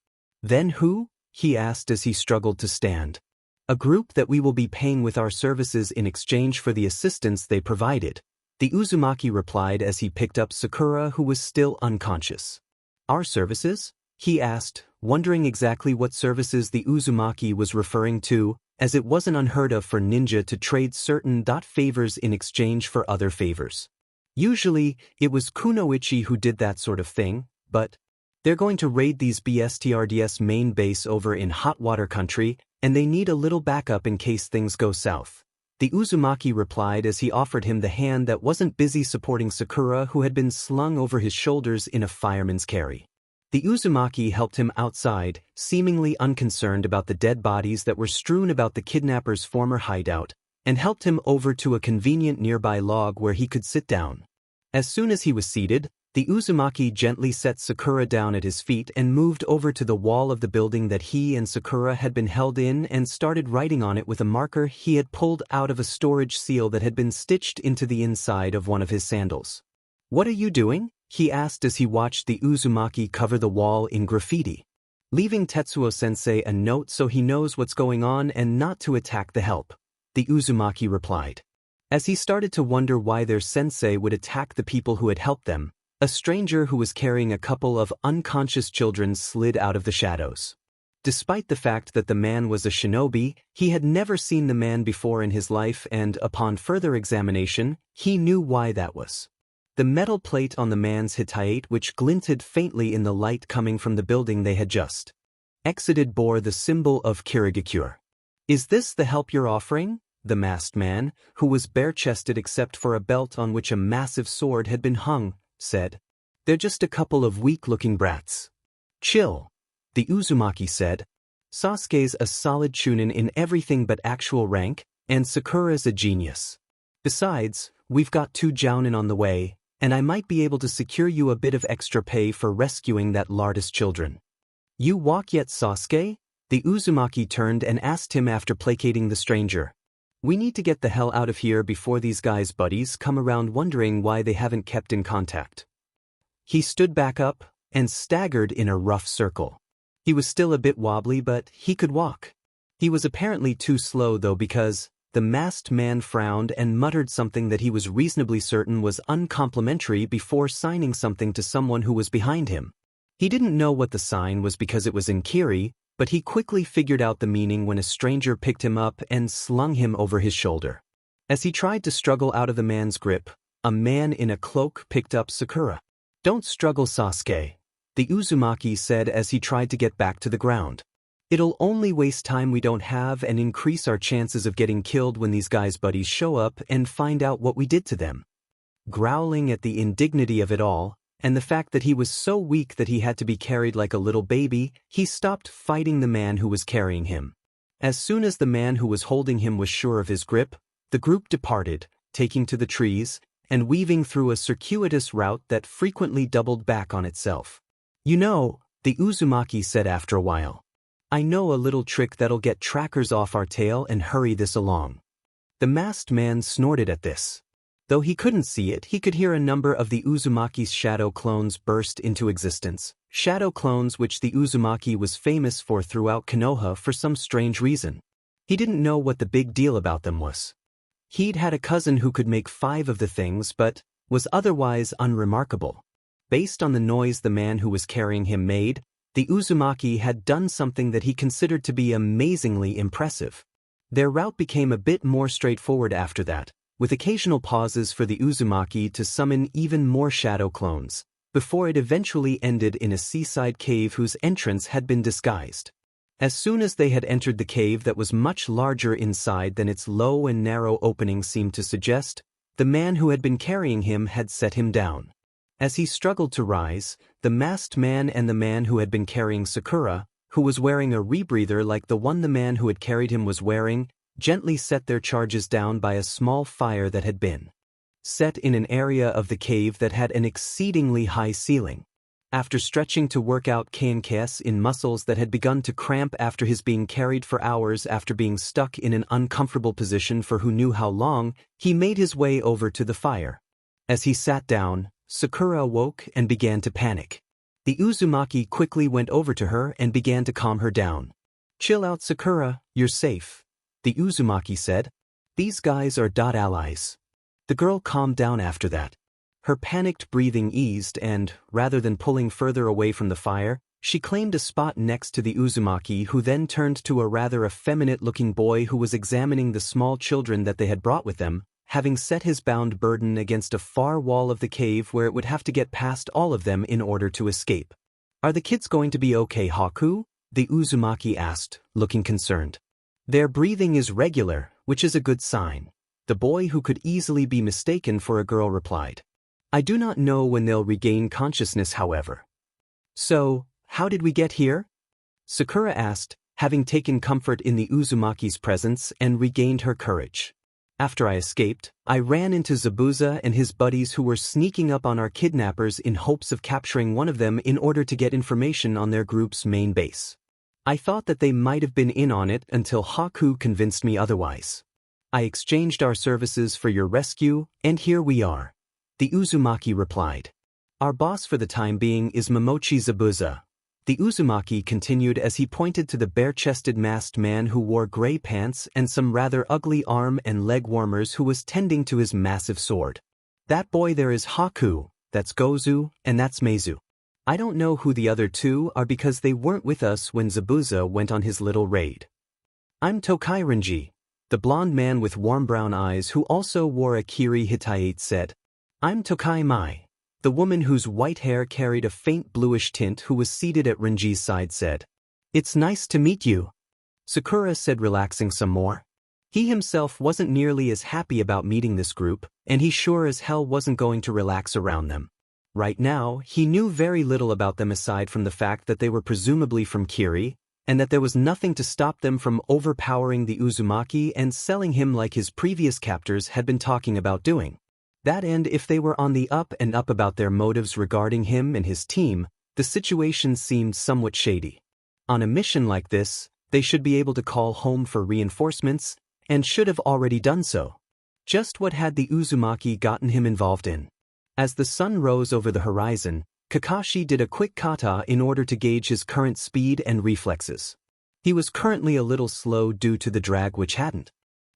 Then who? He asked as he struggled to stand. A group that we will be paying with our services in exchange for the assistance they provided, the Uzumaki replied as he picked up Sakura, who was still unconscious. Our services? He asked, wondering exactly what services the Uzumaki was referring to, as it wasn't unheard of for ninja to trade certain favors in exchange for other favors. Usually, it was Kunoichi who did that sort of thing, but they're going to raid these BSTRDS main base over in hot water country, and they need a little backup in case things go south. The Uzumaki replied as he offered him the hand that wasn't busy supporting Sakura, who had been slung over his shoulders in a fireman's carry. The Uzumaki helped him outside, seemingly unconcerned about the dead bodies that were strewn about the kidnapper's former hideout, and helped him over to a convenient nearby log where he could sit down. As soon as he was seated, the Uzumaki gently set Sakura down at his feet and moved over to the wall of the building that he and Sakura had been held in and started writing on it with a marker he had pulled out of a storage seal that had been stitched into the inside of one of his sandals. "What are you doing?" he asked as he watched the Uzumaki cover the wall in graffiti. "Leaving Tetsuo-sensei a note so he knows what's going on and not to attack the help," the Uzumaki replied. As he started to wonder why their sensei would attack the people who had helped them, a stranger who was carrying a couple of unconscious children slid out of the shadows. Despite the fact that the man was a shinobi, he had never seen the man before in his life, and upon further examination, he knew why that was. The metal plate on the man's hitate, which glinted faintly in the light coming from the building they had just exited, bore the symbol of Kirigakure. "Is this the help you're offering?" The masked man, who was bare-chested except for a belt on which a massive sword had been hung, said. "They're just a couple of weak-looking brats." "Chill," the Uzumaki said. "Sasuke's a solid chunin in everything but actual rank, and Sakura's a genius. Besides, we've got 2 jounin on the way, and I might be able to secure you a bit of extra pay for rescuing that lardest children." "You walk yet, Sasuke?" The Uzumaki turned and asked him after placating the stranger. "We need to get the hell out of here before these guys' buddies come around wondering why they haven't kept in contact." He stood back up and staggered in a rough circle. He was still a bit wobbly, but he could walk. He was apparently too slow though, because the masked man frowned and muttered something that he was reasonably certain was uncomplimentary before signing something to someone who was behind him. He didn't know what the sign was because it was in Kiri, but he quickly figured out the meaning when a stranger picked him up and slung him over his shoulder. As he tried to struggle out of the man's grip, a man in a cloak picked up Sakura. "Don't struggle, Sasuke," the Uzumaki said as he tried to get back to the ground. "It'll only waste time we don't have and increase our chances of getting killed when these guys' buddies show up and find out what we did to them." Growling at the indignity of it all, and the fact that he was so weak that he had to be carried like a little baby, he stopped fighting the man who was carrying him. As soon as the man who was holding him was sure of his grip, the group departed, taking to the trees, and weaving through a circuitous route that frequently doubled back on itself. "You know," the Uzumaki said after a while, "I know a little trick that'll get trackers off our tail and hurry this along." The masked man snorted at this. Though he couldn't see it, he could hear a number of the Uzumaki's shadow clones burst into existence, shadow clones which the Uzumaki was famous for throughout Konoha for some strange reason. He didn't know what the big deal about them was. He'd had a cousin who could make 5 of the things but was otherwise unremarkable. Based on the noise the man who was carrying him made, the Uzumaki had done something that he considered to be amazingly impressive. Their route became a bit more straightforward after that, with occasional pauses for the Uzumaki to summon even more shadow clones, before it eventually ended in a seaside cave whose entrance had been disguised. As soon as they had entered the cave that was much larger inside than its low and narrow opening seemed to suggest, the man who had been carrying him had set him down. As he struggled to rise, the masked man and the man who had been carrying Sakura, who was wearing a rebreather like the one the man who had carried him was wearing, gently set their charges down by a small fire that had been set in an area of the cave that had an exceedingly high ceiling. After stretching to work out KNKS in muscles that had begun to cramp after his being carried for hours after being stuck in an uncomfortable position for who knew how long, he made his way over to the fire. As he sat down, Sakura awoke and began to panic. The Uzumaki quickly went over to her and began to calm her down. "Chill out, Sakura, you're safe," the Uzumaki said. "These guys are allies." The girl calmed down after that. Her panicked breathing eased and, rather than pulling further away from the fire, she claimed a spot next to the Uzumaki, who then turned to a rather effeminate-looking boy who was examining the small children that they had brought with them, having set his bound burden against a far wall of the cave where it would have to get past all of them in order to escape. "Are the kids going to be okay, Haku?" the Uzumaki asked, looking concerned. "Their breathing is regular, which is a good sign," the boy, who could easily be mistaken for a girl, replied. "I do not know when they'll regain consciousness, however." "So, how did we get here?" Sakura asked, having taken comfort in the Uzumaki's presence and regained her courage. "After I escaped, I ran into Zabuza and his buddies who were sneaking up on our kidnappers in hopes of capturing one of them in order to get information on their group's main base. I thought that they might have been in on it until Haku convinced me otherwise. I exchanged our services for your rescue, and here we are," the Uzumaki replied. "Our boss for the time being is Momochi Zabuza," the Uzumaki continued as he pointed to the bare-chested masked man who wore gray pants and some rather ugly arm and leg warmers, who was tending to his massive sword. "That boy there is Haku, that's Gozu, and that's Meizu. I don't know who the other two are because they weren't with us when Zabuza went on his little raid. I'm Tokai Renji," the blonde man with warm brown eyes who also wore a Kiri Hitayate said. "I'm Tokai Mai," the woman whose white hair carried a faint bluish tint who was seated at Renji's side said. "It's nice to meet you," Sakura said, relaxing some more. He himself wasn't nearly as happy about meeting this group, and he sure as hell wasn't going to relax around them. Right now, he knew very little about them aside from the fact that they were presumably from Kiri, and that there was nothing to stop them from overpowering the Uzumaki and selling him like his previous captors had been talking about doing. That, and if they were on the up and up about their motives regarding him and his team, the situation seemed somewhat shady. On a mission like this, they should be able to call home for reinforcements, and should have already done so. Just what had the Uzumaki gotten him involved in? As the sun rose over the horizon, Kakashi did a quick kata in order to gauge his current speed and reflexes. He was currently a little slow due to the drag, which hadn't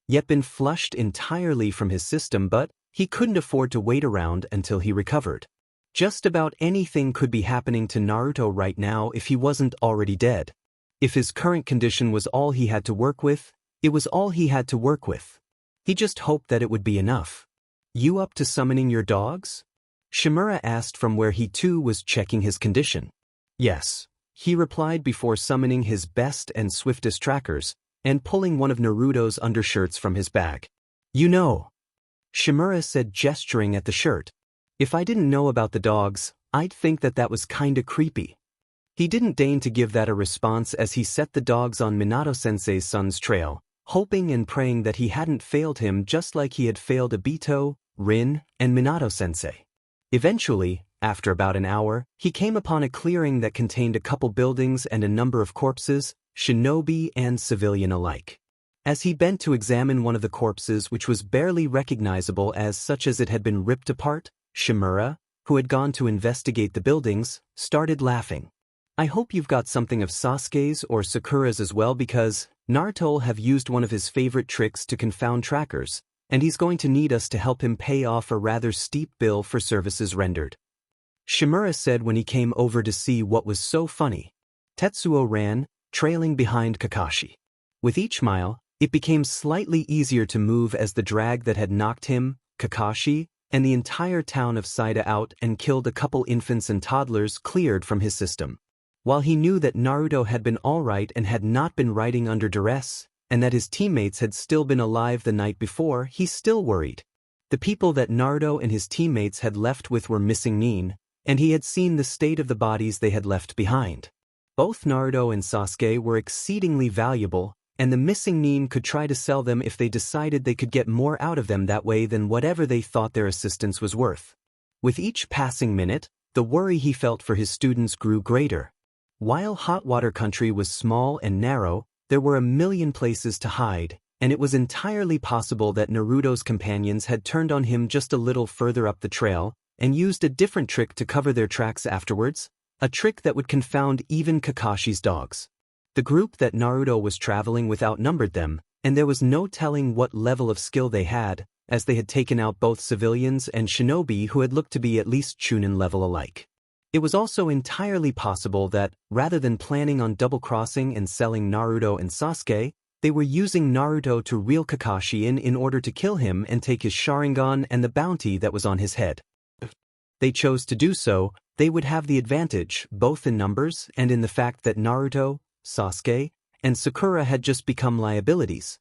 yet been flushed entirely from his system, but he couldn't afford to wait around until he recovered. Just about anything could be happening to Naruto right now if he wasn't already dead. If his current condition was all he had to work with, it was all he had to work with. He just hoped that it would be enough. "You up to summoning your dogs?" Shimura asked from where he too was checking his condition. "Yes," he replied before summoning his best and swiftest trackers, and pulling one of Naruto's undershirts from his bag. "You know," Shimura said, gesturing at the shirt, "if I didn't know about the dogs, I'd think that that was kinda creepy." He didn't deign to give that a response as he set the dogs on Minato-sensei's son's trail, hoping and praying that he hadn't failed him just like he had failed Obito, Rin, and Minato-sensei. Eventually, after about an hour, he came upon a clearing that contained a couple buildings and a number of corpses, shinobi and civilian alike. As he bent to examine one of the corpses, which was barely recognizable as such as it had been ripped apart, Shimura, who had gone to investigate the buildings, started laughing. "I hope you've got something of Sasuke's or Sakura's as well, because Naruto have used one of his favorite tricks to confound trackers, and he's going to need us to help him pay off a rather steep bill for services rendered," Shimura said when he came over to see what was so funny. Tetsuo ran, trailing behind Kakashi. With each mile, it became slightly easier to move as the drag that had knocked him, Kakashi, and the entire town of Saida out and killed a couple infants and toddlers cleared from his system. While he knew that Naruto had been alright and had not been riding under duress, and that his teammates had still been alive the night before, he still worried. The people that Naruto and his teammates had left with were missing Nin, and he had seen the state of the bodies they had left behind. Both Naruto and Sasuke were exceedingly valuable, and the missing Nin could try to sell them if they decided they could get more out of them that way than whatever they thought their assistance was worth. With each passing minute, the worry he felt for his students grew greater. While Hot Water Country was small and narrow, there were a million places to hide, and it was entirely possible that Naruto's companions had turned on him just a little further up the trail and used a different trick to cover their tracks afterwards, a trick that would confound even Kakashi's dogs. The group that Naruto was traveling with outnumbered them, and there was no telling what level of skill they had, as they had taken out both civilians and shinobi who had looked to be at least Chunin level alike. It was also entirely possible that, rather than planning on double-crossing and selling Naruto and Sasuke, they were using Naruto to reel Kakashi in order to kill him and take his Sharingan and the bounty that was on his head. If they chose to do so, they would have the advantage, both in numbers and in the fact that Naruto, Sasuke, and Sakura had just become liabilities.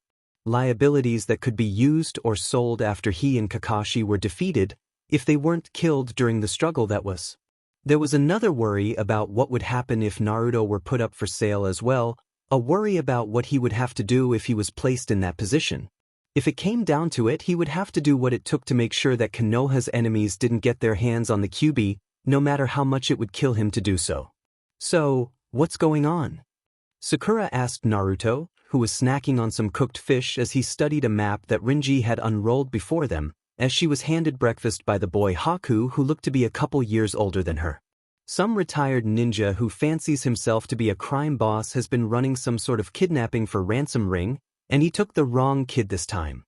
Liabilities that could be used or sold after he and Kakashi were defeated, if they weren't killed during the struggle that was. There was another worry about what would happen if Naruto were put up for sale as well, a worry about what he would have to do if he was placed in that position. If it came down to it, he would have to do what it took to make sure that Konoha's enemies didn't get their hands on the Kyuubi, no matter how much it would kill him to do so. So, what's going on? Sakura asked Naruto, who was snacking on some cooked fish as he studied a map that Rinji had unrolled before them, as she was handed breakfast by the boy Haku, who looked to be a couple years older than her. Some retired ninja who fancies himself to be a crime boss has been running some sort of kidnapping for ransom ring, and he took the wrong kid this time.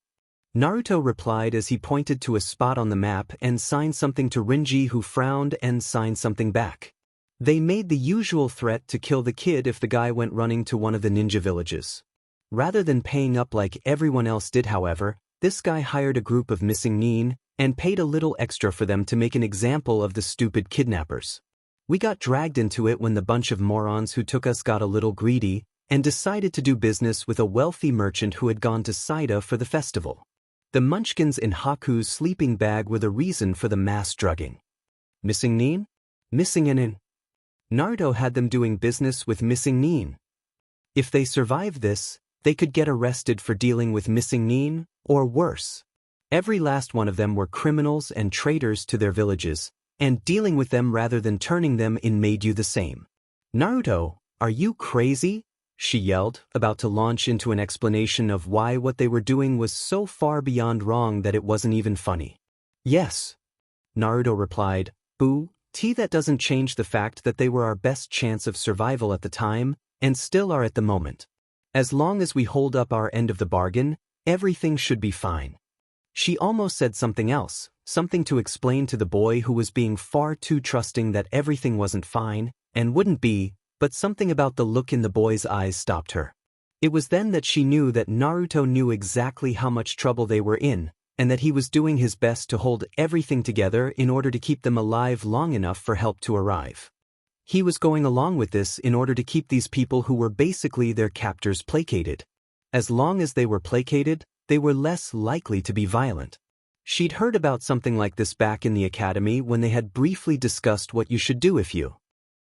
Naruto replied as he pointed to a spot on the map and signed something to Rinji, who frowned and signed something back. They made the usual threat to kill the kid if the guy went running to one of the ninja villages. Rather than paying up like everyone else did, however, this guy hired a group of missing nin and paid a little extra for them to make an example of the stupid kidnappers. We got dragged into it when the bunch of morons who took us got a little greedy and decided to do business with a wealthy merchant who had gone to Saida for the festival. The munchkins in Haku's sleeping bag were the reason for the mass drugging. Missing nin? Missing an in. Naruto had them doing business with missing nin. If they survived this, they could get arrested for dealing with missing nin, or worse. Every last one of them were criminals and traitors to their villages, and dealing with them rather than turning them in made you the same. Naruto, are you crazy? She yelled, about to launch into an explanation of why what they were doing was so far beyond wrong that it wasn't even funny. Yes. Naruto replied, that doesn't change the fact that they were our best chance of survival at the time, and still are at the moment. As long as we hold up our end of the bargain, everything should be fine. She almost said something else, something to explain to the boy who was being far too trusting that everything wasn't fine, and wouldn't be, but something about the look in the boy's eyes stopped her. It was then that she knew that Naruto knew exactly how much trouble they were in, and that he was doing his best to hold everything together in order to keep them alive long enough for help to arrive. He was going along with this in order to keep these people who were basically their captors placated. As long as they were placated, they were less likely to be violent. She'd heard about something like this back in the academy when they had briefly discussed what you should do if you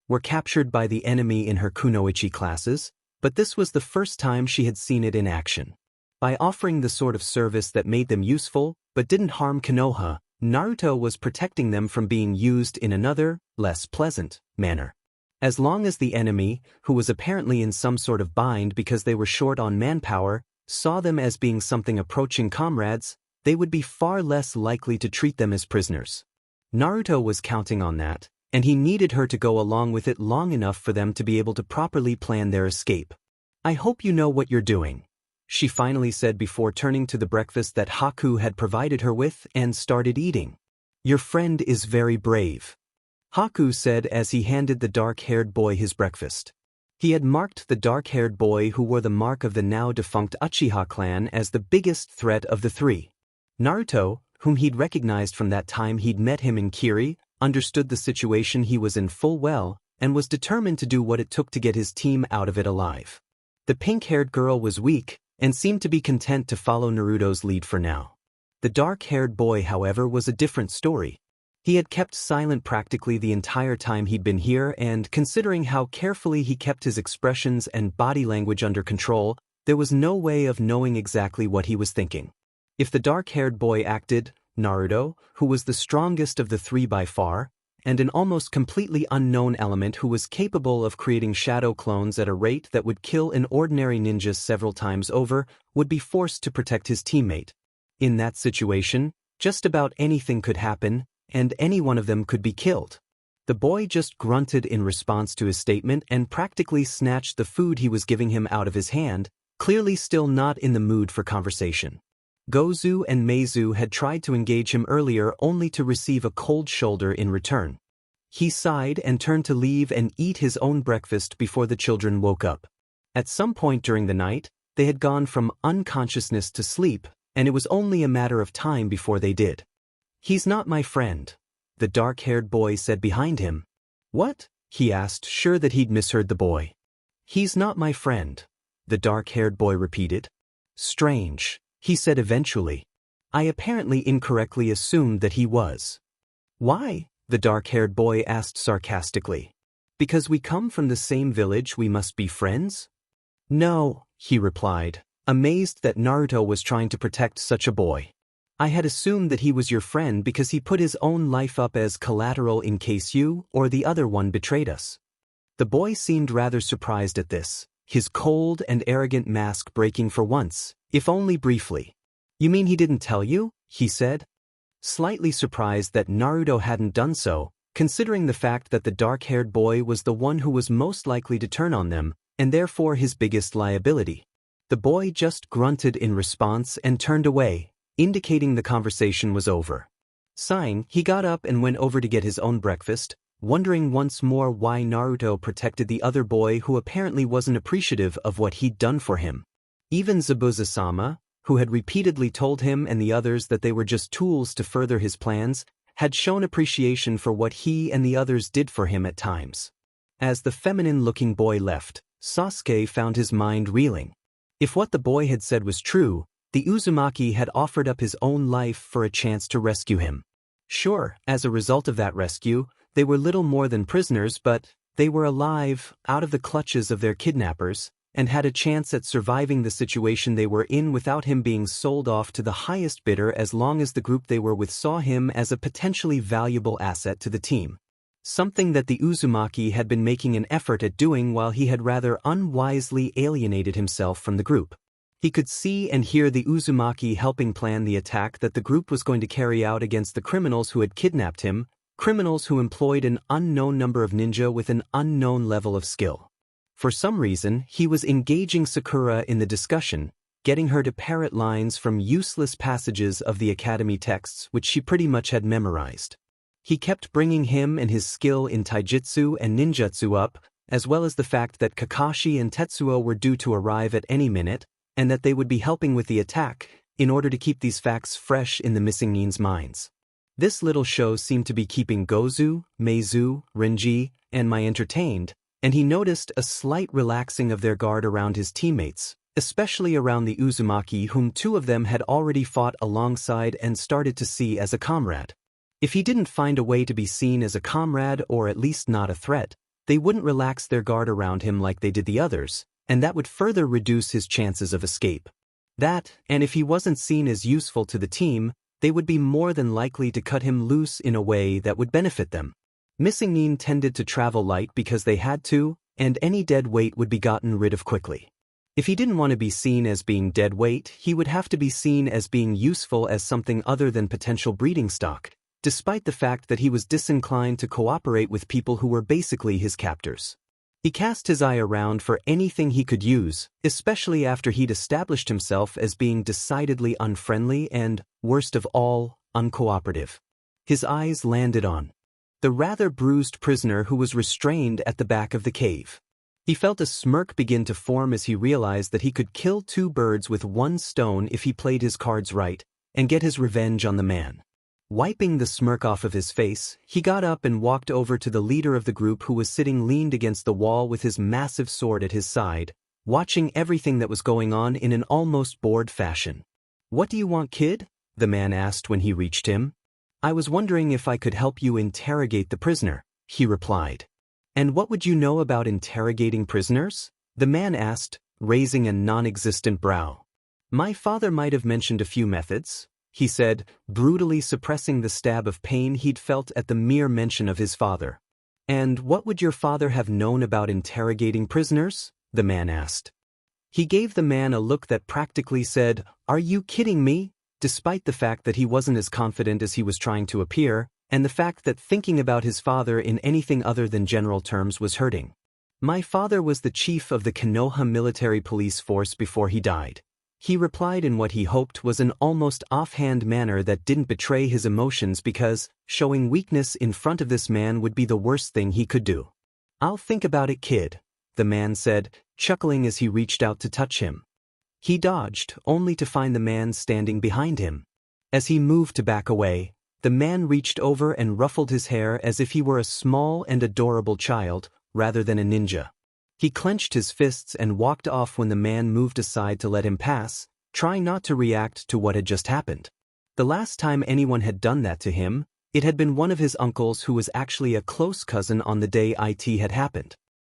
were captured by the enemy in her kunoichi classes, but this was the first time she had seen it in action. By offering the sort of service that made them useful, but didn't harm Konoha, Naruto was protecting them from being used in another, less pleasant, manner. As long as the enemy, who was apparently in some sort of bind because they were short on manpower, saw them as being something approaching comrades, they would be far less likely to treat them as prisoners. Naruto was counting on that, and he needed her to go along with it long enough for them to be able to properly plan their escape. I hope you know what you're doing, she finally said before turning to the breakfast that Haku had provided her with and started eating. Your friend is very brave, Haku said as he handed the dark-haired boy his breakfast. He had marked the dark-haired boy who wore the mark of the now-defunct Uchiha clan as the biggest threat of the three. Naruto, whom he'd recognized from that time he'd met him in Kiri, understood the situation he was in full well and was determined to do what it took to get his team out of it alive. The pink-haired girl was weak and seemed to be content to follow Naruto's lead for now. The dark-haired boy, however, was a different story. He had kept silent practically the entire time he'd been here, and considering how carefully he kept his expressions and body language under control, there was no way of knowing exactly what he was thinking. If the dark-haired boy acted, Naruto, who was the strongest of the three by far, and an almost completely unknown element who was capable of creating shadow clones at a rate that would kill an ordinary ninja several times over, would be forced to protect his teammate. In that situation, just about anything could happen, and any one of them could be killed. The boy just grunted in response to his statement and practically snatched the food he was giving him out of his hand, clearly still not in the mood for conversation. Gozu and Meizu had tried to engage him earlier only to receive a cold shoulder in return. He sighed and turned to leave and eat his own breakfast before the children woke up. At some point during the night, they had gone from unconsciousness to sleep, and it was only a matter of time before they did. "He's not my friend," the dark-haired boy said behind him. "What?" he asked, sure that he'd misheard the boy. "He's not my friend," the dark-haired boy repeated. "Strange," he said eventually. "I apparently incorrectly assumed that he was." "Why?" the dark-haired boy asked sarcastically. "Because we come from the same village we must be friends?" "No," he replied, amazed that Naruto was trying to protect such a boy. "I had assumed that he was your friend because he put his own life up as collateral in case you or the other one betrayed us." The boy seemed rather surprised at this, his cold and arrogant mask breaking for once, if only briefly. "You mean he didn't tell you?" he said. Slightly surprised that Naruto hadn't done so, considering the fact that the dark-haired boy was the one who was most likely to turn on them, and therefore his biggest liability. The boy just grunted in response and turned away, indicating the conversation was over. Sighing, he got up and went over to get his own breakfast, wondering once more why Naruto protected the other boy who apparently wasn't appreciative of what he'd done for him. Even Zabuza-sama, who had repeatedly told him and the others that they were just tools to further his plans, had shown appreciation for what he and the others did for him at times. As the feminine-looking boy left, Sasuke found his mind reeling. If what the boy had said was true, the Uzumaki had offered up his own life for a chance to rescue him. Sure, as a result of that rescue, they were little more than prisoners, but they were alive, out of the clutches of their kidnappers, and had a chance at surviving the situation they were in without him being sold off to the highest bidder as long as the group they were with saw him as a potentially valuable asset to the team. Something that the Uzumaki had been making an effort at doing while he had rather unwisely alienated himself from the group. He could see and hear the Uzumaki helping plan the attack that the group was going to carry out against the criminals who had kidnapped him, criminals who employed an unknown number of ninja with an unknown level of skill. For some reason, he was engaging Sakura in the discussion, getting her to parrot lines from useless passages of the academy texts which she pretty much had memorized. He kept bringing him and his skill in taijutsu and ninjutsu up, as well as the fact that Kakashi and Tetsuo were due to arrive at any minute, and that they would be helping with the attack, in order to keep these facts fresh in the missing nin's minds. This little show seemed to be keeping Gozu, Meizu, Renji, and Mai entertained, and he noticed a slight relaxing of their guard around his teammates, especially around the Uzumaki whom two of them had already fought alongside and started to see as a comrade. If he didn't find a way to be seen as a comrade or at least not a threat, they wouldn't relax their guard around him like they did the others, and that would further reduce his chances of escape. That, and if he wasn't seen as useful to the team, they would be more than likely to cut him loose in a way that would benefit them. Missing nin tended to travel light because they had to, and any dead weight would be gotten rid of quickly. If he didn't want to be seen as being dead weight, he would have to be seen as being useful as something other than potential breeding stock, despite the fact that he was disinclined to cooperate with people who were basically his captors. He cast his eye around for anything he could use, especially after he'd established himself as being decidedly unfriendly and, worst of all, uncooperative. His eyes landed on the rather bruised prisoner who was restrained at the back of the cave. He felt a smirk begin to form as he realized that he could kill two birds with one stone if he played his cards right, and get his revenge on the man. Wiping the smirk off of his face, he got up and walked over to the leader of the group who was sitting leaned against the wall with his massive sword at his side, watching everything that was going on in an almost bored fashion. "What do you want, kid?" the man asked when he reached him. "I was wondering if I could help you interrogate the prisoner," he replied. "And what would you know about interrogating prisoners?" the man asked, raising a non-existent brow. "My father might have mentioned a few methods. he said, brutally suppressing the stab of pain he'd felt at the mere mention of his father. And what would your father have known about interrogating prisoners? The man asked. He gave the man a look that practically said, "Are you kidding me?" Despite the fact that he wasn't as confident as he was trying to appear, and the fact that thinking about his father in anything other than general terms was hurting. My father was the chief of the Konoha military police force before he died. He replied in what he hoped was an almost offhand manner that didn't betray his emotions because showing weakness in front of this man would be the worst thing he could do. "I'll think about it, kid," the man said, chuckling as he reached out to touch him. He dodged, only to find the man standing behind him. As he moved to back away, the man reached over and ruffled his hair as if he were a small and adorable child, rather than a ninja. He clenched his fists and walked off when the man moved aside to let him pass, trying not to react to what had just happened. The last time anyone had done that to him, it had been one of his uncles who was actually a close cousin on the day it had happened.